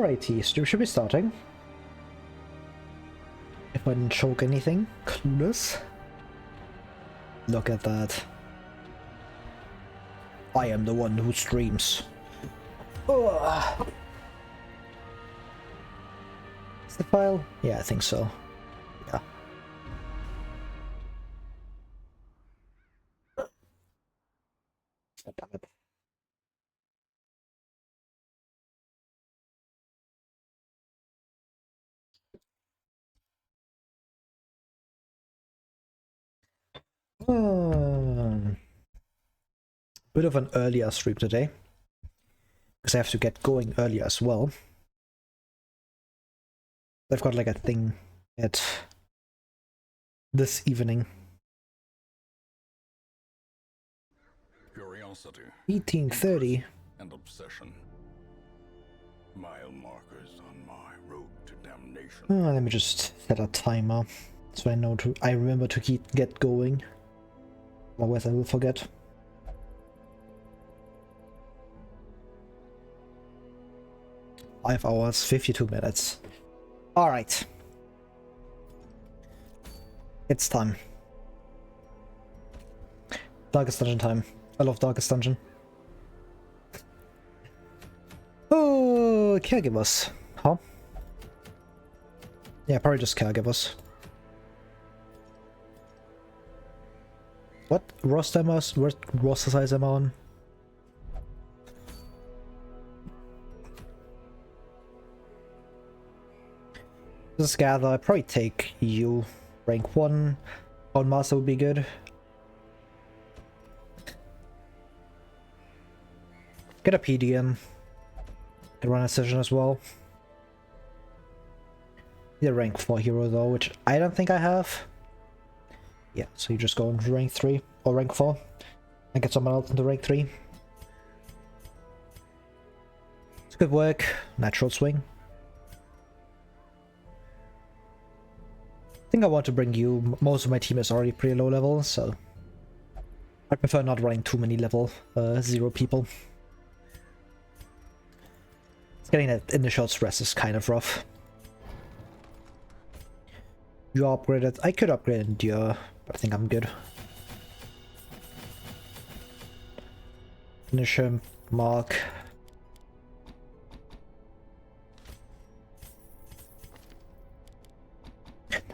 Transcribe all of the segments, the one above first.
Alrighty, stream should be starting. If I didn't choke anything, clueless. Look at that. I am the one who streams. Oh. Is the file? Yeah, I think so. Yeah. God damn it. Bit of an earlier stream today, because I have to get going earlier as well. I've got like a thing at this evening. Curiosity. 18:30. And obsession. Mile markers on my road to damnation. Let me just set a timer so I remember to get going. Otherwise I will forget. $5 52 minutes. Alright. It's time. Darkest Dungeon time. I love Darkest Dungeon. Oh, caregivers. Huh? Yeah, probably just caregivers. What roster size am I on? Just gather, I probably take you. Rank 1. On Master would be good. Get a PDM. Can run a session as well. Need a rank 4 hero though, which I don't think I have. Yeah, so you just go into rank 3 or rank 4 and get someone else into rank 3. It's good work. Natural swing. I think I want to bring you. Most of my team is already pretty low level, so I prefer not running too many level 0 people. Getting that initial stress is kind of rough. You upgraded. I could upgrade Endure, but I think I'm good. Finisher, Mark.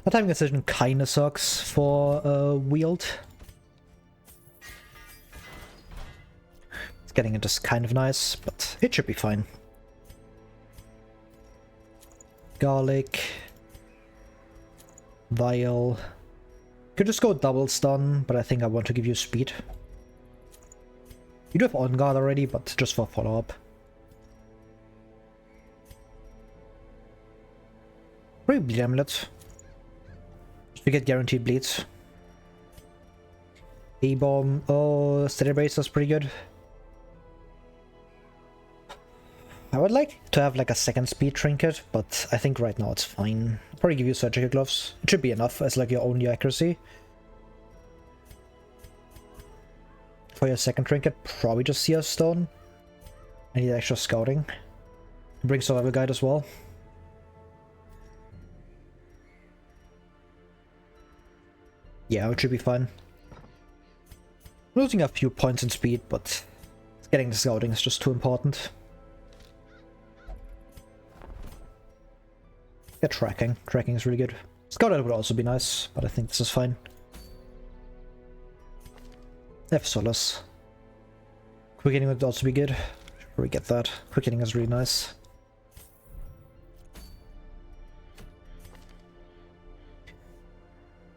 That timing decision kinda sucks for Wield. It's getting it just kind of nice, but it should be fine. Garlic. Vial. Could just go double stun, but I think I want to give you speed. You do have on guard already, but just for follow-up. Probably bleed amulet. We get guaranteed bleeds. A-bomb. Oh, steady brace is pretty good. I would like to have like a second speed trinket, but I think right now it's fine. I'll probably give you surgical gloves. It should be enough as like your only accuracy. For your second trinket, probably just Seer Stone. I need extra scouting. Bring Survival Guide as well. Yeah, it should be fine. Losing a few points in speed, but getting the scouting is just too important. Get tracking. Tracking is really good. Scouted would also be nice, but I think this is fine. F Solace. Quick hitting would also be good. Should probably get that. Quick hitting is really nice.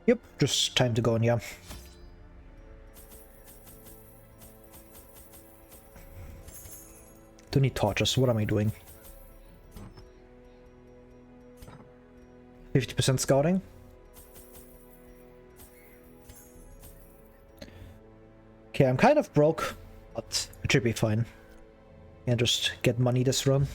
Yep, just time to go in, yeah. Don't need torches. What am I doing? 50% scouting. Okay, I'm kind of broke, but it should be fine. And just get money this run.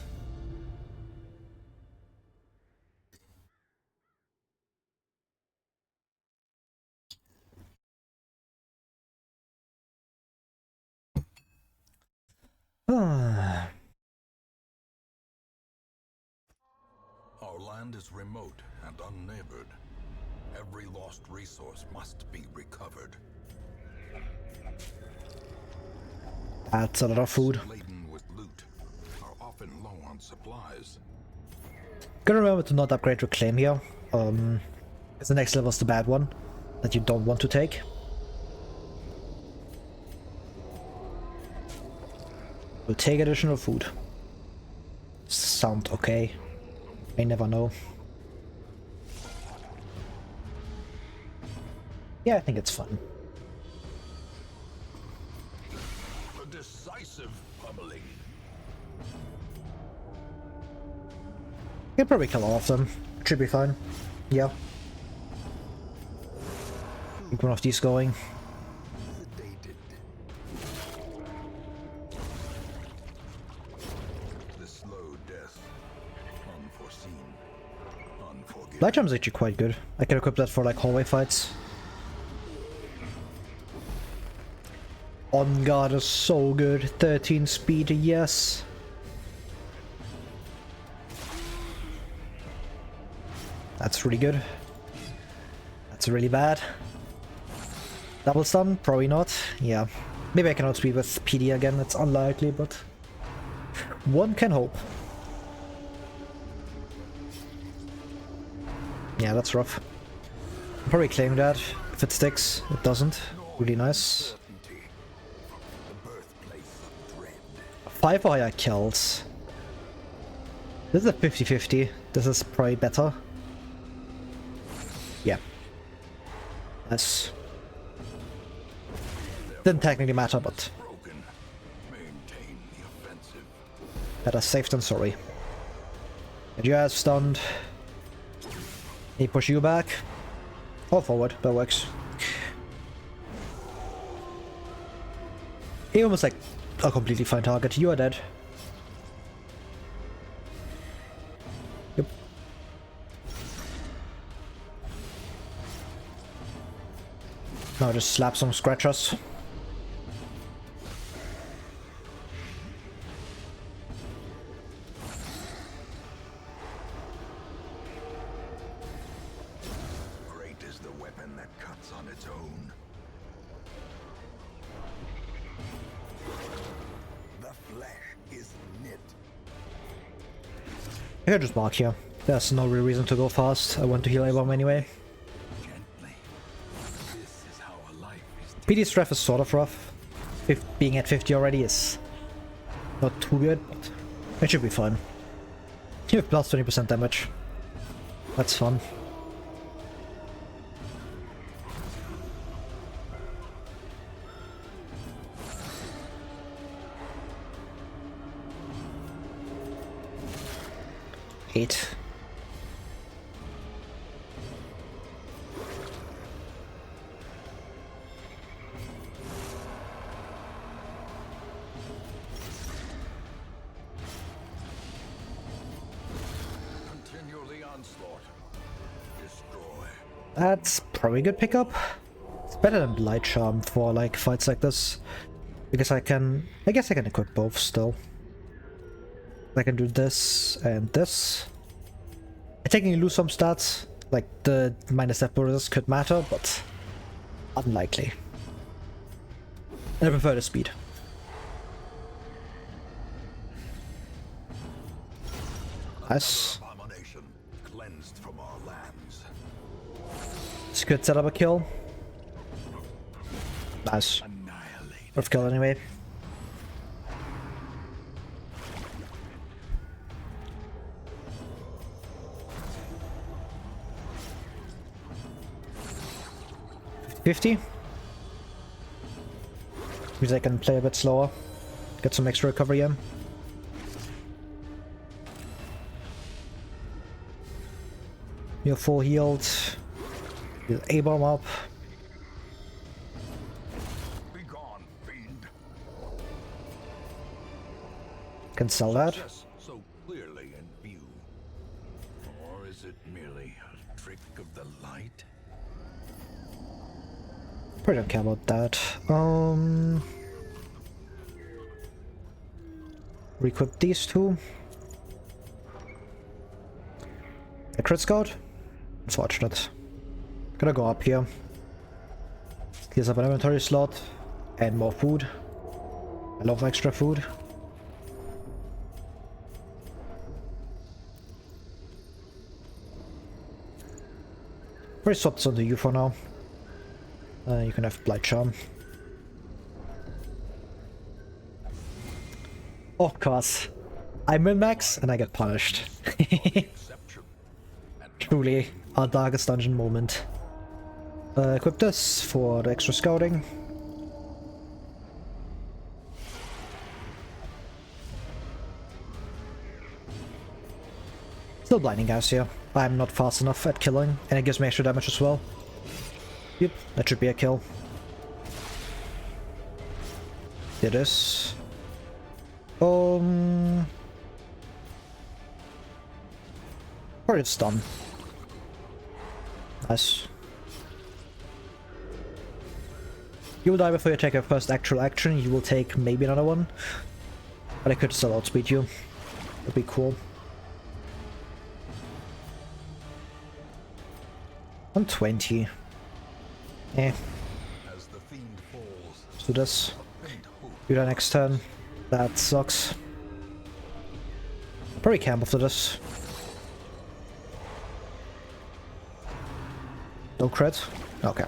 Our land is remote and unneighbored. Every lost resource must be recovered. That's a lot of food. Laden with loot, are often low on supplies. Gotta remember to not upgrade Reclaim here. Because the next level is the bad one that you don't want to take. We'll take additional food. Sound okay. I never know. Yeah, I think it's fun. A decisive pummeling. Can probably kill all of them. Should be fine. Yeah. Keep one of these going. Sedated. The slow death. Unforeseen. Unforgiving. Light Charm is actually quite good. I can equip that for like hallway fights. On guard is so good. 13 speed, yes. That's really good. That's really bad. Double stun? Probably not. Yeah. Maybe I can outspeed with PD again. It's unlikely, but one can hope. Yeah, that's rough. I'll probably claim that. If it sticks, it doesn't. Really nice. 5 or higher kills. This is a 50-50. This is probably better. Yeah. Nice. Didn't technically matter, but better safe than sorry. Get your ass stunned. He push you back. Or forward, that works. He almost like a completely fine target. You are dead. Yep. Now just slap some scratchers. Great is the weapon that cuts on its own. The flesh is knit. I can just mark here. There's no real reason to go fast. I want to heal A-bomb anyway. Gently. This is how a life is. PD strength is sort of rough. Being at 50 already is not too good, but it should be fun. You have plus 20% damage. That's fun. Eight. Continually onslaught. Destroy. That's probably a good pickup. It's better than Light Charm for like fights like this. Because I guess I can equip both still. I can do this and this. I technically lose some stats, like the minus step bonus could matter, but unlikely. And I prefer the speed. Nice. Abomination cleansed from our lands. This could set up a kill. Nice. Annihilate. Worth kill anyway. $50. Means I can play a bit slower. Get some extra recovery in. You're full healed. Heal A-bomb up. Be gone, fiend. Can sell that. Success so clearly in view. Or is it merely a trick of the light? Probably don't care about that. Re-equip these two. A crit scout? Unfortunate. Gonna go up here. Clears up an inventory slot. And more food. I love extra food. Probably swap this onto you for now. You can have Blight Charm. Of course. I min-max and I get punished. Truly, our darkest dungeon moment. Equip this for the extra scouting. Still blinding guys here. I'm not fast enough at killing, and it gives me extra damage as well. Yep, that should be a kill. It is. Probably it's done. Nice. You will die before you take your first actual action. You will take maybe another one. But I could still outspeed you. That'd be cool. 120. Eh. Let's do this. Do that next turn. That sucks. Probably camp after this. No crit? Okay.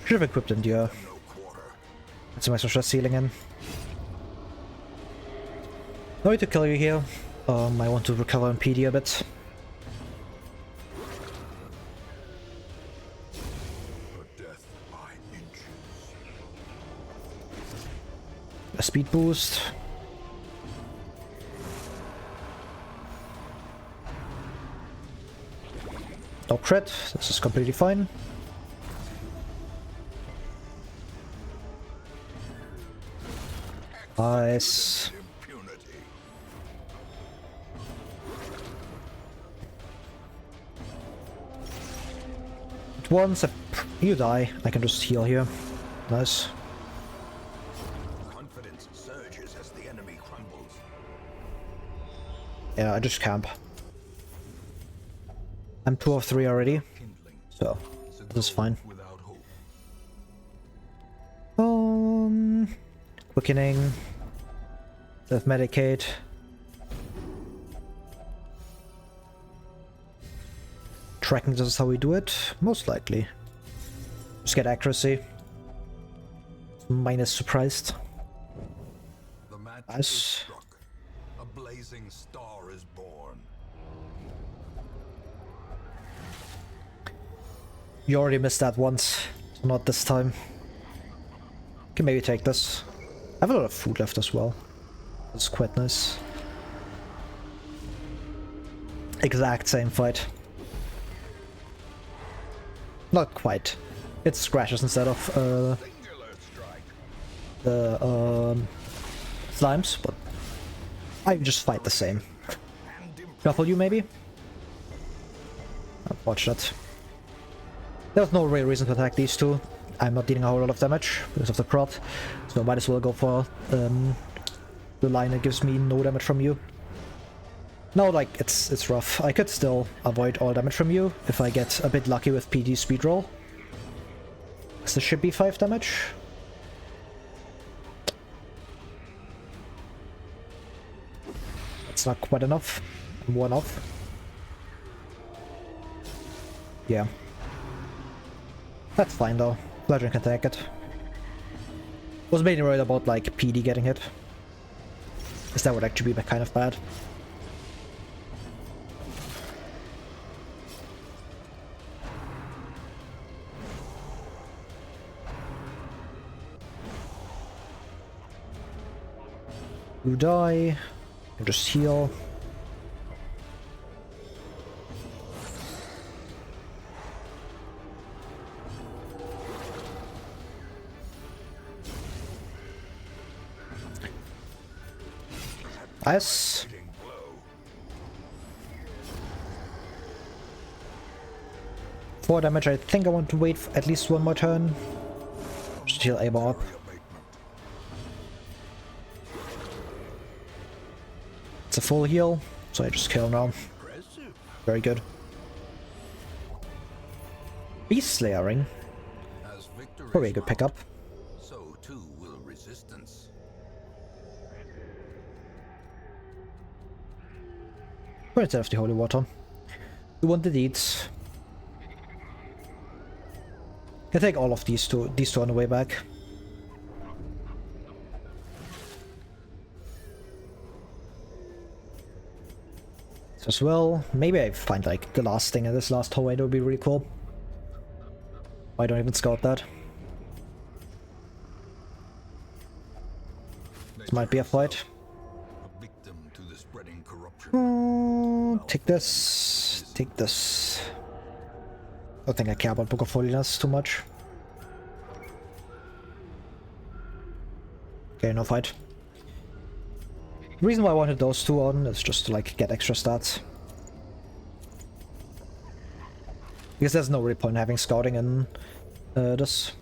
Should have equipped Endure. Get some extra stress healing in. No need to kill you here. I want to recover on PD a bit. A speed boost. No crit, this is completely fine. Nice. Once you die, I can just heal here. Nice. Confidence surges as the enemy crumbles. Yeah, I just camp. I'm 2 of 3 already, so this is fine. Quickening. Self-medicate. Tracking, this is how we do it? Most likely. Just get accuracy. Minus surprised. Nice. A blazing star is born. You already missed that once, so not this time. Can maybe take this. I have a lot of food left as well. That's quite nice. Exact same fight. Not quite. It's scratches instead of the slimes, but I just fight the same. Shuffle you maybe? Unfortunate. There was no real reason to attack these two. I'm not dealing a whole lot of damage because of the prot, so I might as well go for the line that gives me no damage from you. No, like, it's rough. I could still avoid all damage from you if I get a bit lucky with PD speed roll. So this should be 5 damage. That's not quite enough. I'm 1 off. Yeah. That's fine though. Bludgeon can take it. Was mainly worried about like PD getting hit. Because that would actually be kind of bad. You die. You just heal. Nice. 4 damage. I think I want to wait for at least 1 more turn. Just heal Amo up. It's a full heal, so I just kill now. Impressive. Very good. Beast Slayering. As victory Probably a good pickup. so too will resistance. But instead of the holy water. We want the deeds. Can take all of these two on the way back. As well, maybe I find like the last thing in this last hallway, that would be really cool. I don't even scout that. This might be a fight. A victim to the spreading corruption. Take this. Take this. I don't think I care about Book of Holiness too much. Okay, no fight. The reason why I wanted those two on is just to like get extra stats. Because there's no real point in having scouting in this.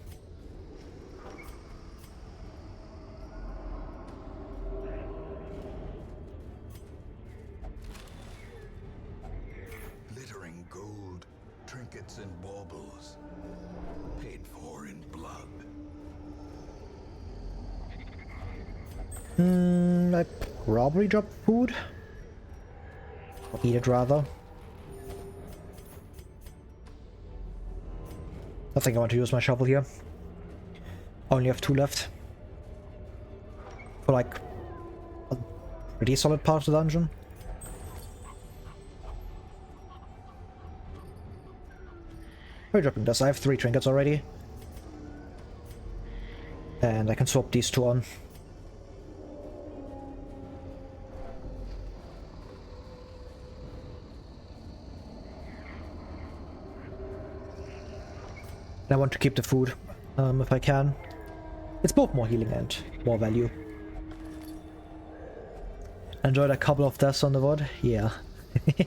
Glittering gold, trinkets and baubles, paid for in blood. I probably drop food. Or eat it rather. I think I want to use my shovel here. I only have 2 left. For like a pretty solid part of the dungeon. We're dropping this. I have 3 trinkets already. And I can swap these 2 on. I want to keep the food, if I can. It's both more healing and more value. Enjoyed a couple of deaths on the VOD? Yeah. A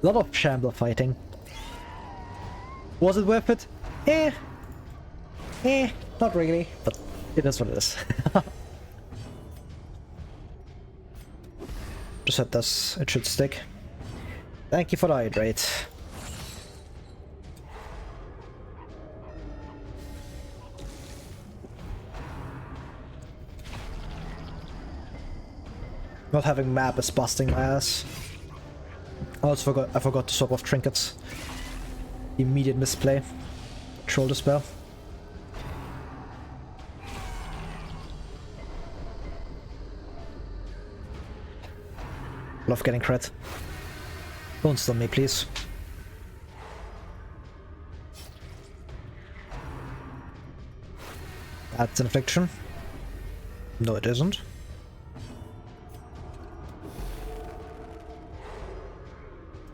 lot of shamble fighting. Was it worth it? Not really, but it is what it is. Just hit this, it should stick. Thank you for the hydrate. Not having map is busting my ass. I forgot to swap off trinkets. Immediate misplay. Shoulder spell. Love getting crit. Don't stun me, please. That's an affliction. No, it isn't.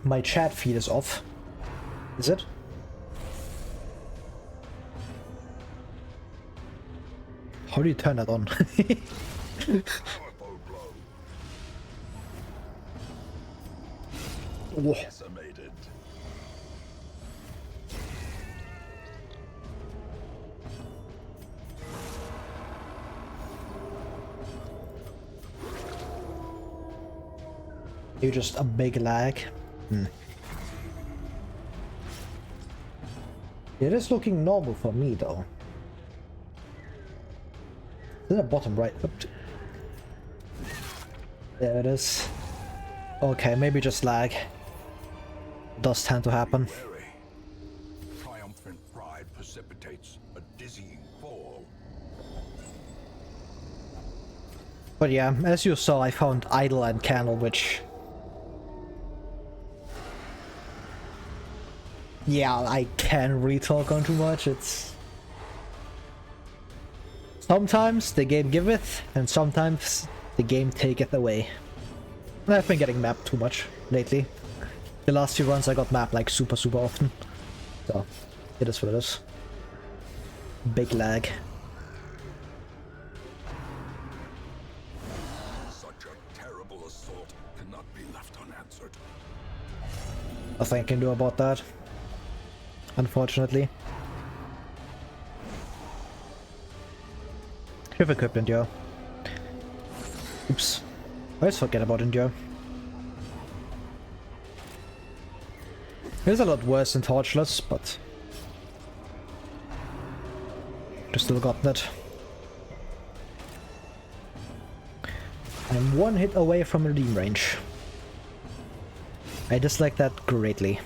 My chat feed is off. Is it? How do you turn that on? Whoa. Decimated. You're just a big lag. It is looking normal for me though. Is it bottom right? There it is. Okay, maybe just lag. Does tend to happen. Wary. Triumphant pride precipitates a dizzying fall. But yeah, as you saw, I found Idol and Candle, which... yeah, I can't really talk on too much. It's... sometimes the game giveth, and sometimes the game taketh away. And I've been getting mapped too much lately. The last few runs I got mapped like super often. So, it is what it is. Big lag. Such a terrible assault cannot be left unanswered. Nothing I can do about that. Unfortunately. Shift equipment, yo. Oops. always forget about Endure. It's a lot worse than Torchless, but just still got that. I'm one hit away from redeem range. I dislike that greatly.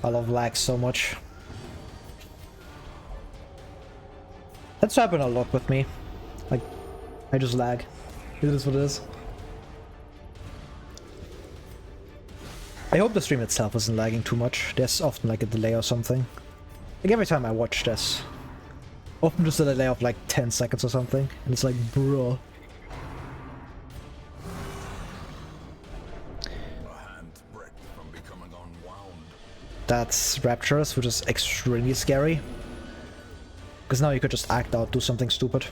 I love lag so much. That's happened a lot with me. Like, I just lag. It is what it is. I hope the stream itself isn't lagging too much. There's often like a delay or something. Like every time I watch this, often just a delay of like 10 seconds or something. And it's like, bro. That's rapturous, which is extremely scary. Because now you could just act out, do something stupid.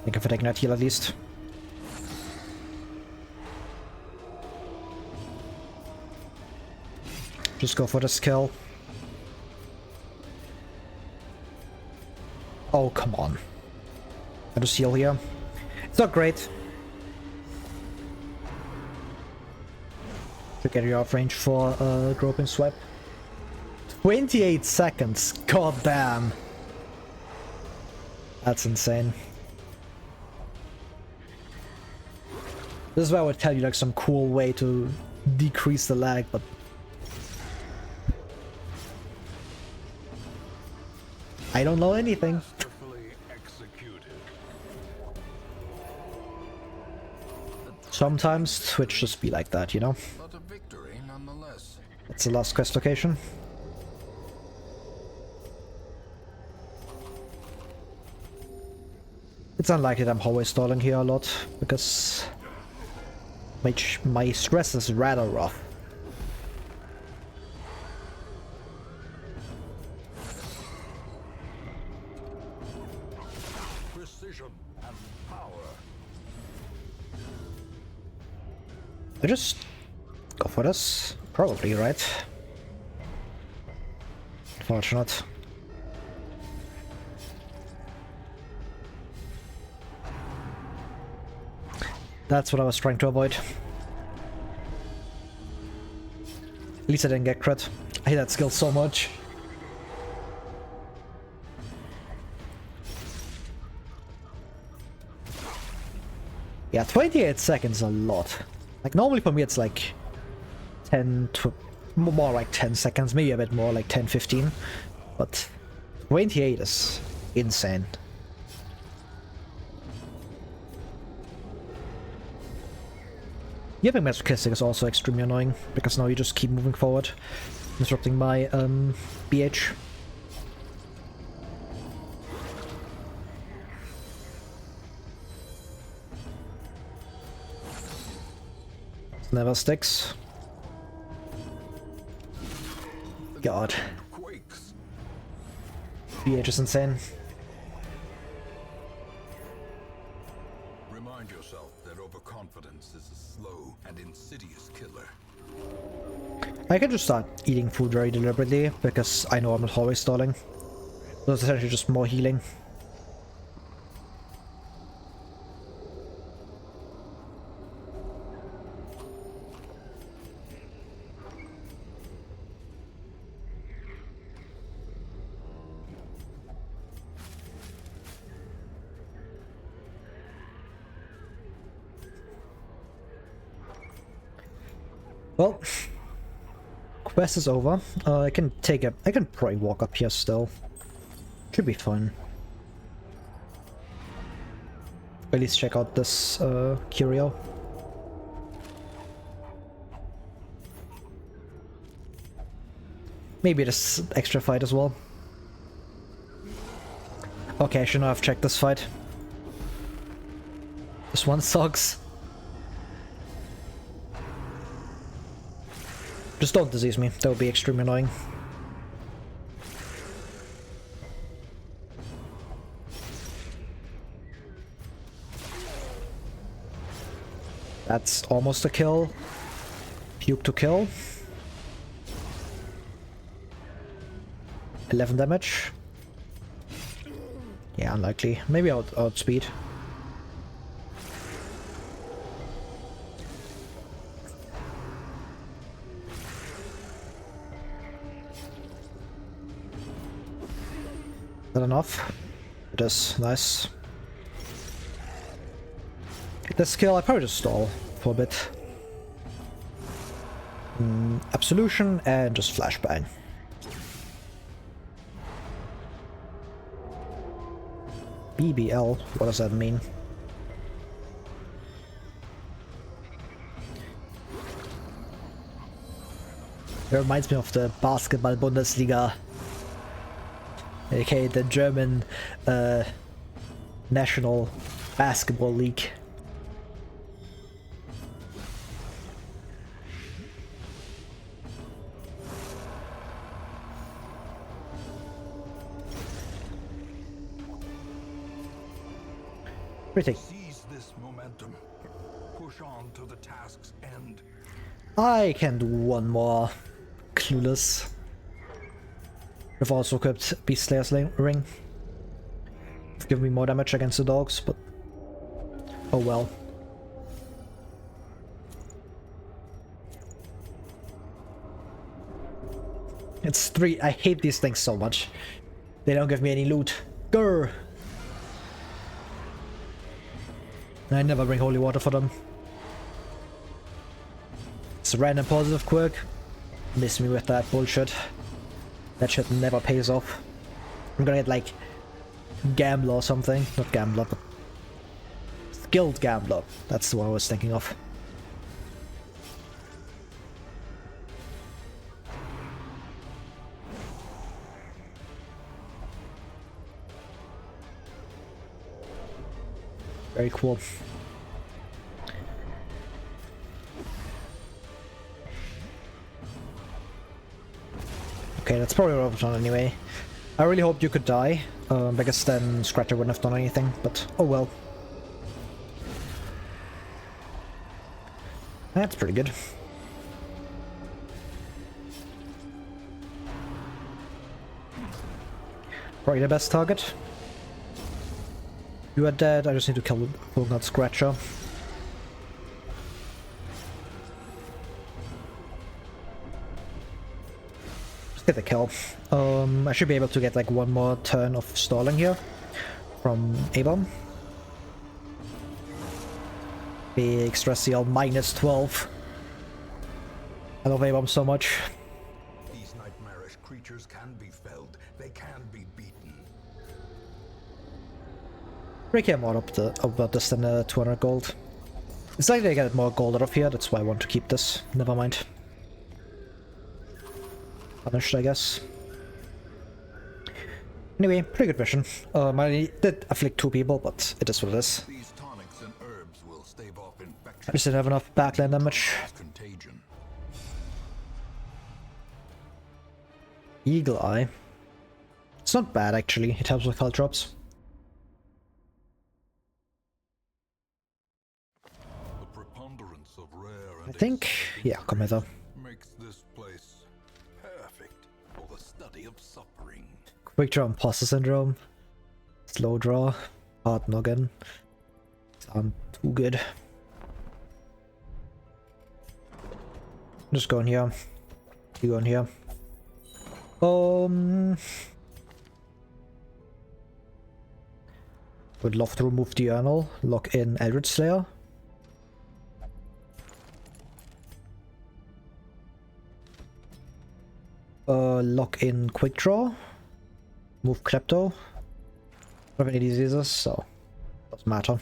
Thank you for taking that heal at least. Just go for the skill. Oh, come on. I just heal here. It's not great. To get you off range for groping swipe. 28 seconds. God damn. That's insane. This is where I would tell you like some cool way to decrease the lag, but I don't know anything. Sometimes Twitch just be like that, you know? But a victory nonetheless. It's the last quest location. It's unlikely that I'm always stalling here a lot, because my stress is rather rough. Precision and power. I just go for this? Probably, right? Unfortunate. That's what I was trying to avoid. At least I didn't get crit. I hate that skill so much. Yeah, 28 seconds is a lot. Like, normally for me it's like 10 to... more like 10 seconds, maybe a bit more, like 10, 15. But 28 is insane. Giving masochistic is also extremely annoying, because now you just keep moving forward, disrupting my BH. Never sticks. God. BH is insane. Remind yourself that overconfidence is a slow and insidious killer. I can just start eating food very deliberately, because I know I'm not always stalling. So it's essentially just more healing. Well, quest is over. I can probably walk up here still. Should be fine. At least check out this curio. Maybe this extra fight as well. Okay, I should not have checked this fight. This one sucks. Just don't disease me, that would be extremely annoying. That's almost a kill. Puke to kill. 11 damage. Yeah, unlikely. Maybe outspeed. Not enough. It is. Nice. This kill, I probably just stall for a bit. Absolution and just flashbang. BBL, what does that mean? It reminds me of the Basketball Bundesliga, aka the German National Basketball League. Pretty. Seize this momentum. Push on to the task's end. I can do one more. Clueless. I've also equipped Beast Slayer's ring. It's given me more damage against the dogs, but oh well. It's 3. I hate these things so much. They don't give me any loot. Grr! I never bring holy water for them. It's a random positive quirk. Miss me with that bullshit. That shit never pays off. I'm gonna get like Gambler or something. Not Gambler, but Skilled Gambler. That's the one I was thinking of. Very cool. Okay, that's probably what I've done anyway. I really hoped you could die, because then Scratcher wouldn't have done anything, but oh well. That's pretty good. Probably the best target. You are dead, I just need to kill that Scratcher. Just get the kill. I should be able to get like one more turn of stalling here from A-Bomb. Big stress seal, -12. I love A-Bomb so much. These nightmarish creatures can be felled. They can be beaten. Really care more about this than 200 gold. It's likely I get more gold out of here, that's why I want to keep this. Never mind. Punished, I guess. Anyway, pretty good mission. I did afflict 2 people, but it is what it is. These tonics and herbs will stave off infection. I just didn't have enough backline damage. Contagion. Eagle Eye. It's not bad actually, it helps with health drops. The preponderance of rare and I think, yeah, come hither. makes this place perfect for the study of suffering. Quick draw imposter syndrome. Slow draw. Hard noggin. Aren't too good. Just go in here. You go in here. Would love to remove the Urinal. Lock in Eldritch Slayer. Lock in Quick Draw. Move Klepto. Don't have any diseases, so doesn't matter.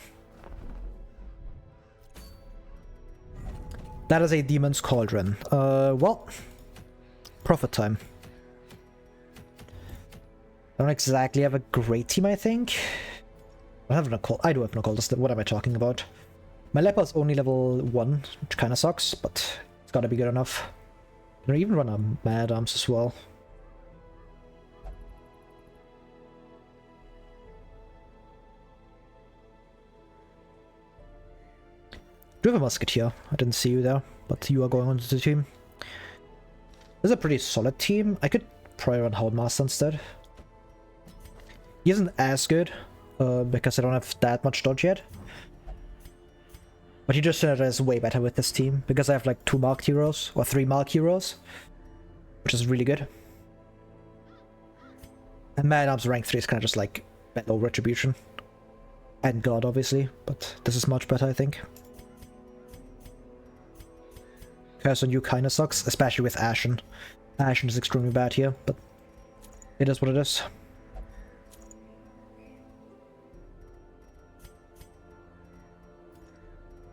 That is a Demon's Cauldron. Well, profit time. I don't exactly have a great team, I think. I have no call. I do have no call. What am I talking about? My Leopard's only level 1, which kind of sucks, but it's gotta be good enough. Can I even run a Mad Arms as well? Do you have a musketeer? I didn't see you there, but you are going onto the team. This is a pretty solid team. I could probably run Houndmaster instead. He isn't as good, because I don't have that much dodge yet. But he just is way better with this team, because I have like 2 marked heroes, or 3 marked heroes, which is really good. And Man-Arms rank 3 is kind of just like below Retribution. And God, obviously, but this is much better, I think. Curse on you kinda sucks, especially with Ashen. Ashen is extremely bad here, but it is what it is.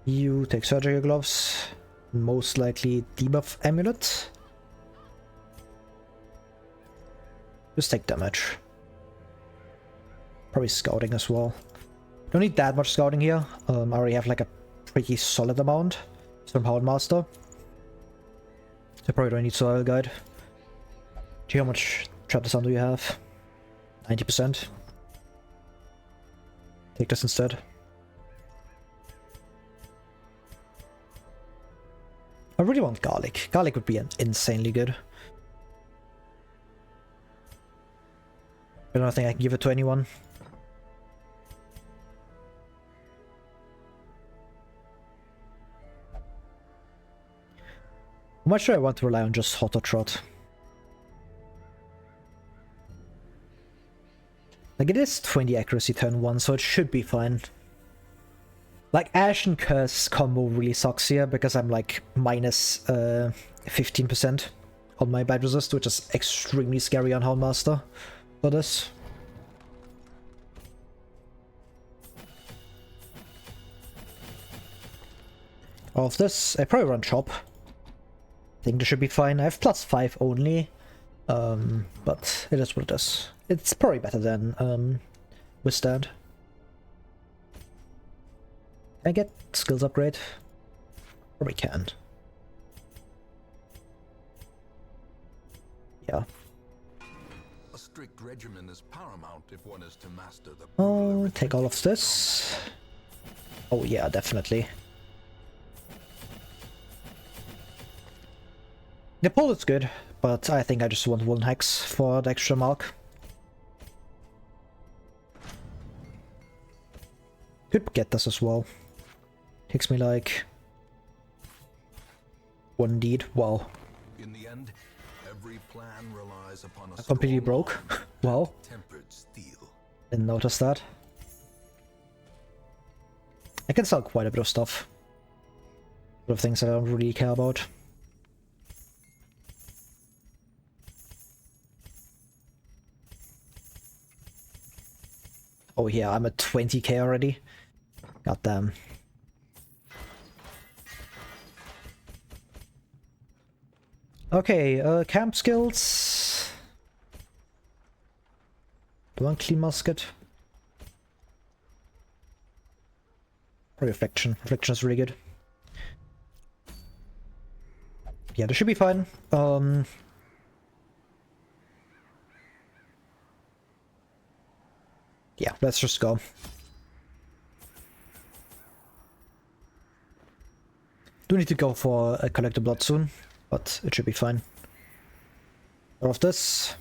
You take surgical gloves, most likely debuff amulet. Just take damage. Probably scouting as well. Don't need that much scouting here. I already have like a pretty solid amount from Houndmaster. I probably don't need Soil Guide. Gee, how much Trap Disarm do you have? 90%. Take this instead. I really want Garlic. Garlic would be insanely good. I don't think I can give it to anyone. I'm not sure I want to rely on just Hot or Trot. Like, it is 20 accuracy turn 1, so it should be fine. Like, Ash and Curse combo really sucks here, because I'm like minus 15% on my bad resist, which is extremely scary on Houndmaster for this. All of this, I probably run Chop. I think this should be fine. I have +5 only, but it is what it is. It's probably better than Withstand. Can I get skills upgrade? Probably can. Yeah. A strict regimen is paramount if one is to master the. Oh, take all of this. Oh yeah, definitely. The pull is good, but I think I just want 1 hex for the extra mark. Could get this as well. Takes me like 1 deed. Wow. In the end, every plan relies upon a I completely broke. Wow. tempered steel. Didn't notice that. I can sell quite a bit of stuff. A lot of things that I don't really care about. Oh yeah, I'm at 20k already. God damn. Okay, camp skills. Do I want clean musket? Probably Reflection. Reflection is really good. Yeah, this should be fine. Yeah, let's just go. Do need to go for a collect the blood soon, but it should be fine. All of this.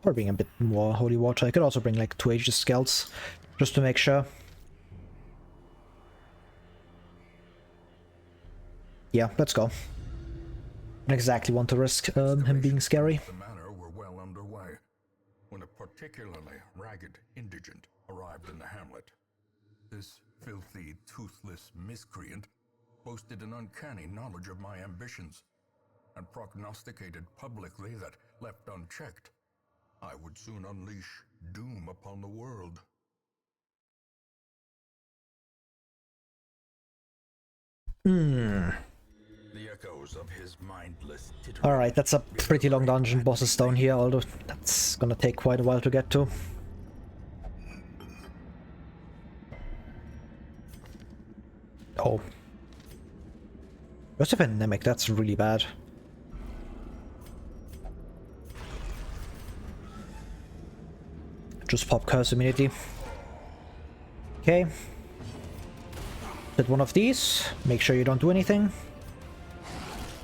Or bring a bit more holy water. I could also bring like 2 Aegis Scouts, just to make sure. Yeah, let's go. Don't exactly want to risk him being scary. The manor were well underway when a particularly ragged indigent arrived in the hamlet. This filthy, toothless miscreant boasted an uncanny knowledge of my ambitions and prognosticated publicly that, left unchecked, I would soon unleash doom upon the world. The echoes of his mindless Alright, that's a pretty long dungeon. Boss is down here, although that's gonna take quite a while to get to. Oh. Where's the pandemic? That's really bad. Just pop curse immediately. Okay. Hit one of these. Make sure you don't do anything.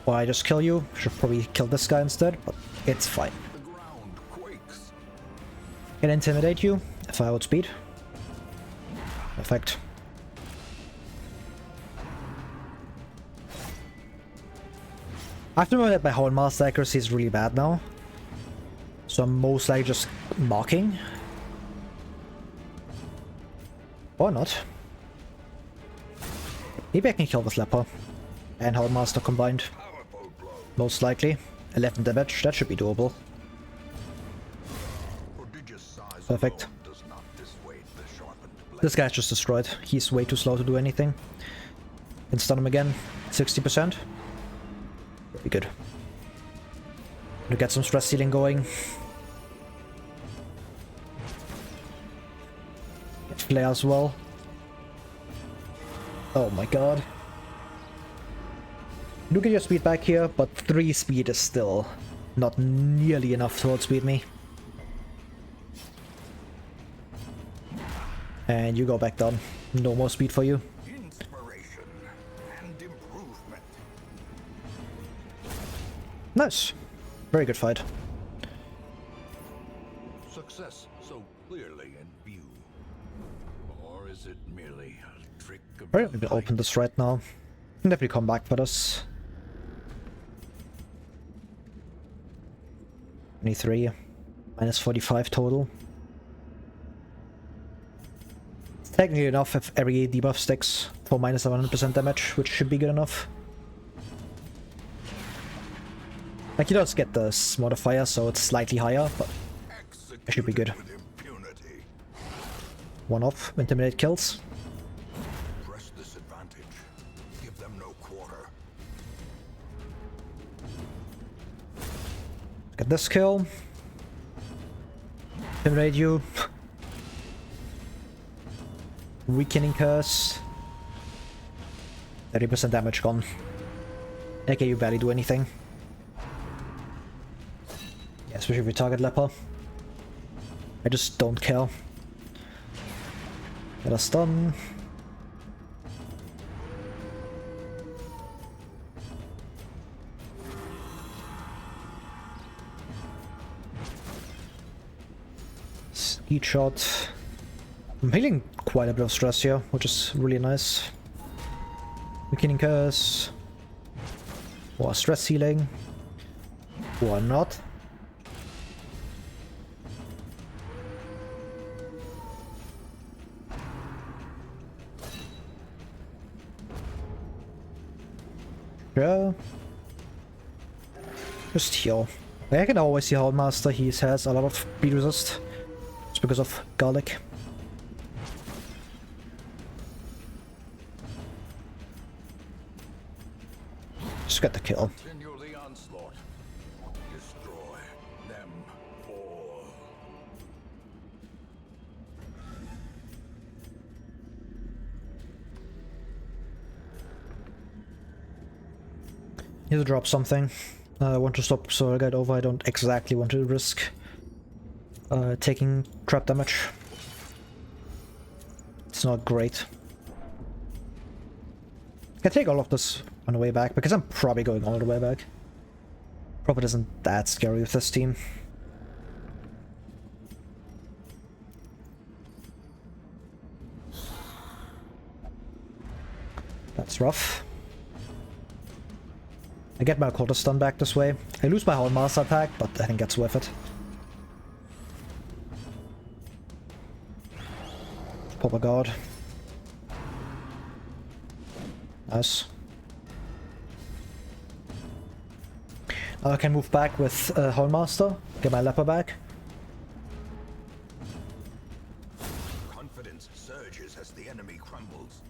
Or I just kill you. Should probably kill this guy instead, but it's fine. The ground quakes. Can intimidate you if I outspeed. Perfect. I have to remember that my Hornmaster accuracy is really bad now. So I'm most likely just marking. Or not. Maybe I can kill this Leper and Hornmaster combined. Powerful blow. Most likely. 11 damage, that should be doable. Prodigious size Perfect. alone does not dissuade the sharpened blade. This guy's just destroyed. He's way too slow to do anything. Can stun him again. 60%. Pretty good. To get some stress healing going. Flare as well. Oh my god. You do get your speed back here, but 3 speed is still not nearly enough to outspeed me. And you go back down. No more speed for you. Inspiration and improvement. Nice. Very good fight. Success so clearly in view. Or is it merely a trick of Alright, we will open this right now. Can definitely come back for this. 23. Minus 45 total. It's technically enough if every debuff sticks for minus 100% damage, which should be good enough. Like, you don't get this modifier, so it's slightly higher, but it should be good. with impunity. One off, intimidate kills. Press this advantage. Give them no quarter. Get this kill. Intimidate you. Weakening curse. 30% damage gone. Okay, you barely do anything. Yeah, especially if you target Leper. I just don't care. Get a stun. Speed shot. I'm feeling quite a bit of stress here, which is really nice. Weakening curse. Or stress healing. Or not. Sure. Just heal. I can always see Houndmaster, he has a lot of beat resist. It's because of garlic. Just get the kill. Continue the onslaught. Destroy them all. Need to drop something. I want to stop so I get over. I don't exactly want to risk taking trap damage. It's not great. I can take all of this on the way back, because I'm probably going all the way back. Probably isn't that scary with this team. That's rough. I get my quarter stun back this way. I lose my Houndmaster attack, but I think that's worth it. Pop a guard. Nice. Now I can move back with Houndmaster, get my Leper back. Confidence surges as the enemy crumbles.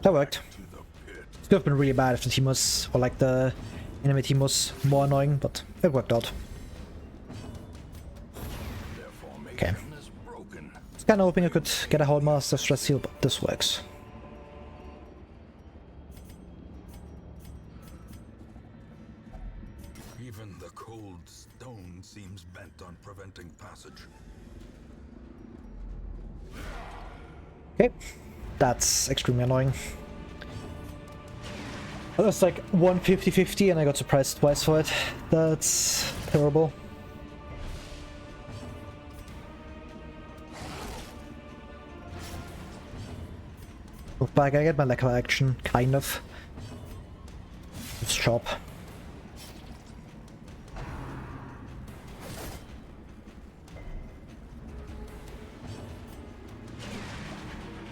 That worked. To the pit. It could have been really bad if the team was, or like the enemy team was more annoying, but it worked out. Their formation Okay. is broken. I was kinda hoping I could get a Houndmaster stress heal, but this works. Even the cold stone seems bent on preventing passage. Okay, that's extremely annoying. That was like 150-50 and I got surprised twice for it. That's terrible. Look back, I get my lack of action, kind of. It's sharp.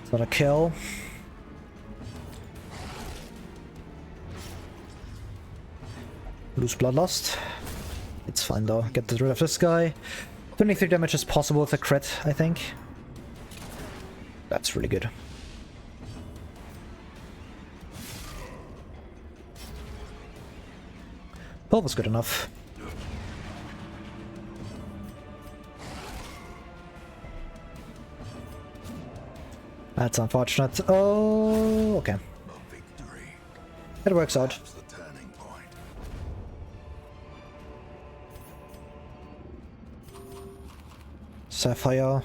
It's not a kill. Lose bloodlust. It's fine though. Get rid of this guy. 23 damage is possible with a crit, I think. That's really good. That was good enough. That's unfortunate. Oh, okay. It works out. Sapphire.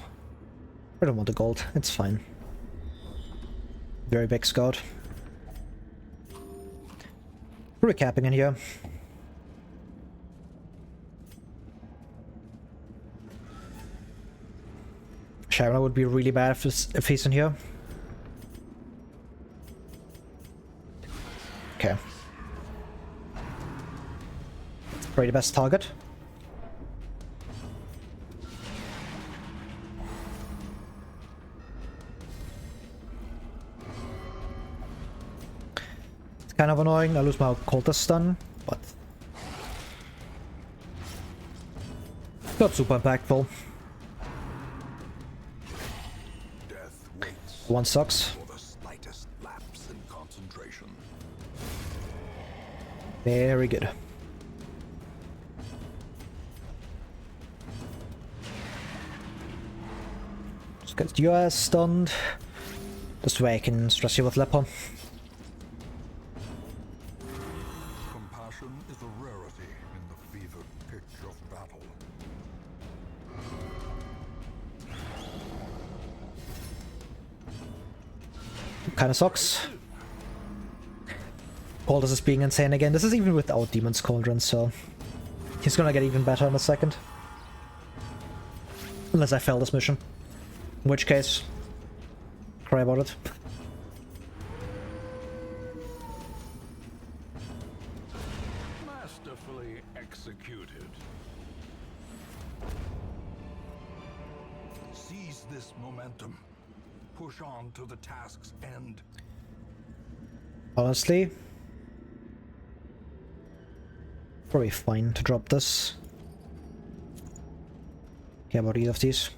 I don't want the gold. It's fine. Very big scout. Recapping in here. Sharon would be really bad if he's in here. Okay. That's probably the best target. It's kind of annoying. I lose my cultist stun, but not super impactful. One sucks. Very good. Just get your ass stunned. This way I can stress you with Leper. Compassion is a rarity in the fevered pitch of battle. Kinda sucks. Cultist is being insane again. This is even without Demon's Cauldron, so he's gonna get even better in a second. Unless I fail this mission. In which case, cry about it. Masterfully executed. Seize this momentum. Push on to the task's end. Honestly, probably fine to drop this. Care about either of these.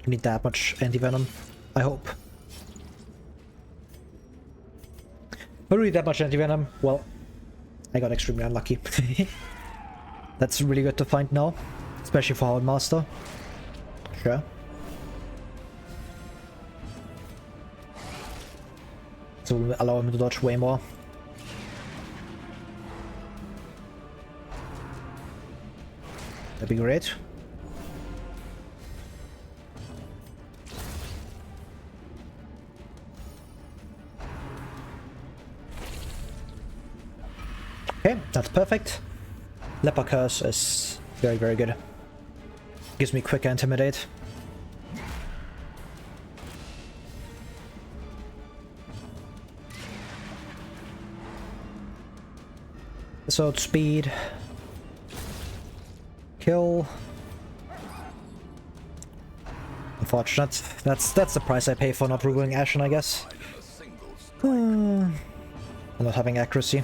You need that much anti-venom, I hope. But really that much anti-venom, well, I got extremely unlucky. That's really good to find now, especially for Houndmaster. Sure. So we'll allow him to dodge way more. That'd be great. Okay, that's perfect. Leper Curse is very, very good. Gives me quick intimidate. Sword speed. Kill. Unfortunate. That's the price I pay for not ruling Ashen, I guess. And not having accuracy.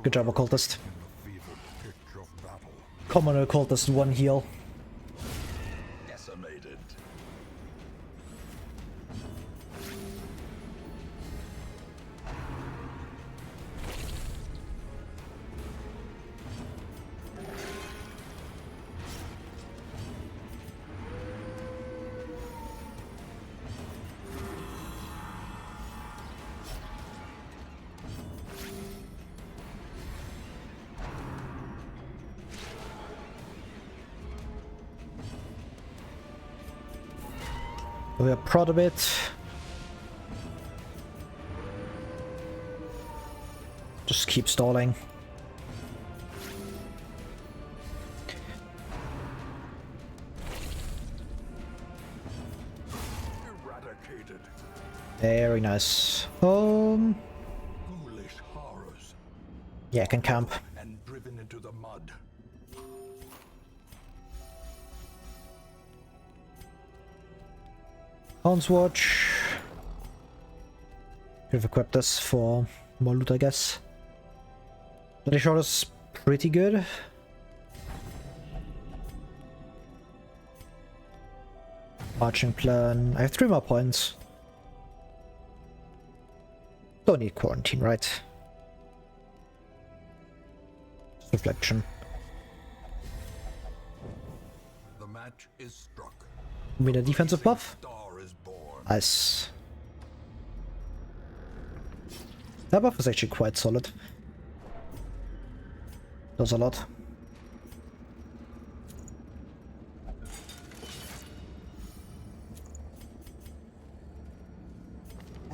Good job, Occultist. Common Occultist, one heal. Decimated. We'll prod a bit. Just keep stalling. Eradicated. Very nice. Ghoulish horrors. Yeah, I can camp. And driven into the mud. Hound's Watch. Could have equipped this for more loot, I guess. Bloody Shot is pretty good. Marching Plan. I have 3 more points. Don't need Quarantine, right? Reflection. The match is struck. You mean a defensive buff? Star is born. Nice. That buff is actually quite solid. Does a lot.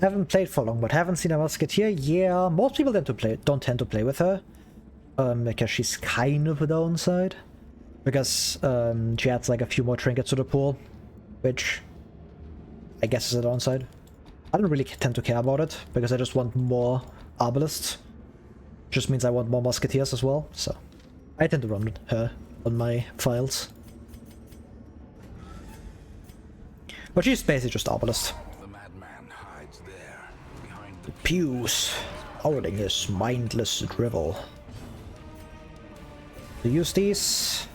Haven't played for long, but haven't seen a musketeer. Yeah, most people don't tend to play with her. Because she's kind of a downside. Because she adds like a few more trinkets to the pool, which I guess is a downside. I don't really tend to care about it, because I just want more arbalists. Just means I want more musketeers as well, so I tend to run her on my files. But she's basically just arbalist. The madman hides there, behind the Pews, howling his mindless drivel. To use these.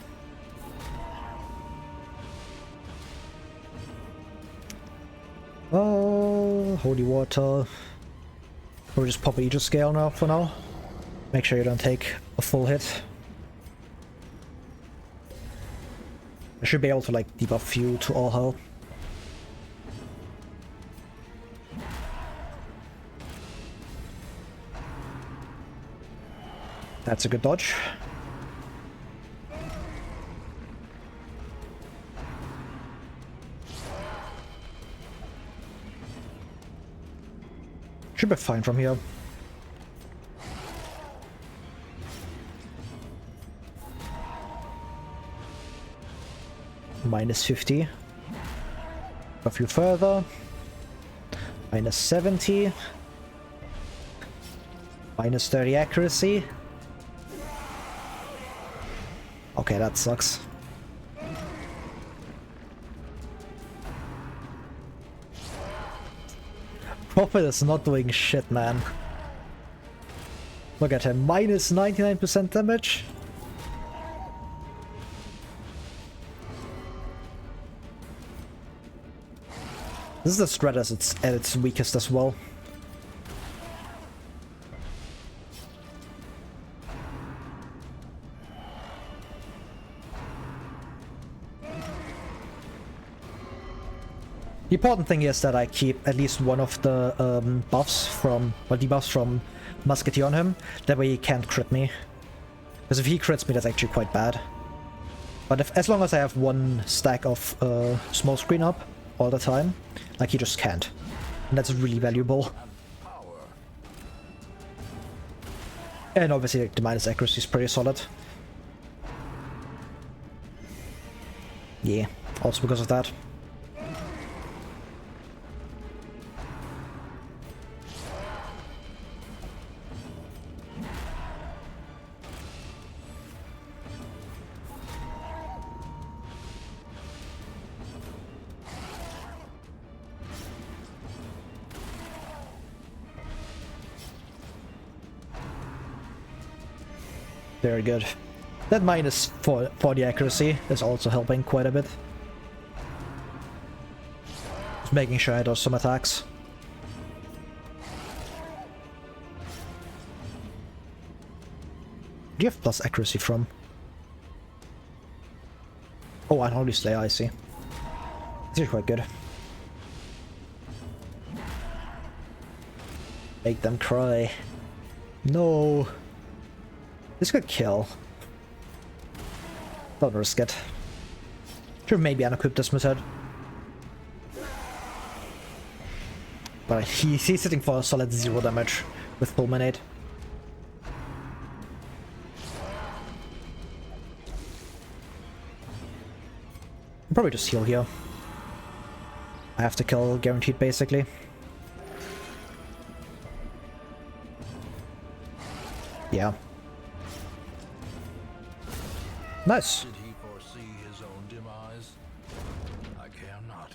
Oh, holy water. We'll just pop Aegis Scale now for now. Make sure you don't take a full hit. I should be able to like debuff you to all hell. That's a good dodge. Should be fine from here. Minus 50. A few further. Minus 70. Minus 30 accuracy. Okay, that sucks. Prophet is not doing shit, man. Look at him, minus 99% damage. This is the strat at its weakest as well. The important thing is that I keep at least one of the debuffs from Musketeer on him. That way he can't crit me. Because if he crits me, that's actually quite bad. But as long as I have one stack of smoke screen up all the time, like he just can't. And that's really valuable. And obviously like, the minus accuracy is pretty solid. Yeah, also because of that. Very good. That minus 40 accuracy is also helping quite a bit. Just making sure I do some attacks. Do you have plus accuracy from? Oh, Unholy Slayer, I see. This is quite good. Make them cry. No. This could kill. Don't risk it. Should maybe unequip this method. But he's sitting for a solid 0 damage with Fulminate. I'll probably just heal here. I have to kill guaranteed, basically. Yeah. Nice. Did he foresee his own demise? I care not.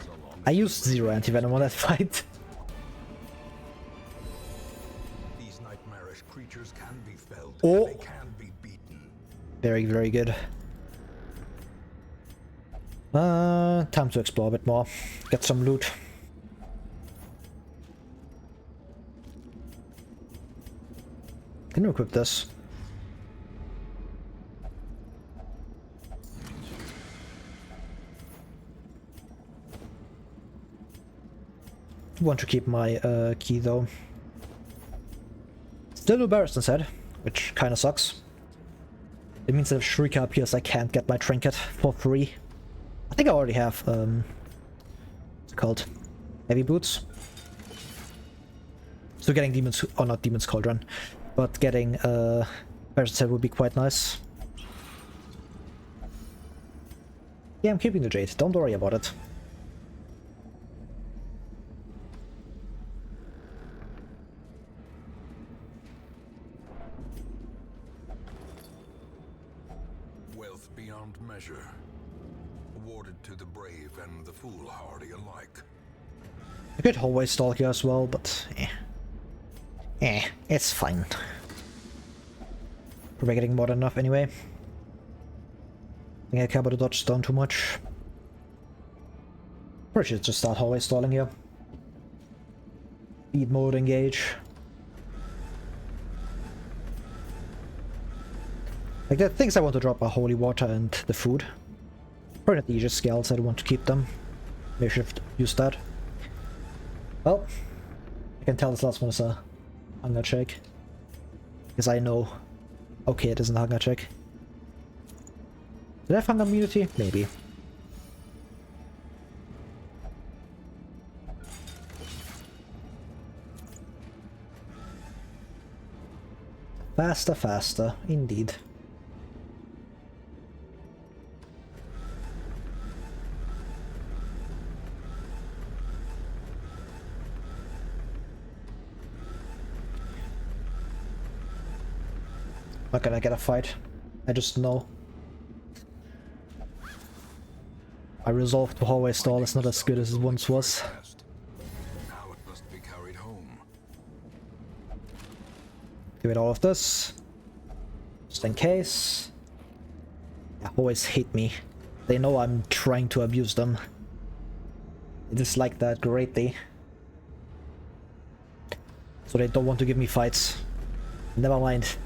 So long I used 0 anti-venom on that fight. these nightmarish creatures can be felled, Oh. and they can be beaten. Very, very good. Time to explore a bit more. Get some loot. Can you equip this? Want to keep my key though. Still no Barrister's Head, which kinda sucks. It means that if Shrieker appears, I can't get my trinket for free. I think I already have, what's it called? Heavy boots. So getting Demon's, or not Demon's Cauldron, but getting Barrister's Head would be quite nice. Yeah, I'm keeping the Jade, don't worry about it. Wealth beyond measure, awarded to the brave and the foolhardy alike. I could hallway stall here as well, but it's fine. We're getting more than enough anyway. I think I care about the dodge stone too much. Probably should just start hallway stalling here. Speed mode engage. Like the things I want to drop are holy water and the food. Probably not the Aegis scales, I don't want to keep them. Maybe I should have used that. Well, I can tell this last one is a hunger check. Because I know. Okay, it isn't a hunger check. Did I have hunger immunity? Maybe. Faster, faster, indeed. Not gonna get a fight. I just know. My resolve to hallway stall is not as good as it once was. Now it must be carried home. Give it all of this. Just in case. They always hate me. They know I'm trying to abuse them. They dislike that greatly. So they don't want to give me fights. Never mind.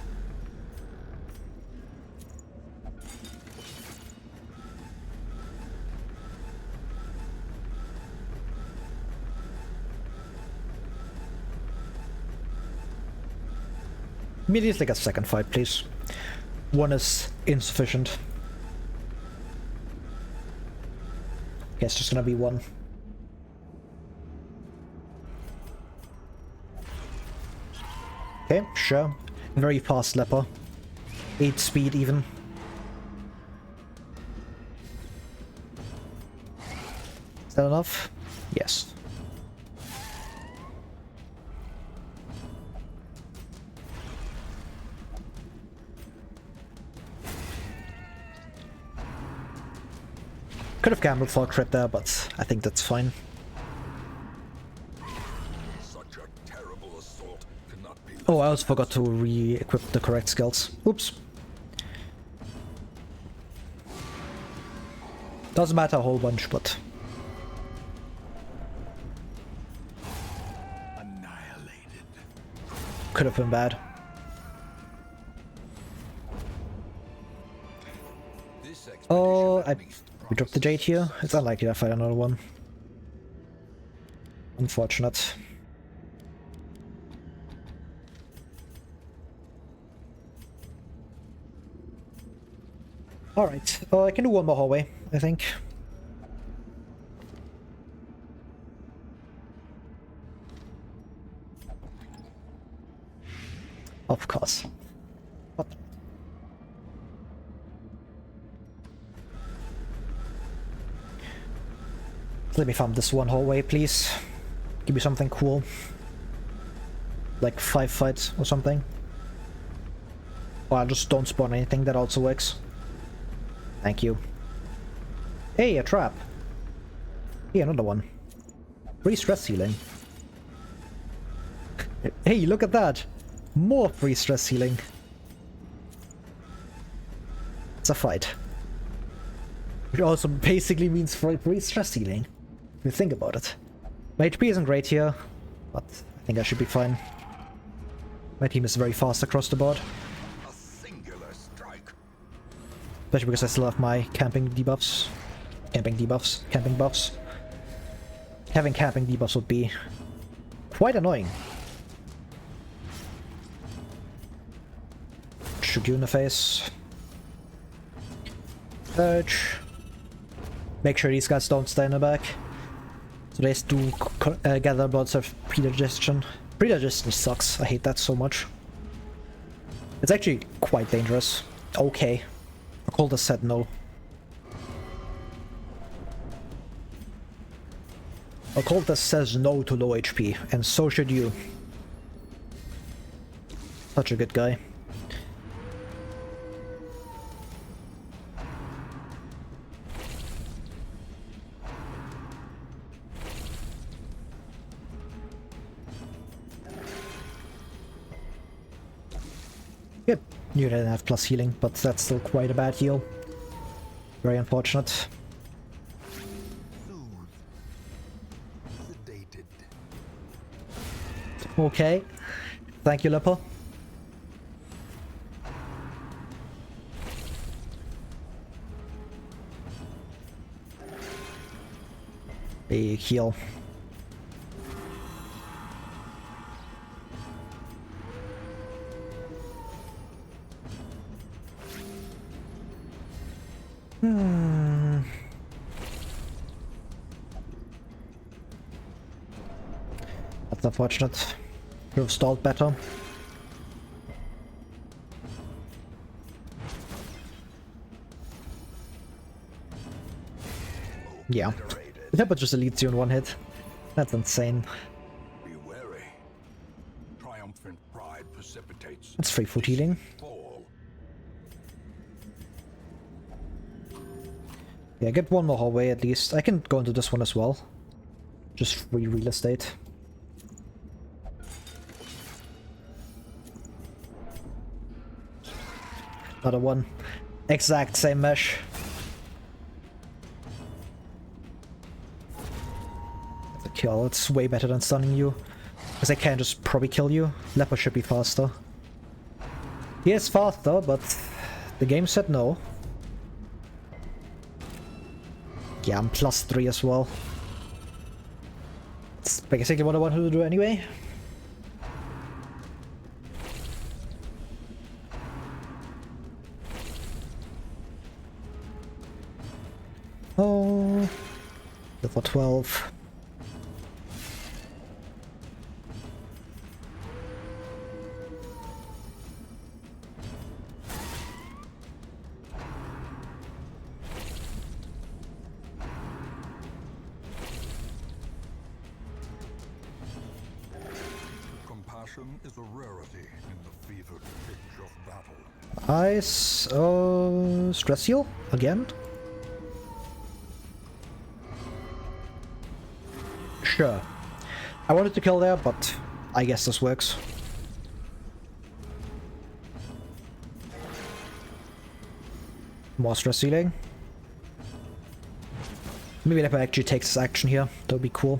Immediately get a second fight, please. One is insufficient. Okay, it's just gonna be one. Okay, sure. Very fast leper. 8 speed even. Is that enough? Yes. Could have gambled for a crit there, but I think that's fine. Such a terrible assault cannot be. Oh, I also forgot to re-equip the correct skills. Oops. Doesn't matter a whole bunch, but... Annihilated. could have been bad. This expedition Oh, at least we dropped the Jade here. It's unlikely I fight another one. Unfortunate. Alright, I can do one more hallway, I think. Of course. What? Let me farm this one hallway, please. Give me something cool. Like 5 fights or something. Or I just don't spawn anything, that also works. Thank you. Hey, a trap. Hey, another one. Free stress healing. Hey, look at that! More free stress healing. It's a fight. Which also basically means free stress healing. If you think about it. My HP isn't great here, but I think I should be fine. My team is very fast across the board. A singular strike. Especially because I still have my camping debuffs. Camping buffs. Having camping debuffs would be quite annoying. Shoot you in the face. Surge. Make sure these guys don't stay in the back. So they do gather lots of predigestion. Predigestion sucks. I hate that so much. It's actually quite dangerous. Okay. Occultist said no. Occultist says no to low HP, and so should you. Such a good guy. Yep, you didn't have plus healing, but that's still quite a bad heal. Very unfortunate. Sedated. Okay. Thank you, Lipper. Big heal. That's unfortunate. Could have stalled better. Yeah. The temper just elites you in one hit. That's insane. Be wary. Triumphant pride precipitates. That's free food healing. Fall. Yeah, get one more hallway at least. I can go into this one as well. Just free real estate. Another one. Exact same mesh. That's a kill. It's way better than stunning you. Because I can just probably kill you. Leper should be faster. He is faster, but the game said no. Yeah, I'm +3 as well. It's basically what I wanted to do anyway. Oh, level 12. Compassion is a rarity in the fevered pitch of battle. Ice, stress heal again? Sure. I wanted to kill there, but I guess this works. More stress healing. Maybe Leper actually takes this action here. That would be cool.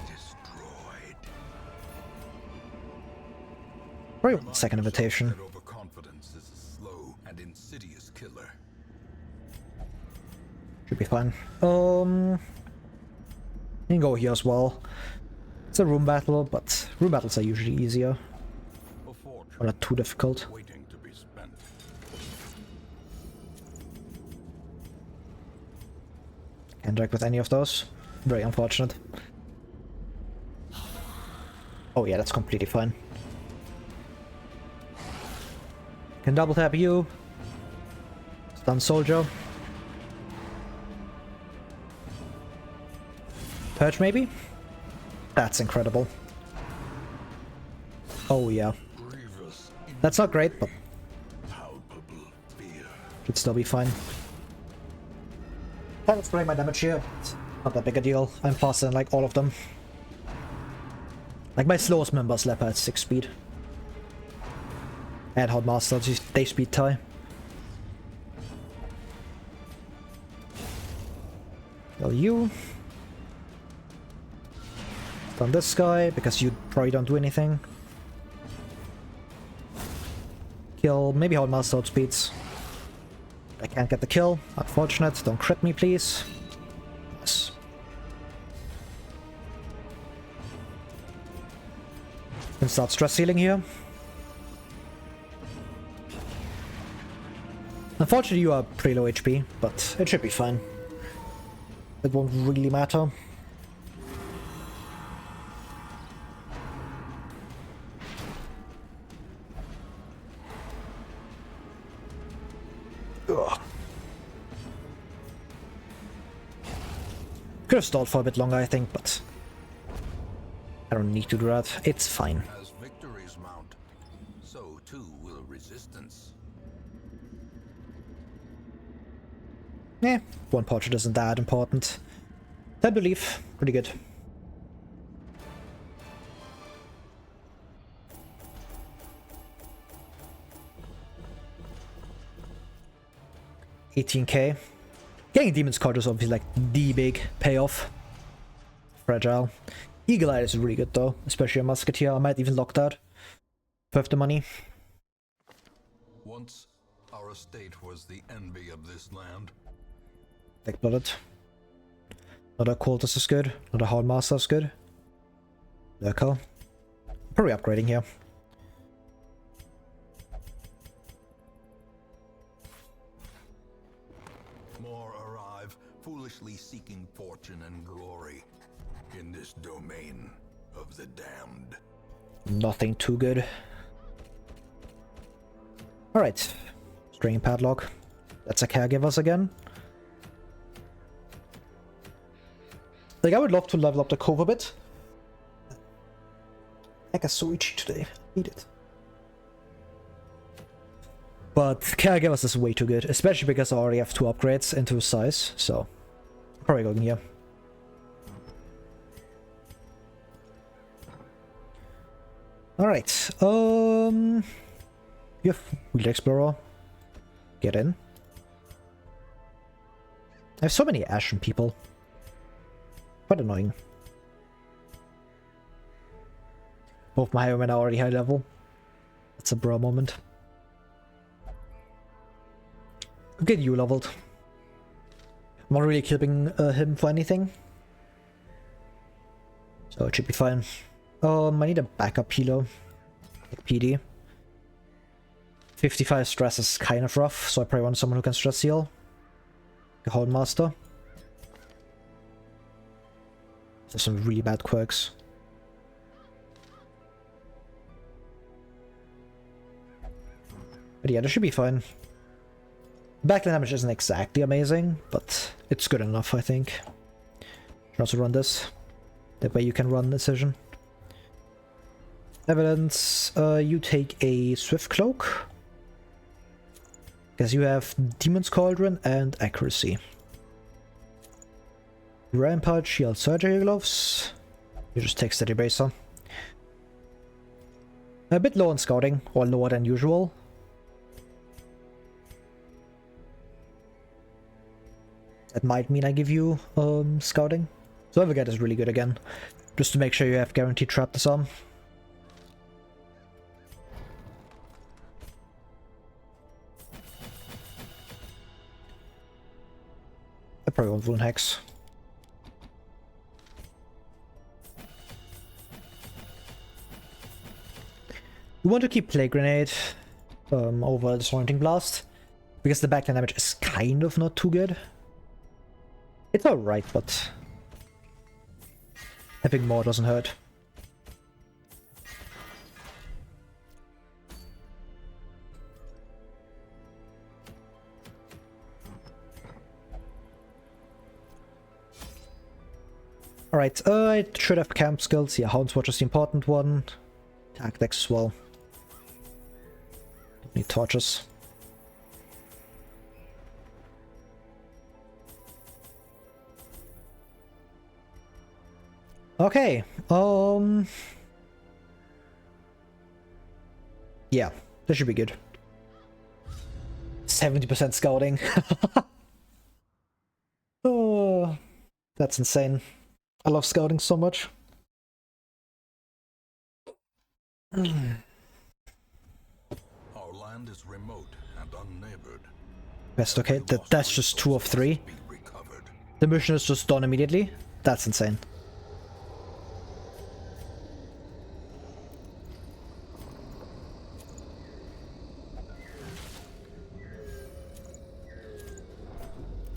Destroyed. Probably 1 second invitation. That overconfidence is a slow and insidious killer. Should be fine. You can go here as well. It's a room battle, but room battles are usually easier. A fortune Or not too difficult. waiting to be spent. Can't interact with any of those. Very unfortunate. Oh yeah, that's completely fine. Can double tap you. Stun soldier. Purge maybe? That's incredible. Oh yeah. That's not great, but should still be fine. Kind of spreading my damage here. Not that big a deal. I'm faster than like all of them. Like my slowest member Slapper at 6 speed. And Hardmaster, they speed tie. Well, you. Stun this guy, because you probably don't do anything. Kill, maybe Hardmaster outspeeds. I can't get the kill. Unfortunate. Don't crit me, please. Yes. Can start stress healing here. Unfortunately, you are pretty low HP, but it should be fine. It won't really matter. Ugh. Could have stalled for a bit longer, I think, but I don't need to do that. It's fine. As victories mount, so too will resistance. Eh, one portrait isn't that important. Time to leave. Pretty good. $18K. Getting Demon's Card is obviously like the big payoff. Fragile. Eagle Eye is really good though, especially a Musketeer. I might even lock that. Worth the money. Once our estate was the envy of this land. Black Blooded. Not a Cultist is good. Not a Hardmaster is good. Lurker. Probably upgrading here. More arrive, foolishly seeking fortune and glory in this domain of the damned. Nothing too good. Alright. String Padlock. That's a Caregivers again. Like, I would love to level up the Cove a bit. Heck is so itchy today. I need it. But Caregivers is way too good, especially because I already have 2 upgrades into size, so probably going here. Alright, you have Wheeled Explorer. Get in. I have so many Ashen people. Quite annoying. Both my highwaymen are already high level. That's a bro moment. Get you leveled. I'm not really keeping him for anything. So it should be fine. I need a backup healer. Like PD. 55 stress is kind of rough, so I probably want someone who can stress heal. The Holdmaster. There's some really bad quirks. But yeah, this should be fine. Backline damage isn't exactly amazing, but it's good enough, I think. You can also run this. That way you can run Decision. Evidence, you take a Swift Cloak. Because you have Demon's Cauldron and Accuracy. Rampart, Shield, Surgery Gloves. You just take Steady Bracer. A bit low on Scouting, or lower than usual. That might mean I give you Scouting. So Overget is really good again. Just to make sure you have guaranteed Trap Disarm. I probably won't Wound Hex. You want to keep Plague Grenade over Disorienting Blast, because the backline damage is kind of not too good. It's alright, but having more doesn't hurt. Alright, I should have camp skills. Yeah, Hound's Watch is the important one. Tactics as well. Don't need torches. Okay, yeah, this should be good. 70% scouting. Oh, that's insane. I love scouting so much. Our land is remote and unneighbored. Best, okay, that's just 2 of 3. Be recovered. The mission is just done immediately. That's insane.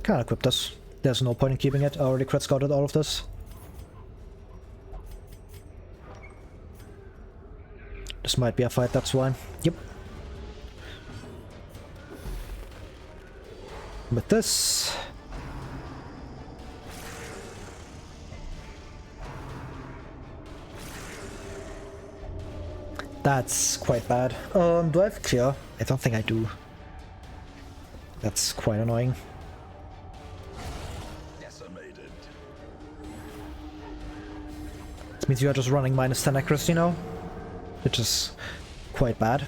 Can't equip this. There's no point in keeping it. I already crit scouted all of this. This might be a fight, that's why. Yep. With this... That's quite bad. Do I have clear? I don't think I do. That's quite annoying. Decimated. This means you are just running minus 10 accuracy now, which is quite bad.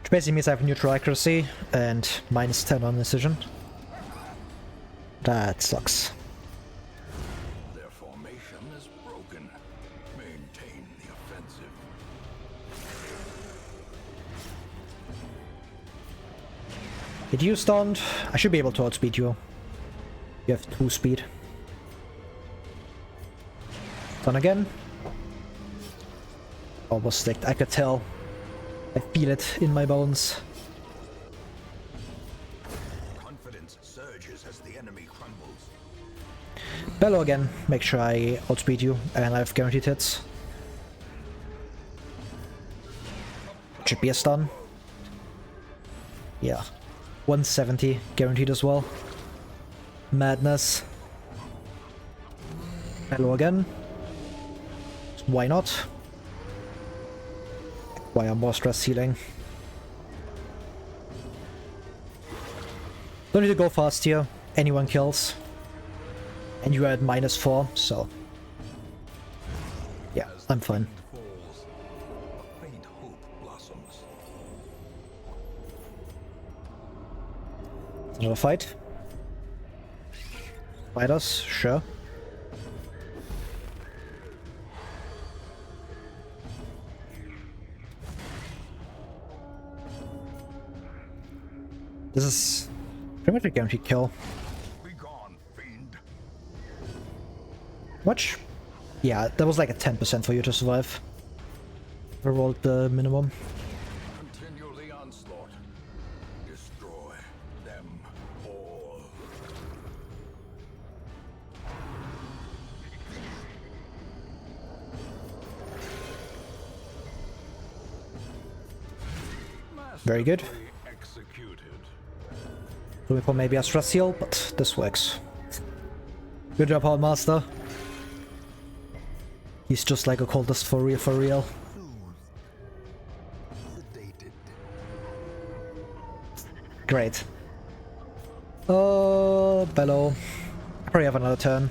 Which basically means I have neutral accuracy and minus 10 on decision. That sucks. Their formation is broken. Maintain the offensive. Get you stunned. I should be able to outspeed you. You have 2 speed. Stun again. Almost sticked. I could tell. I feel it in my bones. Confidence surges as the enemy crumbles. Bellow again. Make sure I outspeed you and I have guaranteed hits. Should be a stun. Yeah. 170 guaranteed as well. Madness. Bellow again. Why not? Acquire more stress healing. Don't need to go fast here. Anyone kills. And you are at -4, so... Yeah, I'm fine. Falls. A faint hope blossoms. Another fight. Fight us, sure. This is pretty much a guaranteed kill. Be gone, fiend. Much? Yeah, that was like a 10% for you to survive. I rolled the minimum. Continue the onslaught. Destroy them all. Very good. Executed. Looking for maybe a stress heal, but this works. Good job, Hard Master. He's just like a cultist for real, for real. Sedated. Great. Bellow. I probably have another turn.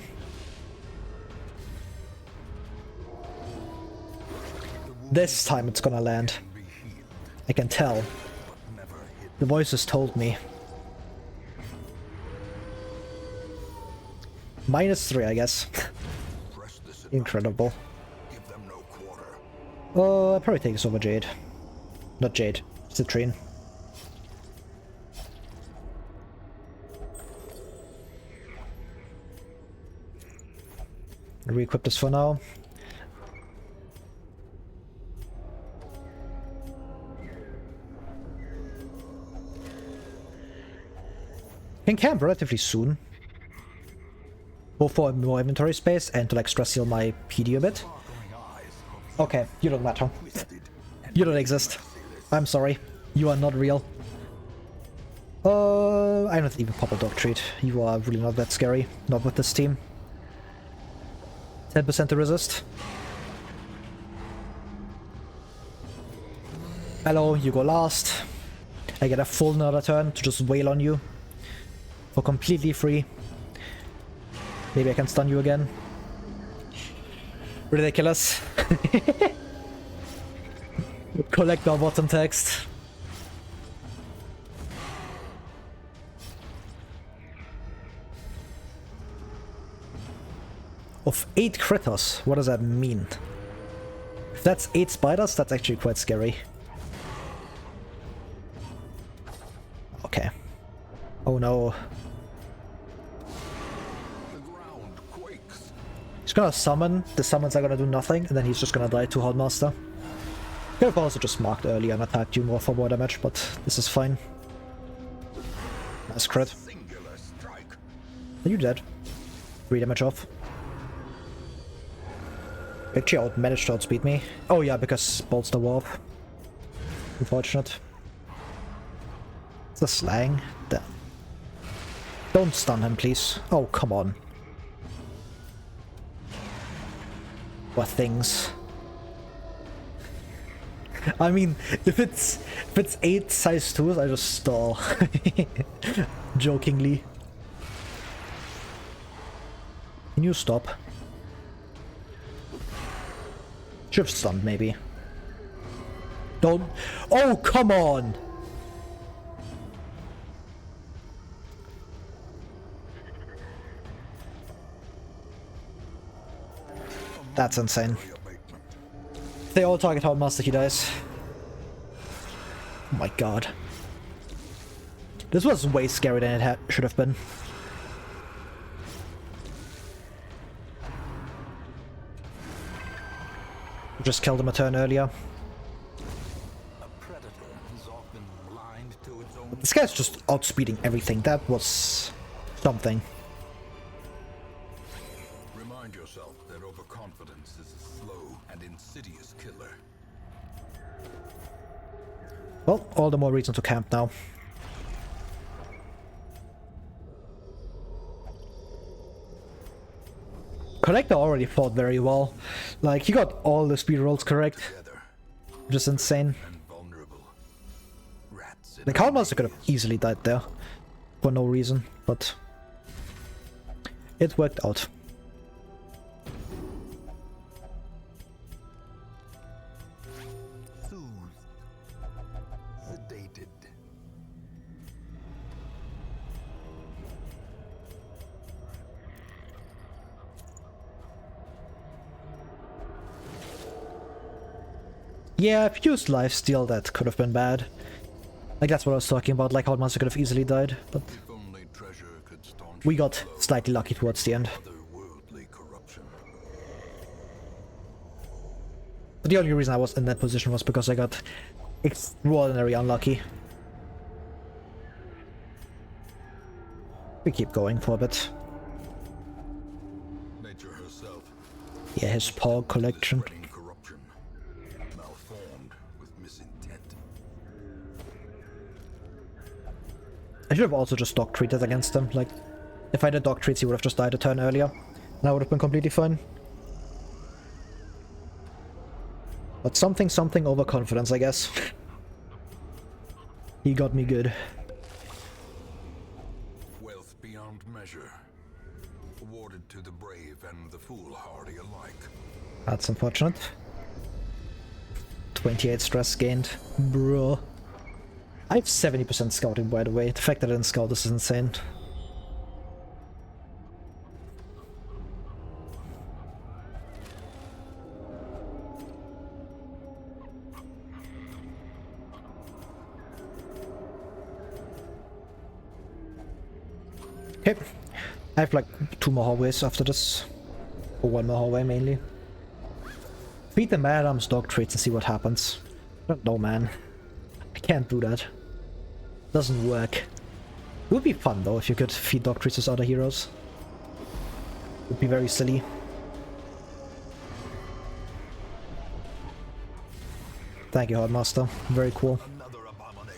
This time it's gonna land. Be healed, I can tell. but never hit. The voices told me. -3, I guess. Press this Incredible. Give them no quarter. I'll probably take this over Jade. Not Jade, Citrine. Re-equip this for now. Can camp relatively soon. Both for more inventory space and to like stress heal my PD a bit. Sparkling eyes of Okay, you don't matter. twisted and You don't exist. I'm sorry. You are not real. I don't even pop a dog treat. You are really not that scary. Not with this team. 10% to resist. Hello, you go last. I get a full another turn to just wail on you. For completely free. Maybe I can stun you again. Ridiculous. Collect our bottom text. Of 8 critters, what does that mean? If that's 8 spiders, that's actually quite scary. Okay. Oh no. The ground quakes. He's gonna summon, the summons are gonna do nothing, and then he's just gonna die to Hardmaster. Could have also just marked earlier and attacked you more for more damage, but this is fine. Nice crit. Singular strike. Are you dead? 3 damage off. Actually, managed to outspeed me. Oh yeah, because bolts the warp. Unfortunate. It's a slang. Damn. Don't stun him, please. Oh, come on. What things? I mean, if it's 8 size 2s, I just stall. Jokingly. Can you stop? Should've stunned, maybe. Don't. Oh, come on! That's insane. If they all target Hardmaster, he dies. Oh my god. This was way scarier than it should have been. Just killed him a turn earlier. A predator is often blind to its own. This guy's just outspeeding everything. That was something. Remind yourself that overconfidence is a slow and insidious killer. Well, all the more reason to camp now. Collector already fought very well. Like, he got all the speed rolls correct. Together Which is insane. and vulnerable. Rats in The Cowmaster could have easily died there. For no reason, but... it worked out. soothed, sedated. Yeah, if you used lifesteal, that could have been bad. Like, that's what I was talking about, like, Hardmaster could have easily died, but If only treasure could staunch we the got flow slightly lucky towards the end. of otherworldly corruption. But the only reason I was in that position was because I got extraordinarily unlucky. We keep going for a bit. Nature herself. Yeah, his paw collection. Spreading corruption. Malformed with misintent. I should have also just dog treated against him. Like, if I did dog treats, he would have just died a turn earlier. And I would have been completely fine. But something overconfidence, I guess. He got me good. Wealth beyond measure. Awarded to the brave and the foolhardy alike. That's unfortunate. 28 stress gained. Bro. I have 70% scouting, by the way. The fact that I didn't scout this is insane. Okay. I have like 2 more hallways after this. Or 1 more hallway mainly. Feed the madams dog treats and see what happens. I don't know, man. I can't do that. Doesn't work. It would be fun though if you could feed dog treats as other heroes. It would be very silly. Thank you, Hardmaster. Very cool. Another abomination.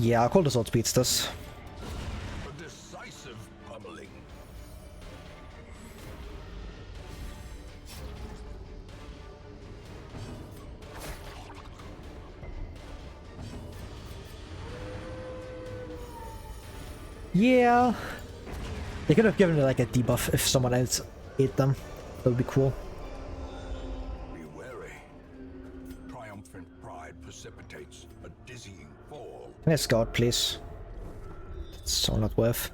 Yeah, Cold Assault beats this. A decisive pummeling. Yeah. They could have given me like a debuff if someone else ate them. That would be cool. Be wary. Triumphant pride precipitates a dizzying fall. Can I scout, please? It's so not worth.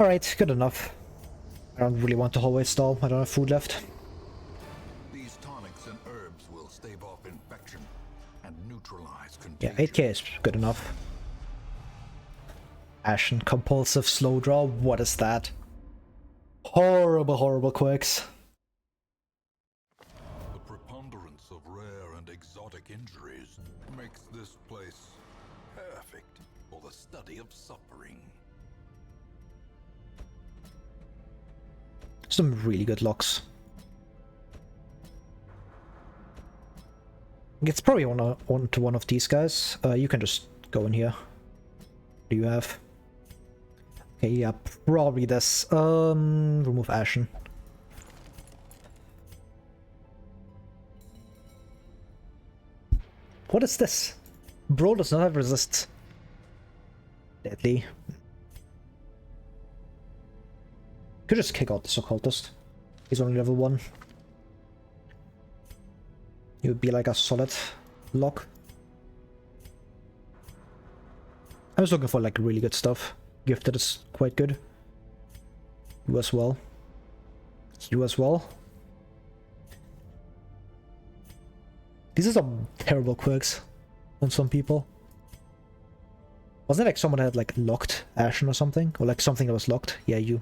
Alright, good enough. I don't really want to hallway stall. I don't have food left. These tonics and herbs will stave off infection and neutralize Yeah, contagion. 8k is good enough. Ashen compulsive slow draw. What is that? Horrible, horrible quirks. The preponderance of rare and exotic injuries makes this place perfect for the study of suffering. Some really good locks. It's probably one to one of these guys. You can just go in here. What do you have? Okay, yeah, probably this. Remove Ashen. What is this? Brawl does not have resist. Deadly. Could just kick out this occultist. He's only level 1. He would be like a solid lock. I was looking for like really good stuff. Gifted is quite good. You as well. You as well. These are some terrible quirks on some people. Wasn't it like someone had like locked Ashen or something? Or like something that was locked? Yeah, you.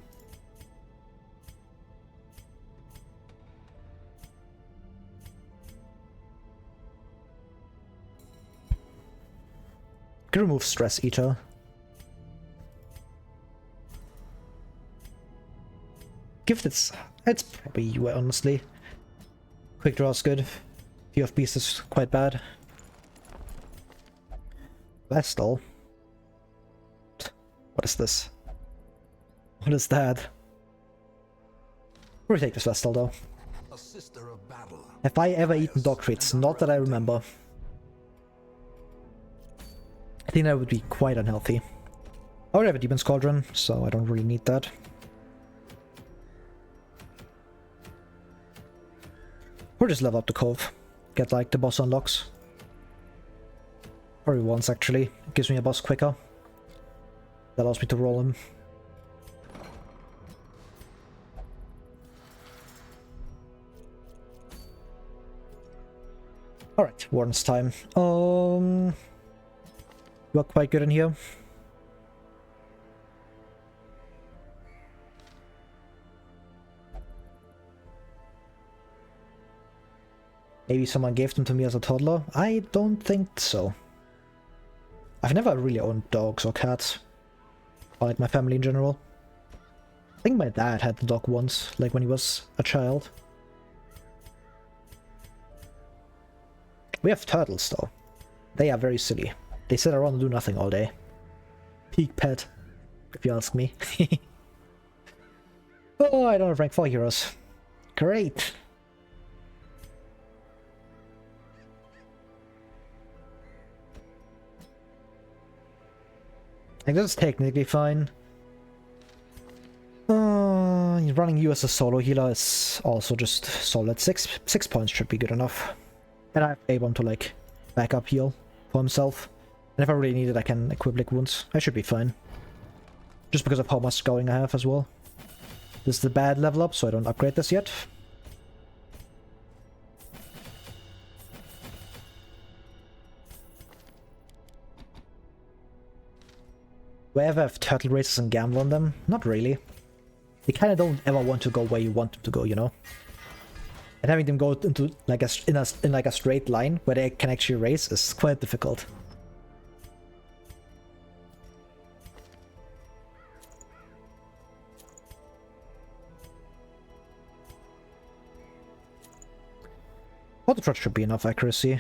Could remove Stress Eater. Gifted's... it's probably you, honestly. Quick draw is good. Fear of Beast is quite bad. Vestal? What is this? What is that? We'll take this Vestal though. A sister of battle. Have I ever eaten dog treats? Not that I remember. I think that would be quite unhealthy. I already have a Demon's Cauldron, so I don't really need that. Or just level up the Cove. Get like the boss unlocks. Probably once actually. It gives me a boss quicker. That allows me to roll him. Alright, Warden's time. You are quite good in here. Maybe someone gave them to me as a toddler? I don't think so. I've never really owned dogs or cats. Or like my family in general. I think my dad had the dog once, like when he was a child. We have turtles though. They are very silly. They sit around and do nothing all day. Peak pet, if you ask me. Oh, I don't have rank 4 heroes. Great. I think that's technically fine. Running you as a solo healer is also just solid. 6 points should be good enough. And I have A1 to like back up heal for himself. And if I really need it, I can equip Lick Wounds. I should be fine. Just because of how much scouring I have as well. This is the bad level up, so I don't upgrade this yet. Do I ever have turtle races and gamble on them? Not really. They kind of don't ever want to go where you want them to go, you know? And having them go into like in like a straight line where they can actually race is quite difficult. Water Trot should be enough accuracy.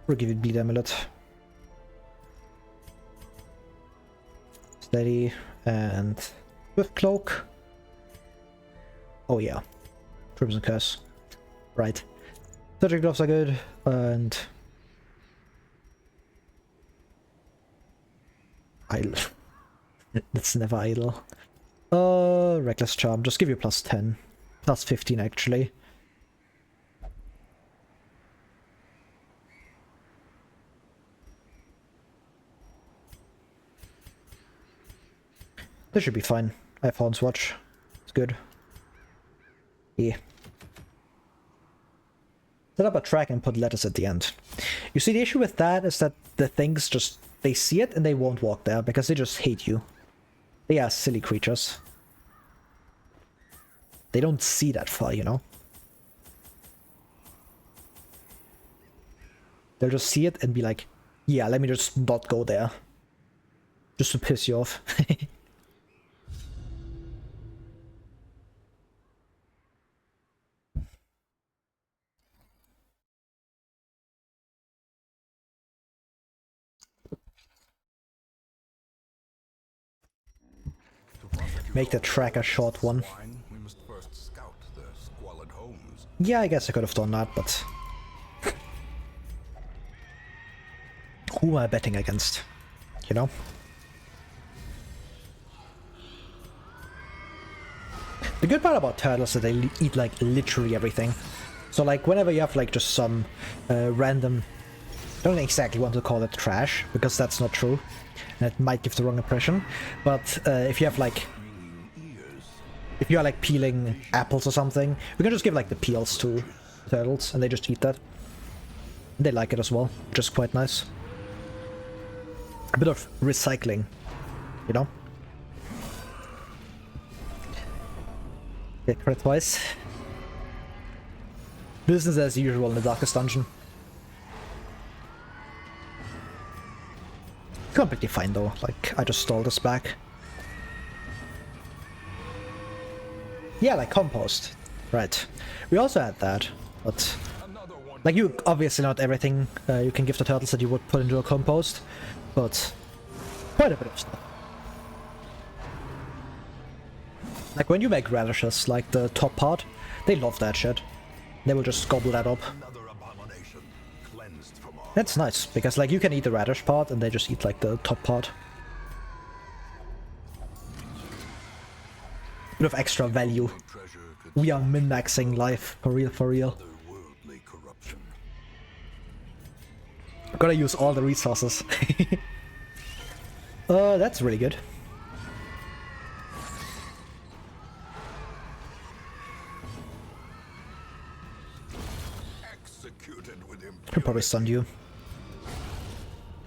We'll give it Bleed Amulet. Steady and with cloak. Oh yeah. Crimson Curse. Right. Surgery gloves are good, and idle. It's never idle. Reckless Charm. Just give you plus 10. Plus 15 actually. This should be fine. I have Horn's Watch. It's good. Yeah. Set up a track and put letters at the end. You see, the issue with that is that the things just, they see it and they won't walk there because they just hate you. They are silly creatures. They don't see that far, you know? They'll just see it and be like, yeah, let me just not go there. Just to piss you off. Make the track a short one. We must first scout the squalid homes. Yeah, I guess I could have done that, but... who am I betting against? You know? The good part about turtles is that they eat, like, literally everything. So, like, whenever you have, like, just some random... I don't exactly want to call it trash, because that's not true. And it might give the wrong impression. But if you have, like... if you are, like, peeling apples or something, we can just give, like, the peels to turtles, and they just eat that. They like it as well, which is quite nice. A bit of recycling, you know? Get crit twice. Business as usual in the Darkest Dungeon. Completely fine though, like, I just stole this back. Yeah, like compost. Right. We also had that, but... like, you obviously not everything you can give the turtles that you would put into a compost, but quite a bit of stuff. Like, when you make radishes, like the top part, they love that shit. They will just gobble that up. That's nice, because, like, you can eat the radish part, and they just eat, like, the top part. Bit of extra value. We are min-maxing life, for real, for real. Gotta use all the resources. That's really good. Could probably stun you.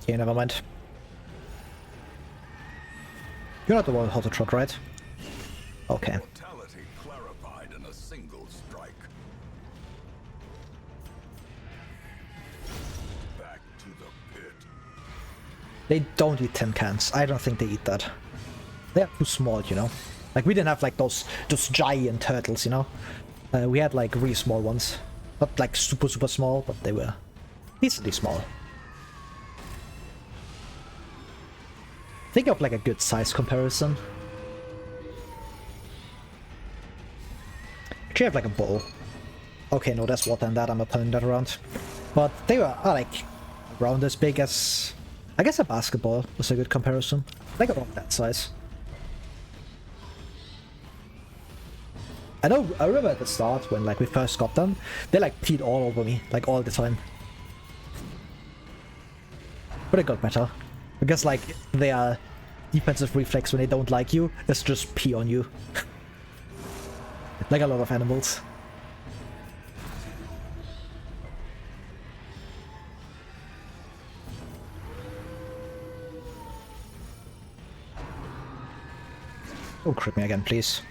Okay, never mind. You're not the one with how to trot, right? Okay. Clarified in a single strike. Back to the pit. They don't eat tin cans. I don't think they eat that. They are too small, you know? Like, we didn't have, like, those giant turtles, you know? We had, like, really small ones. Not, like, super, super small, but they were decently small. Think of, like, a good size comparison. Actually, I have, like, a bowl. Okay, no, there's water in that. I'm not turning that around. But they were, like, around as big as... I guess a basketball is a good comparison. Like, around that size. I remember at the start when, like, we first got them, they, like, peed all over me, like, all the time. But it got better. Because, like, their defensive reflex when they don't like you is just pee on you. Like a lot of animals. Don't crit me again, please.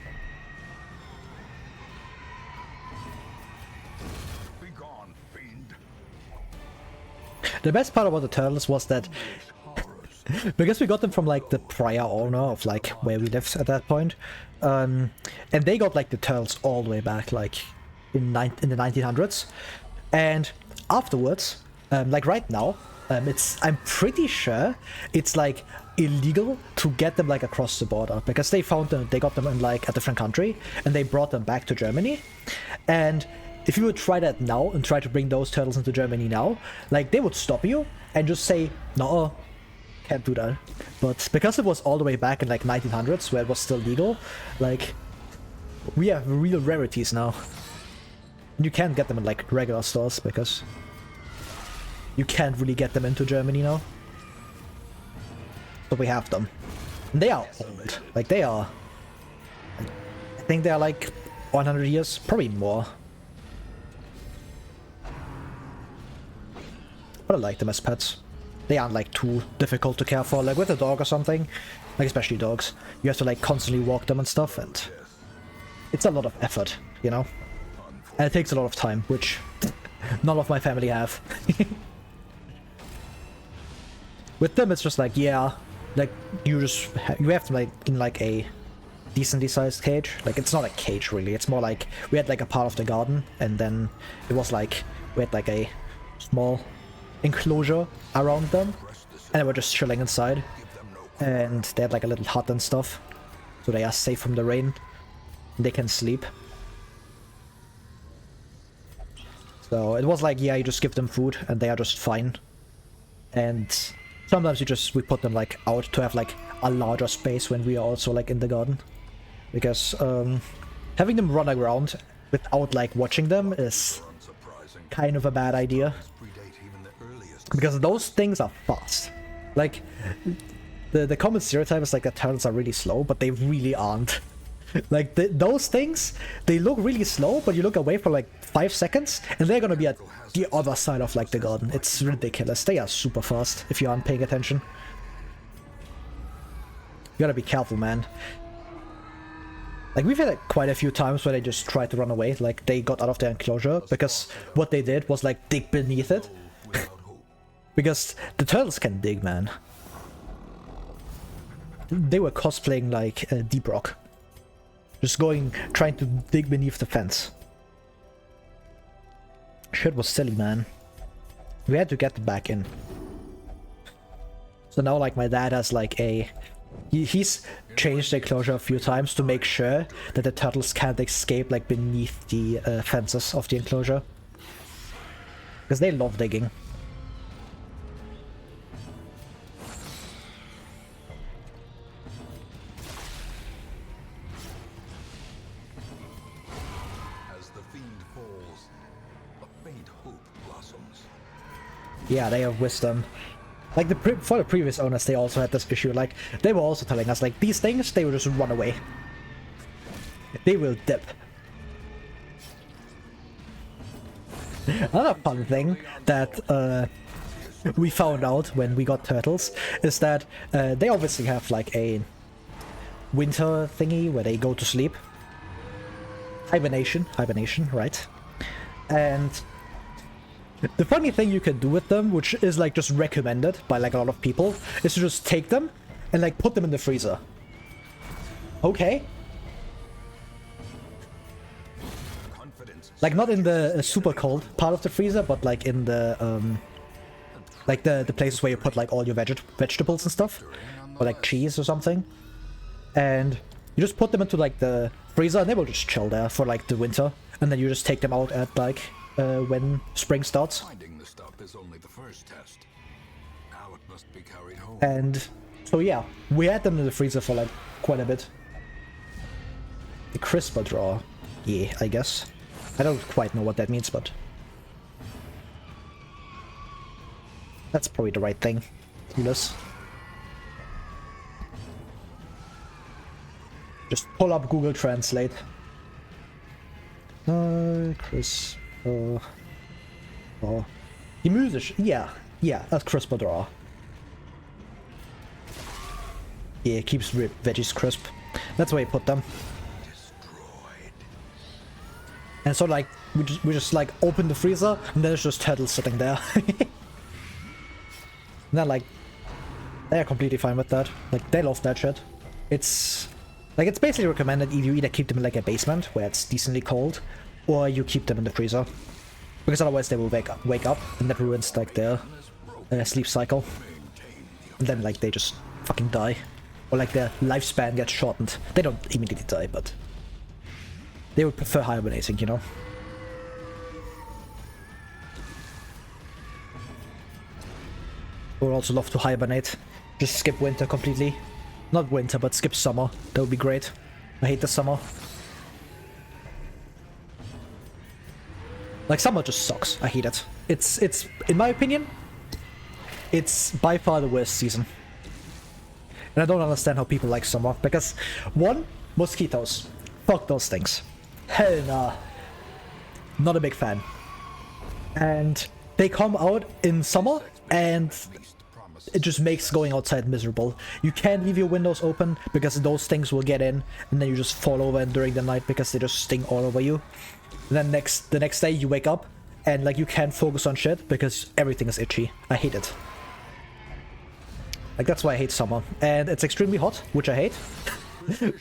The best part about the turtles was that because we got them from, like, the prior owner of, like, where we lived at that point, and they got, like, the turtles all the way back, like, in the 1900s, and afterwards, like, right now, I'm pretty sure it's like illegal to get them like across the border, because they found them, they got them in like a different country and they brought them back to Germany. And if you would try that now and try to bring those turtles into Germany now, like they would stop you and just say, no, can't do that. But because it was all the way back in like 1900s where it was still legal, like we have real rarities now. And you can't get them in like regular stores because you can't really get them into Germany now. So we have them. And they are old. Like they are... I think they are like 100 years, probably more. But I like them as pets. They aren't like too difficult to care for. Like with a dog or something, like especially dogs, you have to like constantly walk them and stuff, and it's a lot of effort, you know? And it takes a lot of time, which none of my family have. With them, it's just like, yeah, like you have to like in like a decently sized cage. Like it's not a cage really, it's more like we had like a part of the garden, and then it was like we had like a small enclosure around them, and they were just chilling inside, and they had like a little hut and stuff, so they are safe from the rain and they can sleep. So it was like, yeah, you just give them food and they are just fine. And sometimes we put them like out to have like a larger space when we are also like in the garden, because having them run around without like watching them is kind of a bad idea, because those things are fast. Like the common stereotype is like that turtles are really slow, but they really aren't. Like those things, they look really slow, but you look away for like 5 seconds and they're gonna be at the other side of like the garden. It's ridiculous. They are super fast if you aren't paying attention. You gotta be careful, man. Like we've had like, quite a few times where they just tried to run away, like they got out of their enclosure, because what they did was like dig beneath it. Because the turtles can dig, man. They were cosplaying like Deep Rock. Just trying to dig beneath the fence. Shit was silly, man. We had to get them back in. So now like my dad has like he's changed the enclosure a few times to make sure that the turtles can't escape like beneath the fences of the enclosure. Because they love digging. Yeah, they have wisdom. Like for the previous owners, they also had this issue. Like they were also telling us, like these things, they will just run away. They will dip. Another fun thing that we found out when we got turtles is that they obviously have like a winter thingy where they go to sleep. Hibernation, right? And the funny thing you can do with them, which is like just recommended by like a lot of people, is to just take them and like put them in the freezer. Okay. Like not in the super cold part of the freezer, but like in the places where you put like all your vegetables and stuff, or like cheese or something. And you just put them into like the freezer and they will just chill there for like the winter, and then you just take them out at like when spring starts. Finding the stuff is only the first test. Now it must be carried home. And so yeah, we had them in the freezer for like quite a bit. The crisper drawer. Yeah, I guess. I don't quite know what that means, but that's probably the right thing. Ulyss. Just pull up Google Translate. Crisper. Oh. Gemüse. Yeah, that's crisper drawer. Yeah, it keeps veggies crisp. That's where you put them. Destroyed. And so like we just like open the freezer and then it's just turtles sitting there. And then like they're completely fine with that. Like they love that shit. It's like it's basically recommended you either keep them in like a basement where it's decently cold, or you keep them in the freezer, because otherwise they will wake up and that ruins like their sleep cycle. And then like they just fucking die. Or like their lifespan gets shortened. They don't immediately die, but they would prefer hibernating, you know? I would also love to hibernate. Just skip winter completely. Not winter, but skip summer. That would be great. I hate the summer. Like, summer just sucks. I hate it. It's in my opinion, it's by far the worst season. And I don't understand how people like summer, because, one, mosquitoes. Fuck those things. Hell nah. Not a big fan. And they come out in summer, and it just makes going outside miserable. You can't leave your windows open, because those things will get in, and then you just fall over during the night because they just sting all over you. And then the next day you wake up, and like you can't focus on shit, because everything is itchy. I hate it. Like, that's why I hate summer. And it's extremely hot, which I hate.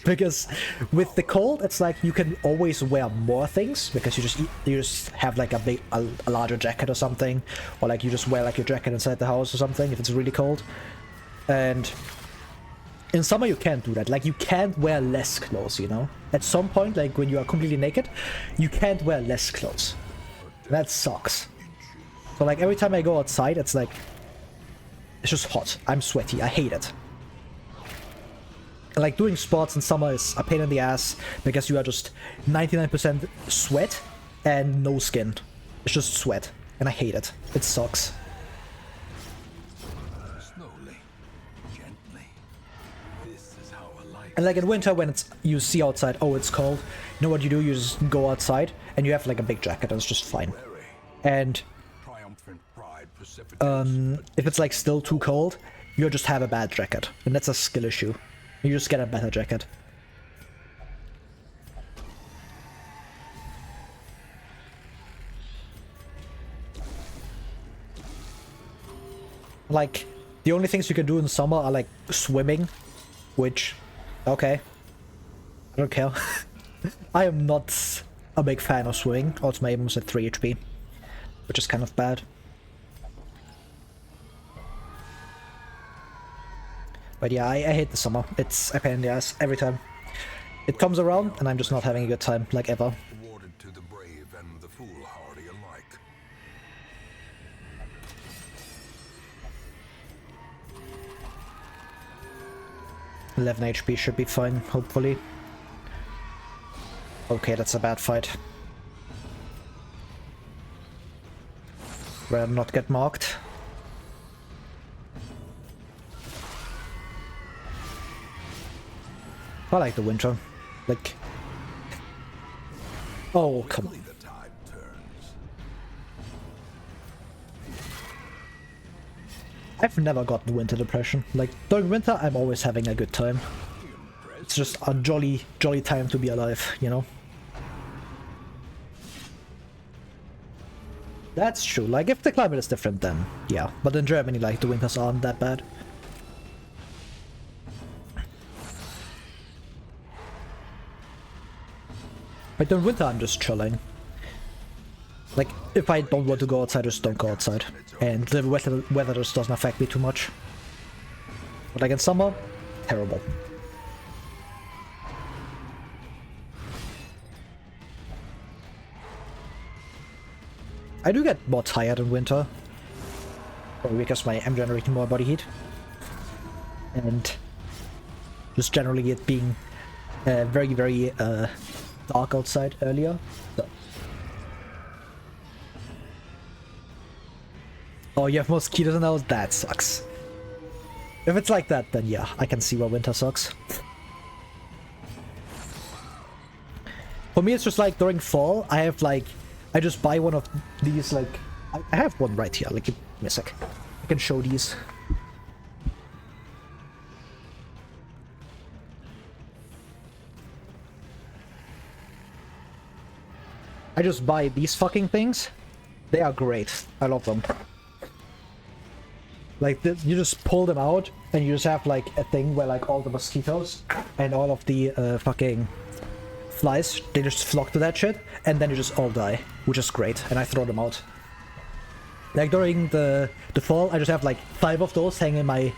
Because with the cold, it's like you can always wear more things, because you just have like a larger jacket or something, or like you just wear like your jacket inside the house or something if it's really cold. And in summer you can't do that. Like, you can't wear less clothes, you know? At some point, like when you are completely naked, you can't wear less clothes. That sucks. So like every time I go outside, it's like, it's just hot. I'm sweaty. I hate it. Like, doing sports in summer is a pain in the ass, because you are just 99% sweat and no skin. It's just sweat, and I hate it. It sucks. Slowly, gently. This is how I like. And like in winter, when you see outside, oh, it's cold, you know what you do? You just go outside, and you have like a big jacket, and it's just fine. And Triumphant pride precipitates. if it's like still too cold, you just have a bad jacket, and that's a skill issue. You just get a better jacket. Like, the only things you can do in summer are like swimming, which, okay, I don't care. I am not a big fan of swimming. Also, my aim was at 3 HP, which is kind of bad. But yeah, I hate the summer. It's a pain in the ass every time. It comes around, and I'm just not having a good time, like ever. Awarded to the brave and the foolhardy alike. 11 HP should be fine, hopefully. Okay, that's a bad fight. Rather not get marked. I like the winter. Like... Oh, come on. The tide turns. I've never gotten winter depression. Like, during winter, I'm always having a good time. It's just a jolly, jolly time to be alive, you know? That's true. Like, if the climate is different, then yeah. But in Germany, like, the winters aren't that bad. Like, during winter, I'm just chilling. Like, if I don't want to go outside, I just don't go outside. And the weather just doesn't affect me too much. But like in summer, terrible. I do get more tired in winter. Probably because I'm generating more body heat. And just generally it being very, very dark outside earlier. So. Oh, you have mosquitoes in the house? That sucks. If it's like that, then yeah, I can see why winter sucks. For me, it's just like during fall, I have like, I just buy one of these, like, I have one right here, like, give me a sec. I can show these. I just buy these fucking things. They are great. I love them. Like, you just pull them out, and you just have, like, a thing where, like, all the mosquitoes and all of the fucking flies, they just flock to that shit, and then you just all die, which is great, and I throw them out. Like during the fall, I just have like 5 of those hanging in my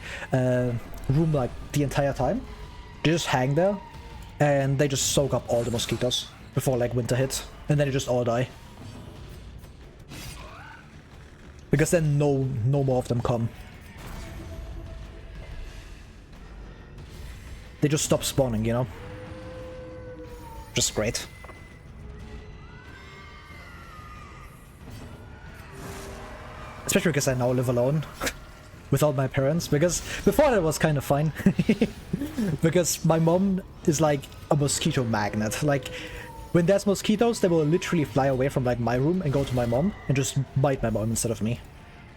room like the entire time. They just hang there, and they just soak up all the mosquitoes before like winter hits, and then they just all die. Because then no more of them come. They just stop spawning, you know? Just great. Especially because I now live alone. Without my parents. Because before that was kind of fine. Because my mom is like a mosquito magnet. Like, when there's mosquitoes, they will literally fly away from like my room and go to my mom and just bite my mom instead of me.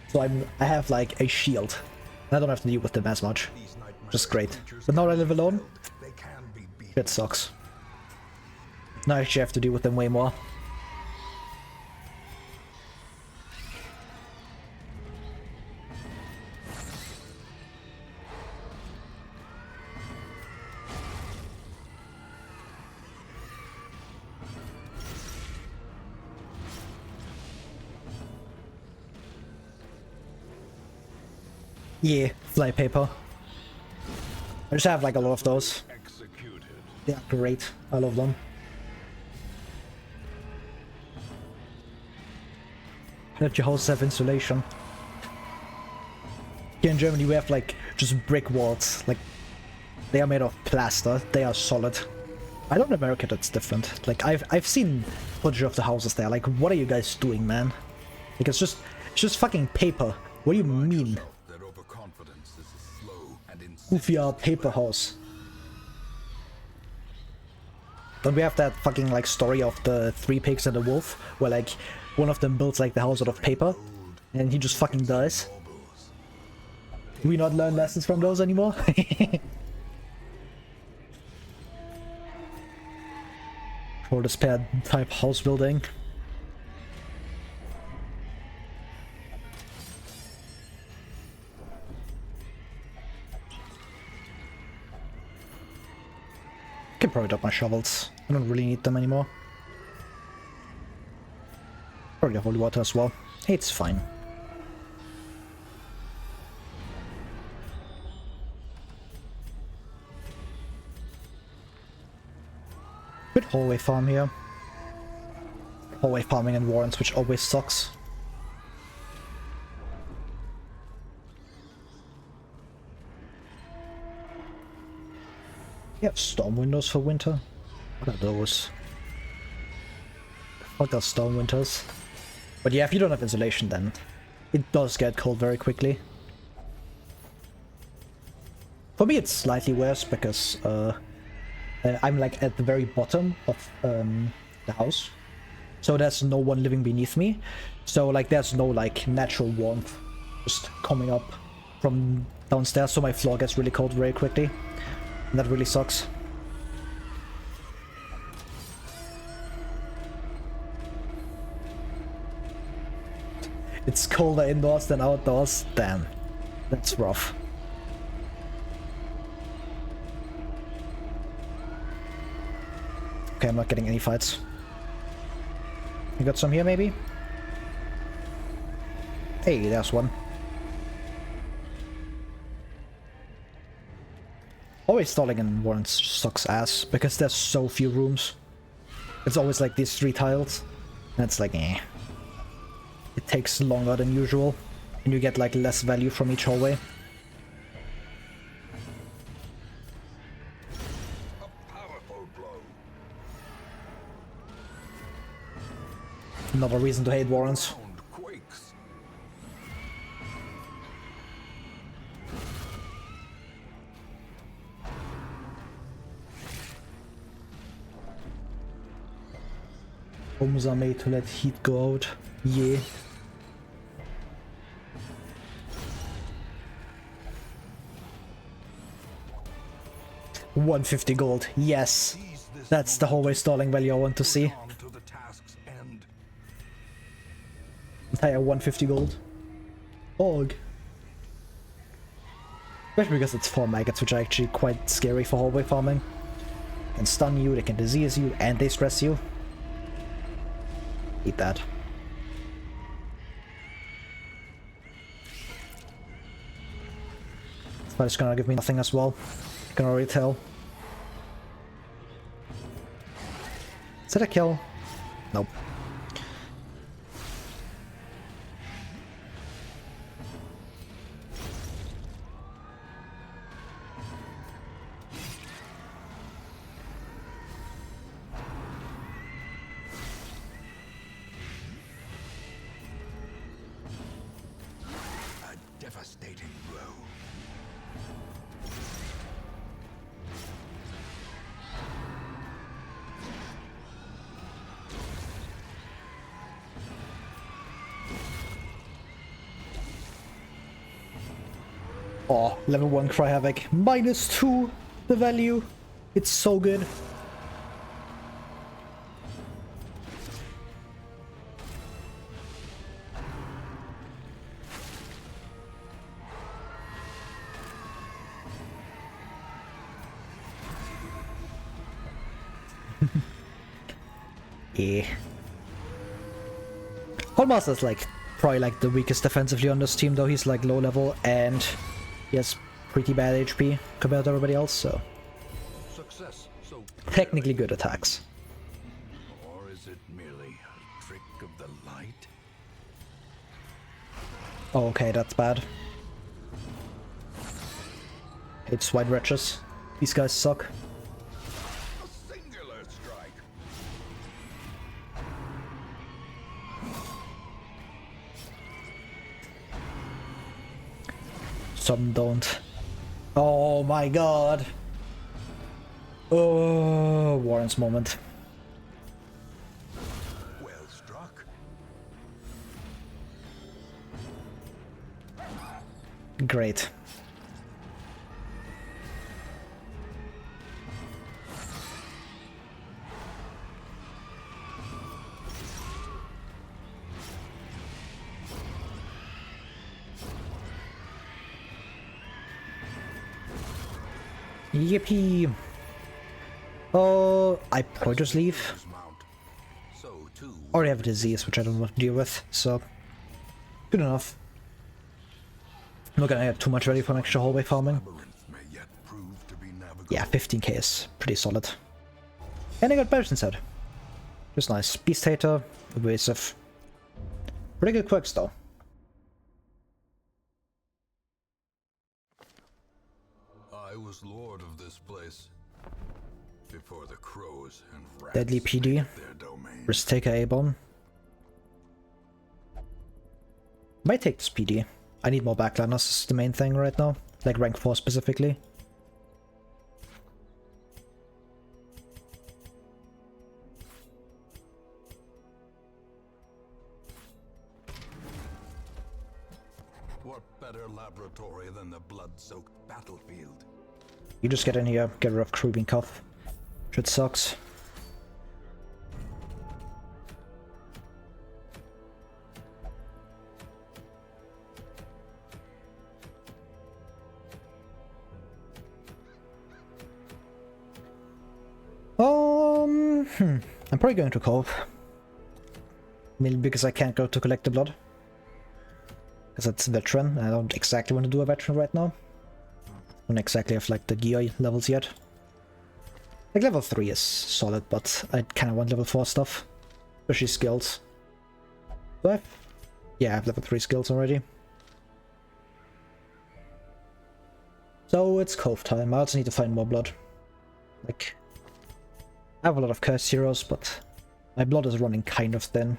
So I have like a shield. I don't have to deal with them as much. Just great. But now that I live alone, it sucks. Now I actually have to deal with them way more. Yeah, fly paper. I just have like a lot of those. Yeah, great. I love them. Let your house have insulation. Here in Germany we have like just brick walls. Like, they are made of plaster. They are solid. I know in America that's different. Like, I've seen footage of the houses there. Like, what are you guys doing, man? Like, it's just fucking paper. What do you mean? Goofy paper house. Don't we have that fucking like story of the 3 pigs and a wolf, where like one of them builds like the house out of paper and he just fucking dies? Do we not learn lessons from those anymore? For despair type house building. I can probably drop my shovels. I don't really need them anymore. Probably holy water as well. It's fine. Good hallway farm here. Hallway farming and warrants, which always sucks. You have storm windows for winter? What are those? The fuck are storm windows? But yeah, if you don't have insulation, then it does get cold very quickly. For me it's slightly worse because I'm like at the very bottom of the house. So there's no one living beneath me. So like there's no like natural warmth just coming up from downstairs, so my floor gets really cold very quickly. And that really sucks. It's colder indoors than outdoors. Damn. That's rough. Okay, I'm not getting any fights. You got some here, maybe? Hey, there's one. Always stalling in warrants sucks ass, because there's so few rooms. It's always like these 3 tiles. And it's like, eh. It takes longer than usual, and you get like less value from each hallway. Another reason to hate warrants. Homes are made to let heat go out. Yeah. $150 gold. Yes. That's the hallway stalling value I want to see. Entire 150 gold. Org. Especially because it's 4 maggots, which are actually quite scary for hallway farming. They can stun you, they can disease you, and they stress you. Eat that. But it's gonna give me nothing as well. Can already tell. Is that a kill? Nope. A devastating blow. Oh, level 1 Cry Havoc. -2 the value. It's so good. Yeah. Hallmaster's like probably like the weakest defensively on this team, though he's like low level and he has pretty bad HP compared to everybody else, so Success so technically good attacks. Or is it merely a trick of the light? Oh, okay, that's bad. Hates white wretches. These guys suck. A singular strike. Some don't. Oh my god. Oh, Warren's moment. Well struck. Great. Yippee! Oh, I probably just leave. Mount. So too. Already have a disease, which I don't want to deal with, so good enough. I'm not gonna get too much ready for an extra hallway farming. Labyrinth may yet prove to be navigable. Yeah, 15k is pretty solid. And I got Bears inside. Just nice. Beast Hater, evasive. Pretty good quirks though. I was lord of this place before the crows and rats Deadly PD. made their domain. Risk Taker A-bomb. Might take this PD. I need more backliners, is the main thing right now. Like rank 4 specifically. What better laboratory than the blood-soaked battlefield? You just get in here, get rid of Creeping Cuff. Shit sucks. I'm probably going to Cove. Mainly because I can't go to collect the blood. Because it's veteran, and I don't exactly want to do a veteran right now. Don't exactly have like the gear levels yet. Like level 3 is solid, but I kind of want level 4 stuff. Especially skills. Do I have? Yeah, I have level 3 skills already. So it's Cove time. I also need to find more blood. Like, I have a lot of cursed heroes, but my blood is running kind of thin.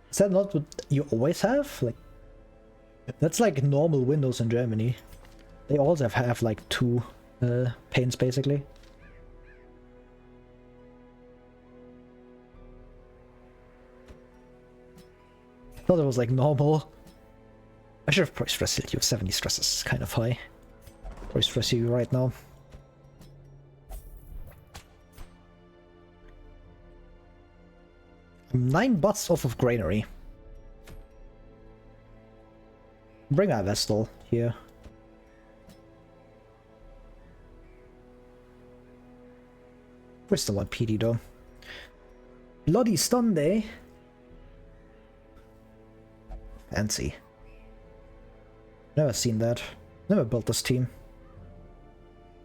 Is that not what you always have? Like, that's like normal windows in Germany. They also have like 2 panes basically. I thought it was like normal. I should have probably stressed you. 70 stress is kind of high. Probably stress you right now. I'm 9 butts off of granary. Bring our Vestal here. We're still on PD though. Bloody Sunday. Fancy. Never seen that. Never built this team.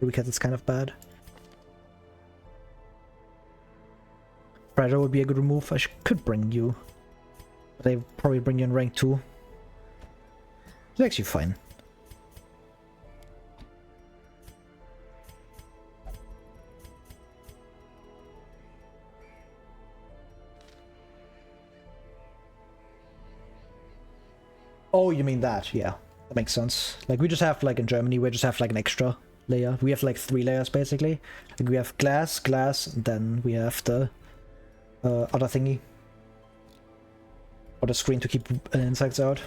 Because it's kind of bad. Predator would be a good remove. I could bring you. But they probably bring you in rank 2. It's actually fine. Oh, you mean that? Yeah, that makes sense. Like, we just have, like, in Germany, we just have, like, an extra layer. We have, like, 3 layers, basically. Like, we have glass, and then we have the other thingy. Or the screen to keep insects out.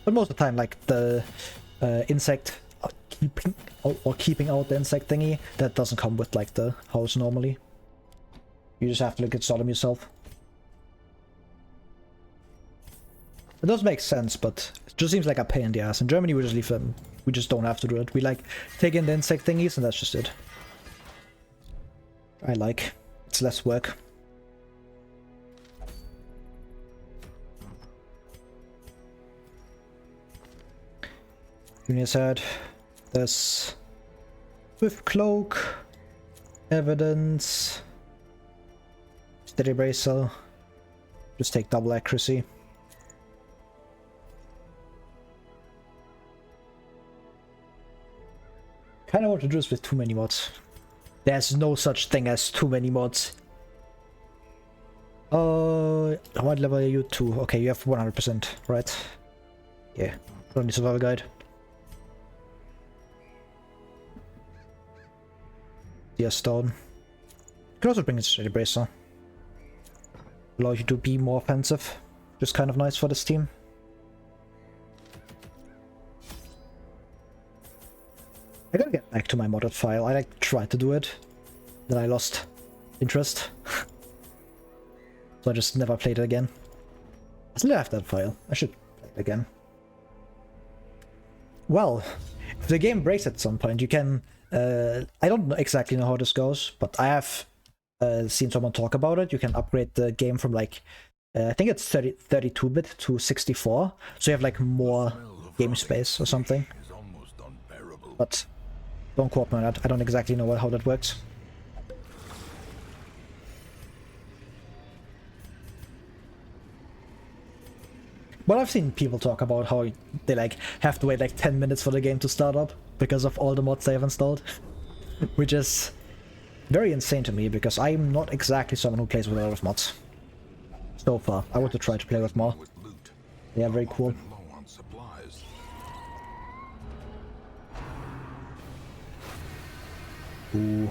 But most of the time, like, the insect keeping out the insect thingy, that doesn't come with, like, the house normally. You just have to look at Sodom yourself. It does make sense, but it just seems like a pain in the ass. In Germany, we just leave them. We just don't have to do it. We, like, take in the insect thingies, and that's just it. I like. It's less work. Junior said, there's Swift Cloak, Evidence, Steady Bracer, just take double accuracy. Kinda want to do this with too many mods. There's no such thing as too many mods. What level are you? 2. Okay, you have 100%, right? Yeah, don't need survival guide. Deer Stone. You can also bring in Steady Bracer. Allow you to be more offensive. Just kind of nice for this team. I gotta get back to my modded file. I like tried to do it, then I lost interest. So I just never played it again. I still have that file. I should play it again. Well, if the game breaks at some point, you can... I don't exactly know how this goes, but I have seen someone talk about it. You can upgrade the game from like... I think it's 32-bit to 64, so you have like more game space or something. But don't quote me on that. I don't exactly know how that works. But I've seen people talk about how they like have to wait like 10 minutes for the game to start up because of all the mods they have installed. Which is very insane to me because I'm not exactly someone who plays with a lot of mods. So far, I want to try to play with more. Yeah, very cool. Ooh.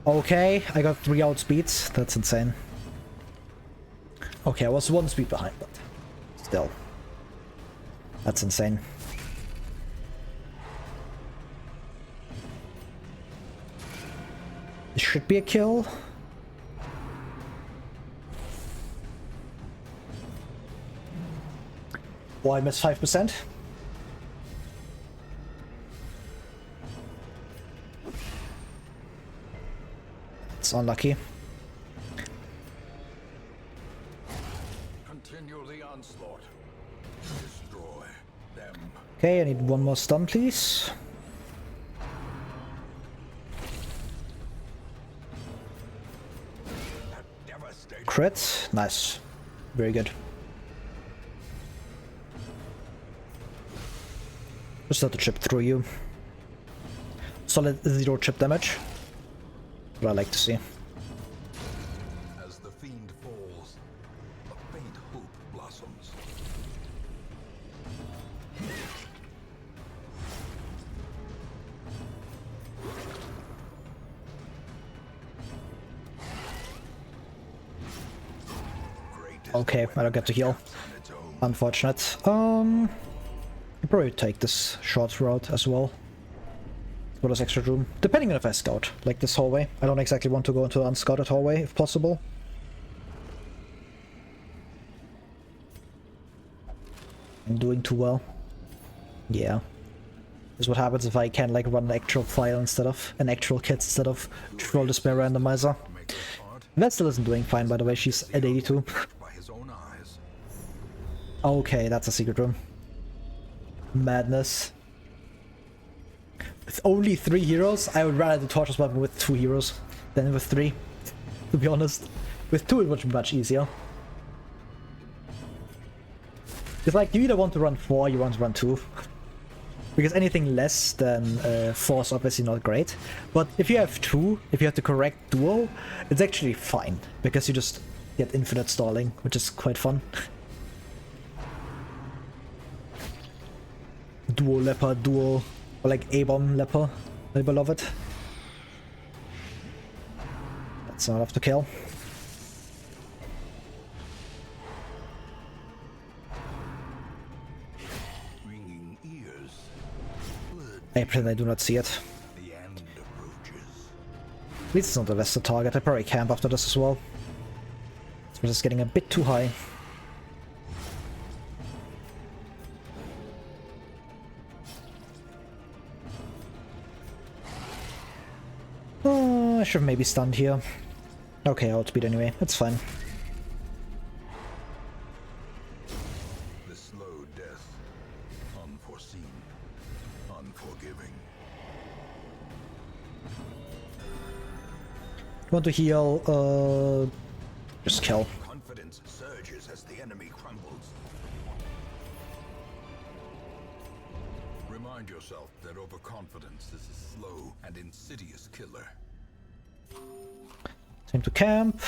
Okay, I got 3 outspeeds. That's insane. Okay, I was 1 speed behind, but still. That's insane. This should be a kill. Oh, I missed 5%. It's unlucky. Continue the onslaught. Destroy them. Okay, I need 1 more stun, please. Crit. Nice. Very good. Just have to chip through you. Solid 0 chip damage. What I like to see. As the fiend falls, a faint hope blossoms. Okay, I don't get to heal. Unfortunate. I'll probably take this short route as well. What is extra room? Depending on if I scout, like this hallway. I don't exactly want to go into the unscouted hallway if possible. I'm doing too well. Yeah. This is what happens if I can like run an actual file instead of an actual kit instead of Troll Despair Randomizer. That still isn't doing fine, by the way. She's at 82. Okay, that's a secret room. Madness. With only 3 heroes, I would rather do Torchless Bloodmoon with 2 heroes than with 3, to be honest. With 2 it would be much easier. It's like, you either want to run 4 or you want to run 2. Because anything less than 4 is obviously not great. But if you have 2, if you have the correct duo, it's actually fine. Because you just get infinite stalling, which is quite fun. Duo Leopard, duo, or like A-bomb Leopard, I love it. That's not enough to kill. I pretend I do not see it. At least it's not a vested target. I probably camp after this as well. It's just getting a bit too high. Oh, I should have maybe stunned here. Okay, I'll outspeed anyway. It's fine. The slow death, unforeseen, unforgiving. Want to heal? Just kill. Confidence surges as the enemy crumbles. Remind yourself that overconfidence is a slow and insidious killer. Time to camp.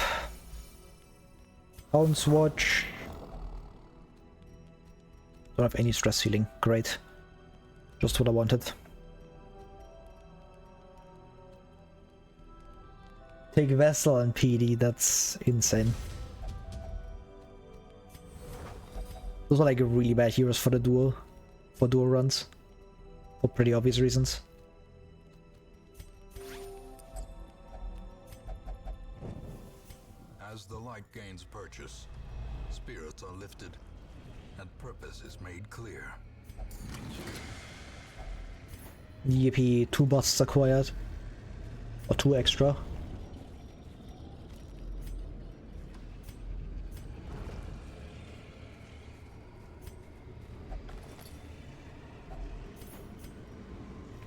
Bounce watch. Don't have any stress healing. Great. Just what I wanted. Take Vessel and PD, that's insane. Those are like really bad heroes for the duo. For duo runs. For pretty obvious reasons. As the light gains purchase, spirits are lifted, and purpose is made clear. Yippee, 2 busts acquired. Or 2 extra.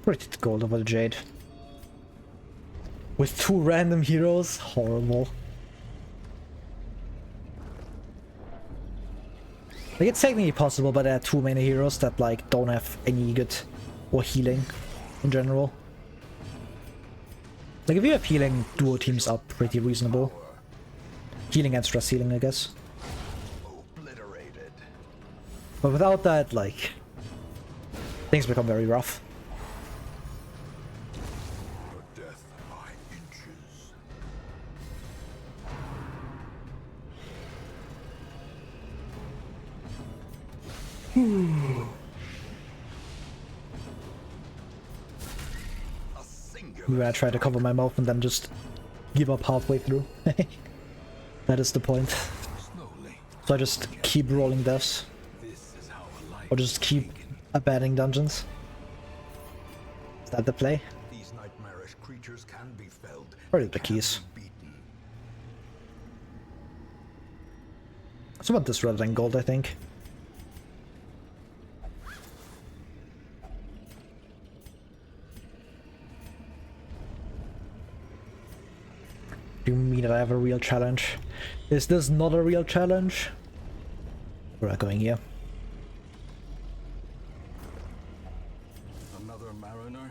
Pretty gold over the Jade. With 2 random heroes? Horrible. Like, it's technically possible, but there are too many heroes that like don't have any good or healing in general. Like, if you have healing, duo teams are pretty reasonable. Healing and stress healing, I guess. Obliterated. But without that, like, things become very rough. Your death by inches. A singular Maybe I try to cover my mouth and then just give up halfway through. That is the point. slowly. So I just keep rolling deaths. This is how a life Or just keep abandoning dungeons. Is that the play? These nightmarish creatures can be felled. Or the They can keys. be beaten. I want this rather than gold, I think. Do you mean that I have a real challenge? Is this not a real challenge? We're not going here. Another mariner,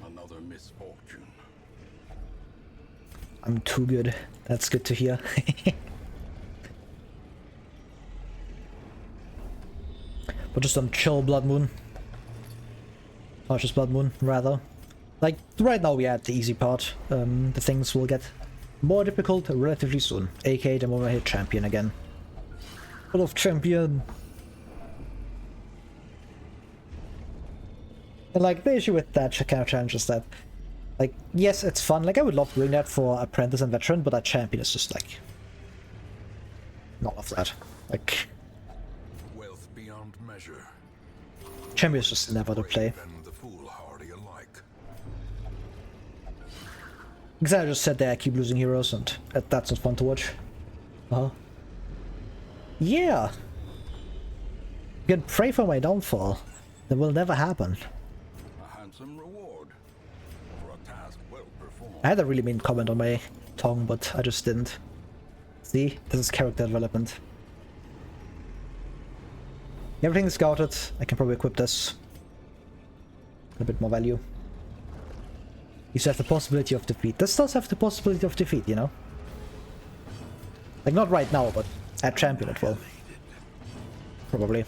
another misfortune. I'm too good. That's good to hear. But just on chill Bloodmoon. Torchless Bloodmoon, rather. Like, right now we are at the easy part. The things will get more difficult relatively soon. aka the moment I hit champion again. Full of champion! And like, the issue with that kind of challenge is that, like, yes, it's fun. Like, I would love doing that for apprentice and veteran, but that champion is just like... none of that. Like... Wealth beyond pleasure. Champion's just never to play. And the foolhardy alike. Because I just said that I keep losing heroes, and that's not fun to watch. Yeah. You can pray for my downfall. That will never happen. A handsome reward for a task well performed. I had a really mean comment on my tongue, but I just didn't. See? This is character development. Everything is scouted. I can probably equip this. A bit more value. You still have the possibility of defeat. This does have the possibility of defeat, you know? Like, not right now, but at champion it will. Probably.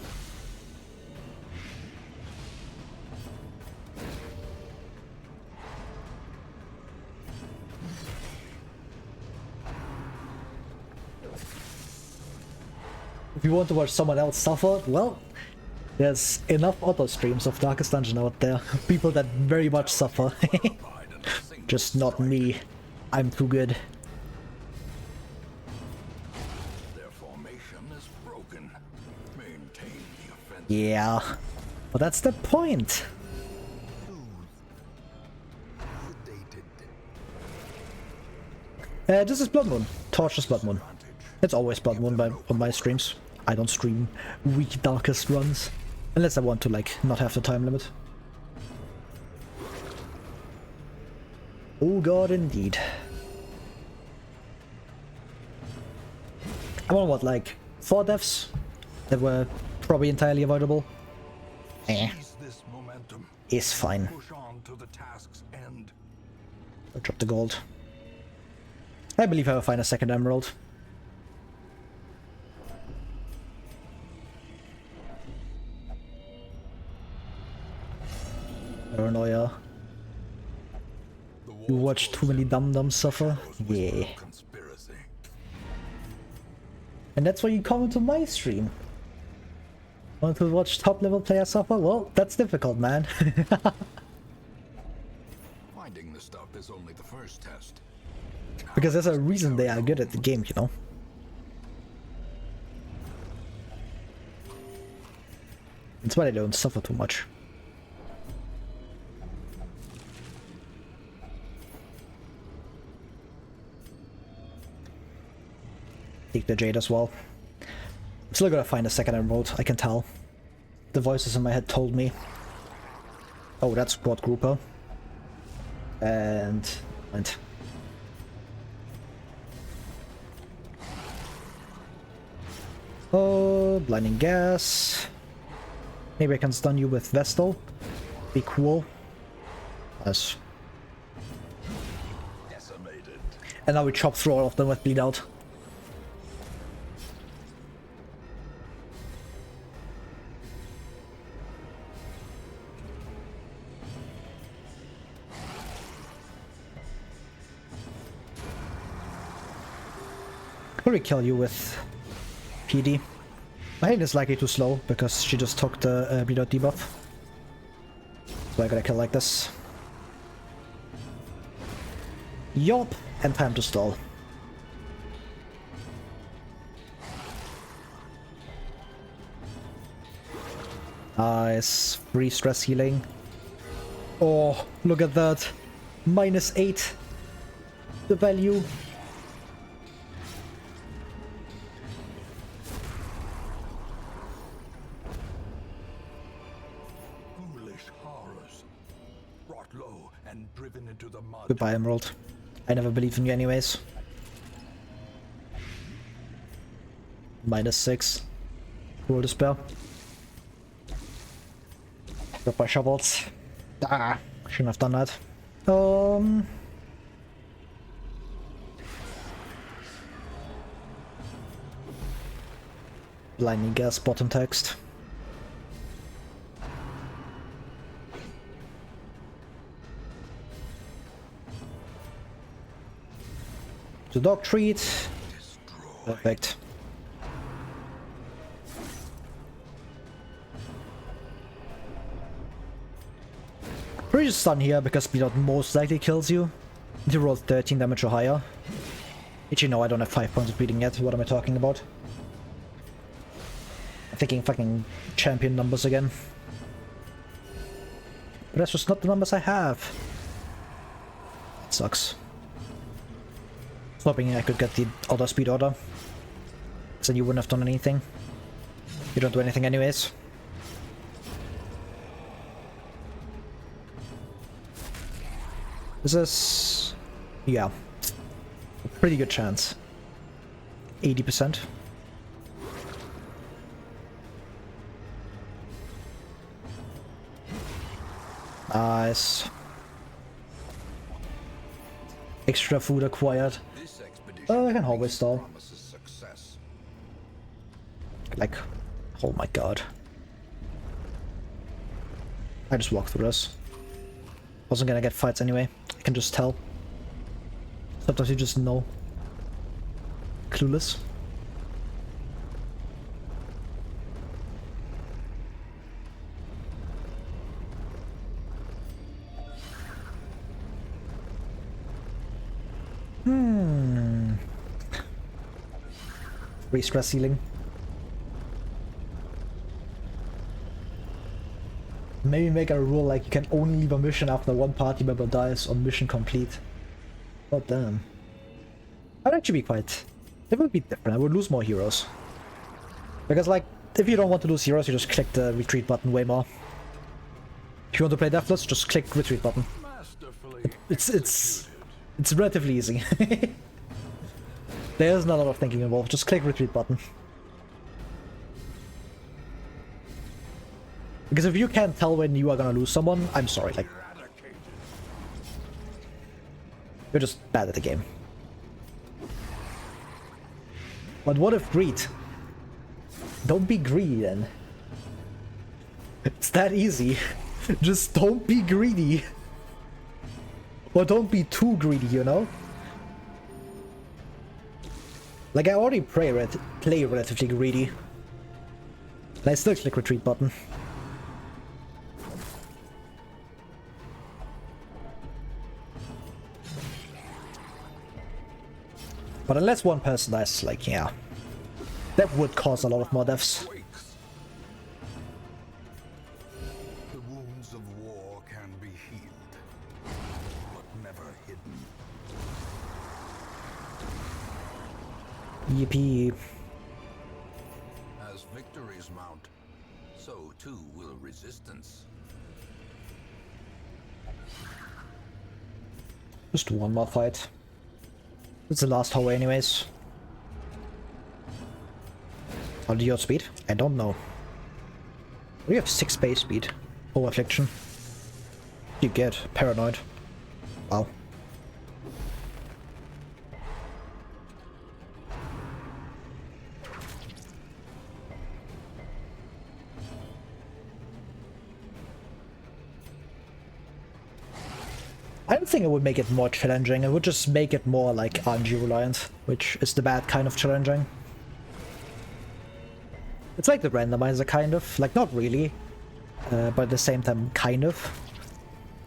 If you want to watch someone else suffer, well, there's enough other streams of Darkest Dungeon out there. People that very much suffer. Just not me. I'm too good. Their formation is broken. Maintain the offensive. Yeah. But that's the point. This is Bloodmoon. Torchless Bloodmoon. It's always Bloodmoon on my streams. I don't stream weak Darkest runs. Unless I want to, like, not have the time limit. Oh god, indeed. I'm on what, like, 4 deaths? That were probably entirely avoidable? Seize this momentum. Is fine. Push on to the task's end. I'll drop the gold. I believe I will find a second emerald. Paranoia. You watch too many dum-dums suffer? Yeah. Conspiracy. And that's why you come into my stream. Want to watch top level players suffer? Well, that's difficult, man. Finding the stuff is only the first test. Because there's a reason they are good at the game, you know? That's why they don't suffer too much. Take the jade as well. I'm still gonna find a second emerald, I can tell. The voices in my head told me. Oh, that's Quad Grouper. And... Oh, blinding gas. Maybe I can stun you with Vestal. Be cool. Nice. Decimated. And now we chop through all of them with bleed out. Probably kill you with PD. My head is likely too slow because she just took the bleed out debuff. So I gotta kill like this. Yup, and time to stall. Nice. Free stress healing. Oh, look at that. -8. The value. Low and driven into the mud. Goodbye, Emerald. I never believed in you anyways. -6. Cruel despair. Got my shovels. Ah, shouldn't have done that. Blinding gas bottom text. The dog treat. Perfect. Pretty stun here because bleed out most likely kills you. If you roll 13 damage or higher. Which you know I don't have 5 points of bleeding yet. What am I talking about? thinking fucking champion numbers again. But that's just not the numbers I have. It sucks. I was hoping I could get the other speed order. So you wouldn't have done anything. You don't do anything anyways. This is... yeah. A pretty good chance. 80%. Nice. Extra food acquired. Oh, I can always stall. Like, oh my god. I just walked through this. Wasn't gonna get fights anyway. I can just tell. Sometimes you just know. Clueless. Re-stress ceiling. Maybe make a rule like you can only leave a mission after one party member dies on mission complete. Oh damn. I'd actually be quite... it would be different. I would lose more heroes. Because like, if you don't want to lose heroes, you just click the retreat button way more. If you want to play Deathless, just click retreat button. It's relatively easy. There's not a lot of thinking involved, just click retreat button. Because if you can't tell when you are gonna lose someone, I'm sorry, like... you're just bad at the game. But what if greed? Don't be greedy then. It's that easy. Just don't be greedy. Or don't be too greedy, you know? Like, I already play relatively greedy. And I still click retreat button. But unless one person dies, like, yeah. That would cause a lot of more deaths. The wounds of war can be healed, but never hidden. Yippee. As victories mount, so too will resistance. Just one more fight. It's the last hallway anyways. How do you have speed? I don't know. We have 6 base speed. Oh, affliction. You get paranoid. Wow. I don't think it would make it more challenging, it would just make it more like RNG reliant, which is the bad kind of challenging. It's like the randomizer kind of, like not really, but at the same time kind of.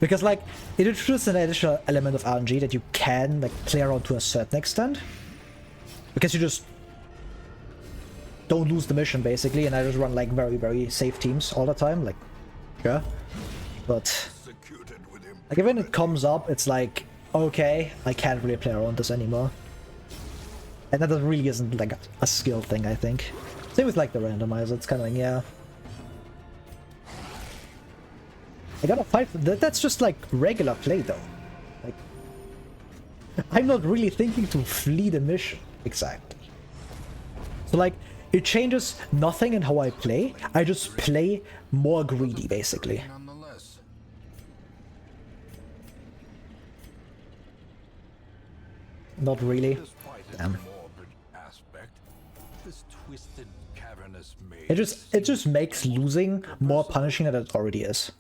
Because like, it introduces an additional element of RNG that you can like play around to a certain extent. Because you just don't lose the mission basically, and I just run like very, very safe teams all the time, like, yeah. But... like when it comes up, it's like, okay, I can't really play around this anymore. And that really isn't like a skill thing, I think. Same with like the randomizer, it's kind of like, yeah. I gotta fight for that. That's just like regular play though. Like, I'm not really thinking to flee the mission, exactly. So like, it changes nothing in how I play, I just play more greedy basically. Not really. Damn. It just makes losing more punishing than it already is.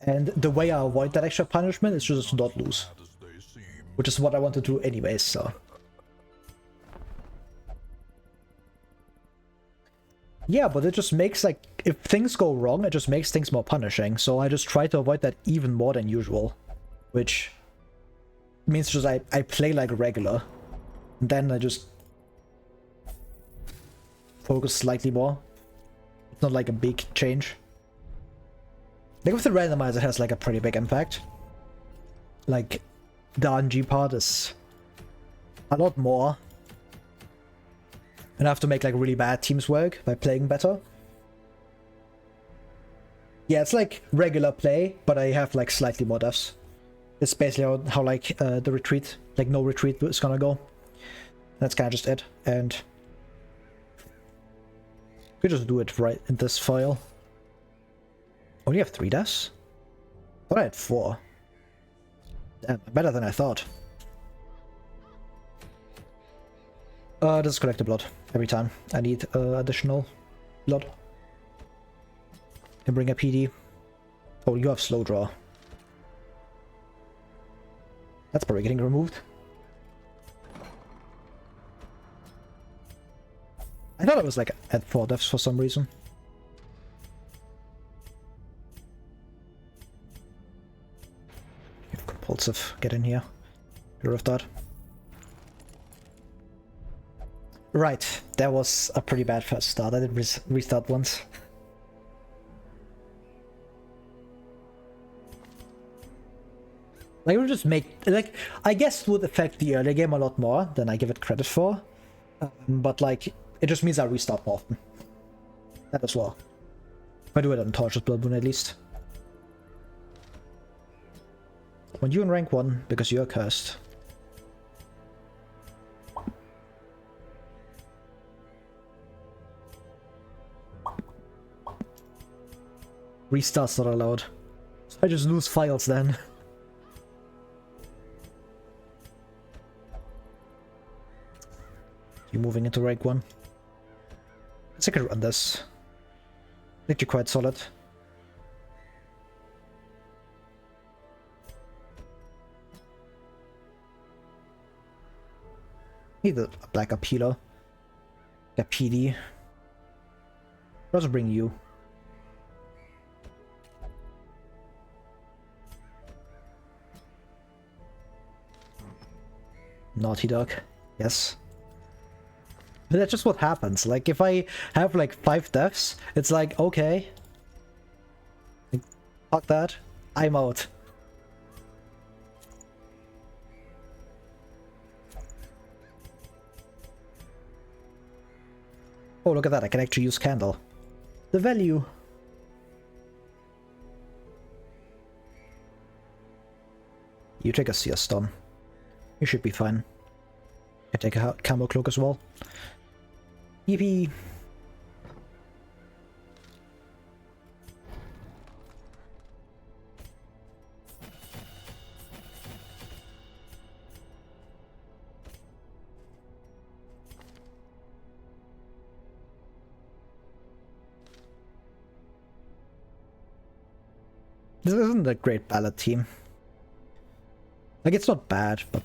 And the way I avoid that extra punishment is just not lose. Which is what I want to do anyways, so. Yeah, but it just makes like, if things go wrong, it just makes things more punishing. So I just try to avoid that even more than usual. Which means just I play like regular. And then I just focus slightly more. It's not like a big change. Like with the randomizer, it has like a pretty big impact. Like the RNG part is a lot more. And I have to make like really bad teams work by playing better. Yeah, it's like regular play, but I have like slightly more deaths. It's basically how like the retreat, like no retreat is gonna go. That's kind of just it. And we just do it right in this file. Only have 3 deaths? I thought I had 4. Damn, better than I thought. Just collect the blood every time. I need additional blood. Can bring a PD. Oh, you have slow draw. That's probably getting removed. I thought it was like at 4 deaths for some reason. You have compulsive. Get in here. Get rid of that. Right, that was a pretty bad first start. I did restart once. Like, it would just make, like, I guess it would affect the early game a lot more than I give it credit for. But, like, it just means I restart more often. That as well. I do it on Torchless Bloodmoon at least. When you in rank 1, because you're cursed. Restart's not allowed. So I just lose files then. You moving into rank 1? Let's take a run this. I think you're quite solid. Need a black up healer. A PD. I'll also bring you. Naughty dog. Yes. But that's just what happens. Like, if I have like 5 deaths, it's like, okay. Like, fuck that. I'm out. Oh, look at that. I can actually use candle. The value. You take a seer stun. You should be fine. I take a camo cloak as well. Yippee! This isn't a great ballad team. Like, it's not bad, but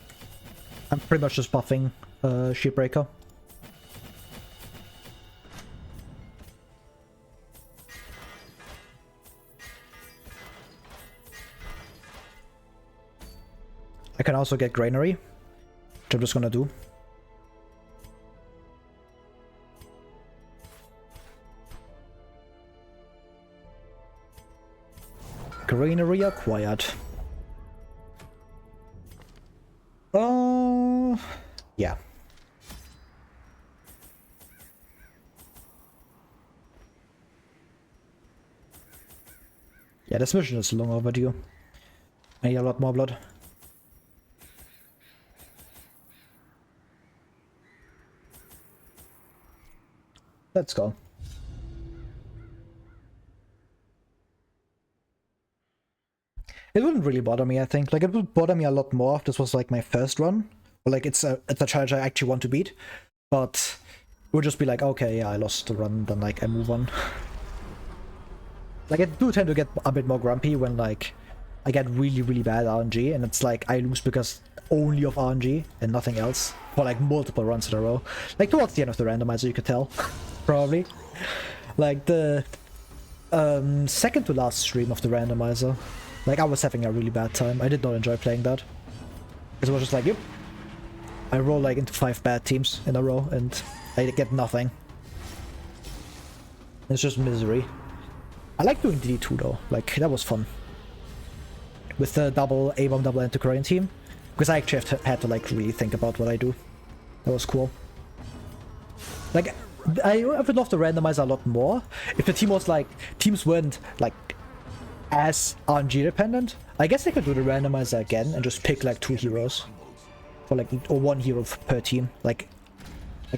I'm pretty much just buffing Sheepbreaker. I can also get Granary, which I'm just gonna do. Granary acquired. Yeah. Yeah, this mission is long overdue. I need a lot more blood. Let's go. It wouldn't really bother me, I think. Like, it would bother me a lot more if this was like my first run. Or like it's a challenge I actually want to beat. But it would just be like, okay, yeah, I lost the run, then like I move on. Like, I do tend to get a bit more grumpy when like I get really, really bad RNG, and it's like I lose because only of RNG and nothing else for like multiple runs in a row. Like towards the end of the randomizer, you could tell, probably. Like the second to last stream of the randomizer, like I was having a really bad time. I did not enjoy playing that. Because it was just like, yep, I roll like into 5 bad teams in a row and I get nothing. It's just misery. I like doing DD2 though, like that was fun. With the double A-bomb, double anti-Korean team. Because I actually had to like really think about what I do. That was cool. Like, I would love to randomize a lot more if the team was like, teams weren't like as RNG dependent. I guess I could do the randomizer again and just pick like 2 heroes. For like, or 1 hero per team. Like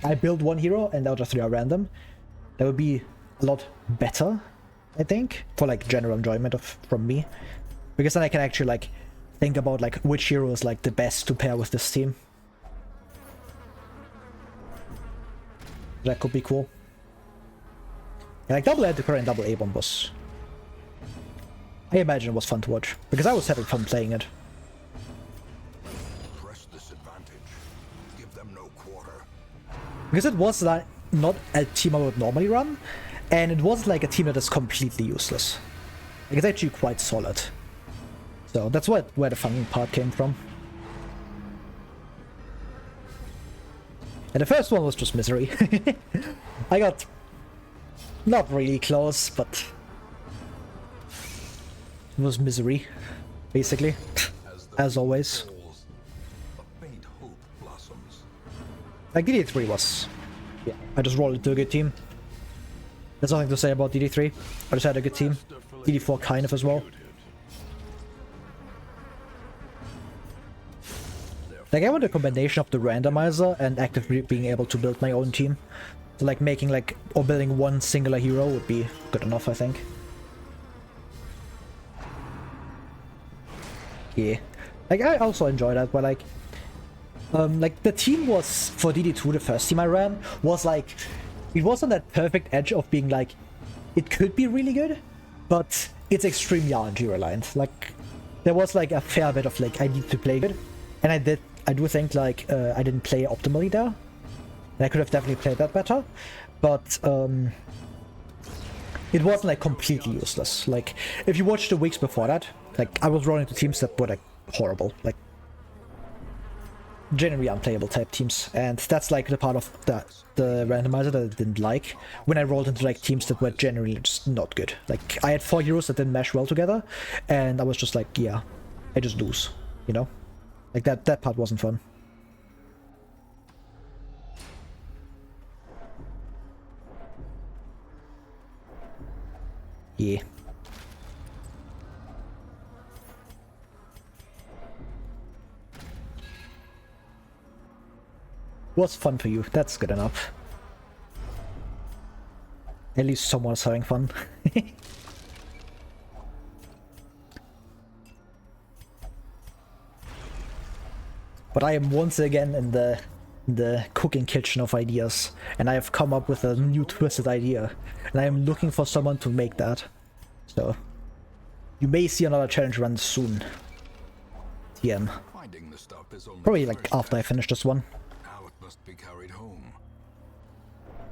I build 1 hero and the other 3 are random. That would be a lot better, I think, for like general enjoyment from me. Because then I can actually like think about like which hero is like the best to pair with this team. That could be cool. Yeah, like double anti-Korean and double A-bomb was... I imagine it was fun to watch, because I was having fun playing it. Press this advantage. Give them no quarter. Because it was like not a team I would normally run, and it was like a team that is completely useless. Like, it's actually quite solid. So that's where the fun part came from. And the first one was just misery. I got not really close, but it was misery, basically, as always. A faint hope blossoms. Like DD3 was, yeah, I just rolled into a good team. There's nothing to say about DD3. I just had a good team. DD4 kind of as well. Like, I want a combination of the randomizer and actively being able to build my own team. So like making like, or building 1 singular hero would be good enough, I think. Yeah. Like, I also enjoy that, but like the team was, for DD2, the first team I ran, was like, it was on that perfect edge of being like, it could be really good, but it's extremely RNG reliant. Like, there was like a fair bit of like, I need to play good, and I do think like, I didn't play optimally there, and I could have definitely played that better, but it wasn't like completely useless. Like, if you watch the weeks before that, like, I was running to teams that were like horrible, like generally unplayable type teams, and that's like the part of the randomizer that I didn't like, when I rolled into like teams that were generally just not good. Like, I had 4 heroes that didn't mesh well together, and I was just like, yeah, I just lose, you know? Like, that part wasn't fun. Yeah. Was fun for you, that's good enough. At least someone's having fun. But I am once again in the cooking kitchen of ideas, and I have come up with a new twisted idea, and I am looking for someone to make that. So, you may see another challenge run soon. TM. Finding the stuff is only Probably like after I finish this one. Now it must be carried home.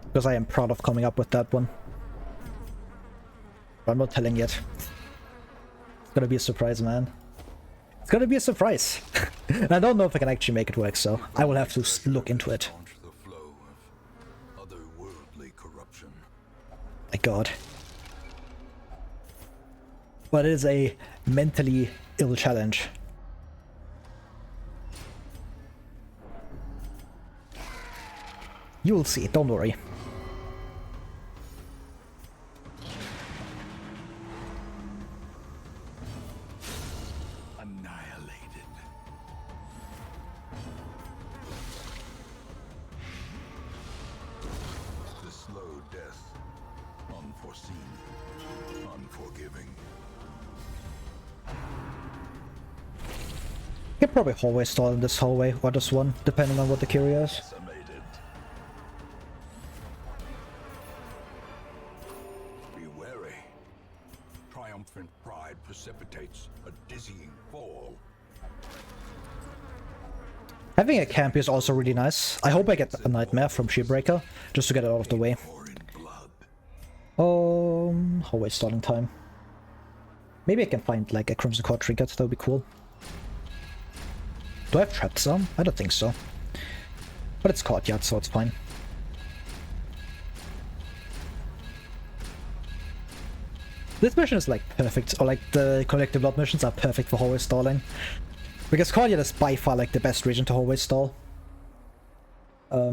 Because I am proud of coming up with that one. But I'm not telling yet. It's gonna be a surprise, man. It's gonna be a surprise. And I don't know if I can actually make it work, so I will have to look into it. Launch the flow of otherworldly corruption. My god. But it is a mentally ill challenge. You'll see, don't worry. Annihilated. The slow death. Unforeseen. Unforgiving. You can probably hallway stall in this hallway or this one, depending on what the curio is. Decimated. Be wary. Triumphant pride precipitates a dizzying fall. Having a camp is also really nice. I hope I get a nightmare from Shieldbreaker, just to get it out of the way. Or in blood. Hallway stalling time. Maybe I can find like a Crimson Core trinket, that would be cool. Do I have trapped some? I don't think so. But it's courtyard, so it's fine. This mission is like perfect, or like the collective blood missions are perfect for hallway stalling. Because Korea is by far like the best region to hallway stall.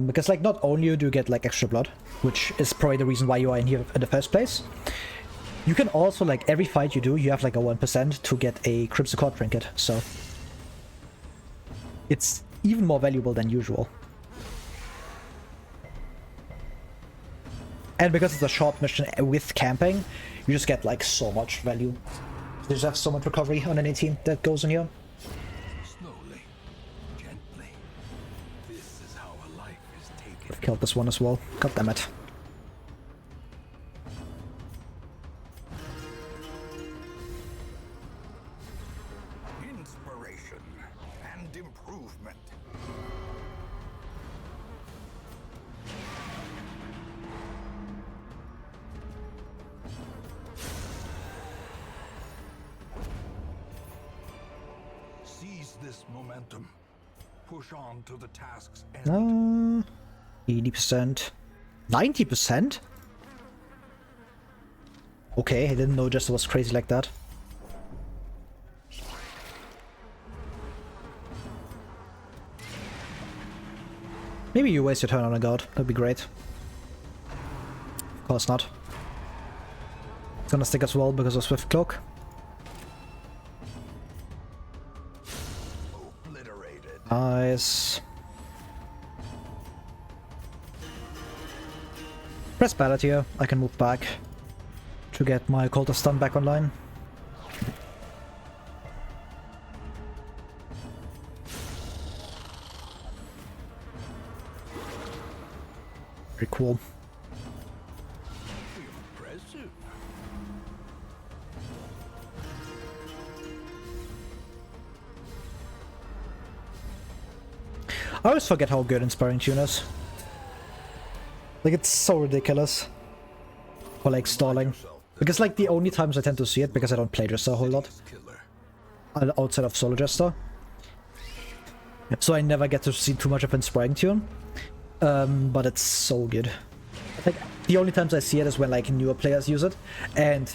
Because like not only do you get like extra blood, which is probably the reason why you are in here in the first place, you can also like every fight you do, you have like a 1% to get a Crimson Cord trinket, so it's even more valuable than usual. And because it's a short mission with camping, you just get like so much value. You just have so much recovery on any team that goes in here. Slowly, gently. This is how a life is taken. I've killed this one as well. God damn it. Inspiration and improvement. Seize this momentum. Push on to the task's end. 80%. 90%? Okay, I didn't know just it was crazy like that. Maybe you waste your turn on a guard. That'd be great. Of course not. It's gonna stick as well because of Swift Cloak. Obliterated. Nice. Press ballot here. I can move back to get my Cultist stun back online. Very cool. Impressive. I always forget how good Inspiring Tune is. Like, it's so ridiculous. For like stalling. Because like the only times I tend to see it, because I don't play Jester a whole lot. Outside of Solo Jester. So I never get to see too much of Inspiring Tune. But it's so good. Like, the only times I see it is when like newer players use it. And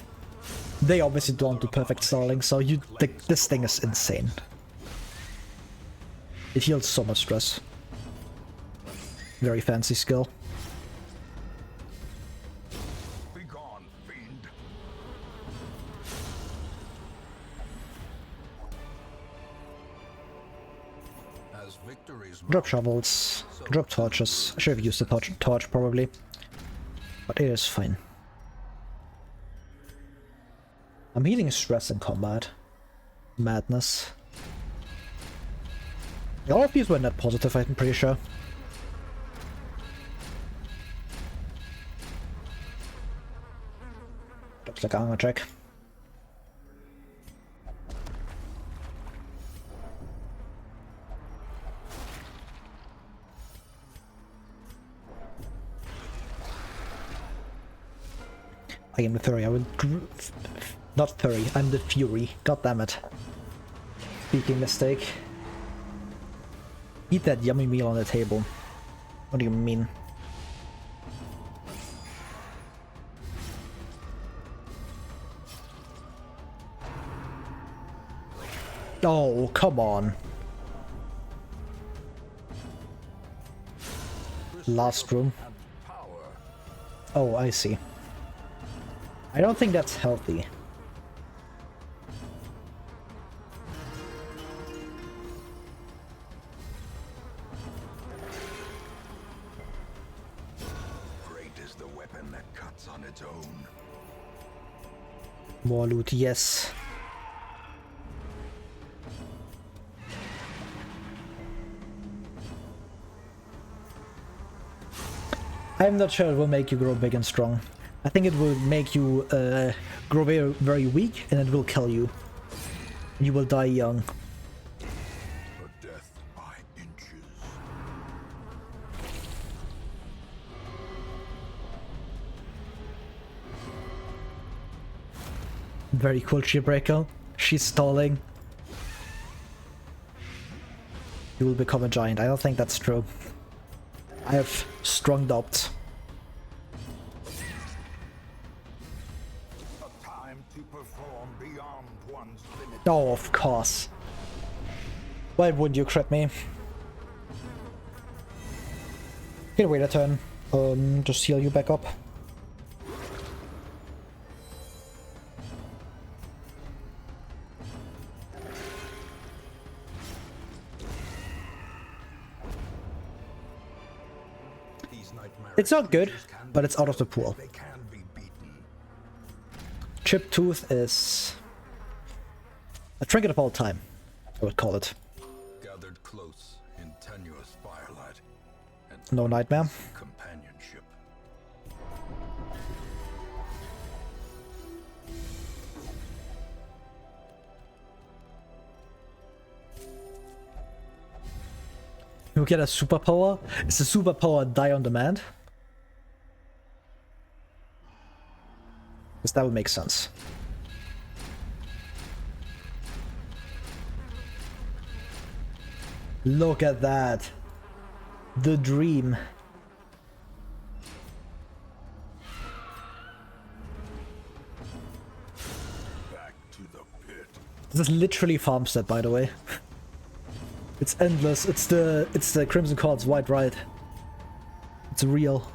they obviously don't do perfect stalling, so this thing is insane. It heals so much stress. Very fancy skill. Be gone, fiend. As victories Drop shovels, drop torches. I should have used the torch probably. But it is fine. I'm healing stress in combat. Madness. All of these were net positive, I'm pretty sure. Looks like armor check. I am the Fury, I will... Not Fury, I'm the Fury. God damn it. Speaking mistake. Eat that yummy meal on the table. What do you mean? Oh, come on. Last room. Oh, I see. I don't think that's healthy. great is the weapon that cuts on its own. More loot, yes. I'm not sure it will make you grow big and strong. I think it will make you grow very, very weak, and it will kill you. You will die young. A death by inches. Very cool, Shearbreaker. She's stalling. You will become a giant. I don't think that's true. I have strong doubts. A time Oh, of course. Why wouldn't you crit me? Can wait a turn. Just heal you back up. It's not good, but it's out of the pool. Chipped Tooth is a trinket of all time, I would call it. Gathered close in tenuous firelight and No nightmare. companionship. You get a superpower? Is the superpower die on demand? Because that would make sense. Look at that. The dream. Back to the pit. This is literally Farmstead, by the way. It's endless. It's the Crimson Cord's White Ride. It's real.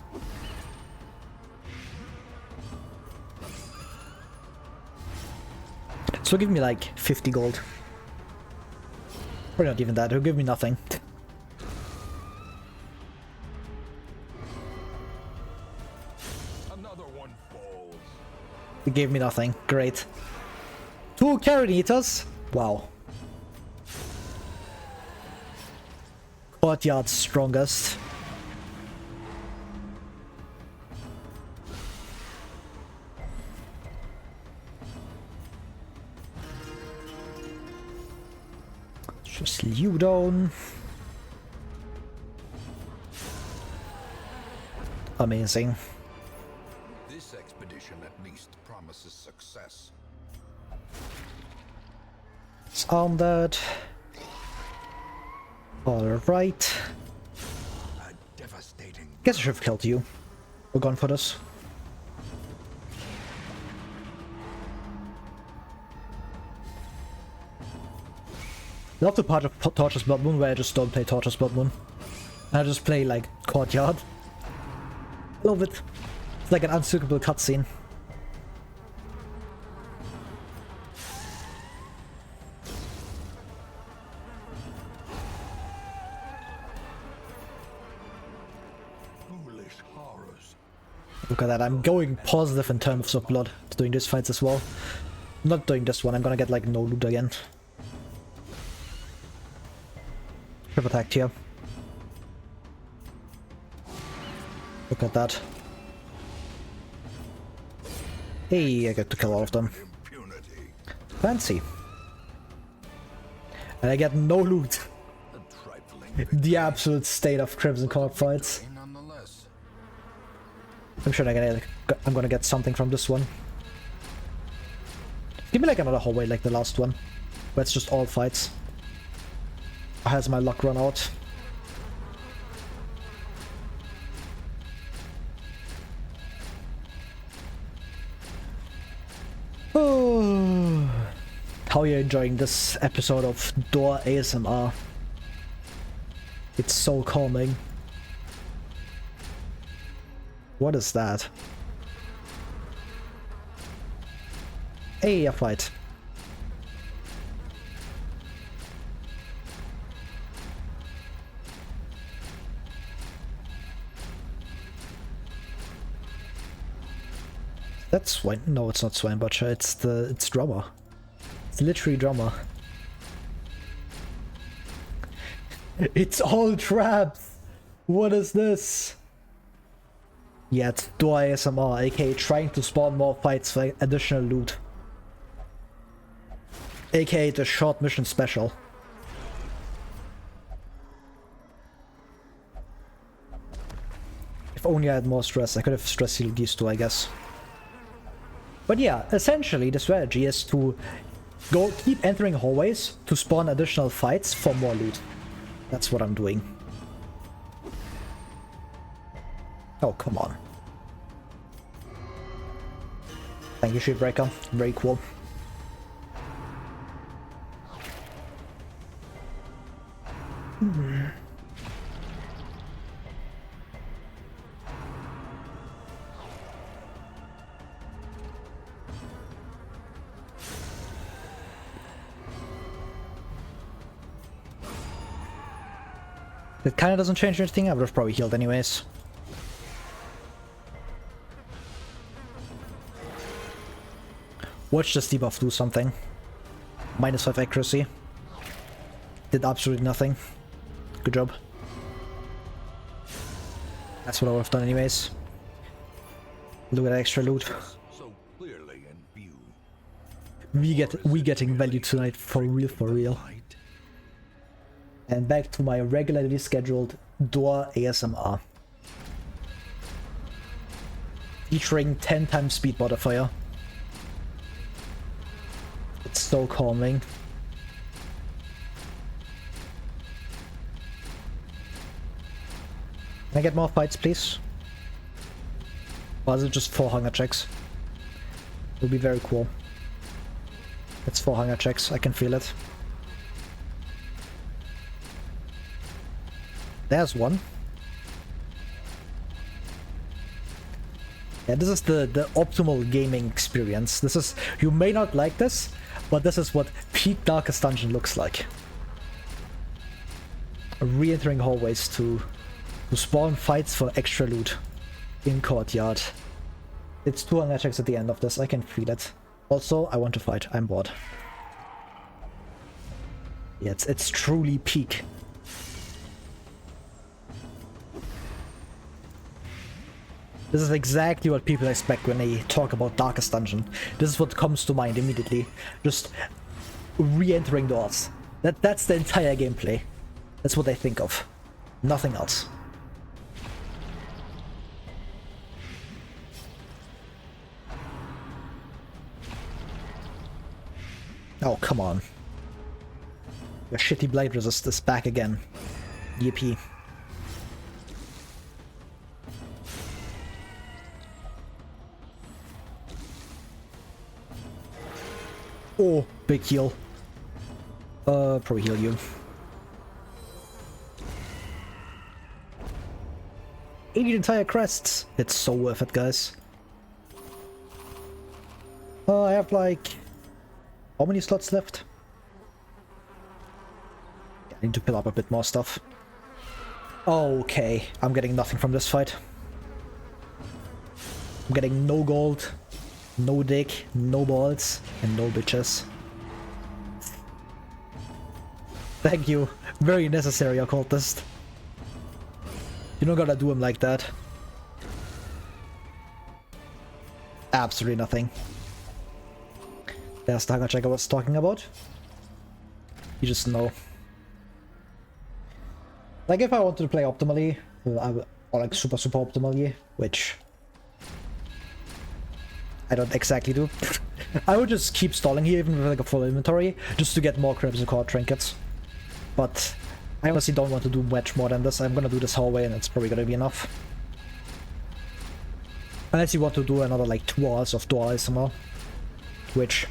So give me like 50 gold. Or not even that, he'll give me nothing. Another one falls. He gave me nothing. Great. 2 Carrot Eaters? Wow. Courtyard's strongest. Just you down. Amazing. This expedition at least promises success. Let's arm that. Alright. A devastating. Guess I should have killed you. We're gone for this. Love the part of Torchless Bloodmoon where I just don't play Torchless Bloodmoon. I just play like Courtyard. Love it. It's like an unskippable cutscene. Foolish horrors. Look at that, I'm going positive in terms of blood doing these fights as well. Not doing this one, I'm gonna get like no loot again. Should've attacked here. Look at that. Hey, I get to kill all of them. Impunity. Fancy. And I get no loot. A trifling The absolute state of Crimson Court fights. victory nonetheless. I'm sure I'm gonna get something from this one. Give me like another hallway like the last one, where it's just all fights. Or has my luck run out? Oh. How are you enjoying this episode of Door ASMR? It's so calming. What is that? Hey, a fight. That's Swine. No, it's not Swine Butcher. It's Drummer. It's literally Drummer. It's all traps. What is this? Yeah, it's Door ASMR, aka trying to spawn more fights for additional loot. AKA the short mission special. If only I had more stress, I could have stress healed these two, I guess. But yeah, essentially the strategy is to keep entering hallways to spawn additional fights for more loot. That's what I'm doing. Oh, come on. Thank you, Shipbreaker. Very cool. It kind of doesn't change anything. I would have probably healed anyways. Watch this debuff do something. -5 accuracy. Did absolutely nothing. Good job. That's what I would have done anyways. Look at that extra loot. So clearly in view. We getting value tonight for real, for real. And back to my regularly scheduled door ASMR. Featuring 10 times speed modifier. It's so calming. Can I get more fights, please? Or is it just 4 hunger checks? It would be very cool. It's 4 hunger checks, I can feel it. There's one. Yeah, this is the optimal gaming experience. This is, you may not like this, but this is what peak Darkest Dungeon looks like. Re-entering hallways to spawn fights for extra loot in courtyard. It's 2 hunger checks at the end of this, I can feel it. Also, I want to fight, I'm bored. Yeah, it's truly peak. This is exactly what people expect when they talk about Darkest Dungeon. This is what comes to mind immediately. Just re-entering doors. That's the entire gameplay. That's what they think of. Nothing else. Oh, come on. Your shitty blade resist is back again. Yippee. Oh, big heal. Probably heal you. 80 entire crests. It's so worth it, guys. I have like... how many slots left? I need to fill up a bit more stuff. Okay, I'm getting nothing from this fight. I'm getting no gold, no dick, no balls, and no bitches. Thank you. Very necessary, occultist. You don't gotta do him like that. Absolutely nothing. There's the hunger check I was talking about. You just know. Like, if I wanted to play optimally, or like super optimally, which I don't exactly do, I would just keep stalling here even with like a full inventory, just to get more Crimson Core trinkets. But I honestly don't want to do much more than this. I'm gonna do this hallway and it's probably gonna be enough. Unless you want to do another like 2 hours of door ASMR, which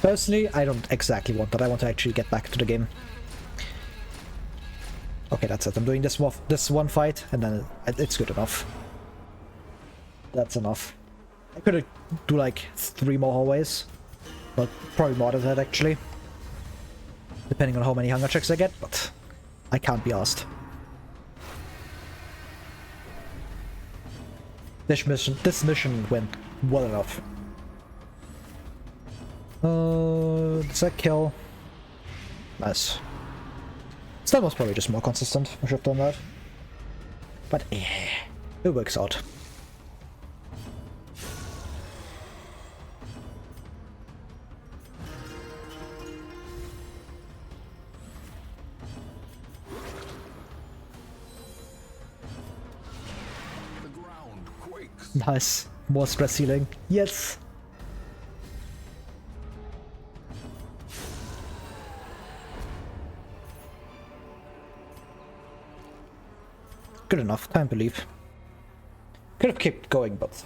personally I don't exactly want that. I want to actually get back to the game. Okay, that's it. I'm doing this one fight and then it's good enough. That's enough. I could do like 3 more hallways, but probably more than that actually. Depending on how many hunger checks I get, but I can't be asked. This mission went well enough. Does that kill? Nice. That was probably just more consistent. I should have done that. But yeah, it works out. Nice. More stress healing. Yes. Good enough. Time to leave. Could have kept going, but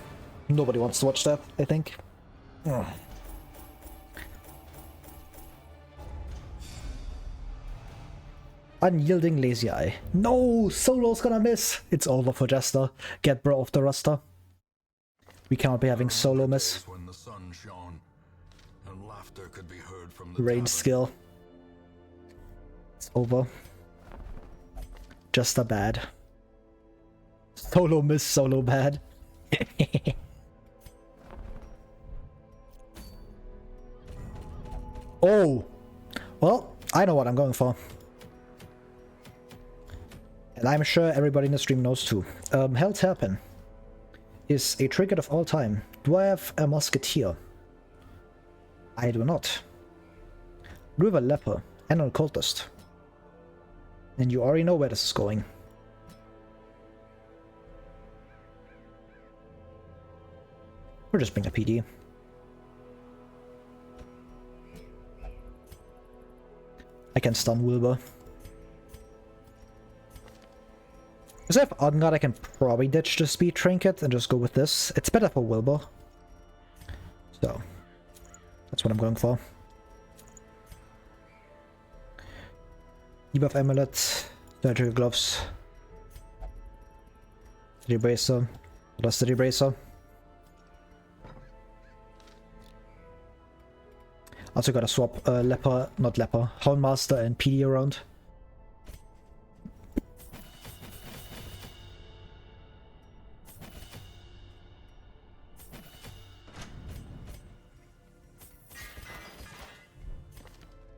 nobody wants to watch that, I think. Ugh. Unyielding Lazy Eye. No! Solo's gonna miss! It's over for Jester. Get bro off the roster. We cannot be having Solo miss. When the sun shone and laughter could be heard from the Range tavern. skill. It's over. Jester bad. Solo miss, Solo bad. Oh! Well, I know what I'm going for. And I'm sure everybody in the stream knows too. Hell's Hairpin is a trinket of all time. Do I have a Musketeer? I do not. Do I have a Leper and an Occultist? And you already know where this is going. Or just bring a PD. I can stun Wilbur. Because I have Odd God, I can probably ditch the speed trinket and just go with this. It's better for Wilbur. So, that's what I'm going for. Debuff Amulet, Surgical Gloves, Steady Bracer, plus Steady Bracer. Also gotta swap Houndmaster and PD around.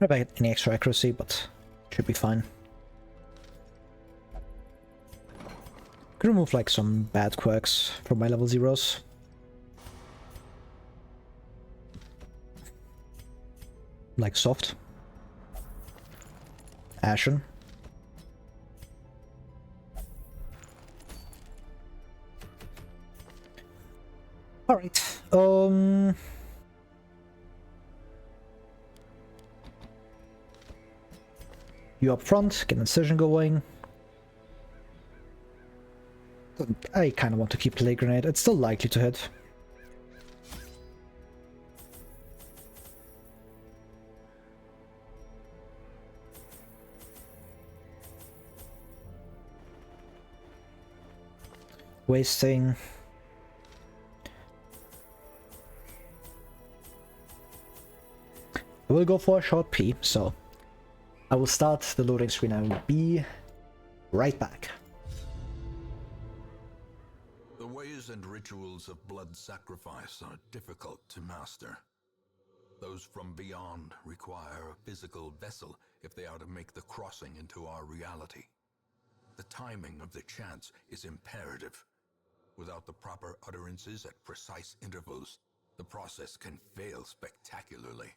I don't get any extra accuracy, but should be fine. Could remove like some bad quirks from my level 0s. Like Soft. Ashen. Alright. You up front, get incision going. I kind of want to keep Plague Grenade. It's still likely to hit. Wasting. I will go for a short P, so I will start the loading screen and I will be right back. The ways and rituals of blood sacrifice are difficult to master. Those from beyond require a physical vessel if they are to make the crossing into our reality. The timing of the chants is imperative. Without the proper utterances at precise intervals, the process can fail spectacularly.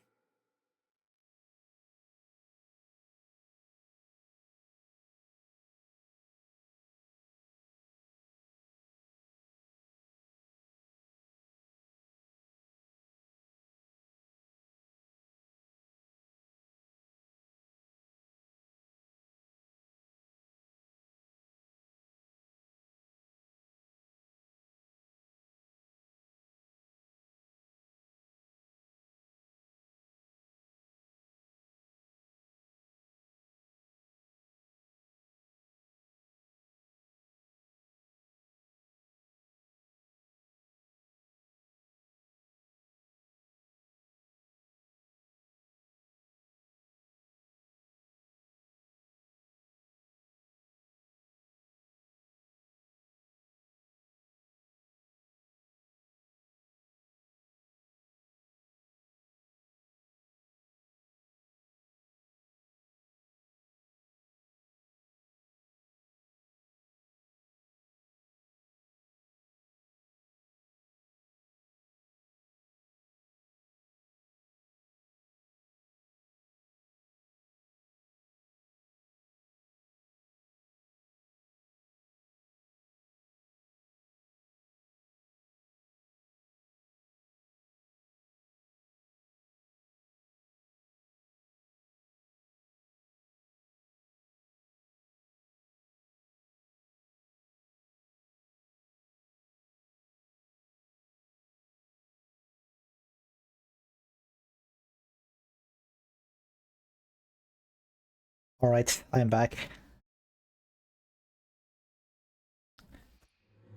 Alright, I am back.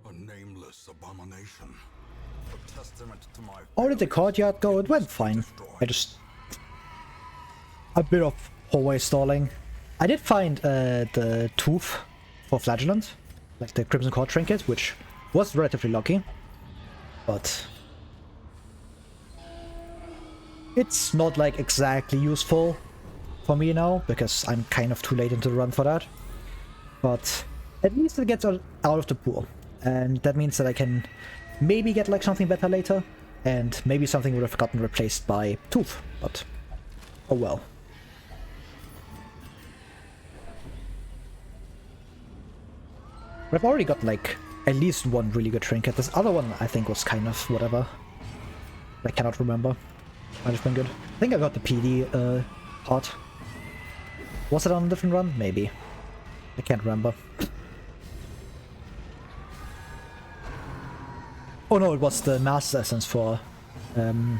A nameless abomination. A testament to my How did the courtyard go? It went fine. I just... a bit of hallway stalling. I did find the tooth for Flagellant, like the Crimson Cord trinket, which was relatively lucky. But... it's not like exactly useful for me now, because I'm kind of too late into the run for that. But at least it gets out of the pool. And that means that I can maybe get like something better later, and maybe something would have gotten replaced by Tooth, but oh well. I've already got like at least one really good trinket. This other one I think was kind of whatever. I cannot remember. Might have been good. I think I got the PD part. Was it on a different run? Maybe. I can't remember. Oh no, it was the Master Essence for and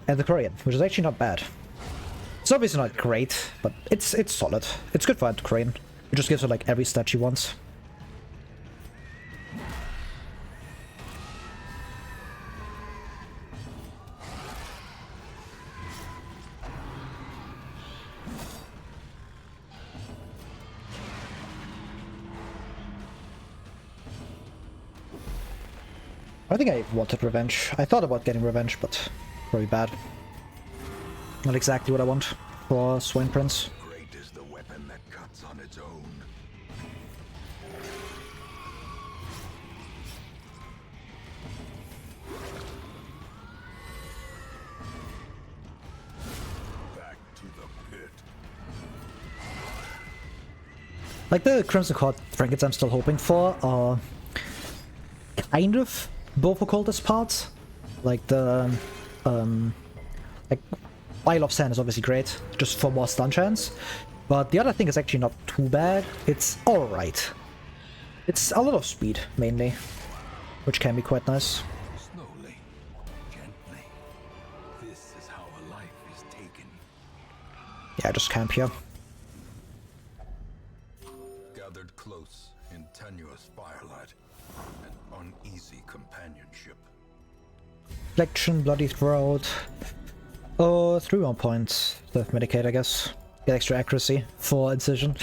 the Korean, which is actually not bad. It's obviously not great, but it's solid. It's good for the Korean. It just gives her like every stat she wants. I think I wanted revenge. I thought about getting revenge, but very bad. Not exactly what I want for Swine Prince. Great is the weapon that cuts on its own. Back to the pit. Like the Crimson Cord trinkets I'm still hoping for are kind of both occultist parts. Like the like Isle of Sand is obviously great, just for more stun chance. But the other thing is actually not too bad. It's alright. It's a lot of speed, mainly, which can be quite nice. Slowly, gently. This is how a life is taken. Yeah, just camp here. Gathered close in tenuous firelight and uneasy companionship. Reflection, Bloody Throat. Oh, 3 more points. The Medicate, I guess. Get extra accuracy for Incision.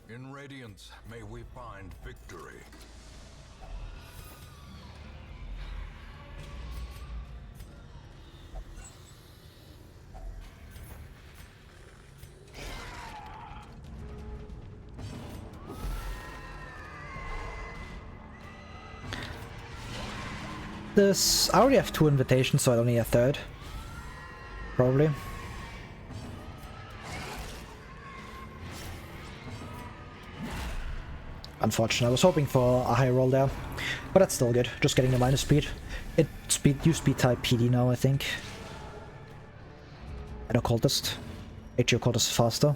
In Radiance, may we find victory. This... I already have 2 invitations, so I don't need a third. Probably. Unfortunate. I was hoping for a high roll there. But that's still good. Just getting the minus speed. You speed type PD now, I think. And Occultist. HE Occultist is faster.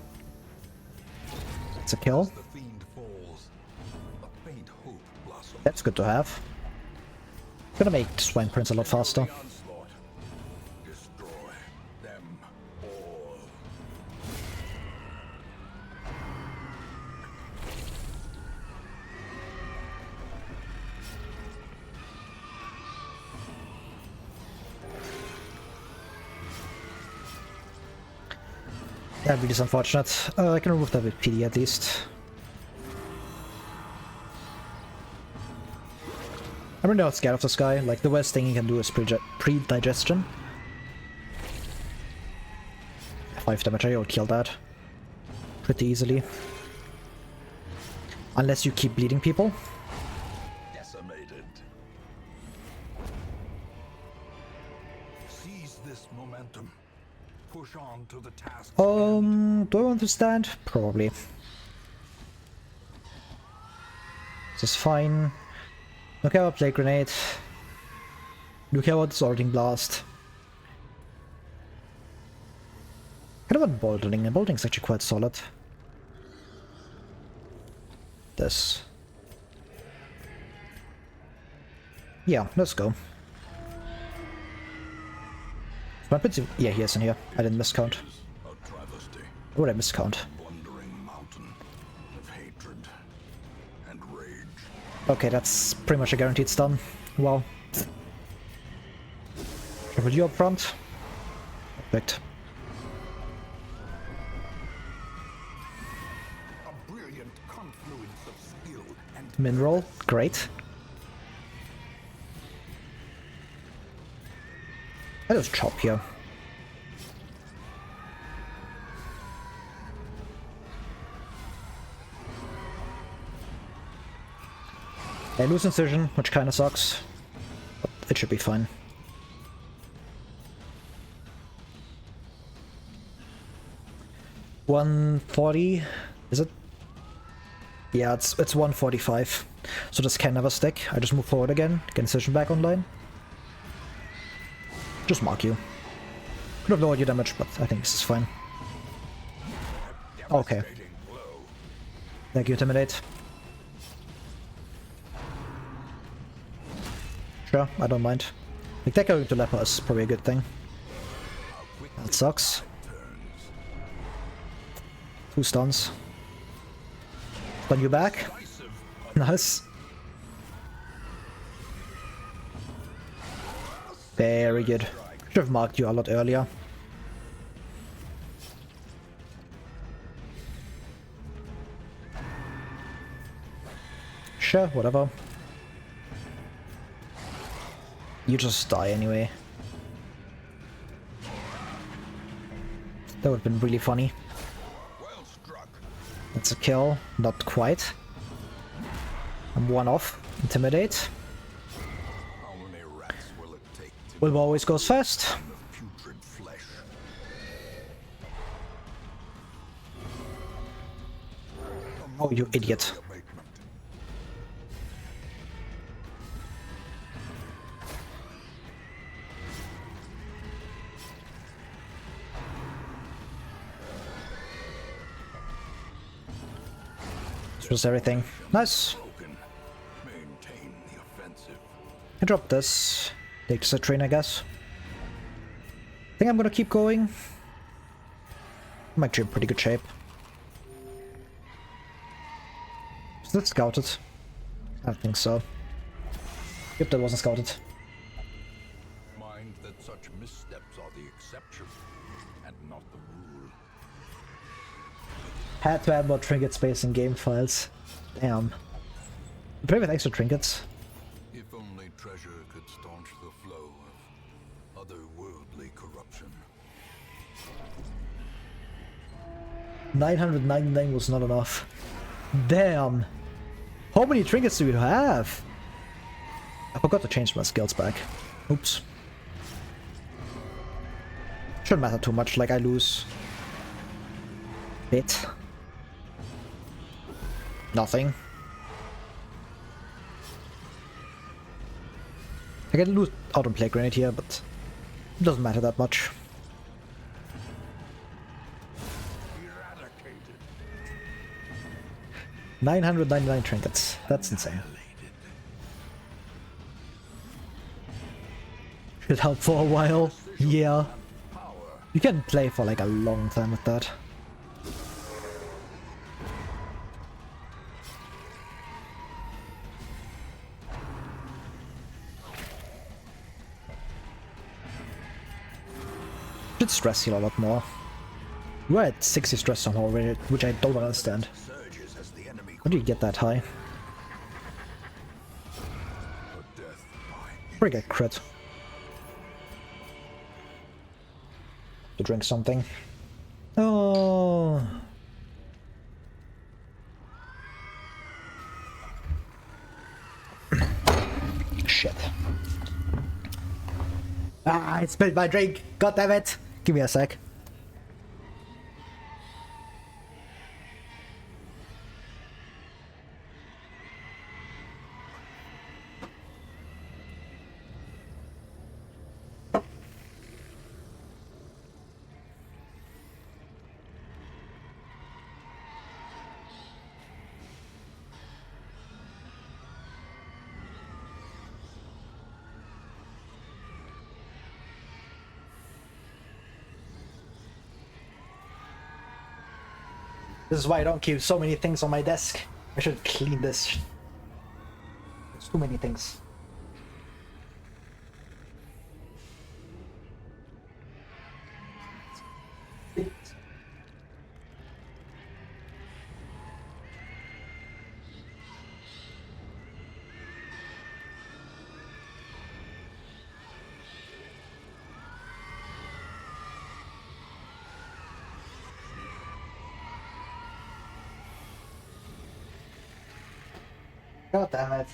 It's a kill. The fiend falls. A faint hope blossoms. That's good to have. Gonna make Swine Prince a lot faster. Onslaught. Destroy them all. That really is unfortunate. I can remove that with PD at least. I'm really not scared of this guy. Like, the worst thing he can do is pre-digestion. 5 damage, I will kill that pretty easily. Unless you keep bleeding people. Decimated. Seize this momentum. Push on to the task. Do I want to stand? Probably. This is fine. Don't care about Plague Grenade. Don't care about Disordering Blast. Kind of want Bolting, and Bolting is actually quite solid. This. Yeah, let's go. Yeah, he is in here. I didn't miscount. A travesty, Or did I miscount? blundering mountain of hatred and rage. Okay, that's pretty much a guaranteed stun. Well. Triple you up front. Perfect. A brilliant confluence of skill and Mineral, great. I just chop here. I lose incision, which kinda sucks. But it should be fine. $140, is it? Yeah, it's 145. So this can never stick. I just move forward again, get incision back online. Just mark you. Could have lowered your damage, but I think this is fine. Okay. Thank you, Intimidate. Sure, I don't mind. Like, that going to Leper is probably a good thing. That sucks. 2 stuns. Stun you back. Nice. Very good. Should have marked you a lot earlier. Sure, whatever. You just die anyway. That would have been really funny. well struck. That's a kill. Not quite. I'm 1 off. Intimidate. How many rats will it take to Wilbur always goes first. the putrid flesh? Oh, you idiot. Abatement. This was everything. Nice. Broken. Maintain the offensive. I drop this. Take this a train, I guess. I think I'm gonna keep going. I'm actually in pretty good shape. Is that scouted? I don't think so. Yep, that wasn't scouted. Mind that such missteps are the exception and not the rule. Had to add more trinket space in game files. Damn. Play with extra trinkets. If only treasure could staunch the flow of otherworldly corruption. 999 was not enough. Damn. How many trinkets do you have? I forgot to change my skills back. Oops. Shouldn't matter too much, like I lose. Bit. Nothing. I can lose out on Plague Grenade here, but it doesn't matter that much. Eradicated. 999 trinkets. That's insane. Should help for a while. Yeah. You can play for like a long time with that. Should stress heal a lot more. We're at 60 stress somehow already, which I don't understand. Surges as the enemy How do you get that high? for death by Pretty good crit. To drink something. Oh. Shit. Ah, I spilled my drink. God damn it. Give me a sec. This is why I don't keep so many things on my desk. I should clean this. There's too many things. God damn it.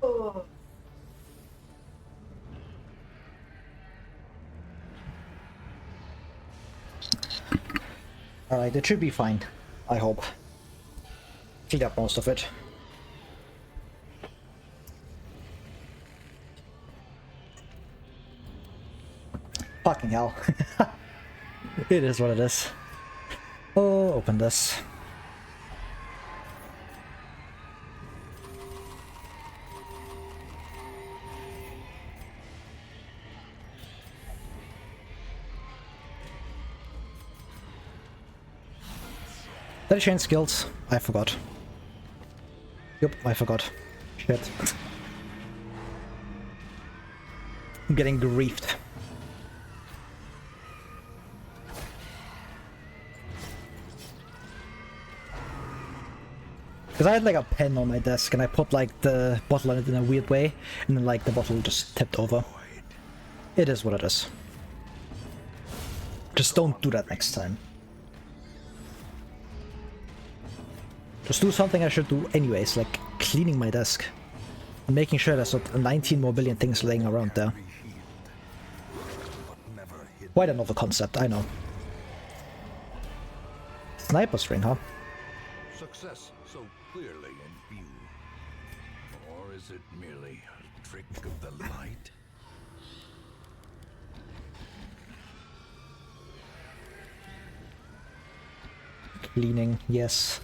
Oh. Alright, it should be fine. I hope. Clean up most of it. Fucking hell. It is what it is. Oh, open this. Did I change skills? I forgot. Yup, I forgot. Shit. I'm getting griefed. Because I had like a pen on my desk and I put like the bottle in it in a weird way and then like the bottle just tipped over. It is what it is. Just don't do that next time. Just do something I should do anyways, like cleaning my desk. And making sure there's not 19 more billion things laying around there. Quite another concept, I know. Sniper's ring, huh? Success so clearly in view. Or is it merely a trick of the light? Cleaning, yes.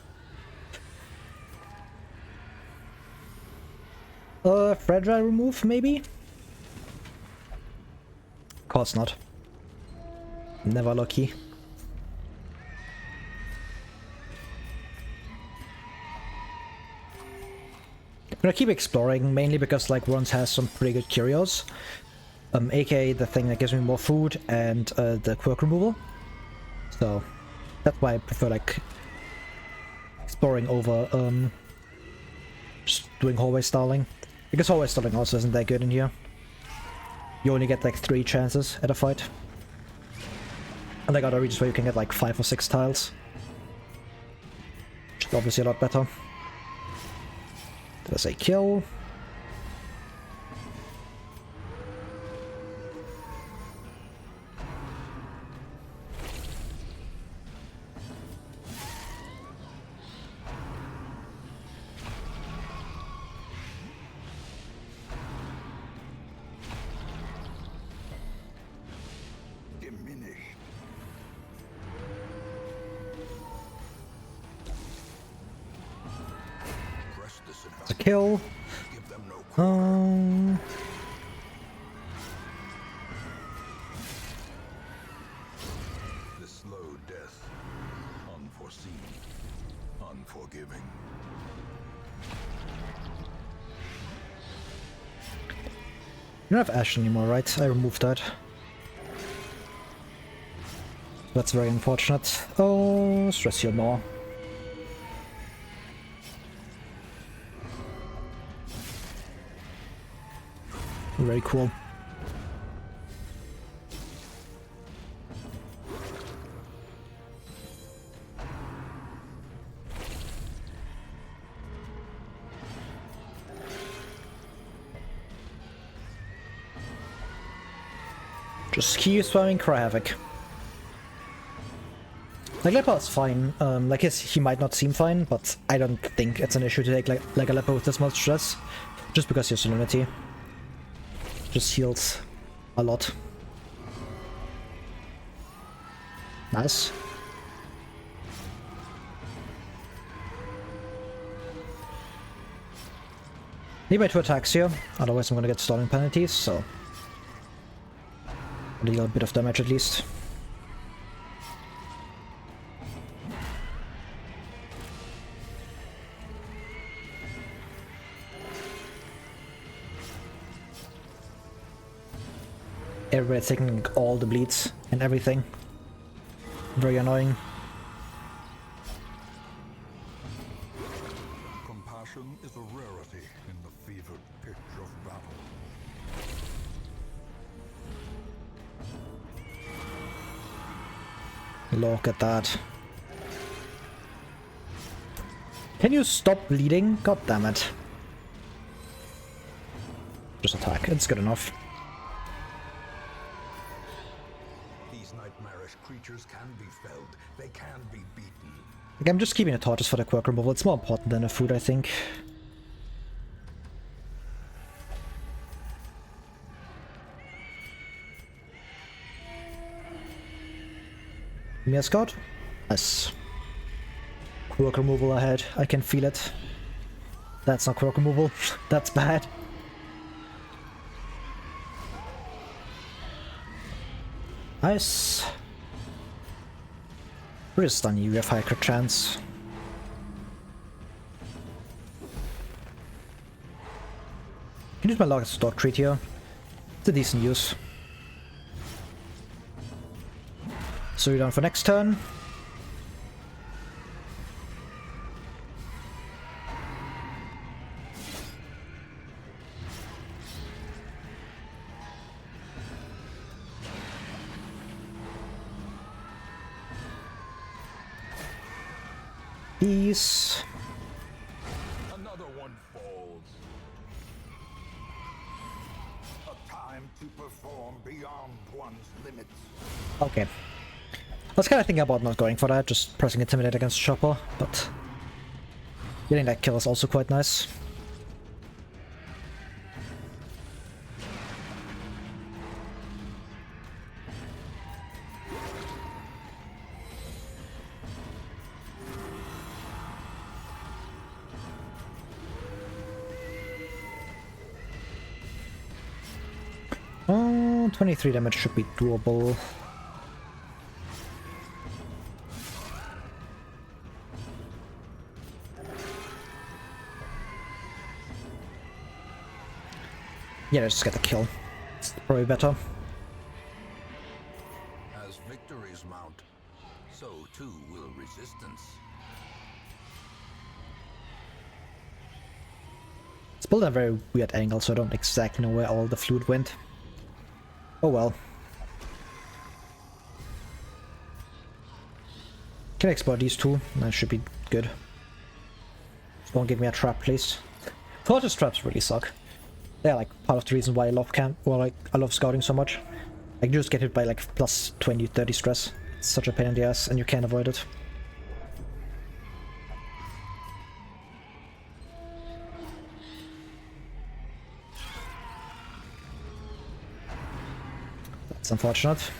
Fragile remove, maybe? Course not. Never lucky. I'm gonna keep exploring, mainly because like Runs has some pretty good curios. AKA the thing that gives me more food and the quirk removal. So that's why I prefer like exploring over just doing hallway stalling. Because hallway stalling also isn't that good in here. You only get like 3 chances at a fight. And I got a regions where you can get like 5 or 6 tiles. Which is obviously a lot better. Did I say kill? A kill. The slow death, unforeseen, unforgiving. You don't have Ash anymore, right? I removed that. That's very unfortunate. Oh, stress you more. Very cool. Just keep spamming Cry Havoc. Like Leopard's fine. Like he might not seem fine, but I don't think it's an issue to take like a Leopard with this much stress, just because he has Salinity. Just heals a lot. Nice. Need my 2 attacks here, otherwise I'm gonna get stalling penalties, so deal a bit of damage at least. everybody taking like, all the bleeds and everything. Very annoying. Compassion is a rarity in the fevered pitch of battle. Look at that. Can you stop bleeding? God damn it. Just attack. It's good enough. These nightmarish creatures can be felled. They can be beaten. Like, I'm just keeping the torches for the quirk removal. It's more important than the food, I think. Give me a scout. Nice. Quirk removal ahead. I can feel it. That's not quirk removal. That's bad. Nice. We're just stun you, we have high crit chance. Can use my luck as a stock treat here. It's a decent use. So you're done for next turn. Peace. Another one falls. A time to perform beyond one's limits. Okay. I was kind of thinking about not going for that, just pressing Intimidate against Chopper, but getting that kill is also quite nice. Oh, 23 damage should be doable. Yeah, let's just get the kill. It's probably better. As victories mount, so too will resistance. It's built at a very weird angle, so I don't exactly know where all the fluid went. Oh well. Can I exploit these two? That should be good. Just don't give me a trap, please. Tortoise traps really suck. They're like part of the reason why I love I love scouting so much. I can just get hit by like plus 20, 30 stress. It's such a pain in the ass, and you can't avoid it. That's unfortunate.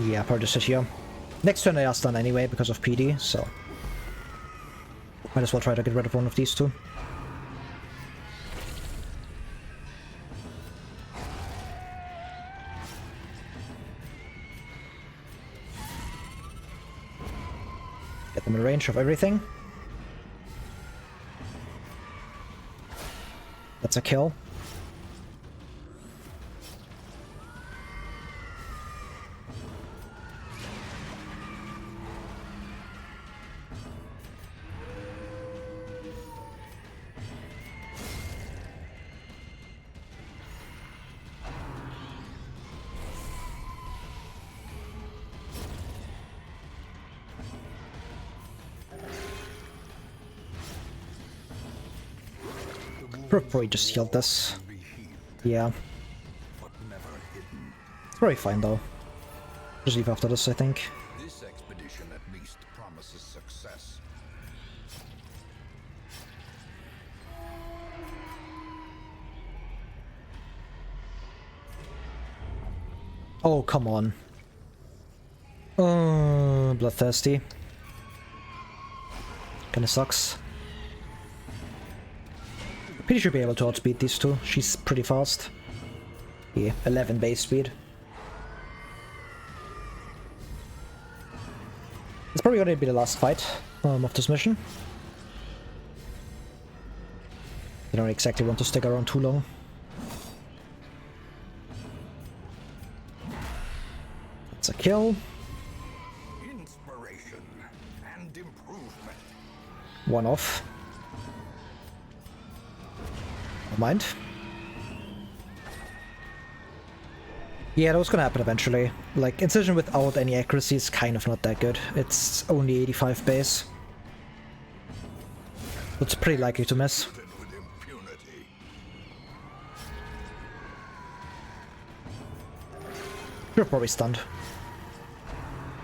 Yeah, probably just sit here. Next turn they are stunned anyway because of PD, so might as well try to get rid of one of these two. Get them in range of everything. That's a kill. Probably just healed this. Yeah. It's probably fine though. Just leave after this, I think. This expedition at least promises success. Oh, come on. Bloodthirsty. Kinda sucks. Pretty should be able to outspeed these two. She's pretty fast. Yeah, 11 base speed. It's probably gonna be the last fight of this mission. I don't exactly want to stick around too long. That's a kill. Inspiration and improvement. One off. Don't mind. Yeah, that was gonna happen eventually. Like, Incision without any accuracy is kind of not that good. It's only 85 base. It's pretty likely to miss. With impunity. You're probably stunned.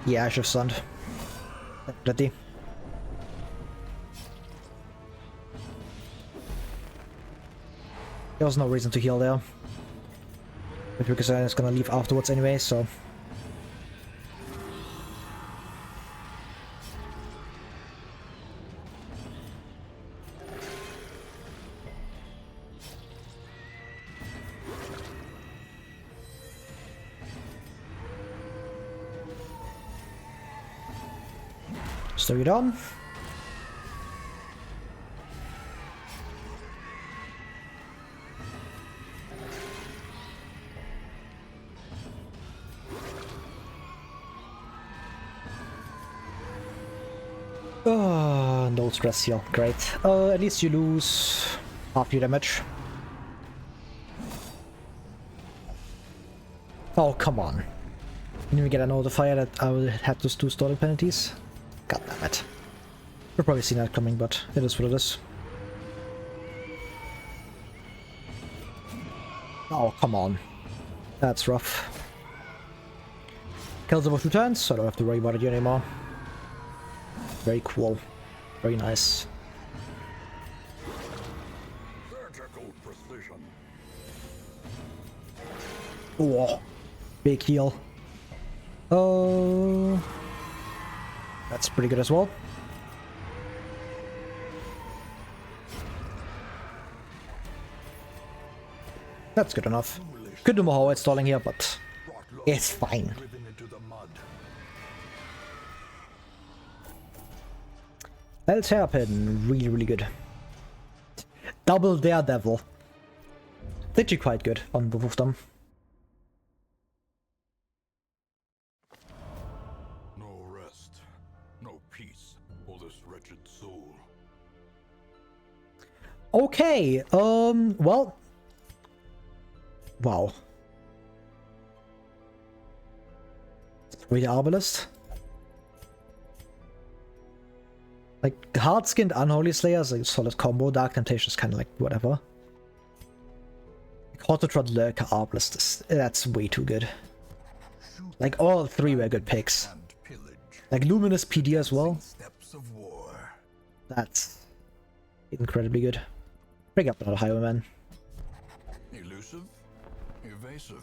Yeah, I should have stunned. Definitely. There was no reason to heal there. But because I was gonna leave afterwards anyway, so... Slow you down. No stress here. Great. At least you lose half your damage. Oh, come on. Didn't even get a notifier that I will have those 2 stalling penalties. God damn it. You'll probably see that coming, but it is what it is. Oh, come on. That's rough. Kills over 2 turns, so I don't have to worry about it anymore. Very cool. Very nice. Surgical precision. Oh, big heal. Oh, that's pretty good as well. That's good enough. Could do more while stalling here, but it's fine. Driven into the mud. Bell's hairpin, really, really good. Double Daredevil. Did you quite good on both of them. No rest, no peace for this wretched soul. Okay, well... Wow. Really Arbalist. Like, hard-skinned Unholy Slayer is a solid combo. Dark Temptation is kind of like whatever. Autotrot Lurker Arbalist, that's way too good. Like, all 3 were good picks. Like, Luminous PD as well. Steps of war. That's incredibly good. Bring up another Highwayman. Elusive, evasive,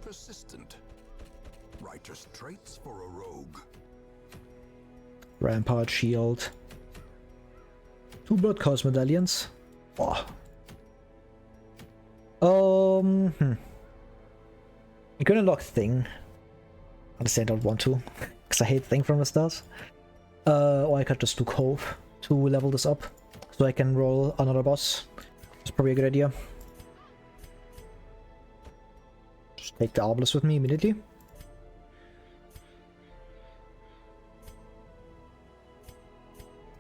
persistent. Righteous traits for a rogue. Rampart Shield. 2 Blood Cause Medallions. Oh. I'm gonna lock Thing. Honestly, I don't want to, because I hate Thing from the start. Or I could just do Cove to level this up, so I can roll another boss. It's probably a good idea. Just take the Arbalest with me immediately.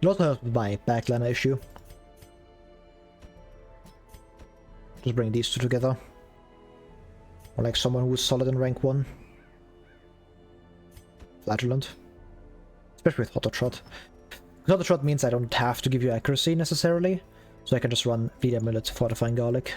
You also have my backliner issue. Just bring these 2 together. Or like someone who's solid in rank 1. Flagellant. Especially with Autotrot. Autotrot means I don't have to give you accuracy necessarily. So I can just run Bleed Amulet, Fortifying Garlic.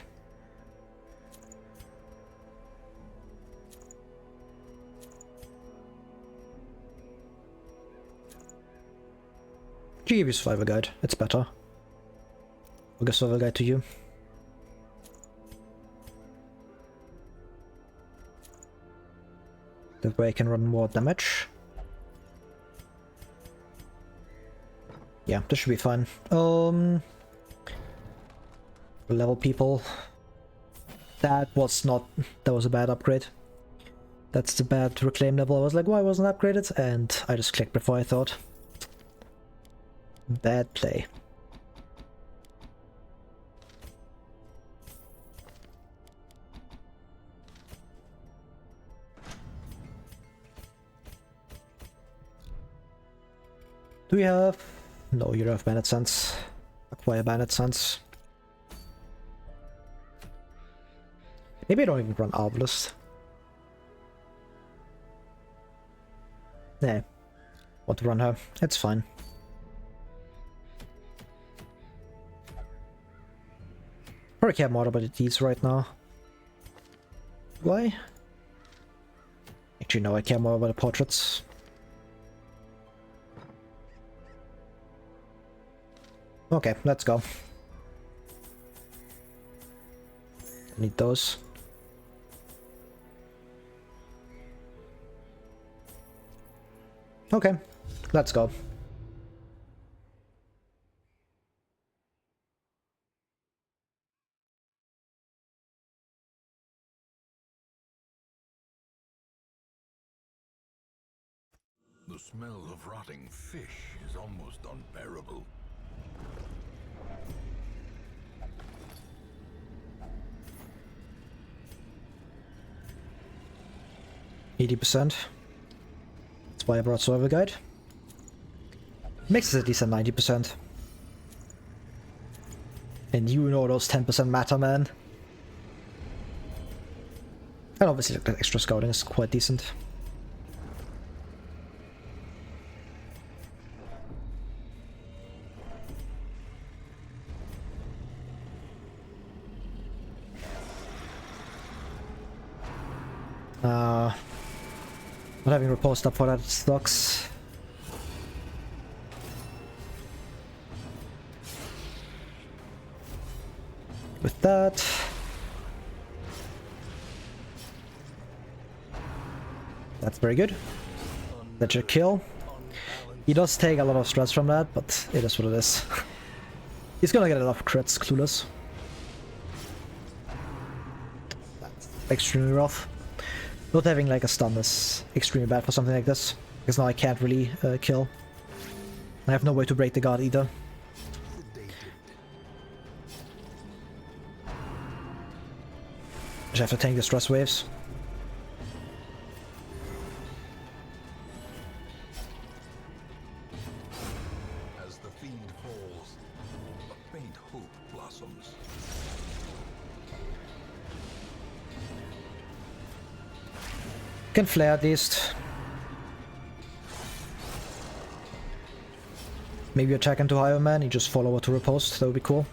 Give you Survival Guide, it's better. I'll give Survival Guide to you. That way I can run more damage. Yeah, this should be fine. Level people. That was a bad upgrade. That's the bad reclaim level. I was like, why wasn't it upgraded? And I just clicked before I thought. Bad play. Do we have... No, you don't have Bandit Sense. Acquire Bandit Sense. Maybe I don't even run Arbalist. Nah. Want to run her. It's fine. Probably care more about these right now. Why? Actually, no, I care more about the portraits. Okay, let's go. I need those. Okay, let's go. The smell of rotting fish is almost unbearable. %. That's why I brought Survival Guide. Makes it at least a 90%. And you know those 10% matter, man. And obviously like, the extra scouting is quite decent. Not having riposte up for that sucks. With that... That's very good. That should kill. He does take a lot of stress from that, but it is what it is. He's gonna get enough crits, clueless. That's extremely rough. Not having like a stun is extremely bad for something like this, because now I can't really kill. I have no way to break the guard either. Just have to tank the stress waves. As the fiend falls, a faint hope blossoms. Can flare at least. Maybe attack into Higher Man, you just follow her to riposte, that would be cool.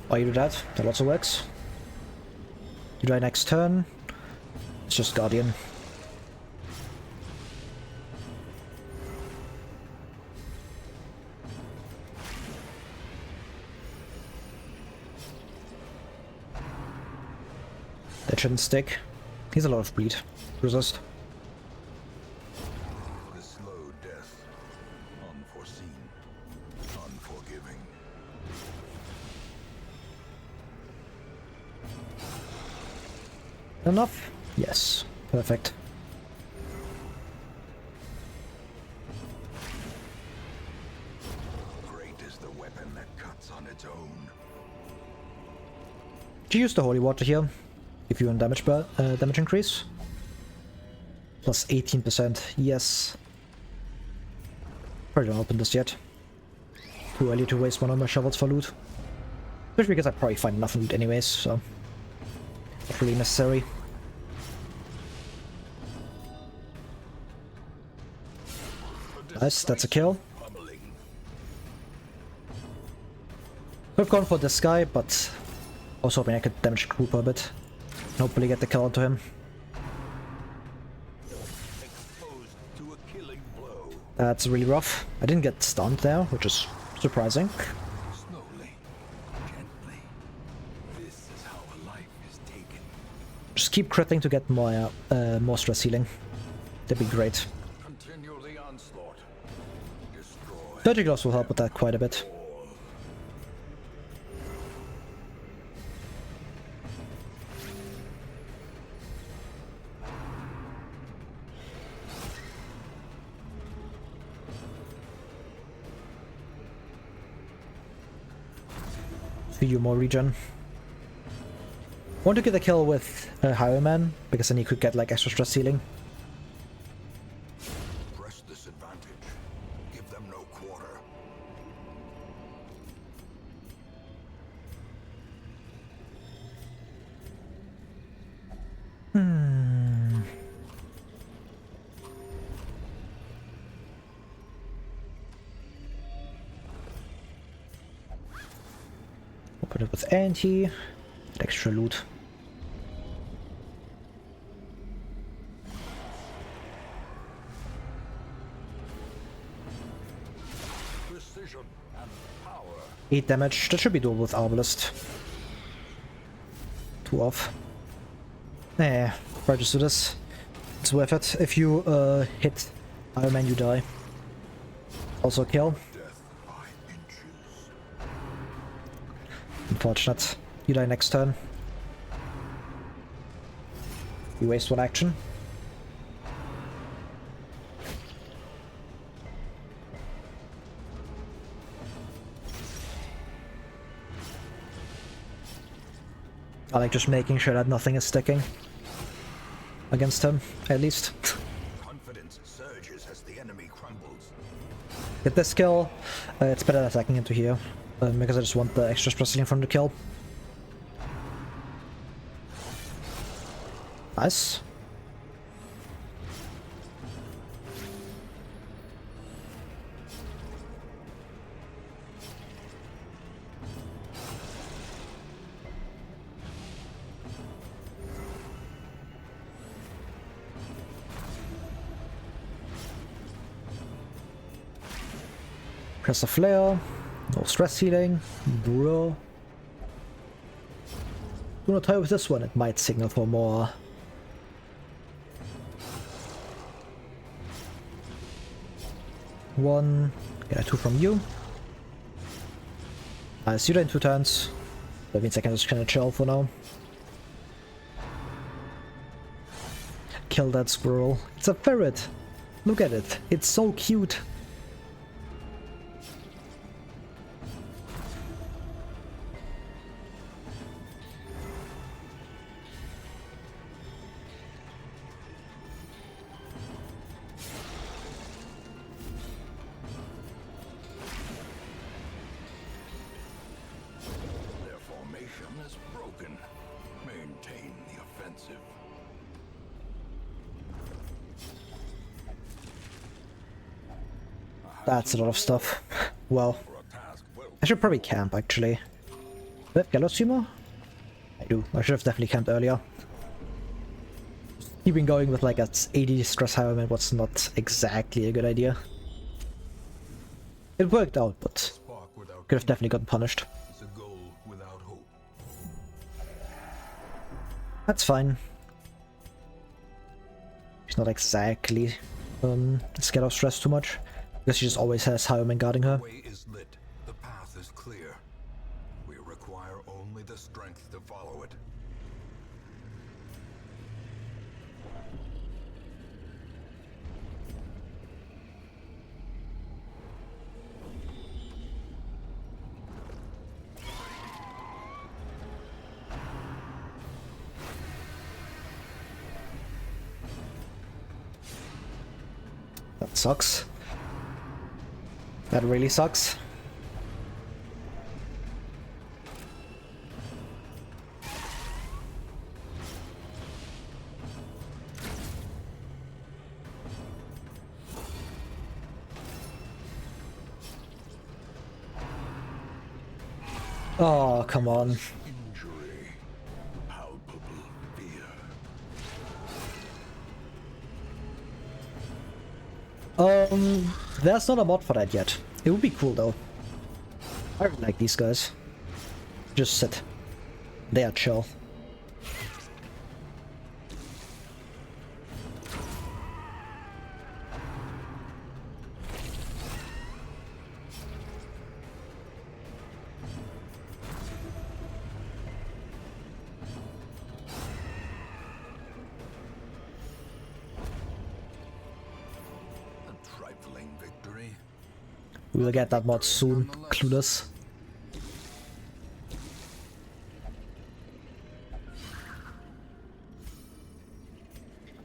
Why you do that? That also works. You die next turn. It's just Guardian. That shouldn't stick. He's a lot of bleed. Resist. The slow death, unforeseen, unforgiving. Enough? Yes. Perfect. Great is the weapon that cuts on its own. Do you use the Holy Water here? If you want damage damage increase? Plus 18%, yes. Probably don't open this yet. Too early to waste one of my shovels for loot. Especially because I probably find enough loot anyways, so... Not really necessary. Nice, that's a kill. Could have gone for this guy, but I was hoping I could damage the group a bit. Hopefully get the kill onto him. To a killing blow. That's really rough. I didn't get stunned there, which is surprising. Slowly, gently. This is how a life is taken. Just keep critting to get more stress healing. That'd be great. Continue the onslaught. Destroy. 30 gloves will help with that quite a bit. Few more regen. Want to get a kill with Highwayman, because then he could get like extra stress healing. Press this advantage. Give them no quarter. Open it with anti. Extra loot. Precision and power. 8 damage. That should be doable with Arbalest. 2 off. Eh, try just do this. It's worth it. If you hit Iron Man, you die. Also kill. Death by inches. Unfortunate. You die next turn. You waste 1 action. I like just making sure that nothing is sticking against him, at least. Confidence surges as the enemy crumbles. Get this kill. It's better attacking into here, because I just want the extra stress from the kill. Nice. Press a flare. No stress healing. Bro. Do not tie with this one, it might signal for more. One. Yeah, 2 from you. Nice, you die in 2 turns. That means I can just kinda chill for now. Kill that squirrel. It's a ferret! Look at it, it's so cute! Their formation is broken. Maintain the offensive. That's a lot of stuff. Well, For a task well I should probably camp actually. Do I have Gallows Humor? I do. I should have definitely camped earlier. Keeping going with like a 80 stress Highwayman was not exactly a good idea. It worked out, but spark without could have definitely gotten punished. is a goal without hope. That's fine. She's not exactly scared of stress too much, because she just always has Highwayman guarding her. The way is lit. The path is clear. We require only the strength to follow it. That sucks. That really sucks. Oh, come on. Injury. Palpable fear. There's not a mod for that yet. It would be cool though. I really like these guys. Just sit. They are chill. A trifling victory. We will get that mod soon. Clueless.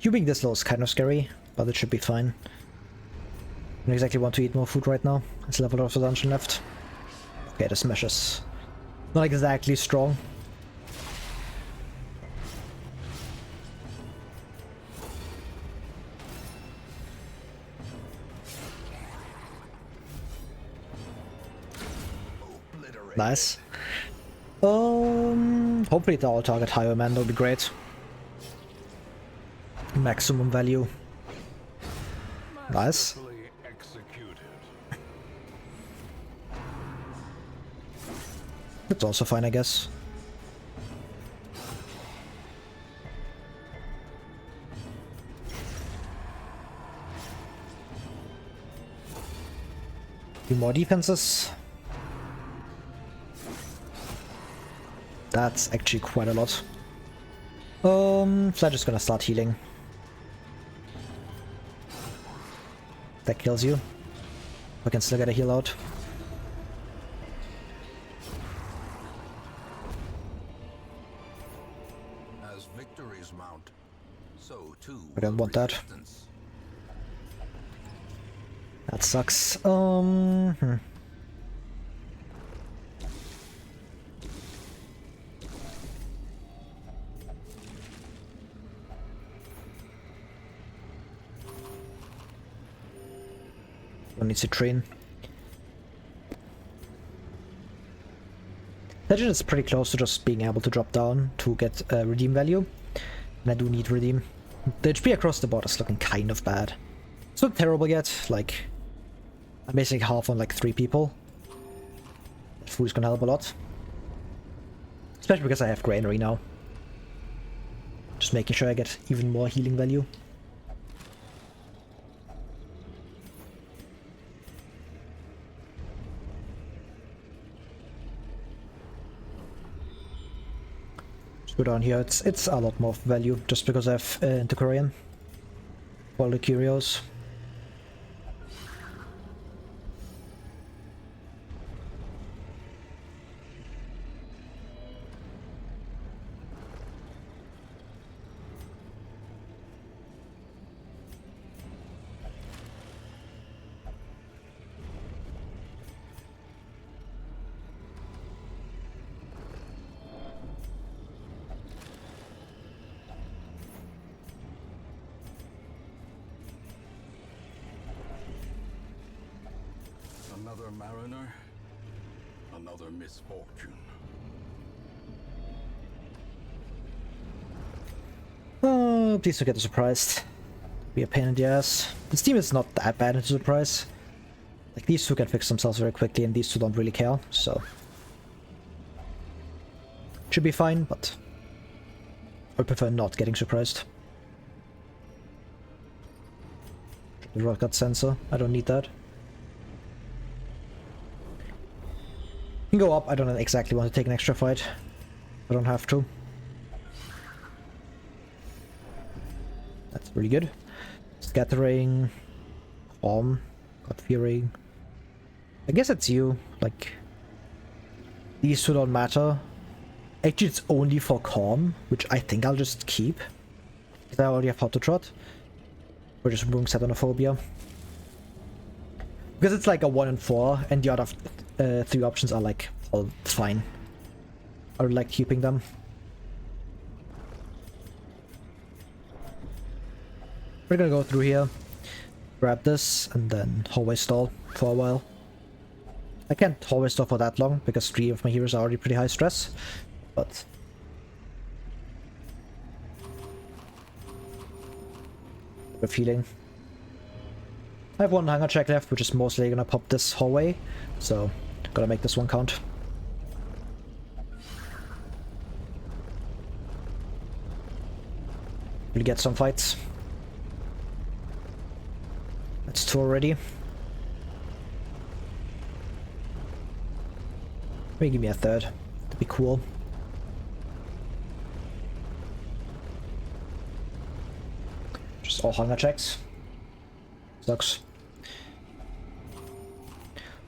You being this low is kind of scary, but it should be fine. I don't exactly want to eat more food right now. It's level of the dungeon left. Okay, the smash is not exactly strong. Nice. Hopefully the all target higher man will be great. Maximum value. Nice. That's also fine, I guess. Few more defenses. That's actually quite a lot. Fletch is gonna start healing. That kills you. We can still get a heal out. As victories mount, so too I don't want that. resistance. That sucks. One needs to train. Legend is pretty close to just being able to drop down to get redeem value. And I do need redeem. The HP across the board is looking kind of bad. It's not terrible yet, like I'm basically half on like 3 people. Food is gonna help a lot. Especially because I have Granary now. Just making sure I get even more healing value. Just go down here, it's a lot more value just because I have Antiquarian. All the curios. Another mariner, another misfortune. Oh, please don't get surprised. Be a pain in the ass. This team is not that bad into surprise. Like, these two can fix themselves very quickly, and these two don't really care, so... Should be fine, but... I prefer not getting surprised. The rock gut sensor, I don't need that. Can go up, I don't exactly want to take an extra fight. I don't have to. That's really good. Scattering. Calm. God Fearing. I guess it's you. Like, these two don't matter. Actually, it's only for Calm, which I think I'll just keep. Because I already have Autotrot. Or just removing Satanophobia. Because it's like a 1 in 4, and the other 3 options are like all fine. I would like keeping them. We're gonna go through here, grab this, and then hallway stall for a while. I can't hallway stall for that long because 3 of my heroes are already pretty high stress, but good feeling. I have 1 hunger check left, which is mostly gonna pop this hallway, so gotta make this one count. We'll get some fights. That's 2 already. Maybe give me a 3rd. That'd be cool. Just all hunger checks. Sucks.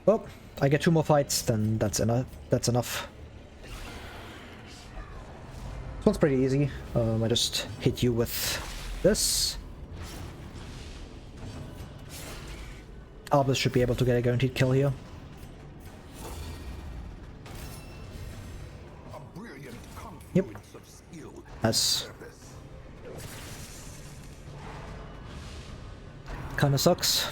Well, I get 2 more fights, then that's enough. That's enough. This one's pretty easy. I just hit you with this. Albus should be able to get a guaranteed kill here. Yep. Nice. Kinda sucks.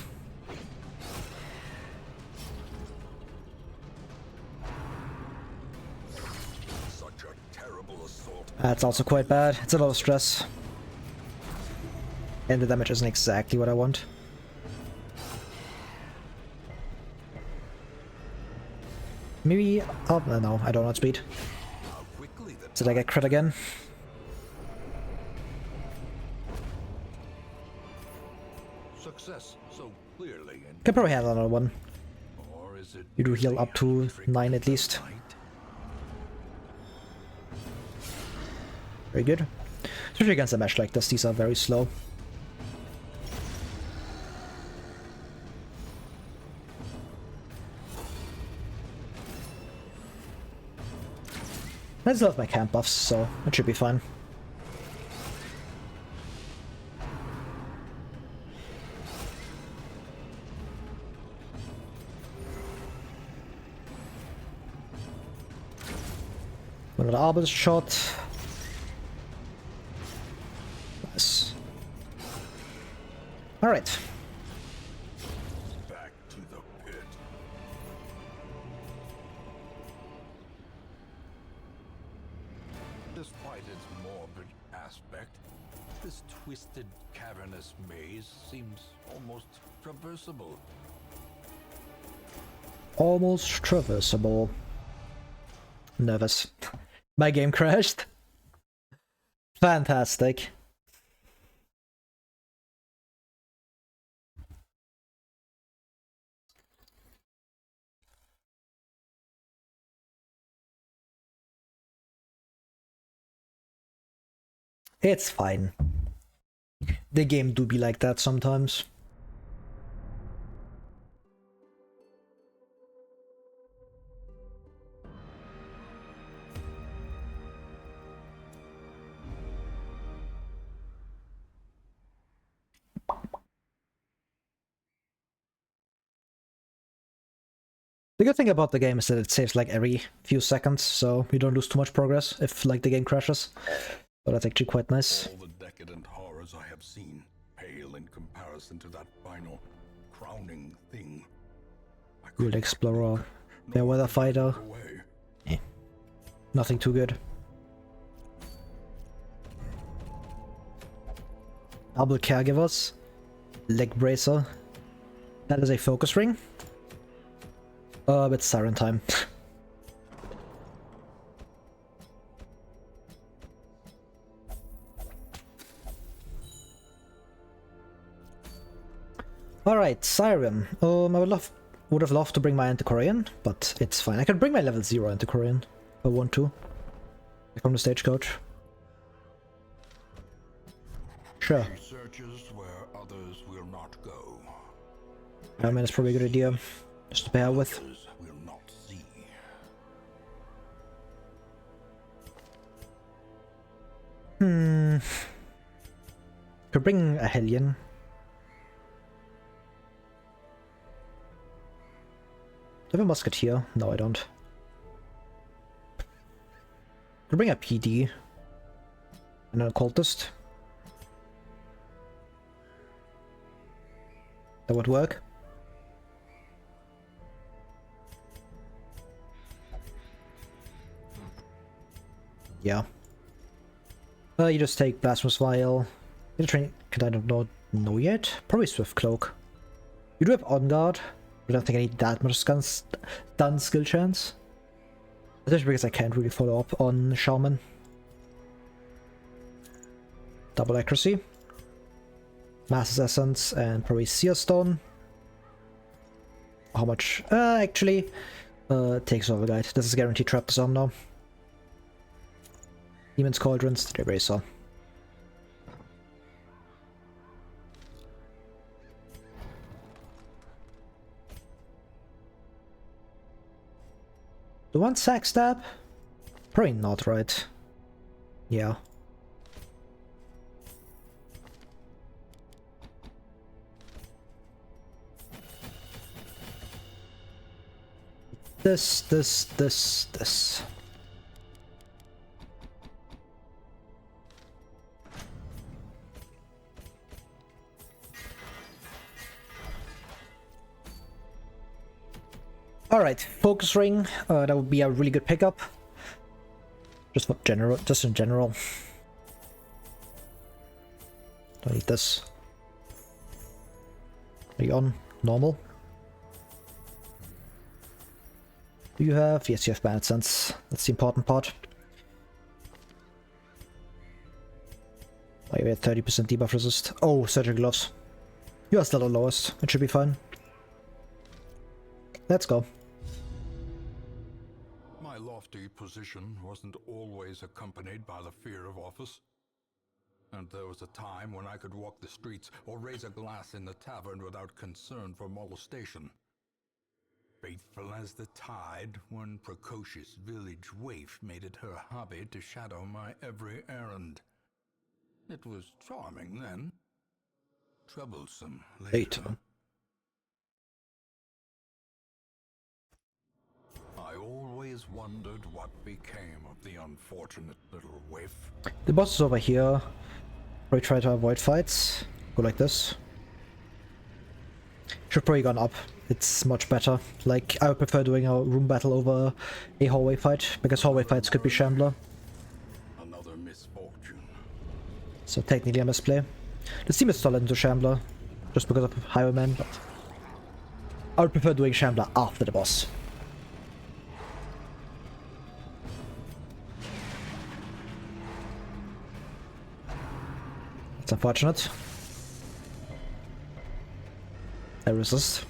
That's also quite bad. It's a lot of stress. And the damage isn't exactly what I want. Maybe... oh, no, I don't want speed. Did I get crit again? Success so clearly. Can probably have another one. Or is it You do heal up to 9 at least. Very good. Especially against a mesh like this, these are very slow. I just love my camp buffs, so it should be fine. Another Albus shot. Nice. Alright. back to the pit? Despite its morbid aspect, this twisted, cavernous maze seems almost traversable. Almost traversable. Nervous. My game crashed. Fantastic. It's fine. The game do be like that sometimes. The good thing about the game is that it saves like every few seconds, so you don't lose too much progress if like the game crashes. So that's actually quite nice. All the decadent horrors I have seen pale in comparison to that final, crowning thing. Good Explorer, Fairweather Fighter. Nothing too good. Double Caregivers, Leg Bracer. That is a focus ring. It's Siren time. Alright, Siren. I would have loved to bring my Antiquarian, but it's fine. I can bring my level 0 Antiquarian if I want to. From the stagecoach. Sure. Searches where others will not go. I mean, it's probably a good idea. Just to pair with. Others will not see. Could bring a Hellion. Do I have a Musketeer? No, I don't. Could bring a PD. And an Occultist. That would work. Yeah. You just take Blasphemous Vial. You train. Could I don't know yet? Probably Swift Cloak. You do have On Guard. I don't think I need that much stun skill chance. Especially because I can't really follow up on Shaman. Double Accuracy. Master's Essence and probably Seer Stone. How much? Actually, takes over Guide. This is guaranteed trap disarm now. Demon's Cauldrons, the Eraser. The one sack stab? Probably not, right? Yeah. this. Alright, focus ring. That would be a really good pickup. Just in general. Don't need this. Are you on normal? Do you have? Yes, you have bad sense. That's the important part. Oh, you had 30% debuff resist. Oh, surgical gloves. You are still the lowest. It should be fine. Let's go. My lofty position wasn't always accompanied by the fear of office. And there was a time when I could walk the streets or raise a glass in the tavern without concern for molestation. Faithful as the tide, one precocious village waif made it her hobby to shadow my every errand. It was charming then. Troublesome later. I always wondered what became of the unfortunate little waif. The boss is over here. Probably try to avoid fights. Go like this. Should probably gone up. It's much better. Like, I would prefer doing a room battle over a hallway fight, because hallway fights could be Shambler. Another misfortune. So technically a misplay. The team is solid into Shambler, just because of Highwayman, but I would prefer doing Shambler after the boss. It's unfortunate. I resist.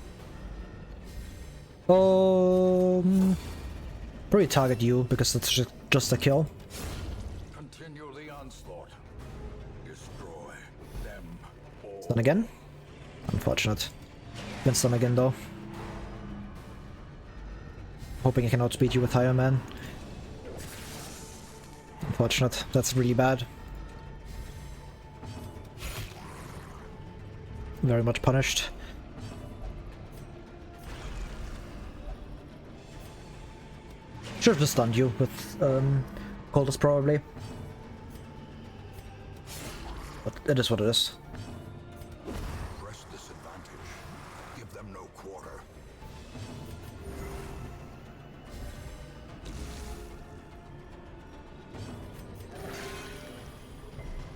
Probably target you because it's just a kill. Continue the onslaught. Destroy them all. Stun again? Unfortunate. Can stun again though. Hoping I can outspeed you with Higher Man. Unfortunate. That's really bad. Very much punished. Should have just stunned you with Coldest probably. But it is what it is. Press disadvantage. Give them no quarter.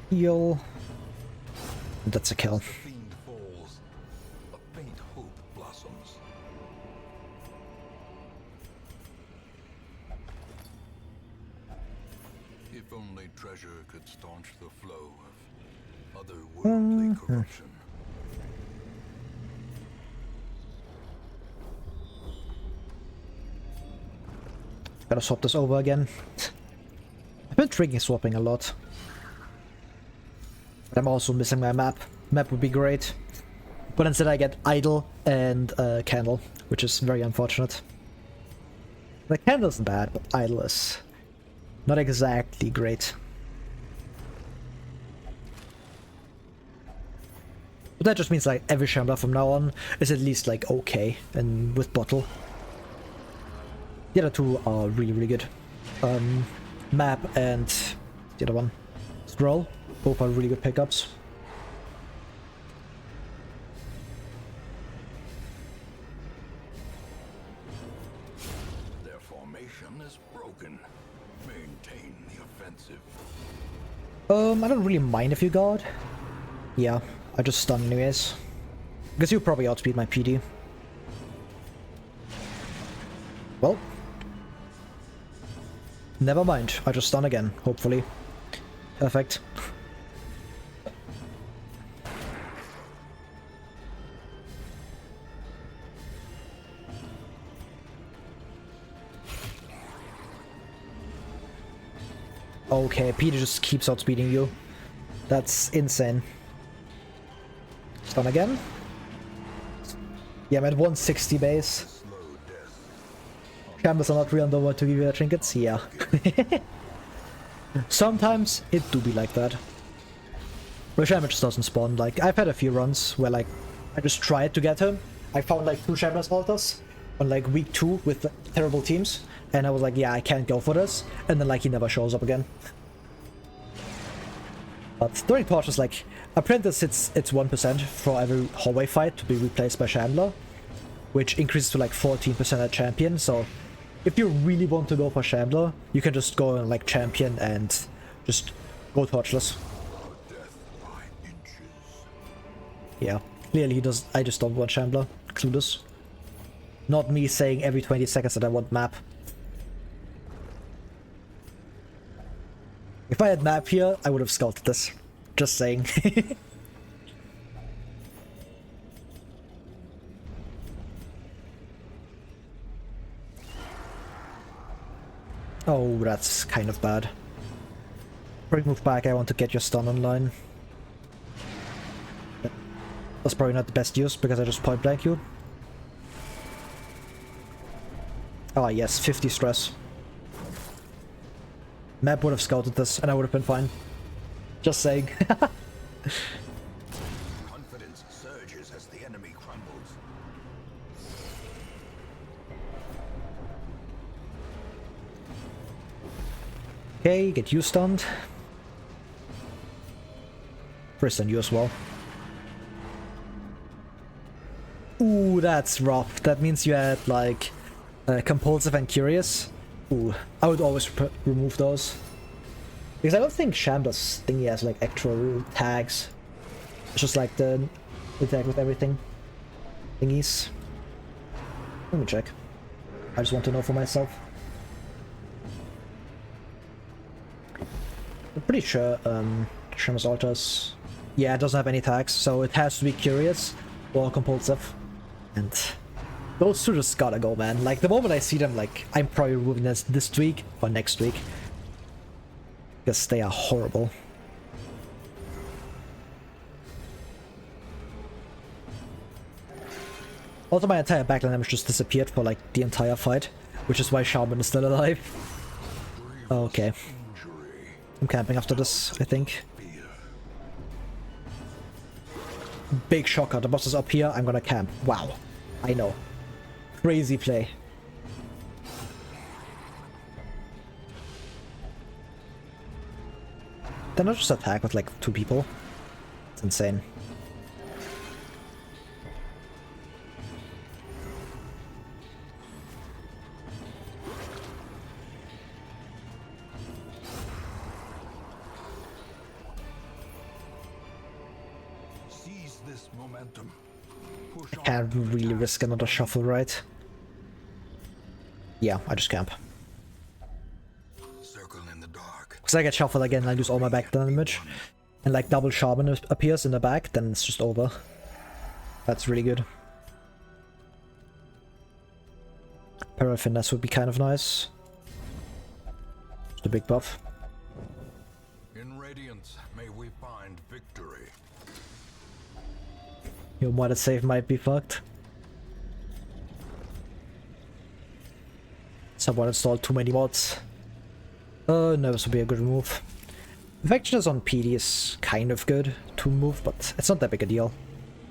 Heal. That's a kill. The fiend falls. A faint hope blossoms. If only treasure could staunch the flow of otherworldly corruption. Gotta swap this over again. I've been triggering swapping a lot. But I'm also missing my map. Map would be great. But instead I get Idol and Candle, which is very unfortunate. The Candle isn't bad, but Idol is not exactly great. But that just means like every Shambler from now on is at least like okay, and with Bottle. The other two are really, really good. Map and the other one, Scroll, both are really good pickups. Their formation is broken. Maintain the offensive. I don't really mind if you guard. Yeah, I just stun anyways. Because you probably outspeed my PD. Well. Never mind, I just stun again, hopefully. Perfect. Okay, Peter just keeps outspeeding you. That's insane. Stun again. Yeah, I'm at 160 base. Cameras are not real underwater to give you trinkets? Yeah. Sometimes it do be like that. Where Shammer just doesn't spawn. Like, I've had a few runs where, like, I just tried to get him. I found, like, 2 Shammer's altars, on like week 2 with terrible teams, and I was like, yeah, I can't go for this, and then like he never shows up again. But during Torchless, like, Apprentice it's 1% for every hallway fight to be replaced by Chandler, which increases to like 14% at Champion, so if you really want to go for Chandler, you can just go on like Champion and just go Torchless. Yeah, clearly he does. I just don't want Chandler. Clueless. Not me saying every 20 seconds that I want map. If I had map here, I would have scouted this. Just saying. Oh, that's kind of bad. Bring move back, I want to get your stun online. That's probably not the best use because I just point blank you. Ah yes, 50 stress. Map would have scouted this and I would have been fine. Just saying. Confidence surges as the enemy crumbles. Okay, get you stunned. First stun you as well. Ooh, that's rough. That means you had like compulsive and curious. Ooh, I would always remove those. Because I don't think Chandler's thingy has like actual tags. It's just like the tag with everything thingies. Let me check. I just want to know for myself. I'm pretty sure Shrim's Altars, yeah, it doesn't have any tags, so it has to be curious or compulsive. And those two just gotta go, man. Like, the moment I see them, like, I'm probably removing this week or next week. Because they are horrible. Also, my entire backline damage just disappeared for, like, the entire fight. Which is why Shaman is still alive. Okay. I'm camping after this, I think. Big shocker, the boss is up here, I'm gonna camp. Wow. I know. Crazy play. They're not just attack with like 2 people. It's insane. Seize this momentum. Push I can't really risk another shuffle, right? Yeah, I just camp. Circle in the dark. Because I get shuffled again and I lose all my back damage. And like double Shaman appears in the back, then it's just over. That's really good. Para Finesse would be kind of nice. Just a big buff. In radiance, may we find victory. Your modded save might be fucked. Someone installed too many mods. No, this would be a good move. Infectionist on PD is kind of good to move, but it's not that big a deal.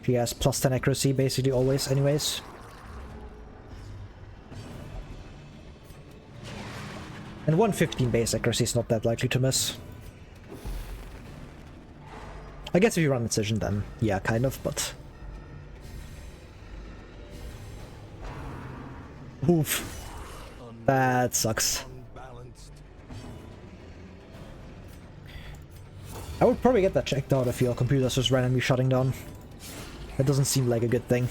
She has plus 10 accuracy basically always anyways. And 115 base accuracy is not that likely to miss. I guess if you run Incision then, yeah, kind of, but... Oof. That sucks. I would probably get that checked out if your computer's just randomly shutting down. That doesn't seem like a good thing.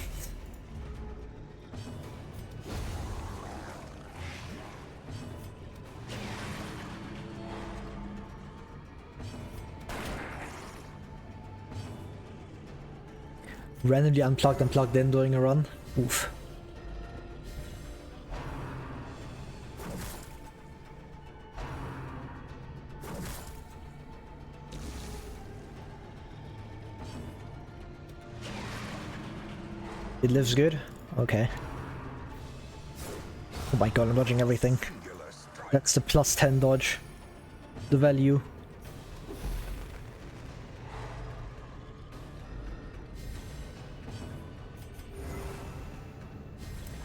Randomly unplugged and plugged in during a run. Oof. It lives good? Okay. Oh my god, I'm dodging everything. That's the plus 10 dodge. The value.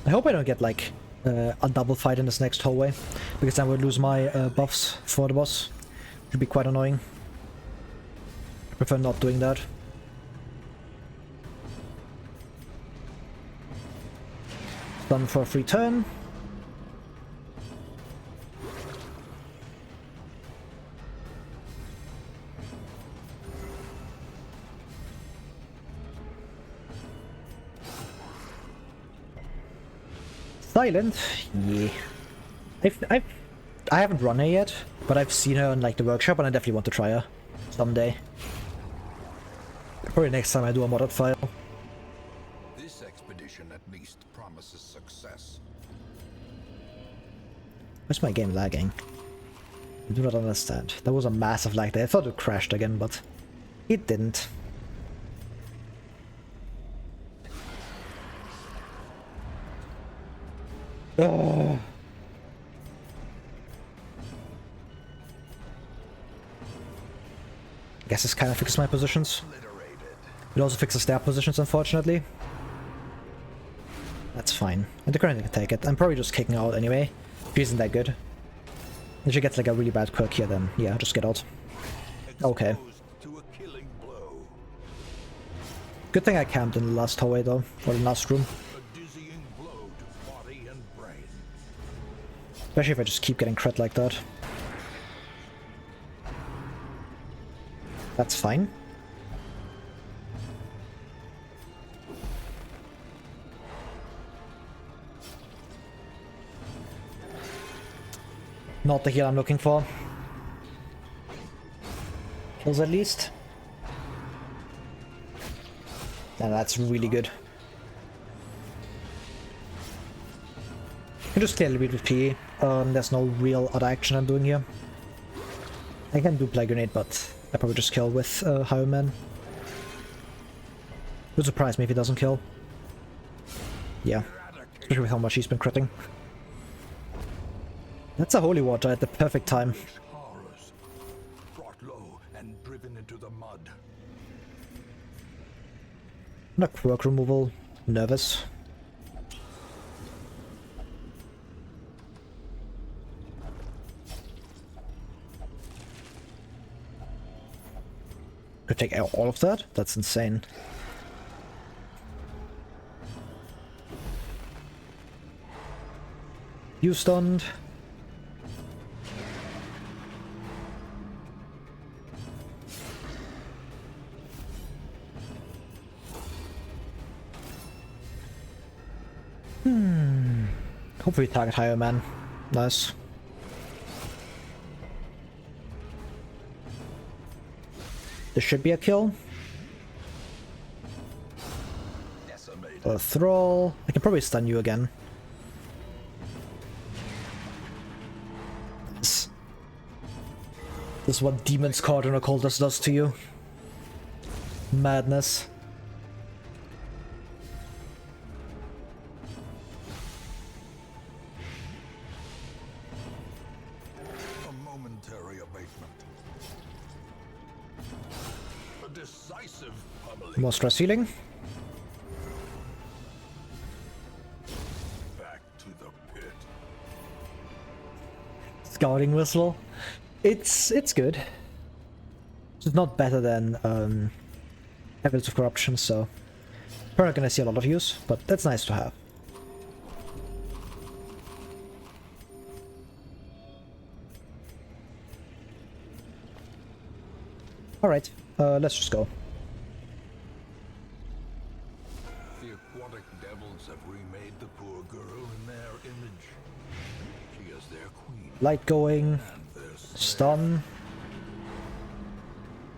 I hope I don't get like a double fight in this next hallway, because then I would lose my buffs for the boss. Should be quite annoying. I prefer not doing that. Done for a free turn. Silent? Yeah. I haven't run her yet, but I've seen her in like the workshop and I definitely want to try her someday. Probably next time I do a modded file. This expedition at least promises success. Why's my game lagging? I do not understand. That was a massive lag there. I thought it crashed again, but it didn't. Oh. I guess this kind of fixes my positions. It also fixes their positions, unfortunately. That's fine. And the current can take it. I'm probably just kicking out anyway. She isn't that good. If she gets like a really bad quirk here, then yeah, just get out. Okay. Good thing I camped in the last hallway though, or the last room. Especially if I just keep getting crit like that. That's fine. Not the heal I'm looking for. Kills at least. And that's really good. I can just clearly beat with PE. There's no real other action I'm doing here. I can do Plague Grenade, but I probably just kill with Highwayman. Would surprise me if he doesn't kill. Yeah, especially with how much he's been critting. That's a Holy Water at the perfect time. Brought low and driven into the mud. Not quirk removal. Nervous. Could take out all of that? That's insane. You stunned. Hopefully target higher man. Nice. This should be a kill. A thrall. I can probably stun you again. This is what Demon's Cauldron Occultist does to you. Madness. A momentary abatement. A decisive pummeling. More stress healing. Back to the pit. Scouting whistle. It's good. It's not better than Evidence of Corruption, so probably not gonna see a lot of use, but that's nice to have. Alright, let's just go. The aquatic devils have remade the poor girl in their image. She is their queen. Light going. And their Stun.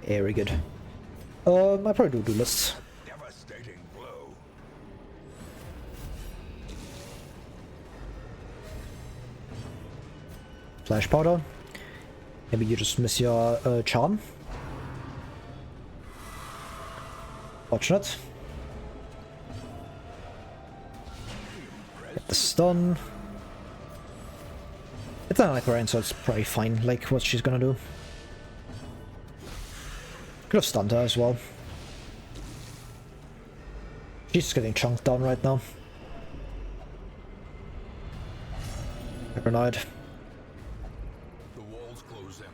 Very good. I probably do lists. devastating blow. Flash powder. Maybe you just miss your charm. Fortunate. Get the stun. It's not like rain, so it's probably fine. Like what she's gonna do. Could have stunned her as well. She's getting chunked down right now. Paranoid. The walls close in.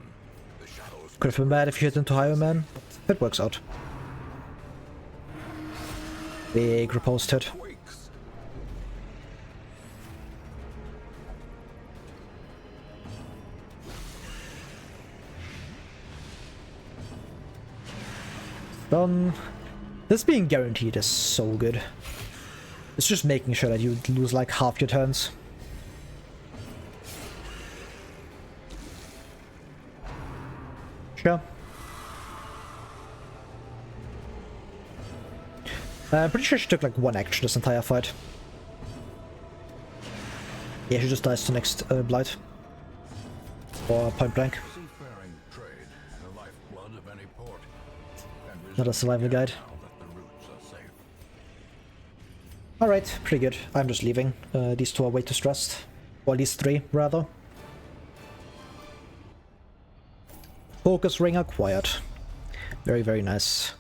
The shadows. Could have been bad if you hit into Higher Man, but it works out. Big repulsed hit. Quakes. Done. This being guaranteed is so good. It's just making sure that you lose like half your turns. Sure. I'm pretty sure she took like one action this entire fight. Yeah, she just dies to next Blight. Or point blank. Seafaring trade, the lifeblood of any port. And Not a survival guide. now that the routes are safe. Alright, pretty good. I'm just leaving. These two are way too stressed. Or these three, rather. Focus ring acquired. Very, very nice.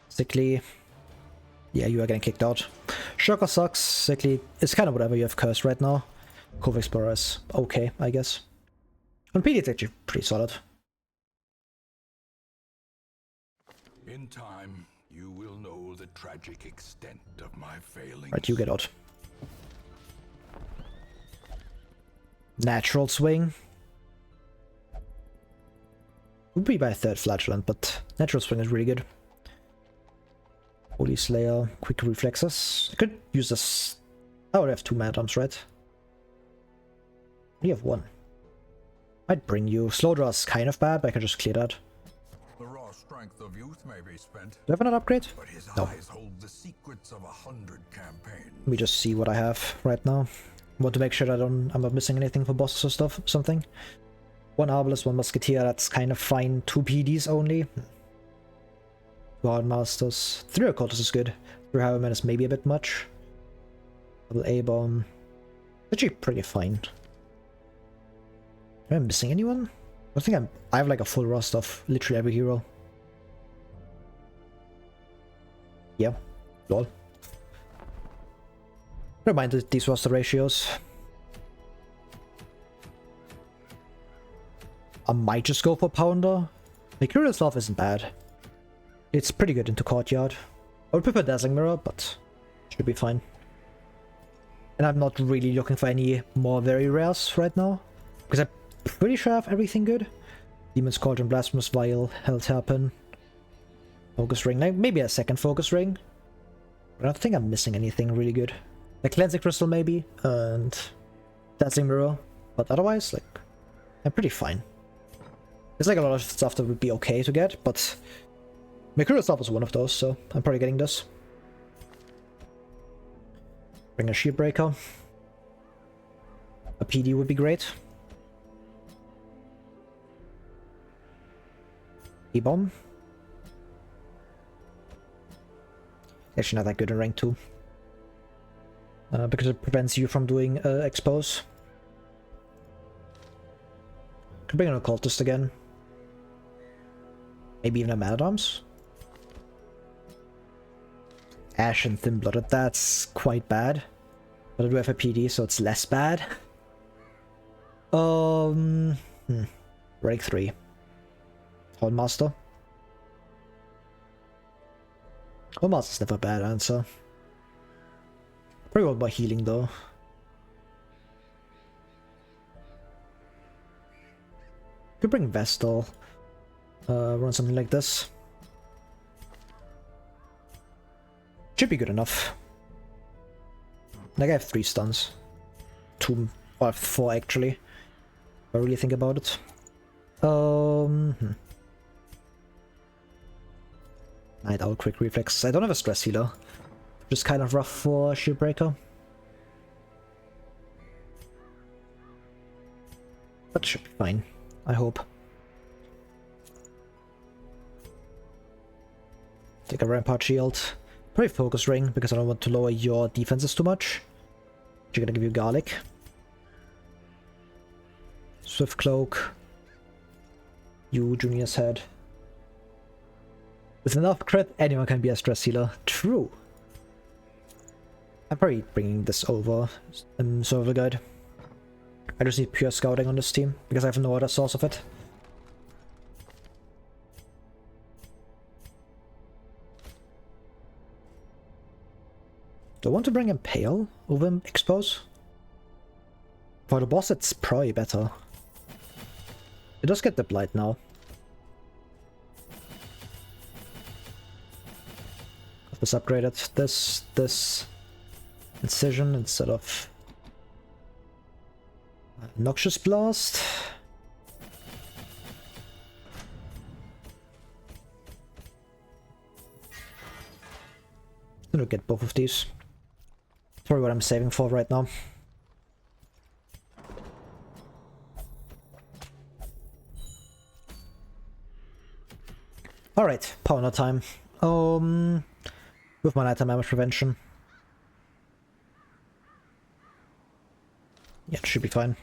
Sickly. Yeah, you are getting kicked out. Shocker sucks. Sickly. It's kind of whatever. You have Curse right now. Cove Explorer is okay, I guess. On PD, it's actually pretty solid. In time, you will know the tragic extent of my failings. Right, you get out. Natural swing. Would be my third flatulent, but natural swing is really good. Holy Slayer, quick reflexes. I could use this. I would have 2 madams, right? We have 1. I'd bring you. Slow draw is kind of bad, but I can just clear that. The raw strength of youth may be spent, Do I have another upgrade? but his No. eyes hold the secrets of 100 campaigns. Let me just see what I have right now. Want to make sure that I'm not missing anything for bosses or stuff, something. 1 Arbalest, 1 Musketeer, that's kind of fine. 2 PDs only. 2 Hardmasters. 3 Occultists is good. 3 Highwaymen is maybe a bit much. Double A-Bomb. Actually pretty fine. Am I missing anyone? I think I have like a full roster of literally every hero. Yeah. Lol. Remind these roster ratios. I might just go for Pounder. Mercurial Self isn't bad. It's pretty good into Courtyard. I would prefer Dazzling Mirror, but should be fine. And I'm not really looking for any more very rares right now, because I'm pretty sure I have everything good. Demon's Cauldron, Blasphemous Vial, Hell's Hairpin, Focus Ring, like maybe a second Focus Ring. But I don't think I'm missing anything really good. Like Cleansing Crystal maybe, and Dazzling Mirror, but otherwise, like, I'm pretty fine. There's like a lot of stuff that would be okay to get, but Mercurial Self is one of those, so I'm probably getting this. Bring a Shield Breaker. A PD would be great. E-Bomb. Actually not that good in rank 2. Because it prevents you from doing Expose. Could bring an Occultist again. Maybe even a Man-at-Arms. Ash and Thin-Blooded, that's quite bad. But I do have a PD, so it's less bad. Rank 3. Hornmaster. Hornmaster's never a bad answer. Pretty well by healing though. Could bring Vestal. Run something like this. Should be good enough. Like I have 3 stuns. 2 or 4 actually. If I really think about it. Night Owl, Quick Reflex. I don't have a Stress Healer. Just kind of rough for Shield Breaker. But should be fine, I hope. Take a Rampart Shield. Probably Focus Ring, because I don't want to lower your defenses too much. You're gonna give you Garlic. Swift Cloak. You, Junior's Head. With enough crit, anyone can be a Stress Healer. True. I'm probably bringing this over. Survival Guide. I just need pure scouting on this team, because I have no other source of it. Do I want to bring Impale over Expose? For the boss, it's probably better. It does get the Blight now. I've just upgraded this Incision instead of Noxious Blast. I'm gonna get both of these. Probably what I'm saving for right now. Alright, power node time. With my nighttime damage prevention. Yeah, it should be fine.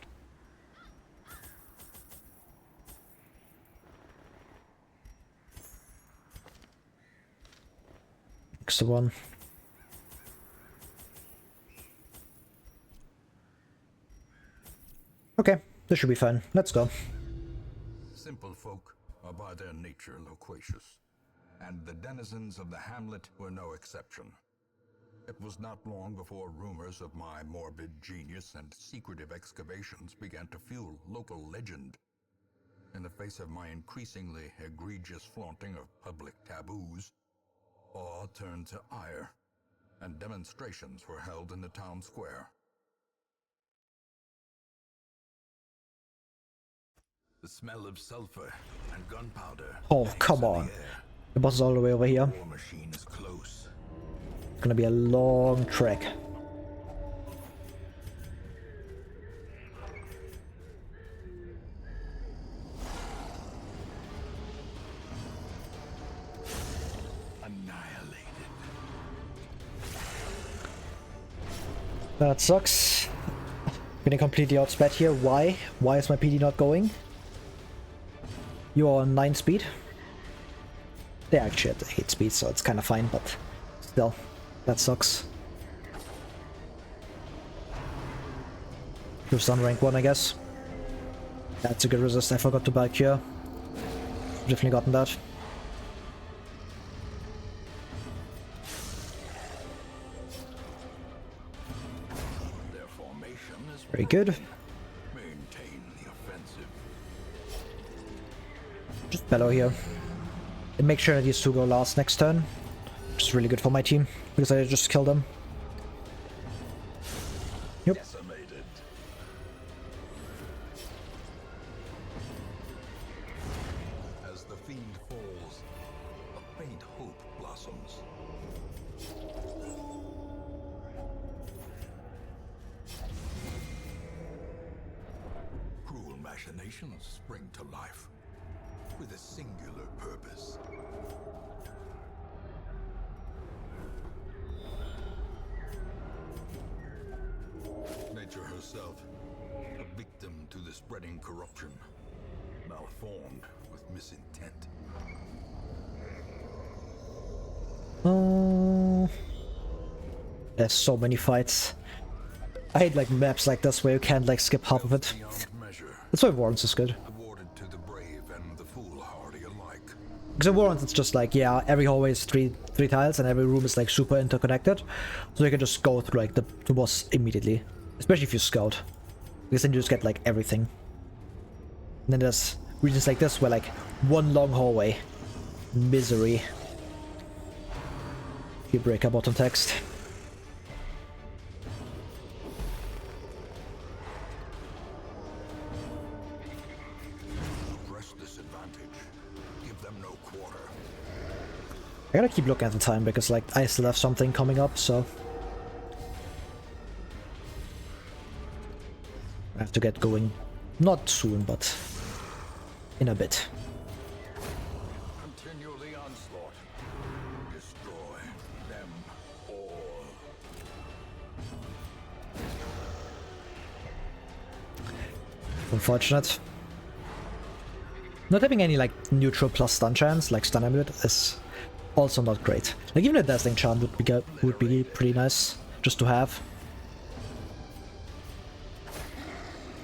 Next one. Okay, this should be fine. Let's go. Simple folk are by their nature loquacious, and the denizens of the hamlet were no exception. It was not long before rumors of my morbid genius and secretive excavations began to fuel local legend. In the face of my increasingly egregious flaunting of public taboos, awe turned to ire, and demonstrations were held in the town square. The smell of sulfur and gunpowder. Oh, come on. The boss is all the way over here. War machine is close. It's gonna be a long trek. Annihilated. That sucks. Getting completely outsped here. Why? Why is my PD not going? You are on 9 speed. They're actually at 8 speed, so it's kind of fine, but still, that sucks. Just on rank 1, I guess. That's a good resist. I forgot to buy Cure. Definitely gotten that. Their formation is Very good. maintain the offensive. Just bellow here. And make sure that these two go last next turn. Which is really good for my team, because I just killed them. Yep. Decimated. As the fiend falls, a faint hope blossoms. Cruel machinations spring to life with a singular purpose. Nature herself, a victim to the spreading corruption, malformed with misintent. There's so many fights. I hate like maps like this where you can't like skip half of it. Beyond measure, That's why Warrens is good. awarded to the brave and the foolhardy alike. Because in Warrens it's just like, yeah, every hallway is three tiles and every room is like super interconnected. So you can just go through like the boss immediately. Especially if you scout. Because then you just get like everything. And then there's regions like this where like one long hallway. Misery. You break our bottom text. Press this advantage. Give them no quarter. I gotta keep looking at the time because like I still have something coming up, so I have to get going. Not soon, but in a bit. Continue the onslaught. Destroy them all. Unfortunate. Not having any like neutral plus stun chance, like stun amulet, is also not great. Like even a dazzling charm would be pretty nice just to have.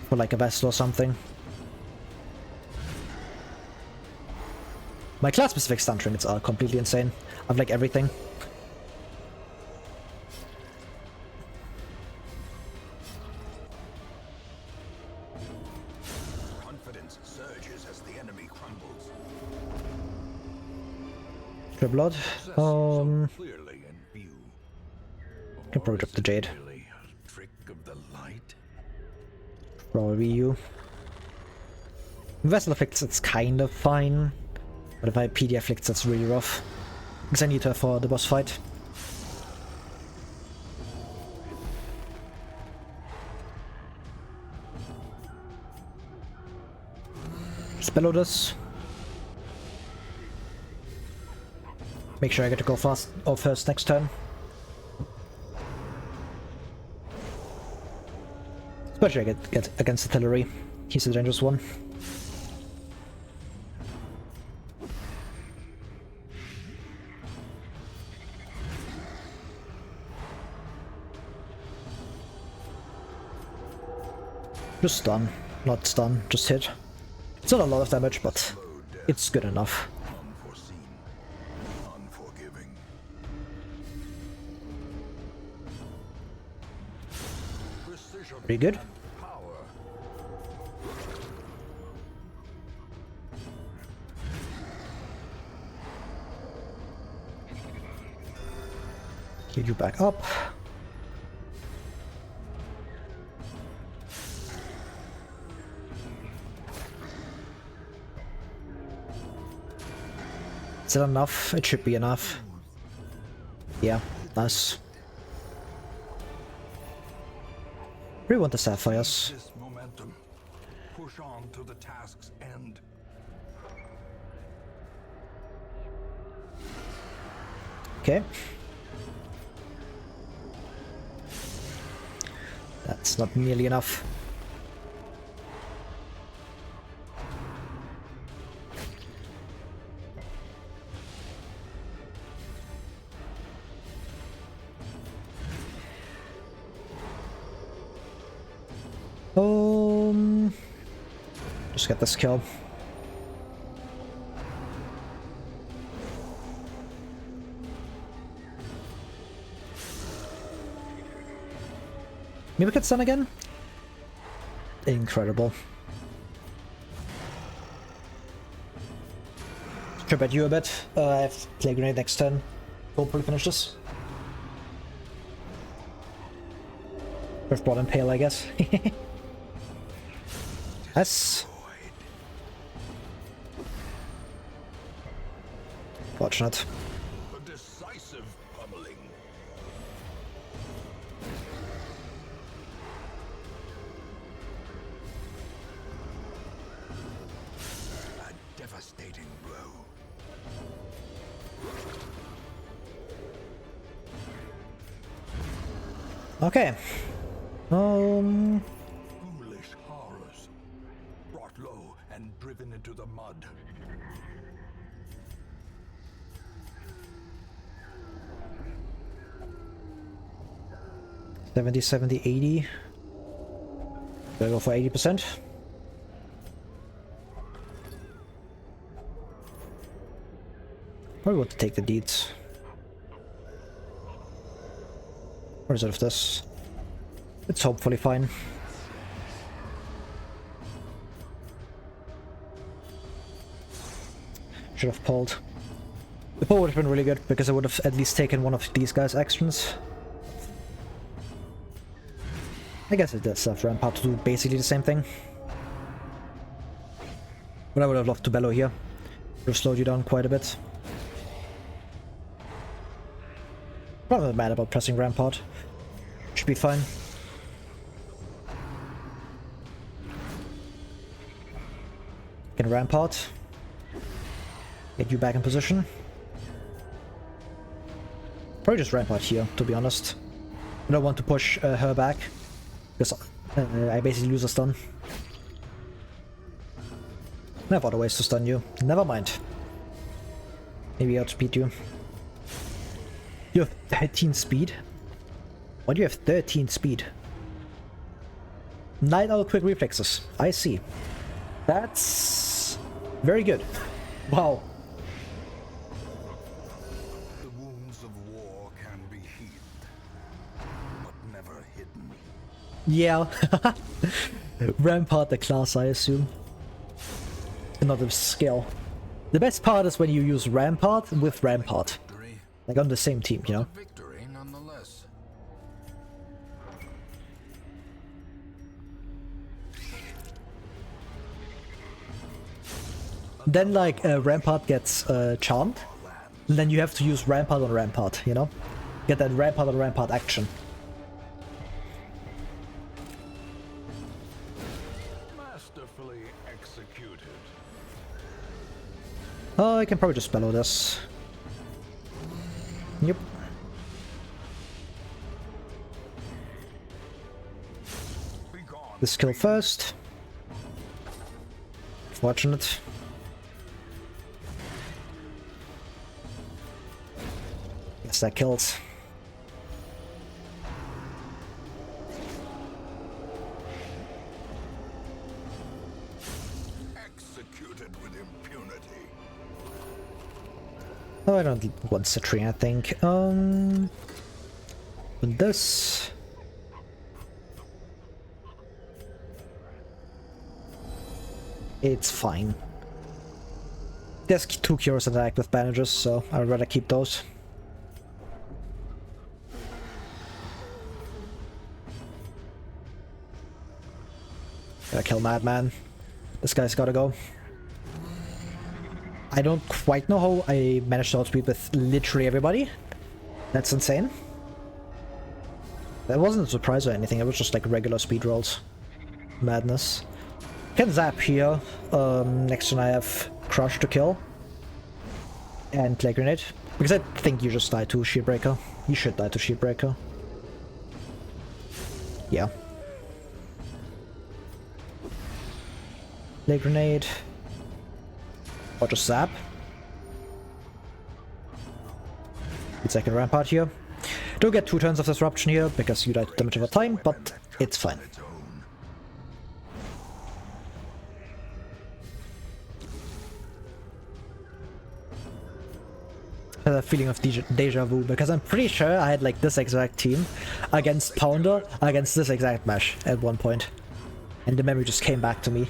For like a vessel or something. My class-specific stun trinkets are completely insane. I've like everything. Confidence surges as the enemy crumbles. Pure blood. Clearly in view. Can probably drop the jade. Really a trick of the light. Probably you. Vessel afflicts, it's kind of fine. But if I PD afflicts, that's really rough. Because I need her for the boss fight. Spello this. Make sure I get to go fast or first next turn. Especially I get against artillery. He's the dangerous one. Just stun. Not stun, just hit. It's not a lot of damage, but it's good enough. Unforeseen. Unforgiving. Precision. Pretty good. Power. Heal you back up. Is it enough? It should be enough. Yeah, nice. We want the sapphires. This momentum. Push on to the task's end. Okay. That's not nearly enough. Just get this kill. Maybe we could stun again? Incredible. Trip at you a bit. I have Plague Grenade next turn. Hopefully finish this. With Blood and Pale, I guess. Yes. Fortunate. A decisive pummeling. A devastating blow. Okay. Ghoulish horrors. Brought low and driven into the mud. 70, 70, 80. Gonna go for 80%. Probably want to take the deeds. Or is it of this? It's hopefully fine. Should have pulled. The pull would have been really good because I would have at least taken one of these guys' actions. I guess it does have Rampart to do basically the same thing. But I would have loved to bellow here. Would have slowed you down quite a bit. Probably not mad about pressing Rampart. Should be fine. Can Rampart. Get you back in position. Probably just Rampart here, to be honest. I don't want to push her back. Because I basically lose a stun. I have other ways to stun you. Never mind. Maybe I'll outspeed you. You have 13 speed? Why do you have 13 speed? 9 out quick reflexes. I see. That's very good. Wow. The wounds of war can be healed, but never hidden. Yeah. Rampart the class, I assume. Another skill. The best part is when you use Rampart with Rampart. Victory, Like on the same team, you know? victory nonetheless. Then like Rampart gets charmed. And then you have to use Rampart on Rampart, you know? Get that Rampart on Rampart action. Masterfully executed. Oh, I can probably just bellow this. Yep. This kill first. Fortunate. Yes, that kills. Executed with impunity. Oh, I don't want Citrine, I think. And this. It's fine. There's 2 cures that act with bandages, so I'd rather keep those. Gotta kill Madman. This guy's gotta go. I don't quite know how I managed to outspeed with literally everybody. That's insane. That wasn't a surprise or anything, it was just like regular speed rolls. Madness. Can zap here. Next turn I have Crush to kill. And Clay Grenade. Because I think you just die to Shieldbreaker. You should die to Shieldbreaker. Yeah. Clay Grenade. Or just zap. Second Rampart here. Don't get 2 turns of disruption here because you die to damage over time, but it's fine. I have a feeling of deja vu because I'm pretty sure I had like this exact team against Pounder against this exact mesh at one point. And the memory just came back to me.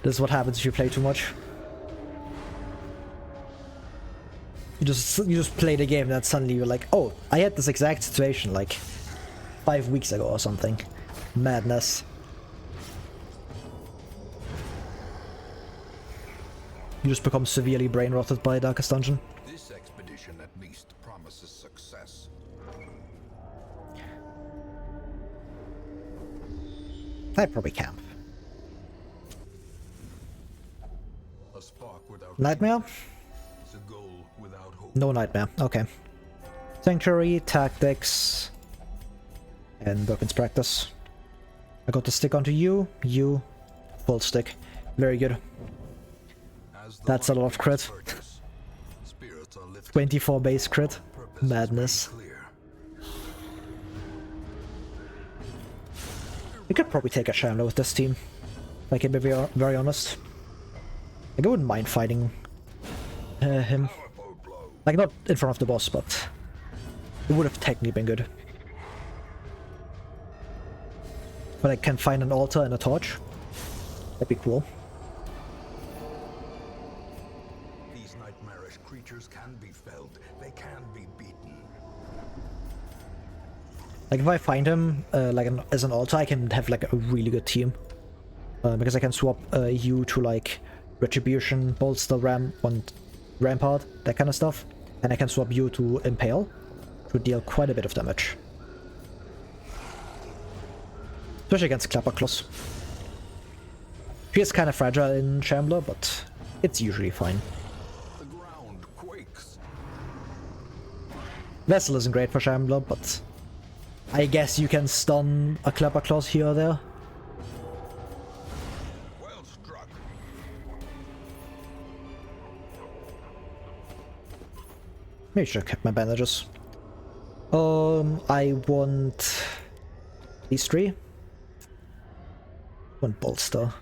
This is what happens if you play too much. You just play the game and then suddenly you're like, oh, I had this exact situation like 5 weeks ago or something. Madness. You just become severely brain rotted by Darkest Dungeon. This expedition at least promises success. I'd probably camp. A spark without Nightmare? is a goal without hope. No Nightmare, okay. Sanctuary, Tactics, and Birkin's Practice. I got the stick onto you, full stick. Very good. That's a lot of crit. 24 base crit. Madness. We could probably take a Shamlo with this team. If I can be very honest. Like, I wouldn't mind fighting him. Like, not in front of the boss, but it would have technically been good. But I can find an altar and a torch. That'd be cool. These nightmarish creatures can be felled. They can be beaten. Like, if I find him as an altar, I can have like a really good team. Because I can swap you to like Retribution, Bolster, Rampart, that kind of stuff. And I can swap you to Impale to deal quite a bit of damage. Especially against Clapperclaws. She is kind of fragile in Shambler, but it's usually fine. The ground quakes. Vessel isn't great for Shambler, but I guess you can stun a Clapperclaws here or there. Well struck. Maybe I should have kept my bandages. I want these 3. Want bolster.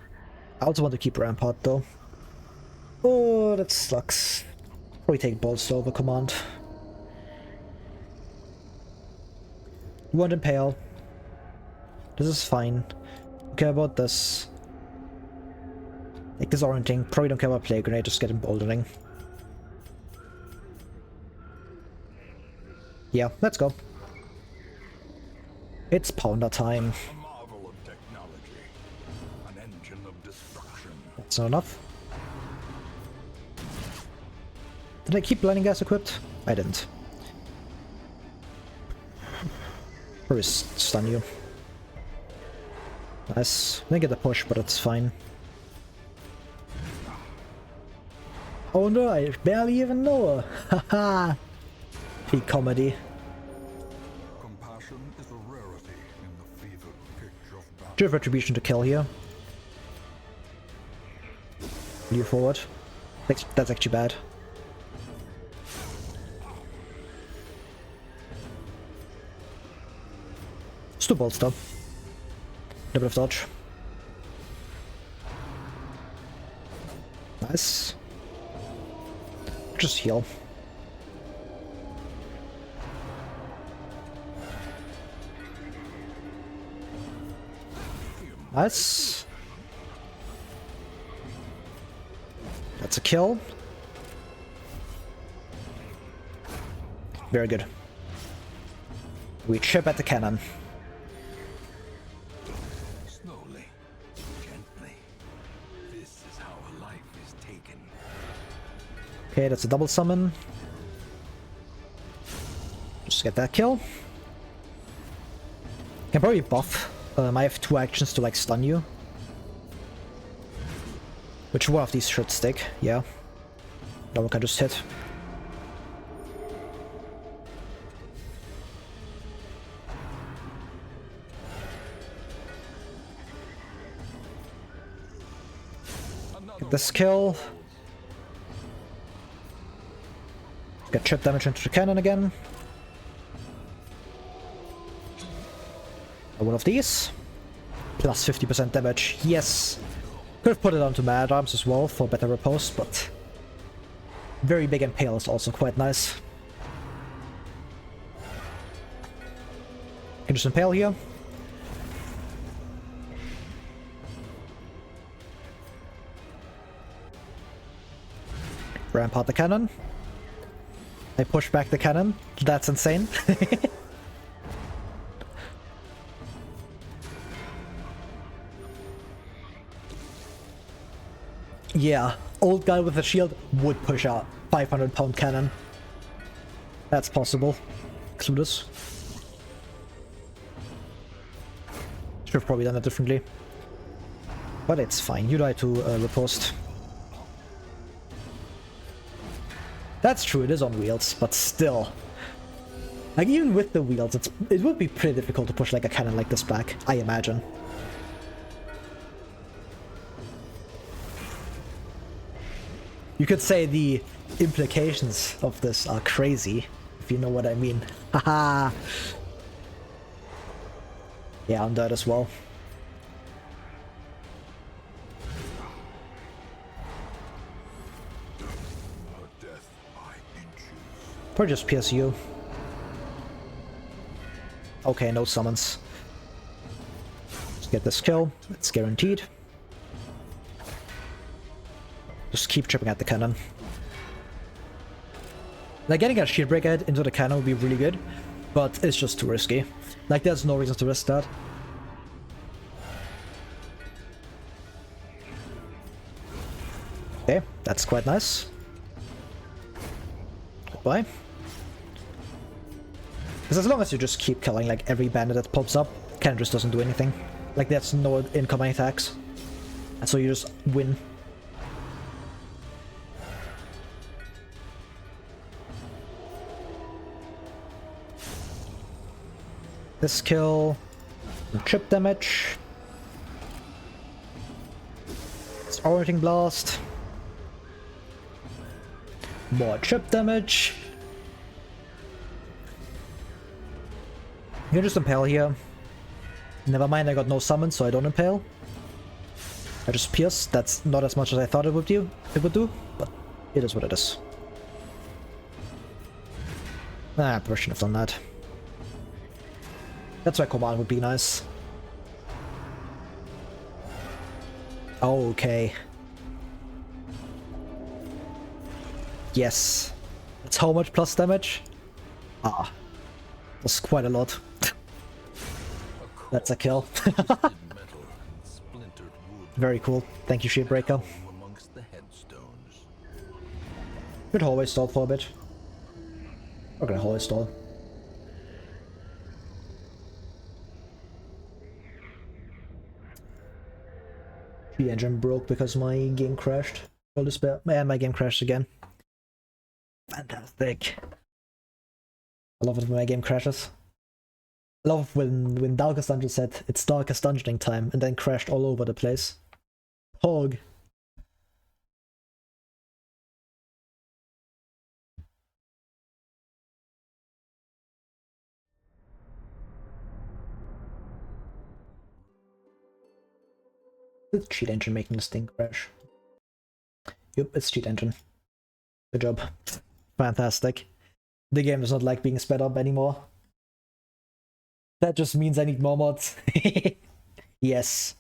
I also want to keep Rampart though. Oh, that sucks. Probably take bolster over command. You want impale. This is fine. Don't care about this. Like this orienting. Probably don't care about plague grenade, just get emboldening. Yeah, let's go. It's pounder time. A marvel of technology. An engine of destruction. That's not enough. Did I keep blinding gas equipped? I didn't. Probably stun you. Nice. Didn't get the push, but it's fine. Oh no, I barely even know her. Haha. Peak comedy. Compassion is a rarity in the fevered pitch of battle. Do you have retribution to kill here? You forward. That's actually bad. Still bolster. Double of dodge. Nice. Just heal. Nice. That's a kill. Very good. We chip at the cannon. Slowly, gently. This is how a life is taken. Okay, that's a double summon. Just get that kill. Can probably buff. I have 2 actions to like stun you. Which one of these should stick? Yeah. That one can just hit. Get this kill. Get chip damage into the cannon again. One of these. Plus 50% damage. Yes. Could have put it onto Mad Arms as well for better riposte, but very big impale is also quite nice. Can just impale here. Rampart the cannon. I push back the cannon. That's insane. Yeah, old guy with a shield would push a 500-pound cannon. That's possible. Exodus. Should have probably done it differently. But it's fine, you die to riposte. That's true, it is on wheels, but still. Like, even with the wheels, it would be pretty difficult to push like a cannon like this back, I imagine. You could say the implications of this are crazy, if you know what I mean. Haha! Yeah, I'm dead as well. Probably just PSU. Okay, no summons. Let's get this kill. It's guaranteed. Just keep chipping at the cannon. Like, getting a shield breaker into the cannon would be really good, but it's just too risky. Like, there's no reason to risk that. Okay, that's quite nice. Goodbye. Because as long as you just keep killing like every bandit that pops up, cannon just doesn't do anything. Like, there's no incoming attacks. And so you just win. This kill, chip damage. It's orienting blast. More chip damage. You can just impale here. Never mind, I got no summon, so I don't impale. I just pierced. That's not as much as I thought it would do, but it is what it is. Ah, I shouldn't have done that. That's why command would be nice. Okay. Yes. That's how much plus damage? Ah. That's quite a lot. That's a kill. Very cool. Thank you, Shieldbreaker. Could hallway stall for a bit. We're gonna hallway stall. The engine broke because my game crashed. All despair. Man, my game crashed again. Fantastic. I love it when my game crashes. I love when Darkest Dungeon said it's Darkest Dungeoning time and then crashed all over the place. Hog. It's cheat engine making this thing crash. Yep, it's cheat engine. Good job. Fantastic. The game does not like being sped up anymore. That just means I need more mods. Yes.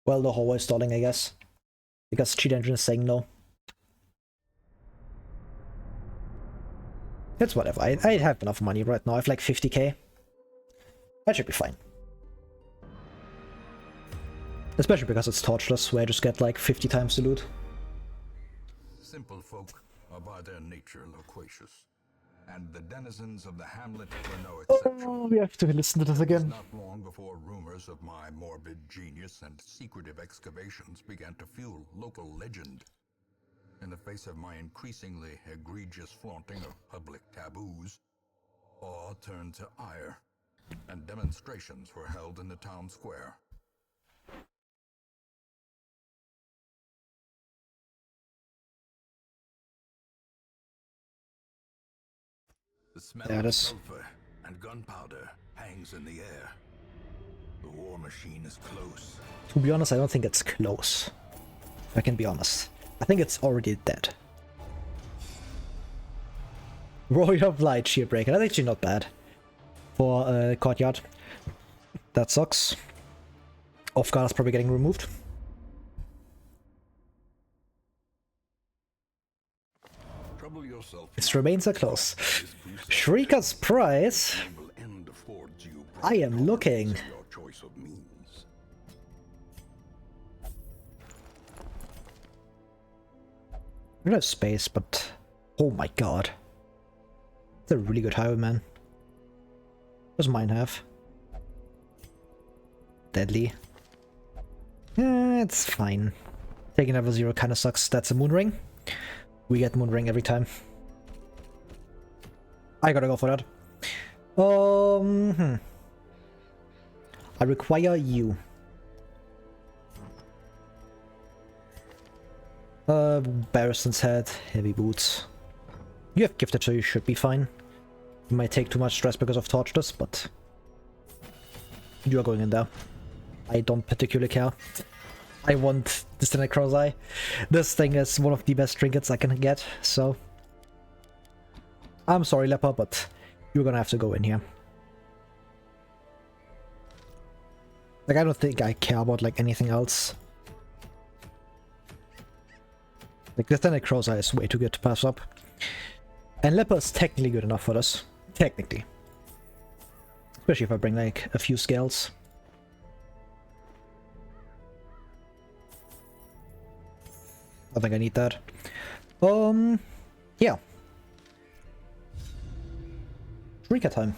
Well, the hallway stalling, I guess. Because cheat engine is saying no. It's whatever. I have enough money right now. I have like 50k. That should be fine. Especially because it's torchless, where I just get like 50 times the loot. Simple folk are by their nature loquacious, and the denizens of the hamlet were no exception. Oh, we have to listen to this again. Not long before rumors of my morbid genius and secretive excavations began to fuel local legend. In the face of my increasingly egregious flaunting of public taboos, awe turned to ire, and demonstrations were held in the town square. The smell of sulfur and gunpowder hangs in the air. The war machine is close. To be honest, I don't think it's close. If I can be honest. I think it's already dead. Roar of Light, Shieldbreaker. That's actually not bad. For Courtyard. That sucks. Off-guard is probably getting removed. Its remains are close. Shrieker's Prize. I am looking. We don't have space, but oh my god. It's a really good highwayman. What does mine have? Deadly. It's fine. Taking level 0 kinda sucks. That's a moon ring. We get moon ring every time. I gotta go for that. I require you. Barristan's Head, heavy boots. You have gifted, so you should be fine. You might take too much stress because of Torchless, but you are going in there. I don't particularly care. I want Distant Crow's Eye. This thing is one of the best trinkets I can get, so I'm sorry, Leper, but you're gonna have to go in here. Like, I don't think I care about, like, anything else. Like, Distant Crow's Eye is way too good to pass up. And Leper is technically good enough for this. Technically. Especially if I bring, like, a few scales. I think I need that. Yeah. Shrieker time.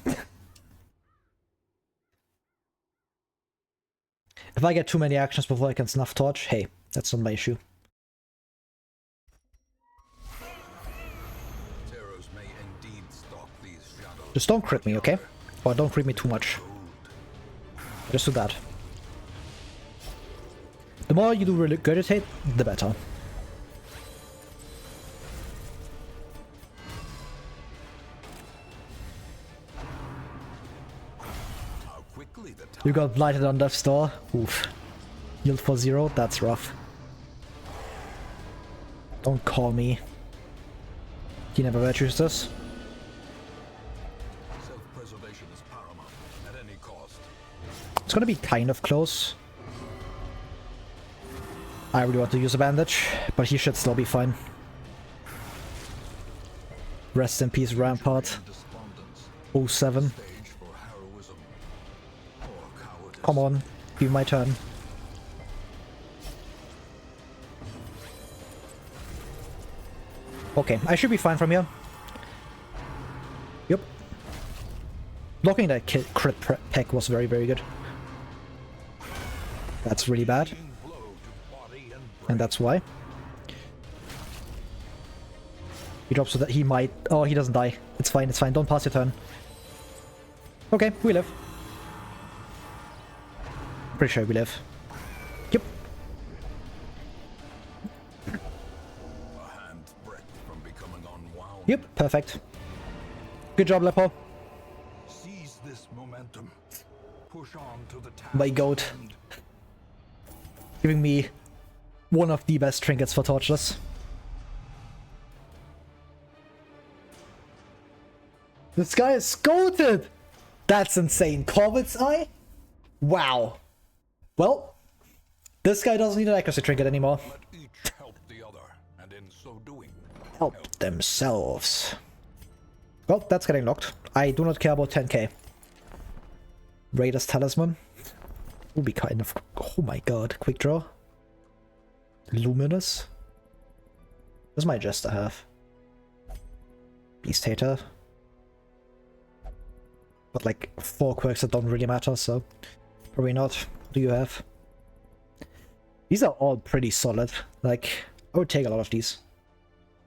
If I get too many actions before I can snuff Torch, hey, that's not my issue. Just don't crit me, okay? Or don't crit me too much. Just do that. The more you do regurgitate, the better. You got blighted on Death's Door. Oof. Yield for 0, that's rough. Don't call me. He never virtues this. Self-preservation is paramount at any cost. It's gonna be kind of close. I really want to use a bandage, but he should still be fine. Rest in peace, Rampart. 07. Come on, be my turn. Okay, I should be fine from here. Yep. Blocking that crit peck was very, very good. That's really bad. And that's why. He drops so that he might... Oh, he doesn't die. It's fine, it's fine. Don't pass your turn. Okay, we live. Pretty sure we live. Yep. Yep, perfect. Good job, Lepo. Seize this momentum. Push on to the task. My god. Giving me one of the best trinkets for Torchless. This guy is goated! That's insane. Corbett's Eye? Wow. Well, this guy doesn't need an accuracy trinket anymore. Let each help the other, and in so doing, Help themselves. Well, that's getting locked. I do not care about 10k. Raider's Talisman. Will be kind of... Oh my god. Quick draw. Luminous. This might just have. Beast Hater. But like 4 quirks that don't really matter, so probably not. What do you have? These are all pretty solid. Like, I would take a lot of these.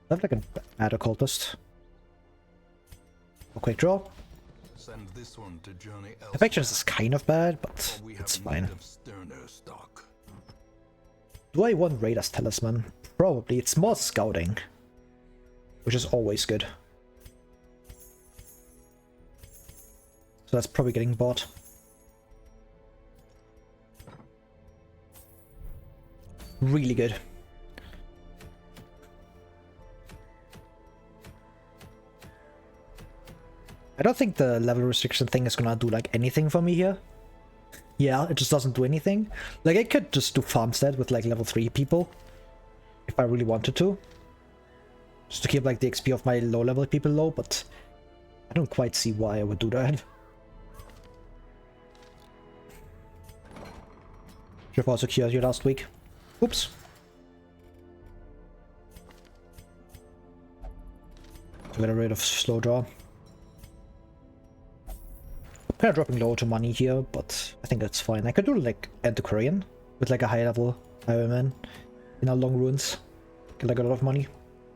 I have like an Mad Occultist. A quick draw. send this one to journey elsewhere. Perfectionist is kind of bad, but it's fine. Do I want Raider's Talisman? Probably. It's more scouting, which is always good. So that's probably getting bought. Really good. I don't think the level restriction thing is gonna do like anything for me here. Yeah, it just doesn't do anything. Like I could just do farmstead with like level 3 people if I really wanted to. Just to keep like the XP of my low level people low, but I don't quite see why I would do that. Should have also cured you last week. Oops. To get rid of slow draw. Kind of dropping low to money here, but I think that's fine. I could do like Antiquarian with like a high level Highwayman in our long ruins. Get like a lot of money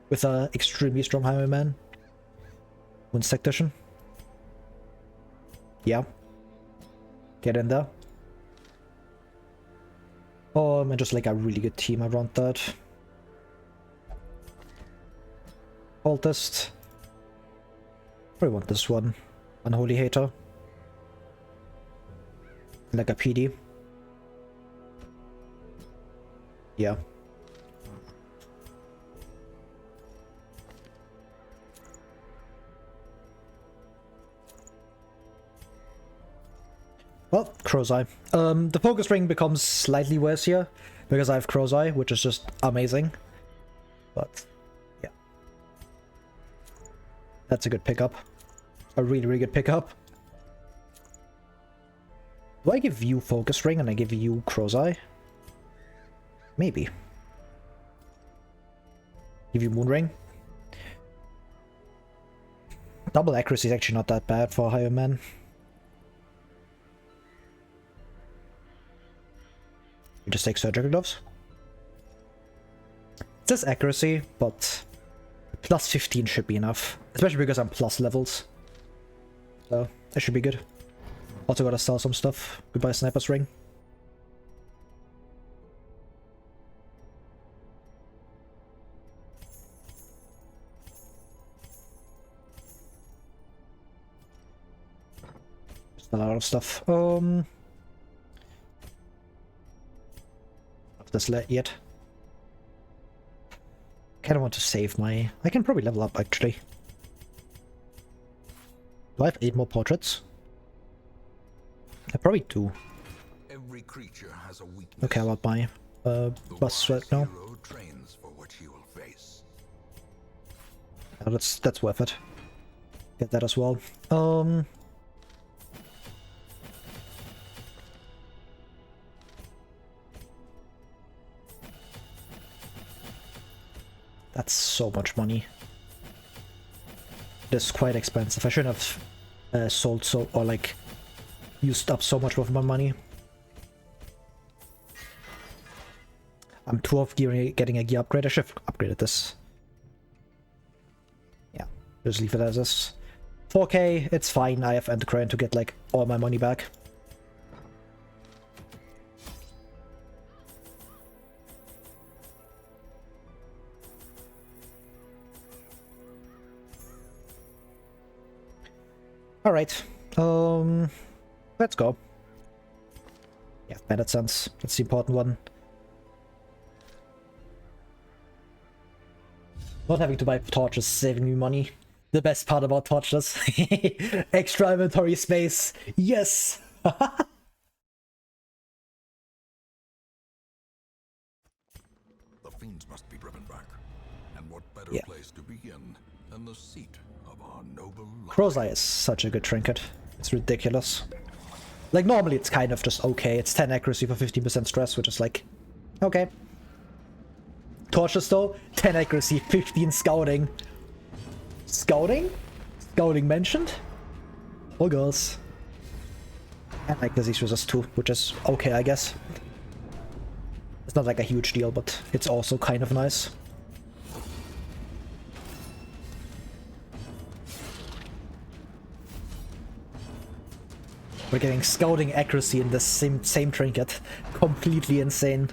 with a extremely strong Highwayman. Wounds Tactician. Yeah. Get in there. And just like a really good team around that. Cultist. Probably want this one. Unholy Hater. Like a PD. Yeah. Well, Crow's Eye. The focus ring becomes slightly worse here because I have Crow's Eye, which is just amazing. But yeah. That's a good pickup. A really, really good pickup. Do I give you Focus Ring and I give you Crow's Eye? Maybe. Give you Moon Ring? Double accuracy is actually not that bad for a higher man. You just take Surgical Gloves? It says accuracy, but plus 15 should be enough. Especially because I'm plus levels. So, that should be good. Also gotta sell some stuff. Goodbye Sniper's Ring. Just a lot of stuff. this yet. Kinda want to save my... I can probably level up, actually. Do I have 8 more portraits? I probably do. Every creature has a weakness. Okay, I'll buy bus right now. Trains for what he will face. Oh, that's worth it. Get that as well. That's so much money. This is quite expensive. I shouldn't have sold so, or like used up so much of my money. I'm 12 getting a gear upgrade. I should have upgraded this. Yeah, just leave it as is. 4k, it's fine. I have Endocrine to get like all my money back. Alright, let's go. Yeah, Bandit Sense, that's the important one. Not having to buy torches, saving me money. The best part about torches. Extra inventory space, yes! The fiends must be driven back. And what better place to begin than the seat of our noble line. Crow's Eye is such a good trinket. It's ridiculous. Like, normally it's kind of just okay. It's 10 accuracy for 15% stress, which is like, okay. Torches though, 10 accuracy, 15 scouting. Scouting? Scouting mentioned? Oh girls. And like disease resist too, which is okay, I guess. It's not like a huge deal, but it's also kind of nice. We're getting scouting accuracy in the same trinket. Completely insane.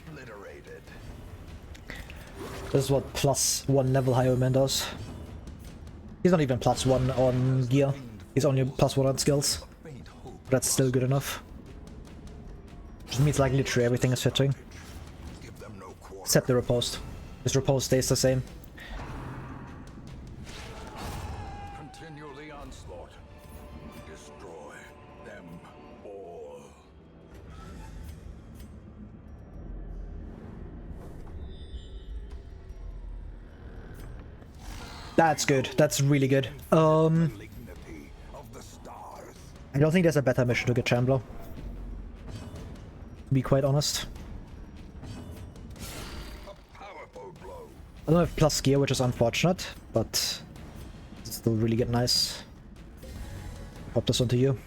Obliterated. This is what +1 level Highwayman does. He's not even +1 on gear. He's only +1 on skills. But that's still good enough. Which means like literally everything is hitting. Except the riposte. His riposte stays the same. Continue the onslaught. Destroy them all. That's good. That's really good. I don't think there's a better mission to get Chambler. To be quite honest. I don't have plus gear, which is unfortunate, but it's still really get nice. Pop this onto you.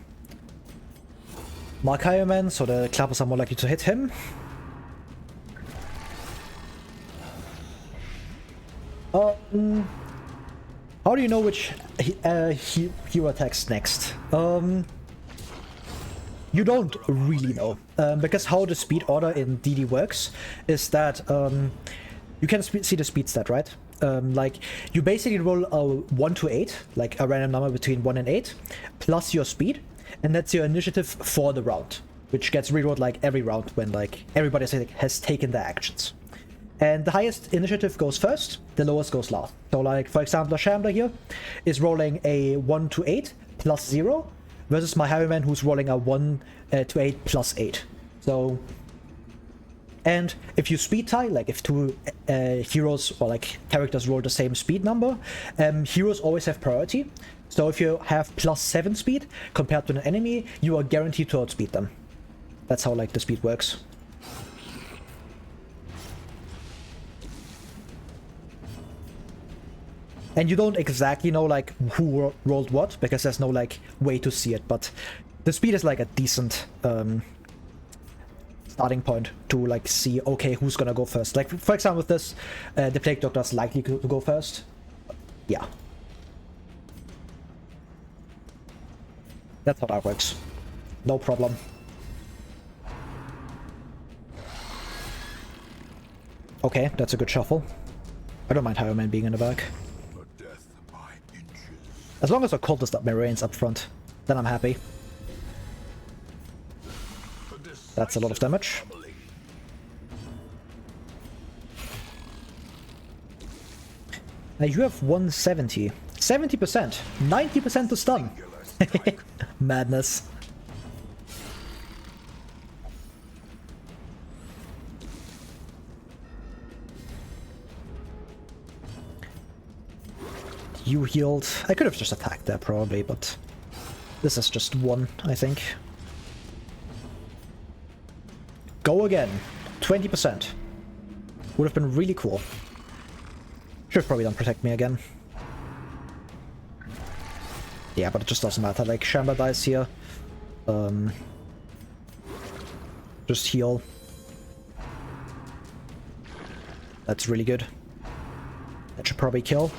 Mark Highwayman, so the clappers are more likely to hit him. How do you know which hero attacks next? You don't really know, because how the speed order in DD works is that you can see the speed stat, right? Like, you basically roll a 1 to 8, like a random number between 1 and 8, plus your speed, and that's your initiative for the round, which gets rerolled like every round when like everybody has taken their actions. And the highest initiative goes first, the lowest goes last. So like, for example, a Shambler here is rolling a 1 to 8 plus 0, versus my Highwayman who's rolling a 1 to 8 plus 8. So... And if you speed tie, like if two heroes or like characters roll the same speed number, heroes always have priority. So if you have +7 speed compared to an enemy, you are guaranteed to outspeed them. That's how like the speed works. And you don't exactly know like who rolled what, because there's no like way to see it, but the speed is like a decent starting point to like see, okay, who's gonna go first. Like for example with this, the Plague Doctor is likely to go first. Yeah. That's how that works. No problem. Okay, that's a good shuffle. I don't mind Highwayman being in the back. As long as occultist up my reigns up front, then I'm happy. That's a lot of damage. Now you have 170. 70%. 90% to stun. Madness. You healed. I could have just attacked there probably, but this is just one, I think. Go again. 20%. Would have been really cool. Should have probably done protect me again. Yeah, but it just doesn't matter. Like, Shamba dies here. Just heal. That's really good. That should probably kill.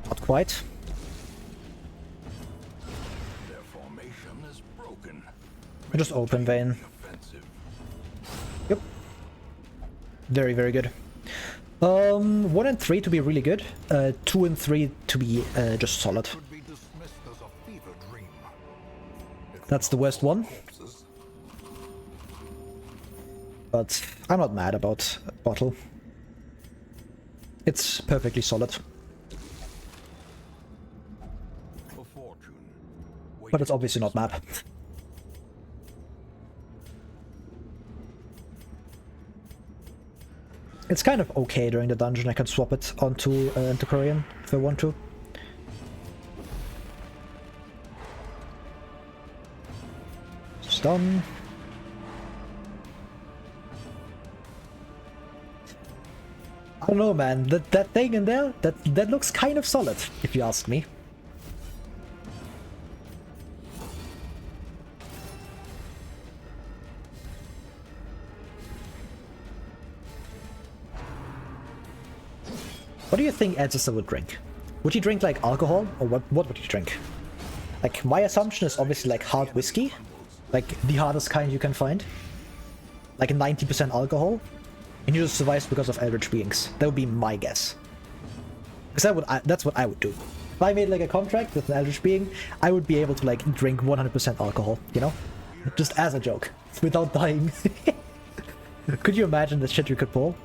Not quite. Their formation is broken. I just open vein. Yep. Very, very good. 1 and 3 to be really good. 2 and 3 to be just solid. That's the worst one. But I'm not mad about Bottle. It's perfectly solid. But it's obviously not map. It's kind of okay during the dungeon. I can swap it onto Korean if I want to. Stun. I don't know, man. That thing in there, that looks kind of solid, if you ask me. What do you think Ancestor would drink? Would he drink like alcohol, or what would he drink? Like, my assumption is obviously like hard whiskey, like the hardest kind you can find, like 90% alcohol, and he just survives because of Eldritch Beings. That would be my guess. Because that's what I would do. If I made like a contract with an Eldritch Being, I would be able to like drink 100% alcohol, you know? Just as a joke, without dying. Could you imagine the shit you could pull?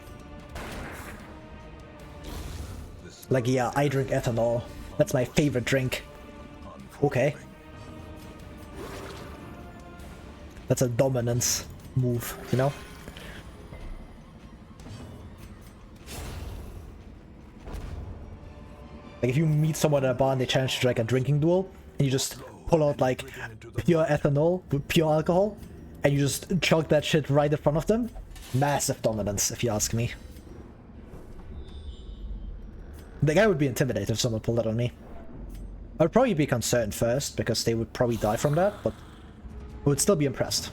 Like, yeah, I drink ethanol. That's my favorite drink. Okay. That's a dominance move, you know? Like, if you meet someone at a bar and they challenge you to like a drinking duel, and you just pull out like pure ethanol with pure alcohol, and you just chug that shit right in front of them, massive dominance, if you ask me. The guy would be intimidated if someone pulled that on me. I would probably be concerned first, because they would probably die from that, but I would still be impressed.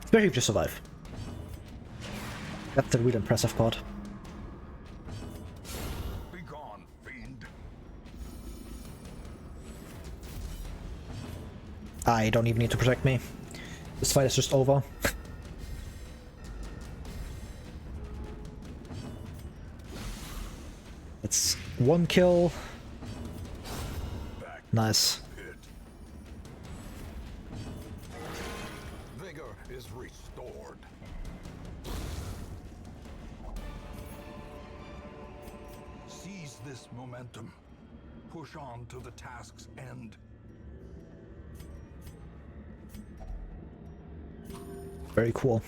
Especially if you survive. That's the real impressive part. Be gone, fiend. I don't even need to protect me. This fight is just over. It's 1 kill. Nice. Vigor is restored. Seize this momentum. Push on to the task's end. Very cool.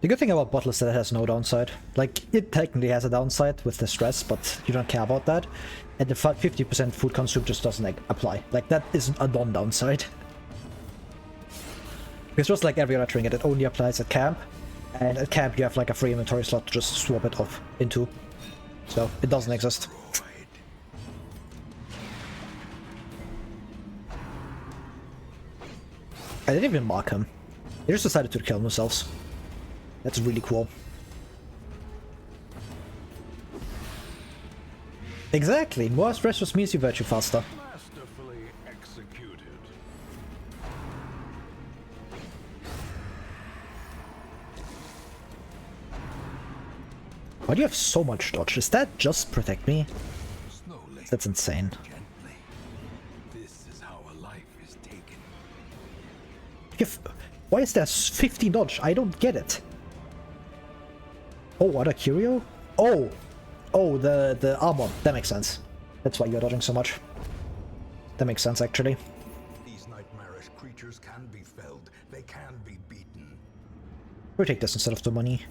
The good thing about Bottle is that it has no downside. Like, it technically has a downside with the stress, but you don't care about that. And the 50% food consumed just doesn't like, apply. Like, that isn't a non-downside. It's just like every other trinket, it only applies at camp. And at camp you have like a free inventory slot to just swap it off into. So, it doesn't exist. I didn't even mark him. They just decided to kill themselves. That's really cool. Exactly, more stress just means you virtue faster. Masterfully executed. Why Why do you have so much dodge? Is that just protect me? Slowly, That's insane. gently. This is how a life is taken. Why is there 50 dodge? I don't get it. Oh, what a curio? Oh! Oh, the armor. That makes sense. That's why you're dodging so much. That makes sense, actually. These nightmarish creatures can be felled. They can be beaten. We'll take this instead of the money.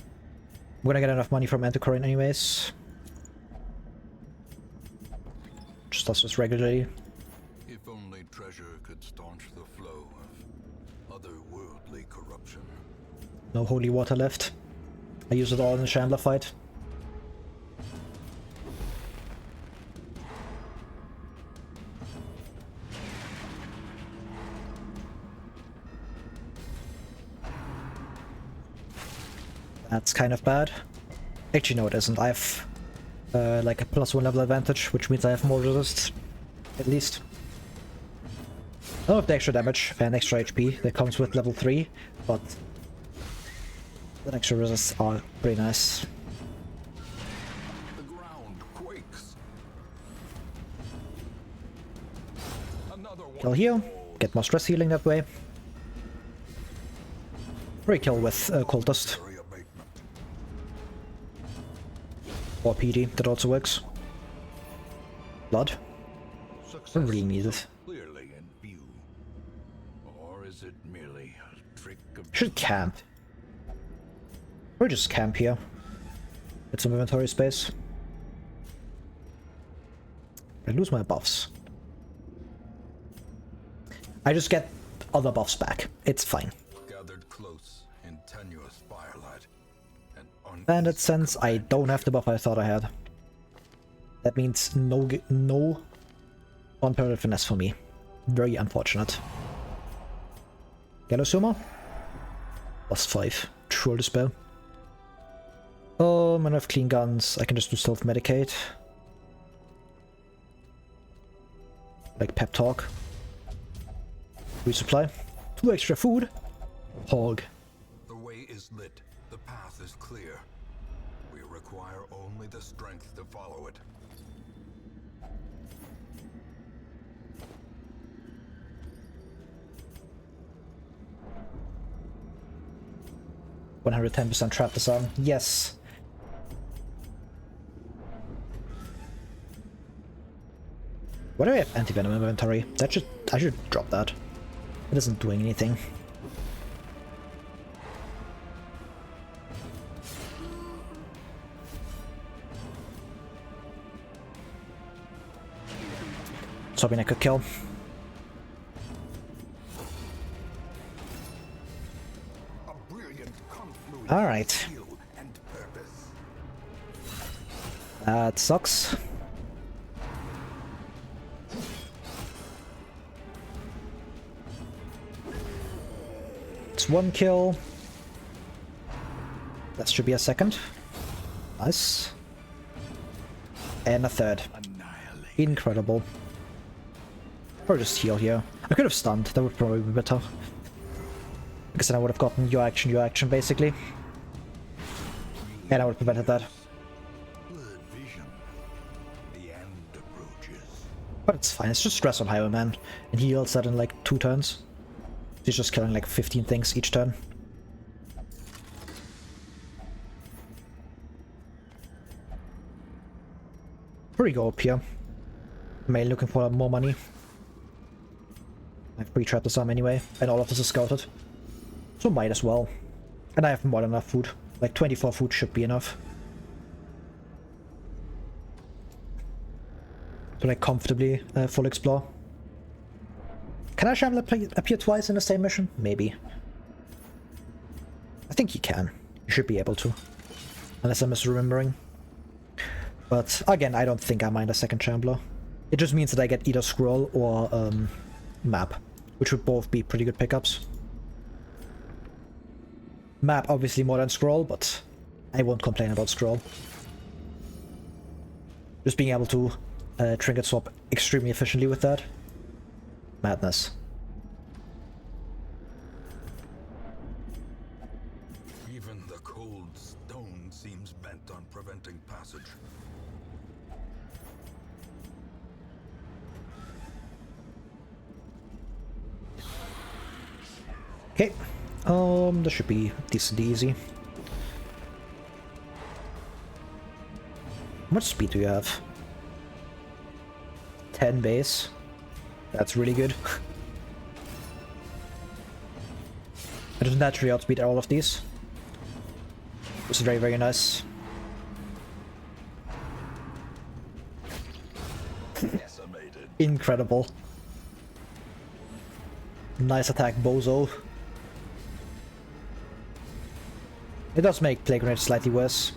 I'm gonna get enough money from Antiquarian anyways. Just does this regularly. If only treasure could staunch the flow of otherworldly corruption. No holy water left. I use it all in the Chandler fight. That's kind of bad. Actually, no, it isn't. I have like a +1 level advantage, which means I have more resist, at least. I don't have the extra damage and extra HP that comes with level 3, but the extra resists are pretty nice. The ground quakes. Another one. Kill here, get more stress healing that way. Re-kill with Cultist. Very abatement. Or PD, that also works. Blood. I Success don't really need it. clearly in view. Or is it merely a trick of Should camp. Or just camp here. Get some inventory space. I lose my buffs. I just get other buffs back. It's fine. gathered close in tenuous firelight? And And it sense I don't have the buff I thought I had. That means no on-parallel finesse for me. Very unfortunate. Yellow Suma? +5. Troll Dispel. Oh, I have clean guns. I can just do self-medicate. Like pep talk. Resupply. 2 extra food. Hog. the way is lit. The path is clear. We require only the strength to follow it. %110% trap disarm. Yes. Why do I have anti-venom inventory? I should drop that. It isn't doing anything. Was hoping I could kill. A brilliant confluence All right. of skill and purpose. That sucks. It's 1 kill. That should be a second. Nice. And a third. Annihilate. Incredible. Or just heal here. I could have stunned, that would probably be better. Because then I would have gotten your action, basically. And I would have prevented that. Blurred vision. The end approaches. But it's fine, it's just stress on Highwayman. And he heals that in like 2 turns. He's just killing like 15 things each turn. Here we go up here. Mainly looking for more money. I've pre-trapped the sum anyway, and all of this is scouted. So might as well. And I have more than enough food. Like 24 food should be enough. To like comfortably full explore. Can I Shamble appear twice in the same mission? Maybe. I think you can. You should be able to. Unless I'm misremembering. But again, I don't think I mind a second Shambler. It just means that I get either Scroll or Map, which would both be pretty good pickups. Map obviously more than Scroll, but I won't complain about Scroll. Just being able to trinket swap extremely efficiently with that. Madness. Even the cold stone seems bent on preventing passage. Okay. This should be decently easy. How much speed do you have? 10 base. That's really good. I just naturally outspeed all of these. This is very, very nice. Decimated. Incredible. Nice attack, Bozo. It does make Plague Grenade slightly worse.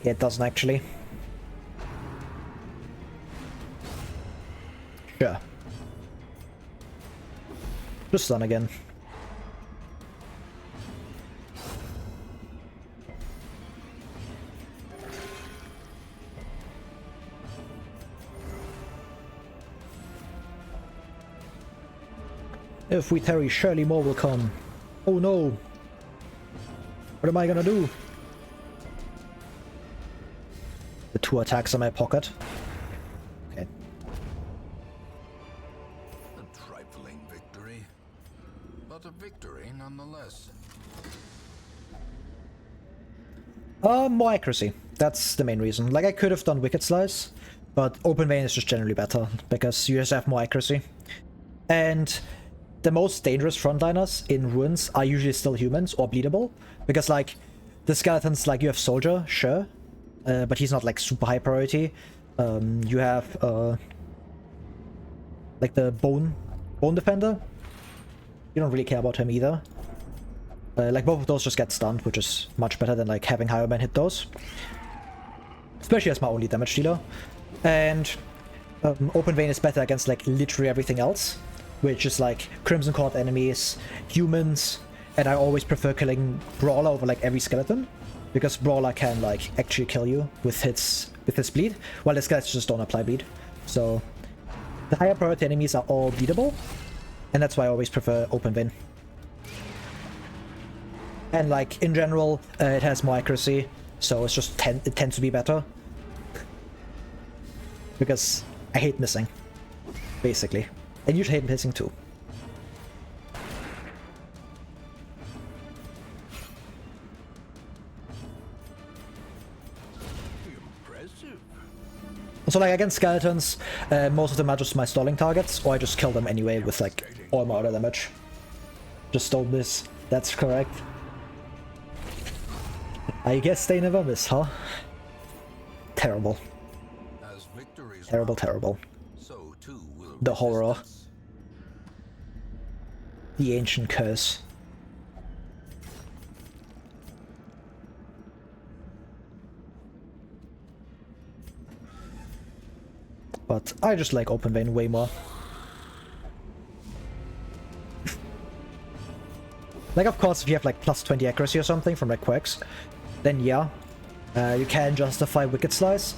Yeah, it doesn't actually. Sure. Just stun again. If we tarry, surely more will come. Oh no! What am I gonna do? The 2 attacks in my pocket. Okay. A trifling victory, but a victory nonetheless. More accuracy. That's the main reason. Like, I could have done Wicked Slice, but Open Vein is just generally better, because you just have more accuracy. And the most dangerous frontliners in Ruins are usually still humans or bleedable, because, like, the skeletons, like, you have Soldier, sure, but he's not, like, super high priority. You have, like, the Bone Defender. You don't really care about him either. Like, both of those just get stunned, which is much better than, like, having Higher Man hit those. Especially as my only damage dealer. And Open Vein is better against, like, literally everything else, which is, like, Crimson Court enemies, humans, and I always prefer killing Brawler over, like, every skeleton, because Brawler can, like, actually kill you with his bleed, while the skeletons just don't apply bleed. So, the higher priority enemies are all bleedable, and that's why I always prefer Open Vein. And, like, in general, it has more accuracy, so it's just it tends to be better. Because I hate missing, basically. And you should hate missing too. Impressive. So, like, against skeletons, most of them are just my stalling targets, or I just kill them anyway with, like, all my auto damage. Just don't miss. That's correct. I guess they never miss, huh? Terrible. As victories Terrible, mount, terrible. so too will The horror. resistance. The ancient curse. But I just like Open Vein way more. Like, of course, if you have, like, plus 20 accuracy or something from, like, quirks, then yeah, you can justify Wicked Slice,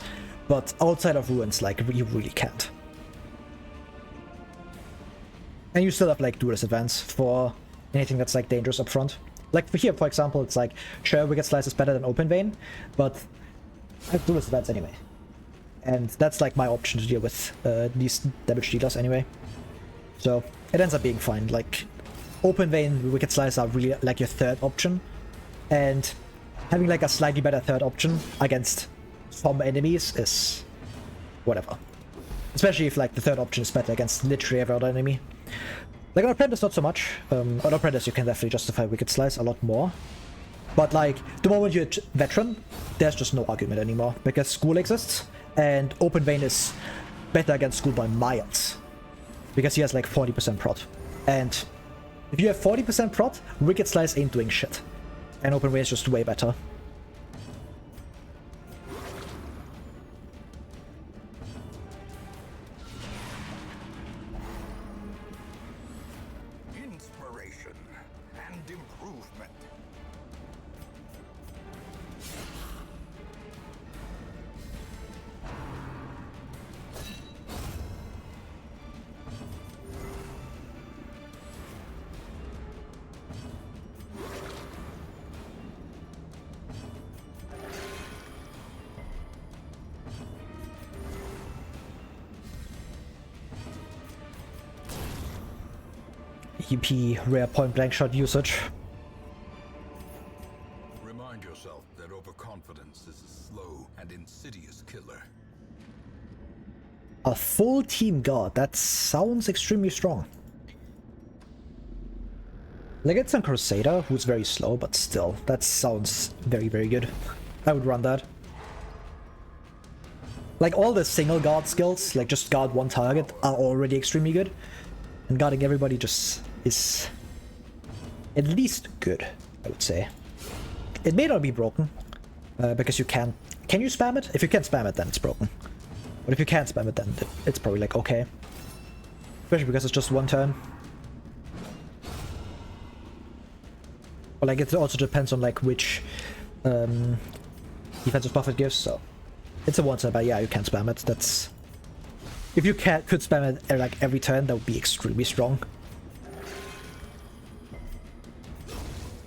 but outside of Ruins, like, you really can't. And you still have, like, Duelist Advance for anything that's, like, dangerous up front. Like, for here, for example, it's like, sure, Wicked Slice is better than Open Vein, but I have Duelist Advance anyway. And that's, like, my option to deal with these damage dealers anyway. So, it ends up being fine. Like, Open Vein, Wicked Slice are really, like, your third option. And having, like, a slightly better third option against some enemies is whatever. Especially if, like, the third option is better against literally every other enemy. Like, on Apprentice, not so much. On Apprentice, you can definitely justify Wicked Slice a lot more. But, like, the moment you're Veteran, there's just no argument anymore. Because School exists, and Open Vein is better against School by miles. Because he has, like, 40% prot. And if you have 40% prot, Wicked Slice ain't doing shit. And Open Vein is just way better. Inspiration and improvement. UP rare point blank shot usage. Remind yourself that overconfidence is a slow and insidious killer. A full team guard, that sounds extremely strong. Like, it's a Crusader who's very slow, but still, that sounds very, very good. I would run that. Like, all the single guard skills, like just guard one target, are already extremely good. And guarding everybody just is at least good, I would say. It may not be broken, because you can't... Can you spam it? If you can't spam it, then it's broken. But if you can't spam it, then it's probably like, okay. Especially because it's just one turn. But like, it also depends on like which defensive buff it gives, so... It's a one-turn, but yeah, you can't spam it. That's... If you could spam it like every turn, that would be extremely strong.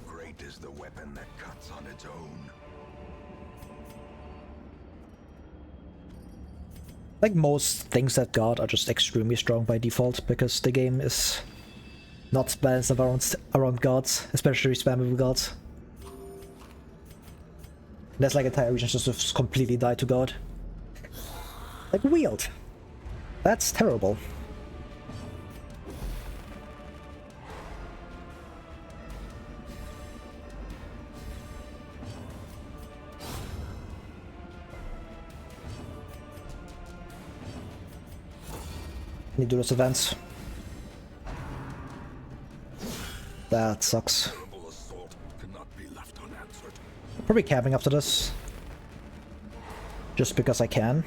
Great is the weapon that cuts on its own. Like most things that guard are just extremely strong by default, because the game is not balanced around guards, especially spammable guards. There's like entire regions just completely die to guard. Like wield. That's terrible. Need to do those events. That sucks. Terrible assault cannot be left unanswered. Probably camping after this. Just because I can.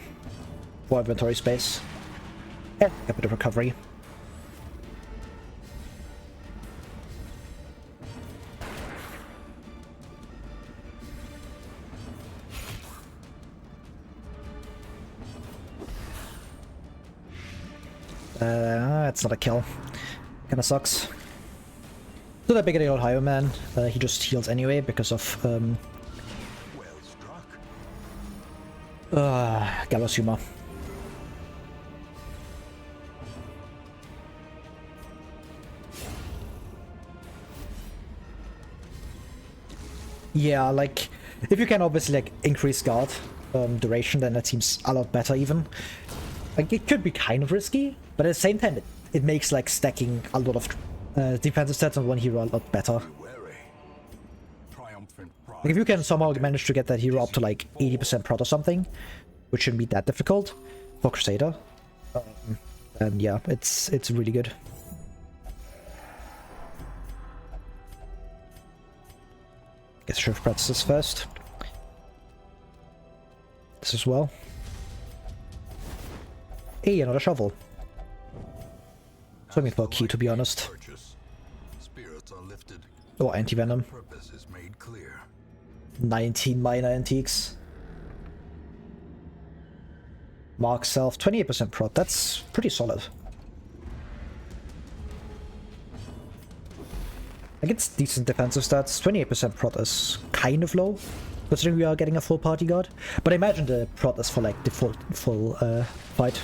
For inventory space. And a bit of recovery. It's not a kill. Kinda sucks. So that big old Ohio man, he just heals anyway because of Well struck. Gallows humor. Yeah, like if you can obviously like increase guard duration, then that seems a lot better even. Like it could be kind of risky, but at the same time it makes like stacking a lot of defensive stats on one hero a lot better. Like if you can somehow manage to get that hero up to like 80% prot or something, which shouldn't be that difficult for Crusader, then yeah, it's really good. Guess Shift Practices first. This as well. Hey, another shovel. Swimming for a key, to be honest. Spirits are lifted. Oh, anti-venom. Purpose is made clear. 19 minor antiques. Mark self, 28% prot. That's pretty solid. Like it's decent defensive stats. 28% prot is kind of low, considering we are getting a full party guard. But I imagine the prot is for like the full fight.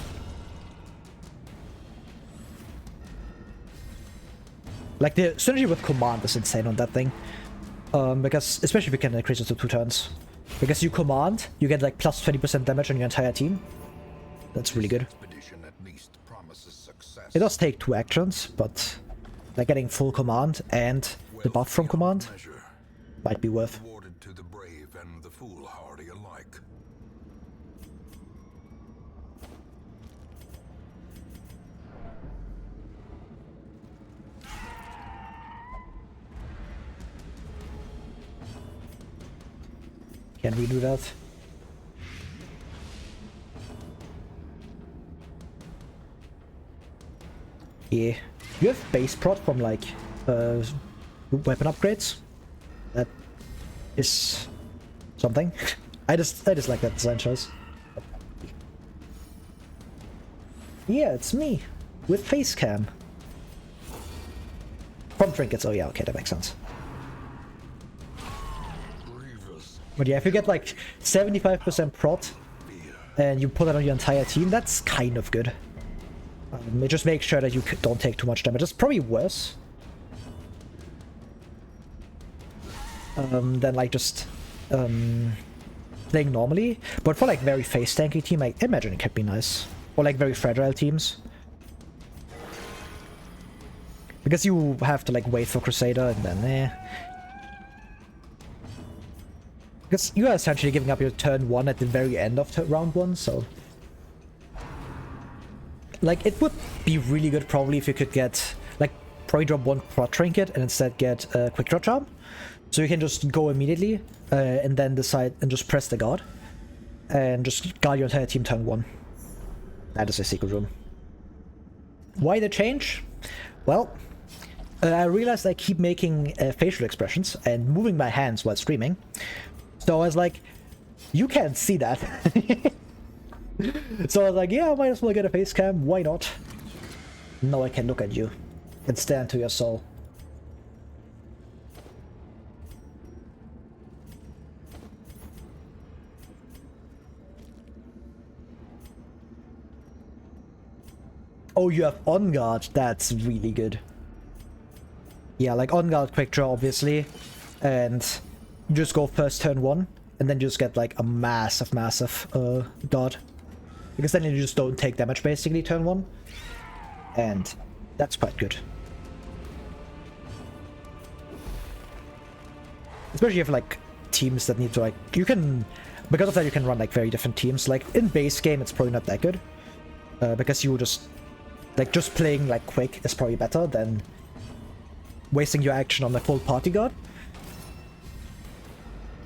Like the synergy with command is insane on that thing. Because especially if you can increase it to 2 turns. Because you command, you get like plus 20% damage on your entire team. That's really good. It does take 2 actions, but like getting full command and the buff from command might be worth. Awarded to the brave and the foolhardy alike. Can we do that? Yeah. You have base prot from like weapon upgrades. That is something. I just like that design choice. Yeah, it's me with face cam. From trinkets. Oh yeah, okay, that makes sense. But yeah, if you get like 75% prot and you put it on your entire team, that's kind of good. It just makes sure that you don't take too much damage. It's probably worse than like just playing normally. But for like very face tanky team, I imagine it could be nice. Or like very fragile teams. Because you have to like wait for Crusader and then because you are essentially giving up your turn 1 at the very end of round 1, so... Like, it would be really good probably if you could get, like, probably drop 1 Prot Trinket and instead get a Quick Draw Charm. So you can just go immediately, and then decide and just press the guard. And just guard your entire team turn 1. That is a secret room. Why the change? Well, I realized I keep making facial expressions and moving my hands while streaming. So I was like, you can't see that. So I was like, yeah, I might as well get a face cam, why not? Now I can look at you and stare into your soul. Oh, you have On Guard, that's really good. Yeah, like On Guard Quick Draw, obviously, and you just go first turn 1, and then you just get like a massive guard. Because then you just don't take damage basically turn 1. And that's quite good. Especially if like teams that need to like, you can, because of that you can run like very different teams. Like in base game it's probably not that good. Because you just, like just playing like quick is probably better than wasting your action on the full party guard.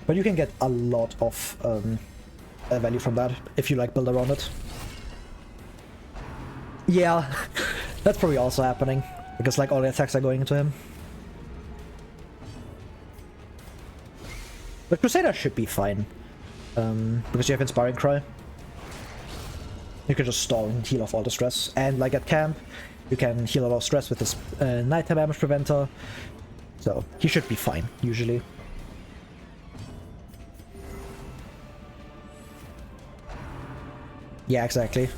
But you can get a lot of value from that if you like build around it. Yeah, that's probably also happening because like all the attacks are going into him. But Crusader should be fine because you have Inspiring Cry. You can just stall and heal off all the stress, and like at camp, you can heal a lot of stress with this nighttime damage preventer. So he should be fine usually. Yeah, exactly.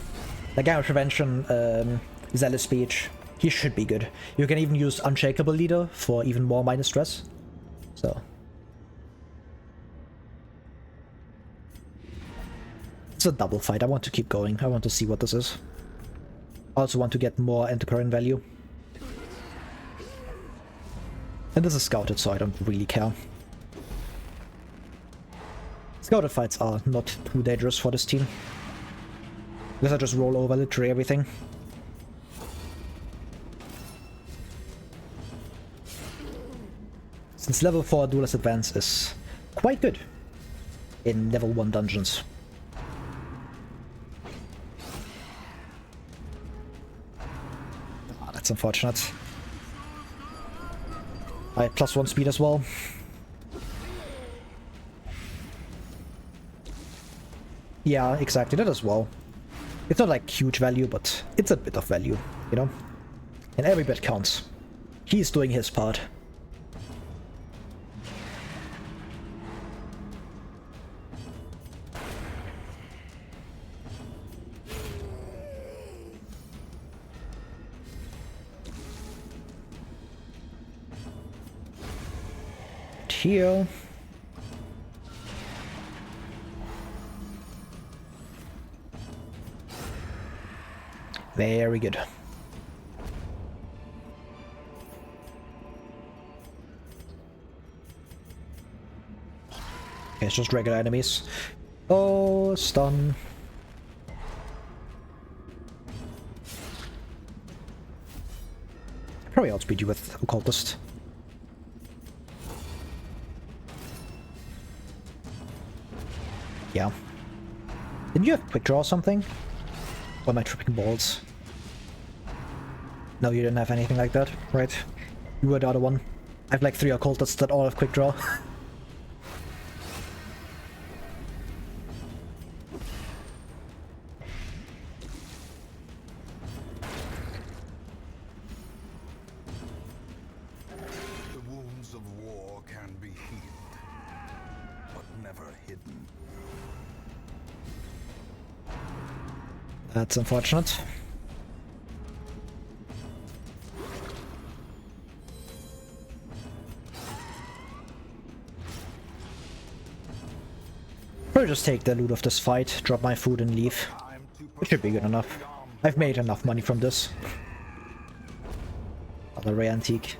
Like damage prevention, zealous speech, he should be good. You can even use Unshakable Leader for even more minus stress. So it's a double fight. I want to keep going. I want to see what this is. I also want to get more antiquarian value. And this is scouted, so I don't really care. Scouted fights are not too dangerous for this team. Because I just roll over literally everything. Since level 4 Duelist Advance is quite good in level 1 dungeons. Ah, that's unfortunate. I have +1 speed as well. Yeah, exactly, that as well. It's not like huge value, but it's a bit of value, you know? And every bit counts. He's doing his part. Here. Very good. Okay, it's just regular enemies. Oh, stun. Probably outspeed you with Occultist. Yeah. Didn't you have Quick Draw or something? Or am I tripping balls? No, you didn't have anything like that, right? You were the other one. I have like 3 Occultists that all have Quick Draw. The wounds of war can be healed, but never hidden. That's unfortunate. gonna just take the loot of this fight, drop my food and leave. It should be good enough. I've made enough money from this. Another rare antique.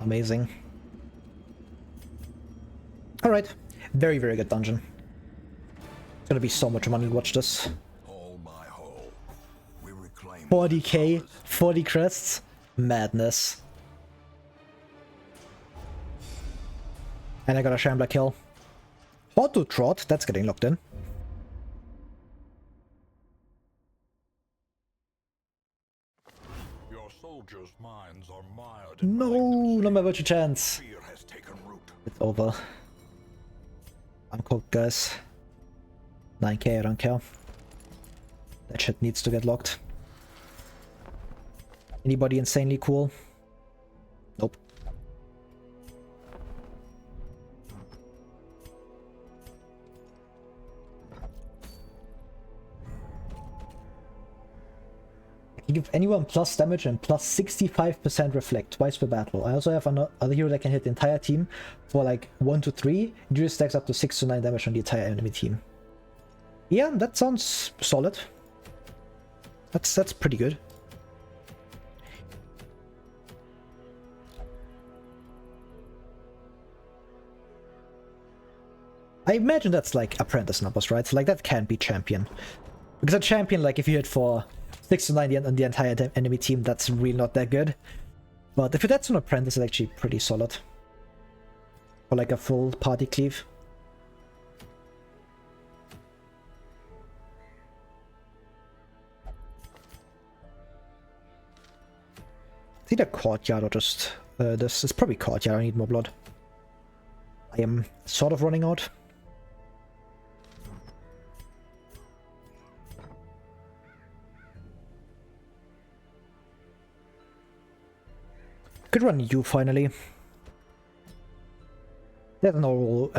Amazing. Alright. Very, very good dungeon. It's gonna be so much money, watch this. 40k, 40 crests. Madness. And I got a Shambler kill. Auto Trot, that's getting locked in. Your soldiers' minds are mired No, not my virtue chance. fear has taken root. It's over. I'm cooked, guys. 9k, I don't care. That shit needs to get locked. Anybody insanely cool? Nope. You give anyone plus damage and plus 65% reflect twice per battle. I also have another hero that can hit the entire team for like 1 to 3. It usually stacks up to 6 to 9 damage on the entire enemy team. Yeah, that sounds solid. That's pretty good. I imagine that's like apprentice numbers, right? Like that can't be champion. Because a champion, like if you hit for 6 to 9 on the entire enemy team, that's really not that good. But if that's an apprentice, it's actually pretty solid. For like a full party cleave. It's either courtyard or just this. It's probably courtyard. I need more blood. I am sort of running out. Could run you finally. There's no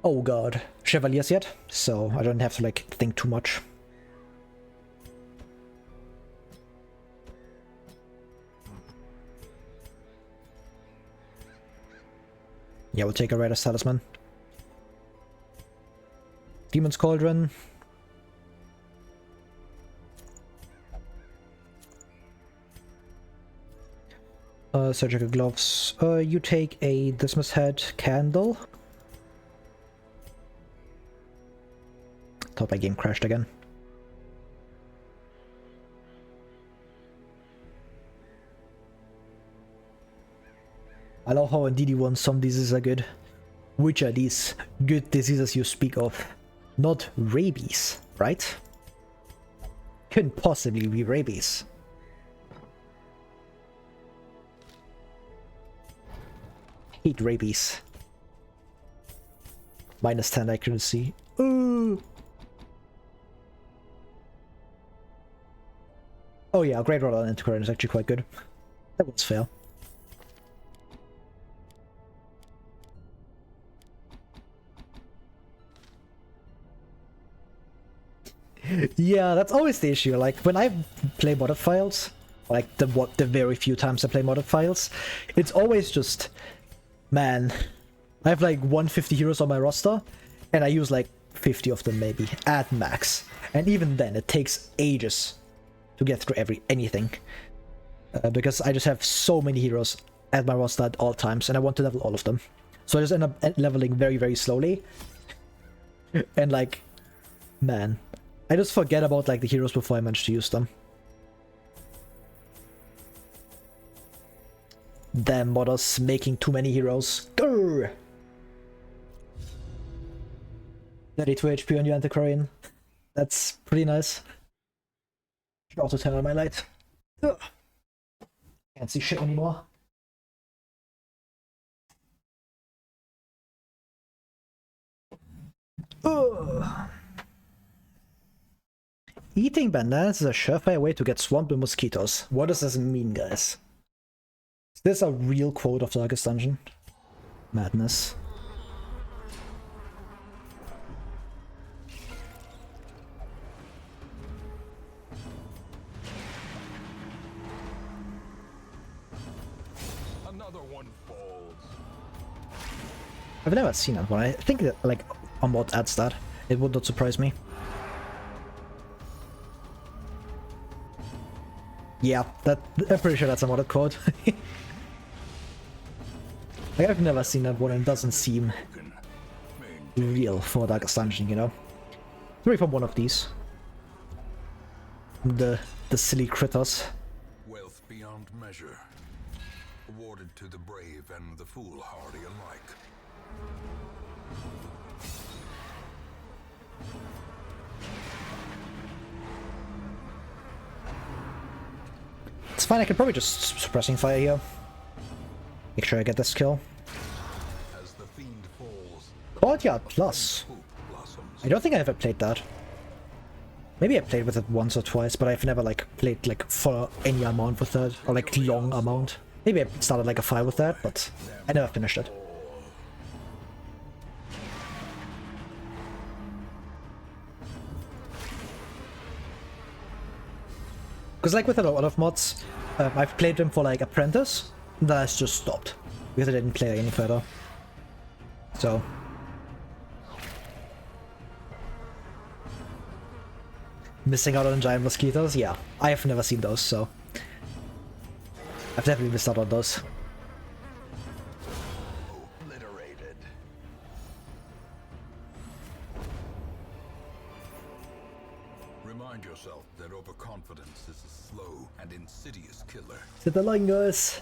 oh god, Chevaliers yet, so I don't have to like think too much. Yeah, we'll take a Rider's Talisman. Demon's Cauldron. Surgical gloves. You take a Dismas Head candle. Thought my game crashed again. I love how in DD1 some diseases are good. Which are these good diseases you speak of? Not rabies, right? Couldn't possibly be rabies. Hate rabies. Minus 10 accuracy. Ooh. Oh yeah, Great Roll on Antiquarian is actually quite good. That was fair. Yeah, that's always the issue. Like when I play modded files, like the very few times I play modded files, it's always just, man, I have like 150 heroes on my roster, and I use like 50 of them maybe at max, and even then it takes ages to get through anything because I just have so many heroes at my roster at all times, and I want to level all of them. So I just end up leveling very, very slowly, and like, man, I just forget about like the heroes before I manage to use them. Damn modders making too many heroes. Grrr! 32 HP on your Antiquarian. That's pretty nice. Should also turn on my light. Ugh. Can't see shit anymore. Ugh. Eating bananas is a surefire way to get swamped with mosquitoes. What does this mean, guys? Is this a real quote of Darkest Dungeon? Madness. Another one falls. I've never seen that one. I think that, like, a mod adds that. It would not surprise me. Yeah, I'm pretty sure that's a modded code. Like, I've never seen that one and it doesn't seem real for Darkest Dungeon, you know? Maybe from one of these. The silly critters. Wealth beyond measure, awarded to the brave and the foolhardy alike. It's fine, I can probably just suppressing fire here. Make sure I get this kill. As the fiend falls, Courtyard Plus. hope blossoms. I don't think I ever played that. Maybe I played with it once or twice, but I've never like played like for any amount with that, or like long amount. Maybe I started like a 5 with that, but I never finished it. Because like with a lot of mods, I've played them for like Apprentice, and then I just stopped because I didn't play any further. So. Missing out on giant mosquitoes? Yeah, I have never seen those, so I've definitely missed out on those. Obliterated. Remind yourself that overconfidence is a slow and insidious killer. Sitterlingers!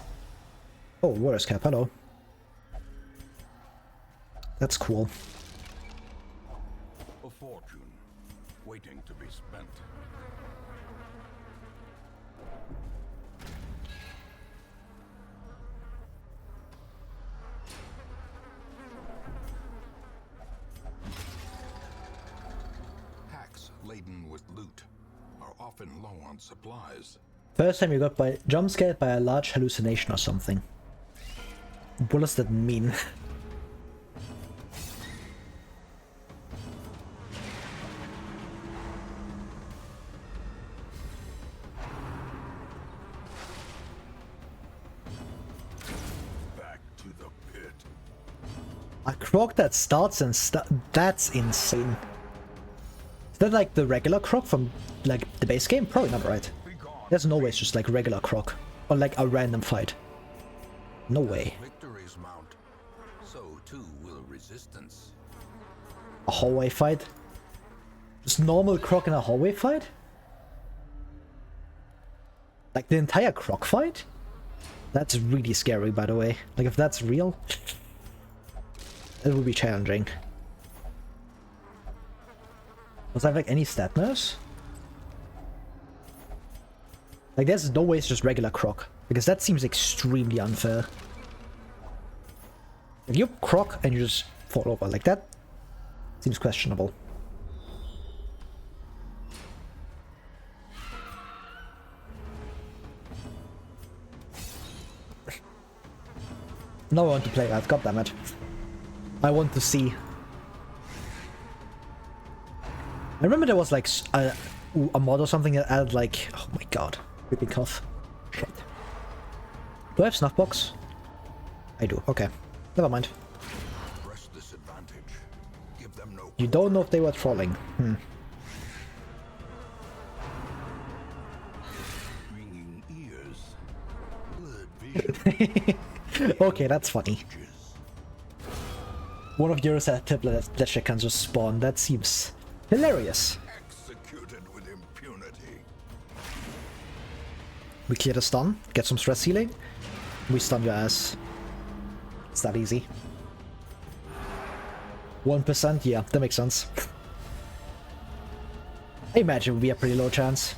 Oh, Warrior's Cap, hello. That's cool. A fortune waiting to be spent. Hacks laden with loot are often low on supplies. First time you got jump scared by a large hallucination or something. What does that mean? Back to the pit. A croc that starts and that's insane. Is that like the regular croc from like the base game? Probably not, right? There's no way it's just like regular croc. Or like a random fight. No way. Victories mount. So too will resistance. A hallway fight? Just normal croc in a hallway fight? Like the entire croc fight? That's really scary, by the way. Like if that's real, it would be challenging. Does that have like any stat nerfs? Like there's no way it's just regular croc, because that seems extremely unfair. If you croc and you just fall over like that, seems questionable. No, I want to play that, goddammit. I want to see. I remember there was like a mod or something that added like, oh my god, creepy cough. Shit. Do I have snuff box? I do, okay. Never mind. Press this advantage. Give them no. You don't know if they were trolling. Ringing ears. Blurred vision. Okay, that's funny. One of yours had that shit can just spawn. That seems hilarious. Executed with impunity. We clear the stun, get some stress healing. We stun your ass. It's that easy. 1%? Yeah, that makes sense. I imagine it would be a pretty low chance.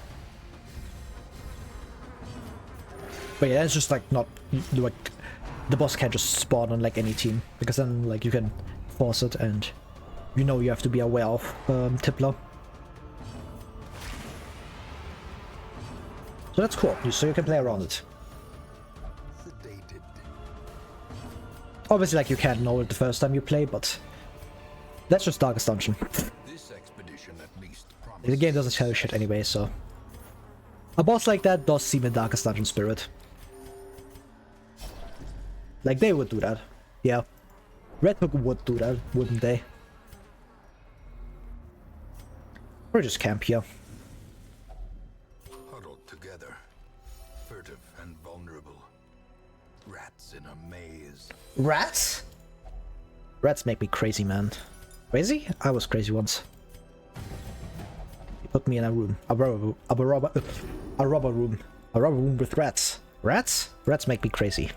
But yeah, it's just like not like the boss can't just spawn on like any team, because then like you can force it and you know you have to be aware of Tippler. So that's cool, so you can play around it. Sedated. Obviously like you can't know it the first time you play, but that's just Darkest Dungeon. This expedition at least The promises. game doesn't tell you shit anyway, so a boss like that does seem in Darkest Dungeon spirit. Like they would do that, yeah. Red Hook would do that, wouldn't they? Or just camp here. Huddled together, furtive and vulnerable. Rats in a maze. Rats? Rats make me crazy, man. Crazy? I was crazy once. He put me in a room. A rubber room. A rubber room with rats. Rats? Rats make me crazy.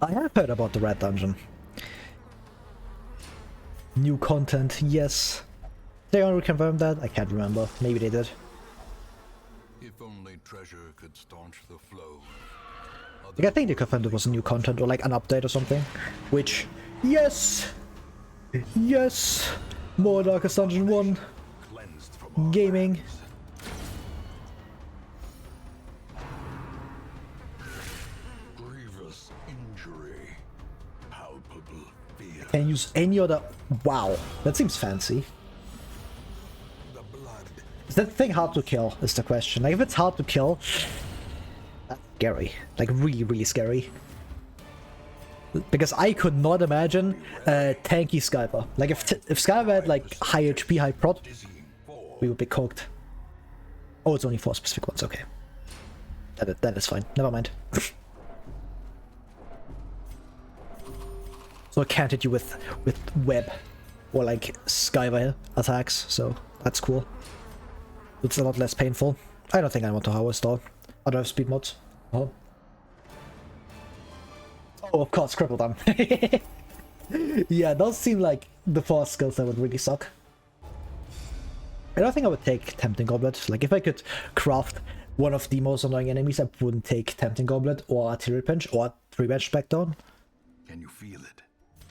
I have heard about the rat dungeon. New content, yes. They already confirmed that? I can't remember. Maybe they did. If only treasure could staunch the flow. Like, I think they confirmed it was new content or like an update or something. Which, yes! Yes! More Darkest Dungeon 1. Cleansed from our Gaming. lives. Grievous injury. Palpable fear. Can use any other... Wow, that seems fancy. The blood. Is that thing hard to kill, is the question. Like, if it's hard to kill, that's scary. Like, really, really scary. Because I could not imagine tanky Skyper. Like, if Skyper had, like, high HP, high prot, Dizzying fall. we would be cooked. Oh, it's only 4 specific ones, okay. That is fine, never mind. So I can't hit you with web or like Skyver attacks, so that's cool. It's a lot less painful. I don't think I want to harvest though. I don't have speed mods. Oh, of course, cripple them. Yeah, those seem like the 4 skills that would really suck. I don't think I would take Tempting Goblet. Like, if I could craft one of the most annoying enemies, I wouldn't take Tempting Goblet or Artillery Pinch or 3-bench back down. Can you feel it?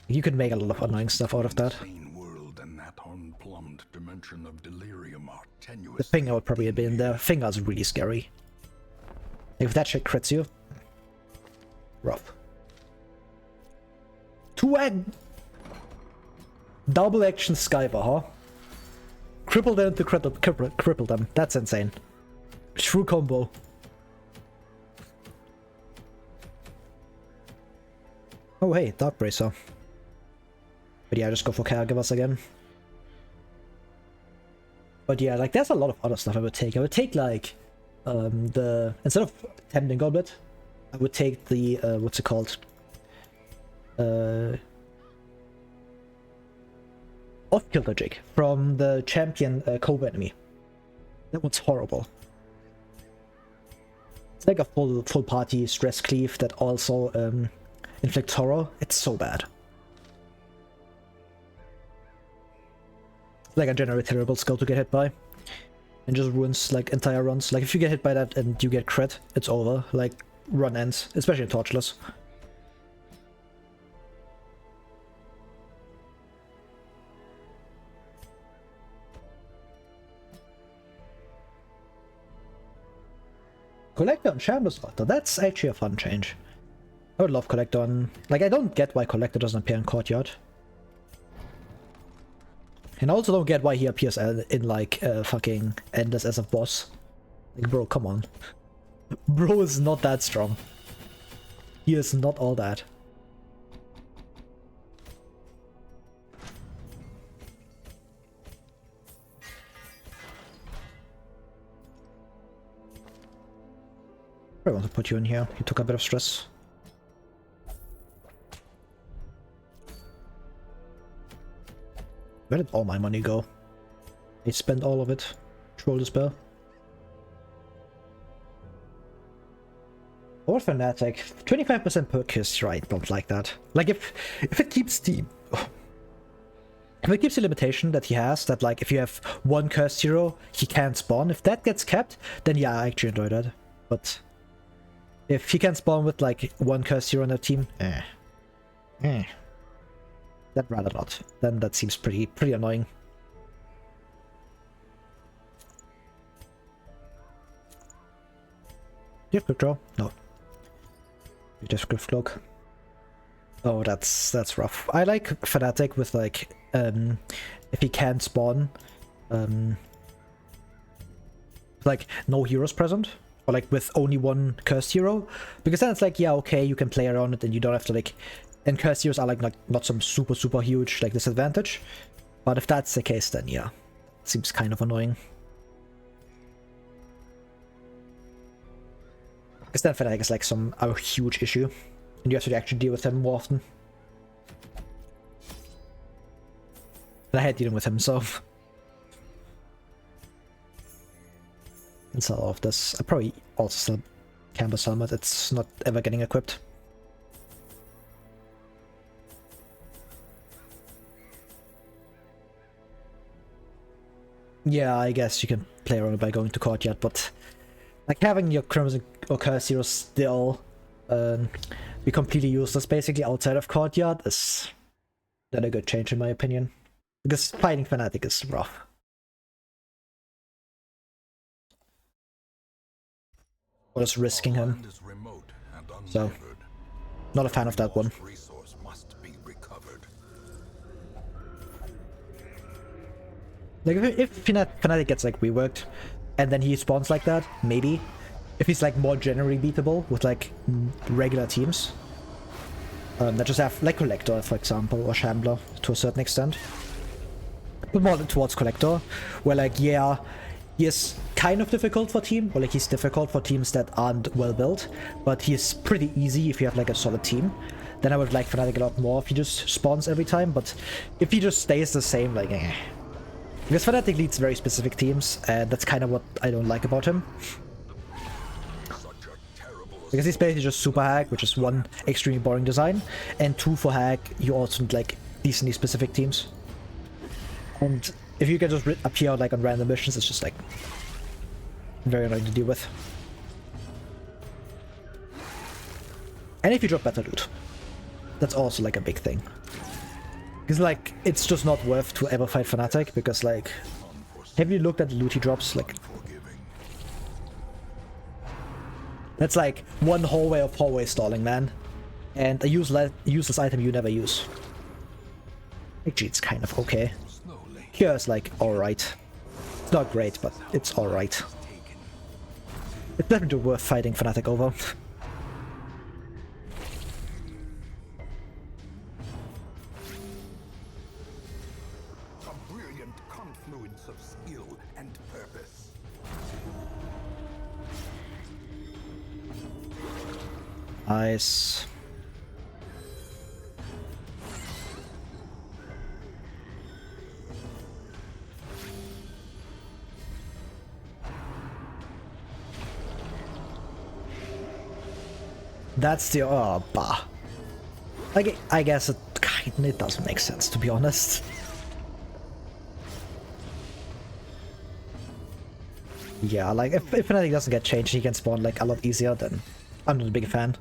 You could make a lot of annoying stuff out of that. Insane world and that unplumbed dimension of delirium are The tenuous. Finger would probably have been there. Finger's really scary. If that shit crits you, rough. 2 double action Skyper, huh? Cripple them to cripple them. That's insane. True combo. Oh hey, Dark Bracer. But yeah, just go for caregivers again. But yeah, like there's a lot of other stuff I would take. I would take like instead of Tempting Goblet, I would take the what's it called? Off-kill logic from the champion Cobra enemy. That one's horrible. It's like a full party stress cleave that also inflicts horror. It's so bad. It's like a generally terrible skill to get hit by. And just ruins like entire runs. Like if you get hit by that and you get crit, it's over. Like run ends, especially in Torchless. Collector and Shambles Otter, that's actually a fun change. I would love Collector on... Like, I don't get why Collector doesn't appear in Courtyard. And I also don't get why he appears in, like, fucking Endless as a boss. Like, bro, come on. Bro is not that strong. He is not all that. I want to put you in here. You took a bit of stress. Where did all my money go? I spent all of it. Troll the spell. Or Fanatic. 25% per kiss, right? Don't like that. Like if it keeps the... If it keeps the limitation that he has, that like if you have 1 cursed hero, he can't spawn. If that gets kept, then yeah, I actually enjoy that. But... if he can spawn with like 1 cursed hero on that team, I'd rather not. Then that seems pretty annoying. Do you have quick draw? No. You just Griff Cloak. Oh, that's rough. I like Fanatic with like if he can spawn like no heroes present. or like with only one cursed hero, because then it's like, yeah, okay, you can play around it and you don't have to like, and cursed heroes are like not some super huge like disadvantage, but if that's the case, then yeah, it seems kind of annoying. Because then Fnatic is like a huge issue, and you have to actually deal with him more often. And I hate dealing with him, so. And so all of this, I probably also still Canvas Helmet, it's not ever getting equipped. Yeah, I guess you can play around by going to Courtyard, but like having your Crimson or Curse Hero still be completely useless basically outside of Courtyard is not a good change in my opinion. Because fighting Fnatic is rough. Or just risking him. So, not a fan of that one. Like if Fnatic gets like reworked and then he spawns like that, maybe. If he's like more generally beatable with like regular teams. That just have like Collector, for example, or Shambler to a certain extent. But more towards Collector, where like, yeah, he is kind of difficult for team, or like he's difficult for teams that aren't well built, but he's pretty easy if you have like a solid team. Then I would like Fnatic a lot more if he just spawns every time, but if he just stays the same, like, eh. Because Fnatic leads very specific teams, and that's kind of what I don't like about him. Because he's basically just super hack, which is one, extremely boring design, and two, for hack, you also need like decently specific teams. And if you can just appear like on random missions, it's just like very annoying to deal with. And if you drop better loot, that's also like a big thing. Because like, it's just not worth to ever fight Fnatic, because like, have you looked at the loot he drops? Like, that's like one hallway of hallway stalling, man. And a useless item you never use. Actually, it's kind of okay. Here is like alright. It's not great, but it's alright. It's definitely worth fighting Fnatic over. A brilliant confluence of skill and purpose. Nice. That's the bah. I guess it doesn't make sense, to be honest. Yeah, like if Fnatic doesn't get changed, he can spawn like a lot easier. Then I'm not a big fan.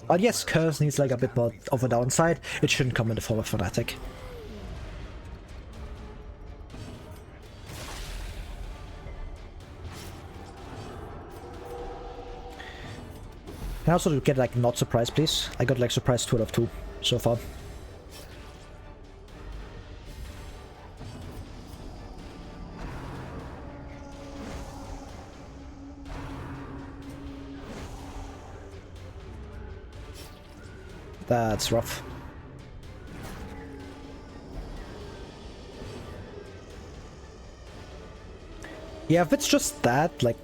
But yes, Curse needs like a bit more of a downside. It shouldn't come in the form of Fnatic. Can I also get like not surprised, please? I got like surprise 2 out of 2 so far. That's rough. Yeah, if it's just that, like,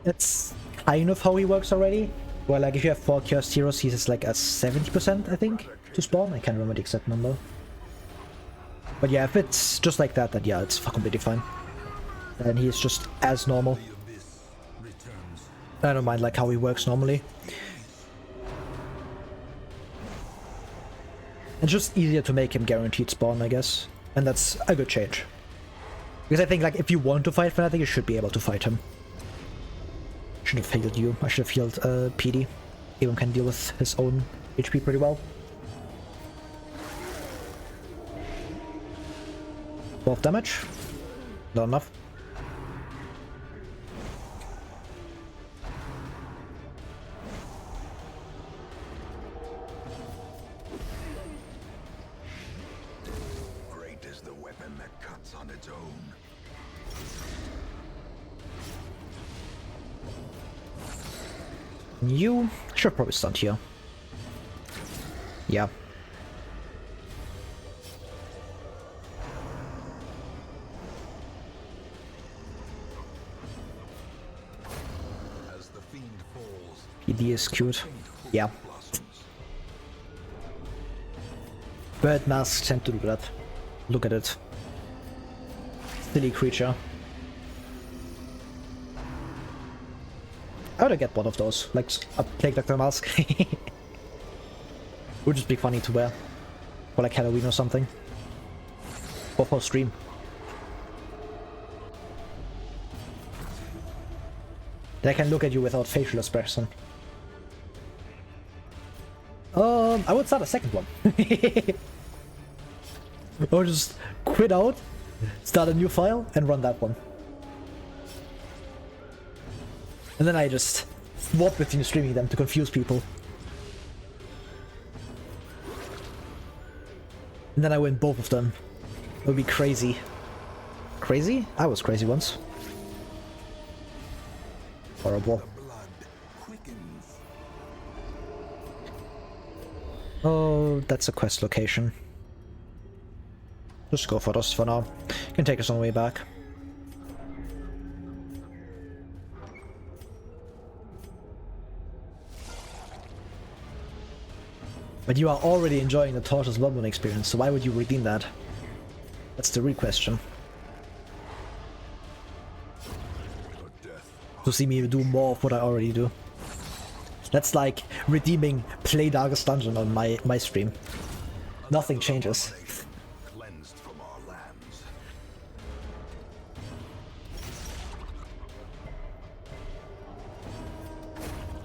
it's kind of how he works already. Well, like, if you have 4 cursed heroes, he's like a 70%, I think, to spawn. I can't remember the exact number. But yeah, if it's just like that, then yeah, it's completely fine. And he's just as normal. I don't mind, like, how he works normally. It's just easier to make him guaranteed spawn, I guess. And that's a good change. Because I think, like, if you want to fight Fnatic, you should be able to fight him. Should have healed you. I should have healed PD. Even can deal with his own HP pretty well. 12 damage. Not enough. Great is the weapon that cuts on its own. You should probably stunt here. Yeah. As the fiend falls, PD is cute. faint hope Yeah. blossoms. Bird masks tend to do that. Look at it. Silly creature. I would get one of those, like a Plague Doctor mask. Would just be funny to wear. For like Halloween or something. Or for stream. Then I can look at you without facial expression. I would start a second one. Or just quit out, start a new file, and run that one. And then I just swap between streaming them to confuse people. And then I win both of them. It would be crazy. Crazy? I was crazy once. Horrible. Blood quickens. Oh, that's a quest location. Just go for this for now. Can take us on the way back. But you are already enjoying the Torchless Bloodmoon experience, so why would you redeem that? That's the real question. To see me do more of what I already do. That's like redeeming Play Darkest Dungeon on my stream. Nothing changes. Cleansed from our lands.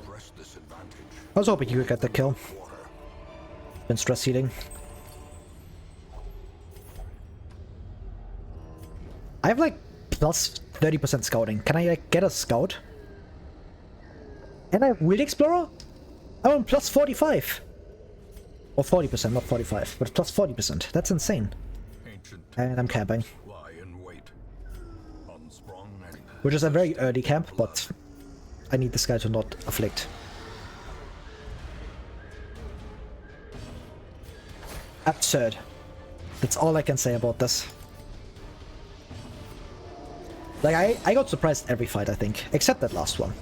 Press this advantage. I was hoping you could get the kill. Water. Been stress healing. I have like plus 30% scouting. Can I like, get a scout? And I have Wild Explorer? I'm on plus 45. Or 40%, not 45, but plus 40%. That's insane. Ancient And I'm camping. lie in wait. Unsprung and Which is a very early camp, but I need this guy to not afflict. Absurd. That's all I can say about this. Like, I got surprised every fight, I think. Except that last one.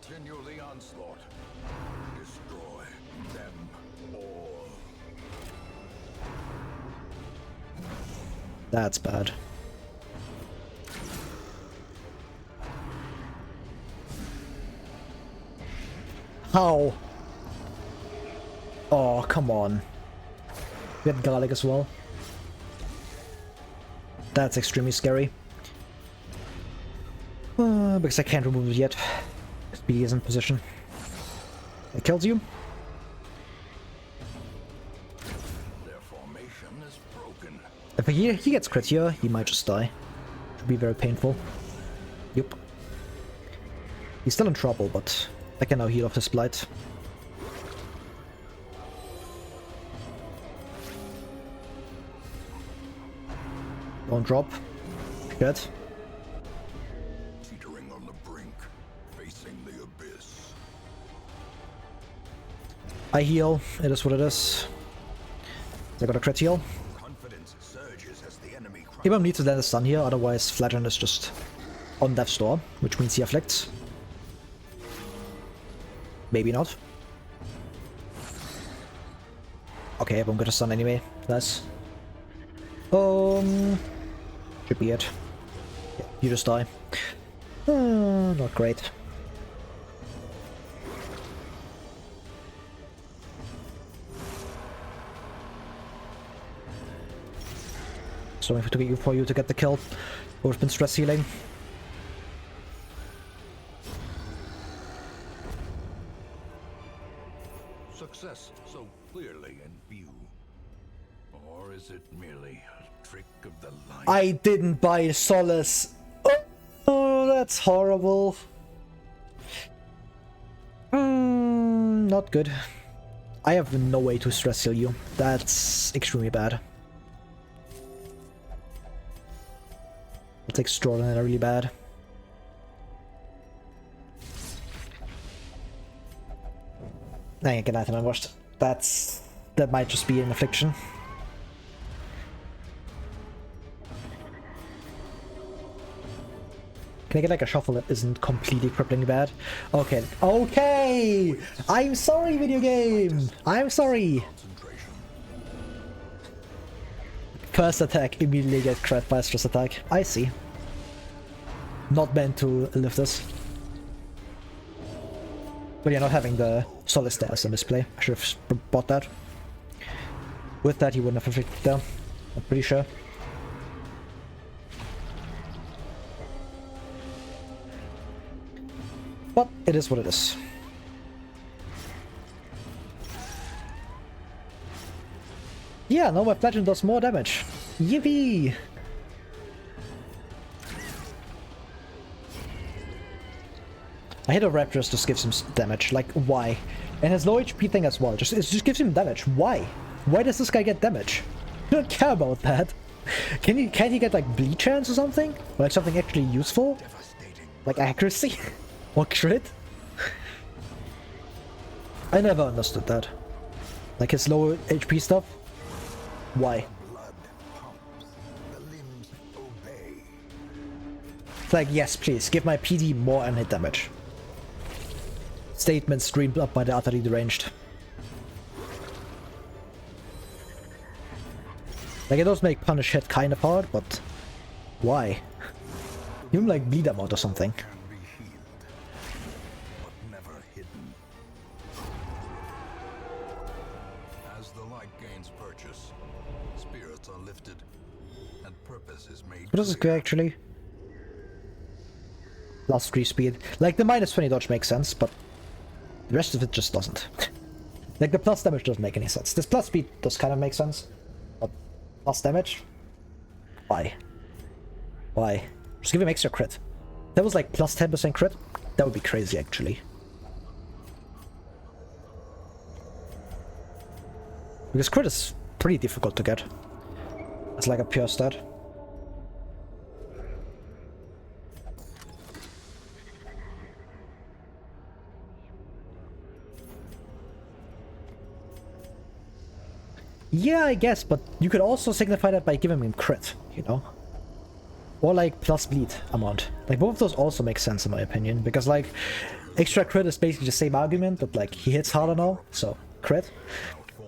continue the onslaught. Destroy them all. That's bad. How? Oh, come on. We had garlic as well. That's extremely scary. Because I can't remove it yet. Because B is in position. It kills you. Their formation is broken. If he gets crit here, he might just die. Should be very painful. Yep. He's still in trouble, but I can now heal off his blight. Don't drop. Good. Teetering on the brink, facing the abyss. I heal. It is what it is. I got a crit heal. Confidence surges as the enemy He won't need to land a stun here, otherwise Flagon is just on death's door, which means he afflicts. Maybe not. Okay, I'm gonna stun anyway. Nice. Should be it. Yeah, you just die. Not great. So for you to get the kill. We've been stress healing. Success so clearly in view. Or is it merely a trick of the light? I didn't buy Solace. Oh, that's horrible. Not good. I have no way to stress heal you. That's extremely bad. It's extraordinarily bad. Nah, good night, I watched. That might just be an affliction. Can I get like a shuffle that isn't completely cripplingly bad? Okay. Okay! I'm sorry, video game! I'm sorry! First attack, immediately get crit by stress attack. I see. Not meant to lift this. But yeah, not having the solid stairs in misplay. I should have bought that. With that, he wouldn't have afflicted them. I'm pretty sure. But it is what it is. Yeah, no, my bludgeon does more damage. Yippee! I hit a Raptors, just gives him damage. Like, why? And his low HP thing as well. It just gives him damage. Why? Why does this guy get damage? I don't care about that. Can't he get like bleed chance or something? Or like something actually useful? Like accuracy? Or crit? I never understood that. Like his low HP stuff? Why? It's like, yes, please, give my PD more and hit damage. Statement streamed up by the utterly deranged. Like, it does make punish hit kind of hard, but why? Give him like bleed amount or something. As the light gains purchase, spirits are lifted, and purpose is made. What does this do actually? Plus 3 speed. Like, the minus 20 dodge makes sense, but the rest of it just doesn't. Like, the plus damage doesn't make any sense. This plus speed does kind of make sense, but plus damage? Why? Why? Just give him extra crit. If that was like plus 10% crit, that would be crazy actually. Because crit is pretty difficult to get. It's like a pure stat. Yeah, I guess, but you could also signify that by giving him crit, you know? Or like plus bleed amount. Like, both of those also make sense in my opinion, because like extra crit is basically the same argument, but like he hits harder now, so crit.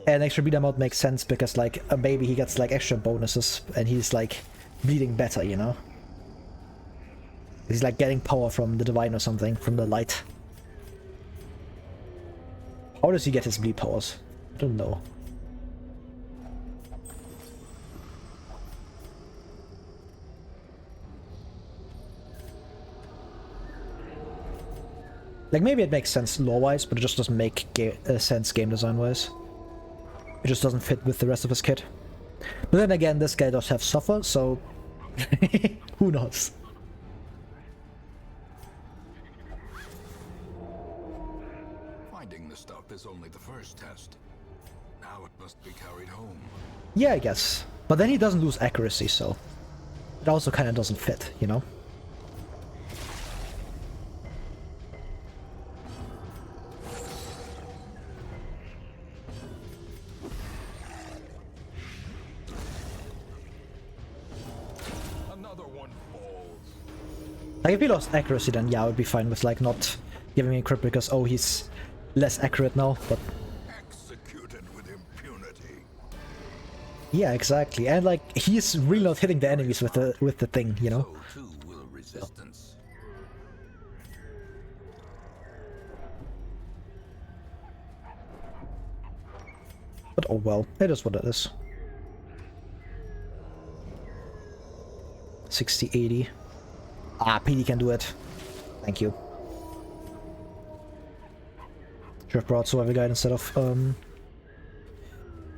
And extra bleed amount makes sense because like maybe he gets like extra bonuses and he's like bleeding better, you know? He's like getting power from the divine or something, from the light. How does he get his bleed powers? I don't know. Like, maybe it makes sense lore-wise, but it just doesn't make sense game design-wise. It just doesn't fit with the rest of his kit. But then again, this guy does have Suffer, so... who knows? Finding the stuff is only the first test. Now it must be carried home. Yeah, I guess. But then he doesn't lose accuracy, so... it also kind of doesn't fit, you know? Like, if he lost accuracy, then yeah, I would be fine with like not giving me crit because, oh, he's less accurate now, but... Executed with impunity. Yeah, exactly. And like, he's really not hitting the enemies with the thing, you know? So too will resistance. But oh well, it is what it is. 60, 80. Ah, PD can do it. Thank you. Should have brought Survival Guide instead of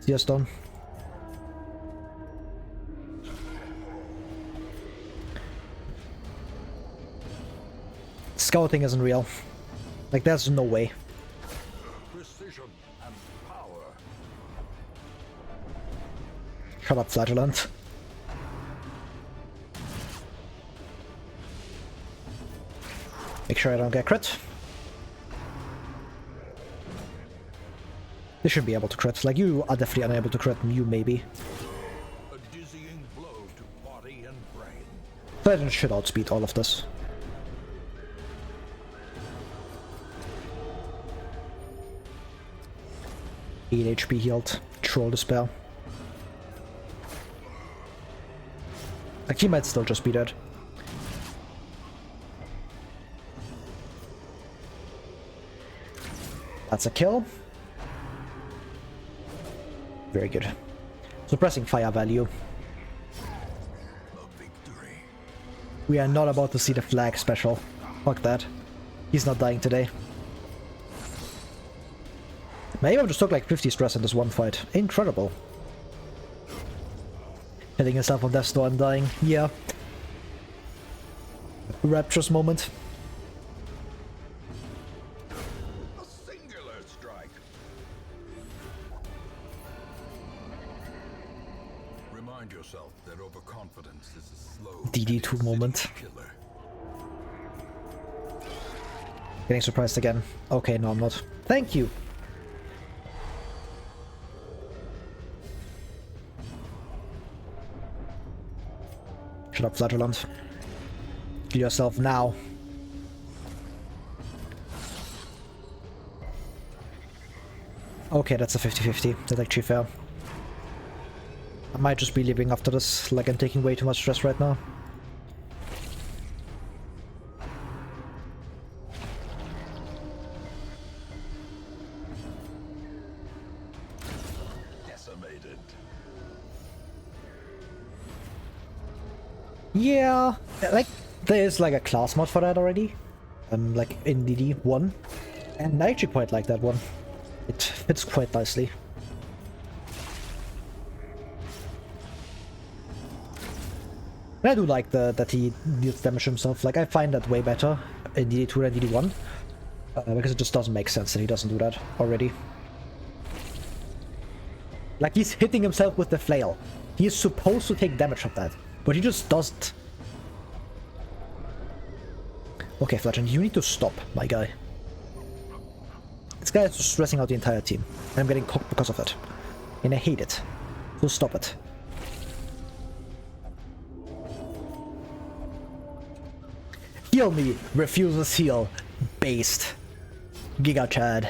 CS Dawn. Scouting isn't real. Like, there's no way. Precision and power. Shut up, Flagellant. sure I don't get crit. They should be able to crit. Like, you are definitely unable to crit, you maybe. A dizzying blow to body and brain. But it should outspeed all of this. Eight HP healed. Troll the spell. Like, he might still just be dead. That's a kill. Very good. Suppressing fire value. A victory. We are not about to see the flag special. Fuck that. He's not dying today. Maybe I just took like 50 stress in this one fight. Incredible. Hitting yourself on death's door and dying. Yeah. Rapturous moment. A singular strike. Remind yourself that overconfidence is a slow DD2 moment. killer. Getting surprised again. Okay, no, I'm not. Thank you. Shut up, Flagellant. Kill yourself now. Okay, that's a 50-50. That's actually fair. I might just be leaving after this, like I'm taking way too much stress right now. Decimated. Yeah, like, there's like a class mod for that already. Like in DD1. And I actually quite like that one. It fits quite nicely. And I do like that he deals damage himself. Like, I find that way better in DD2 than DD1. Because it just doesn't make sense that he doesn't do that already. Like, he's hitting himself with the flail. He is supposed to take damage from that, but he just doesn't. Okay, Fletcher, you need to stop, my guy. This guy is just stressing out the entire team. And I'm getting cocked because of it. And I hate it. So stop it. Heal me! Refuses heal. Based. Giga Chad.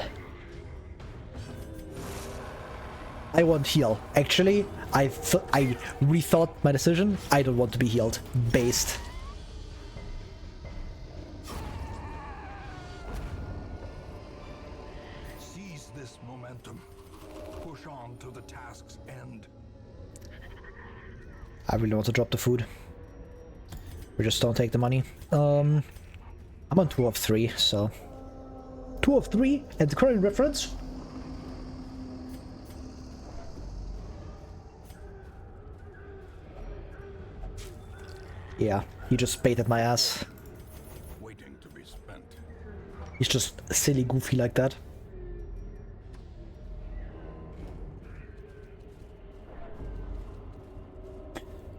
I want heal. Actually, I rethought my decision. I don't want to be healed. Based. Seize this momentum. Push on to the task's end. I really want to drop the food. We just don't take the money. I'm on 2 of 3, so... 2 of 3, and the current reference... Yeah, he just baited my ass. Waiting to be spent. He's just silly goofy like that.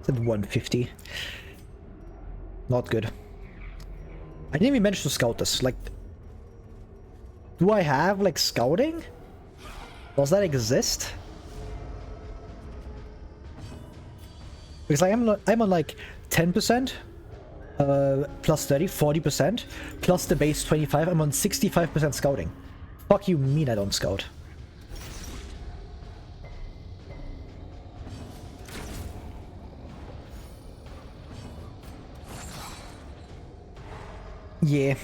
It's at 150. Not good. I didn't even manage to scout this. Like, do I have, like, scouting? Does that exist? Because like, I'm on like 10%, plus 30, 40%, plus the base 25. I'm on 65% scouting. Fuck you mean I don't scout? Yeah.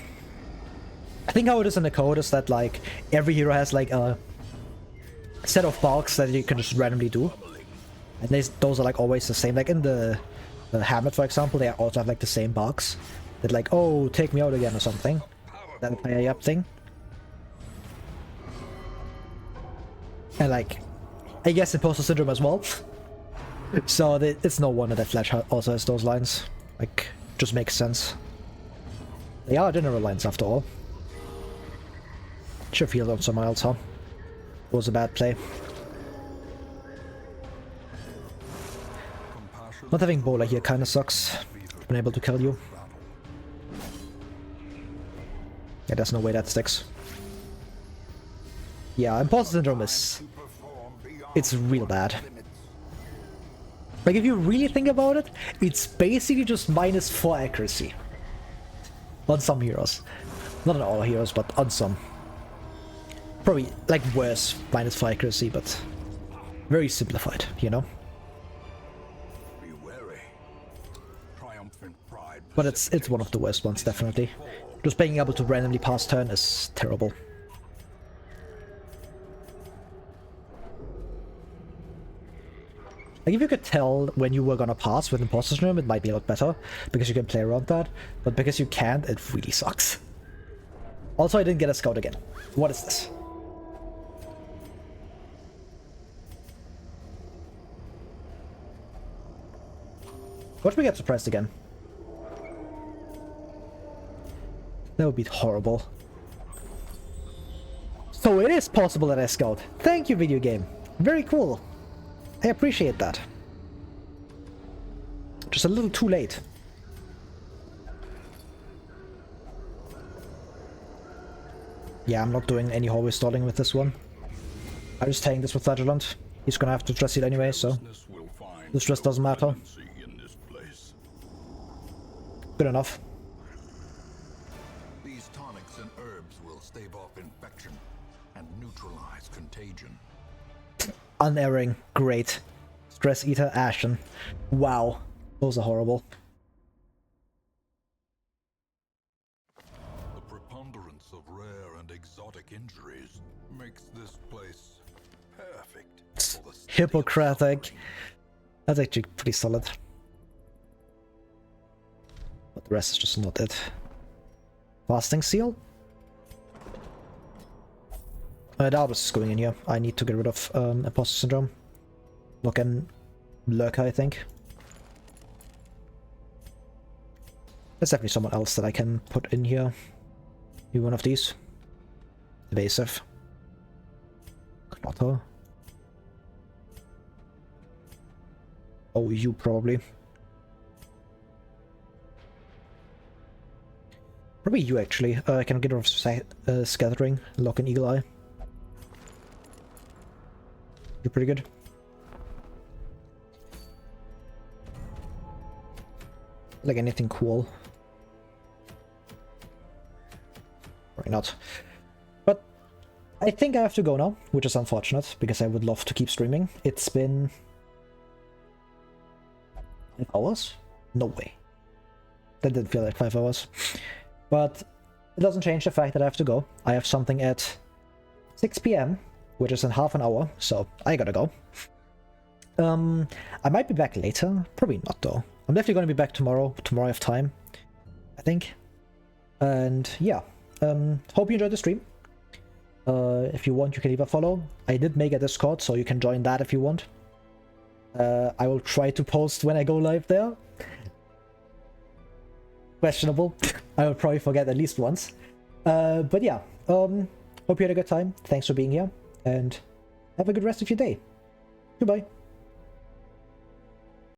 I think how it is in the code is that like every hero has like a set of bulks that you can just randomly do. And those are like always the same. Like in the Hamlet, for example, they also have like the same bulks. That like, oh, take me out again or something. That pay up thing. And like, I guess imposter syndrome as well. So it's no wonder that Flash also has those lines. Like, just makes sense. They are general lines after all. Should heal on somewhere else, huh? Was a bad play. Not having Bowler here kinda sucks. Been able to kill you. Yeah, there's no way that sticks. Yeah, imposter syndrome is... it's real bad. Like, if you really think about it, it's basically just -4 accuracy. On some heroes. Not on all heroes, but on some. Probably, like, worse -4 accuracy, but very simplified, you know? Be wary. Triumphant pride. But it's one of the worst ones, definitely. Just being able to randomly pass turn is terrible. Like, if you could tell when you were gonna pass with imposter syndrome, it might be a lot better, because you can play around that, but because you can't, it really sucks. Also, I didn't get a scout again. What is this? Watch me get surprised again. That would be horrible. So it is possible that I scout. Thank you, video game. Very cool. I appreciate that. Just a little too late. Yeah, I'm not doing any hallway stalling with this one. I'm just taking this with Flagellant. He's gonna have to stress it anyway, so the stress doesn't matter. Good enough. These tonics and herbs will stave off infection and neutralize contagion. Unerring. Great. Stress Eater Ashen. Wow. Those are horrible. The preponderance of rare and exotic injuries makes this place perfect for the study of Hippocratic. suffering. That's actually pretty solid. But the rest is just not it. Fasting Seal? Dalbus is going in here. I need to get rid of Imposter Syndrome. Look and Lurker, I think. There's definitely someone else that I can put in here. Maybe one of these. Evasive. Knotter. Oh, you probably. Probably you, actually. I can get rid of Scattering, Lock and Eagle Eye. You're pretty good. Like anything cool. Probably not. But I think I have to go now, which is unfortunate, because I would love to keep streaming. It's been 5 hours? No way. That didn't feel like 5 hours. But it doesn't change the fact that I have to go. I have something at 6 PM, which is in half an hour, so I gotta go. I might be back later. Probably not, though. I'm definitely gonna be back tomorrow. Tomorrow I have time, I think. And yeah, hope you enjoyed the stream. If you want, you can leave a follow. I did make a Discord, so you can join that if you want. I will try to post when I go live there. Questionable. I will probably forget at least once. But yeah, hope you had a good time. Thanks for being here, and have a good rest of your day. Goodbye.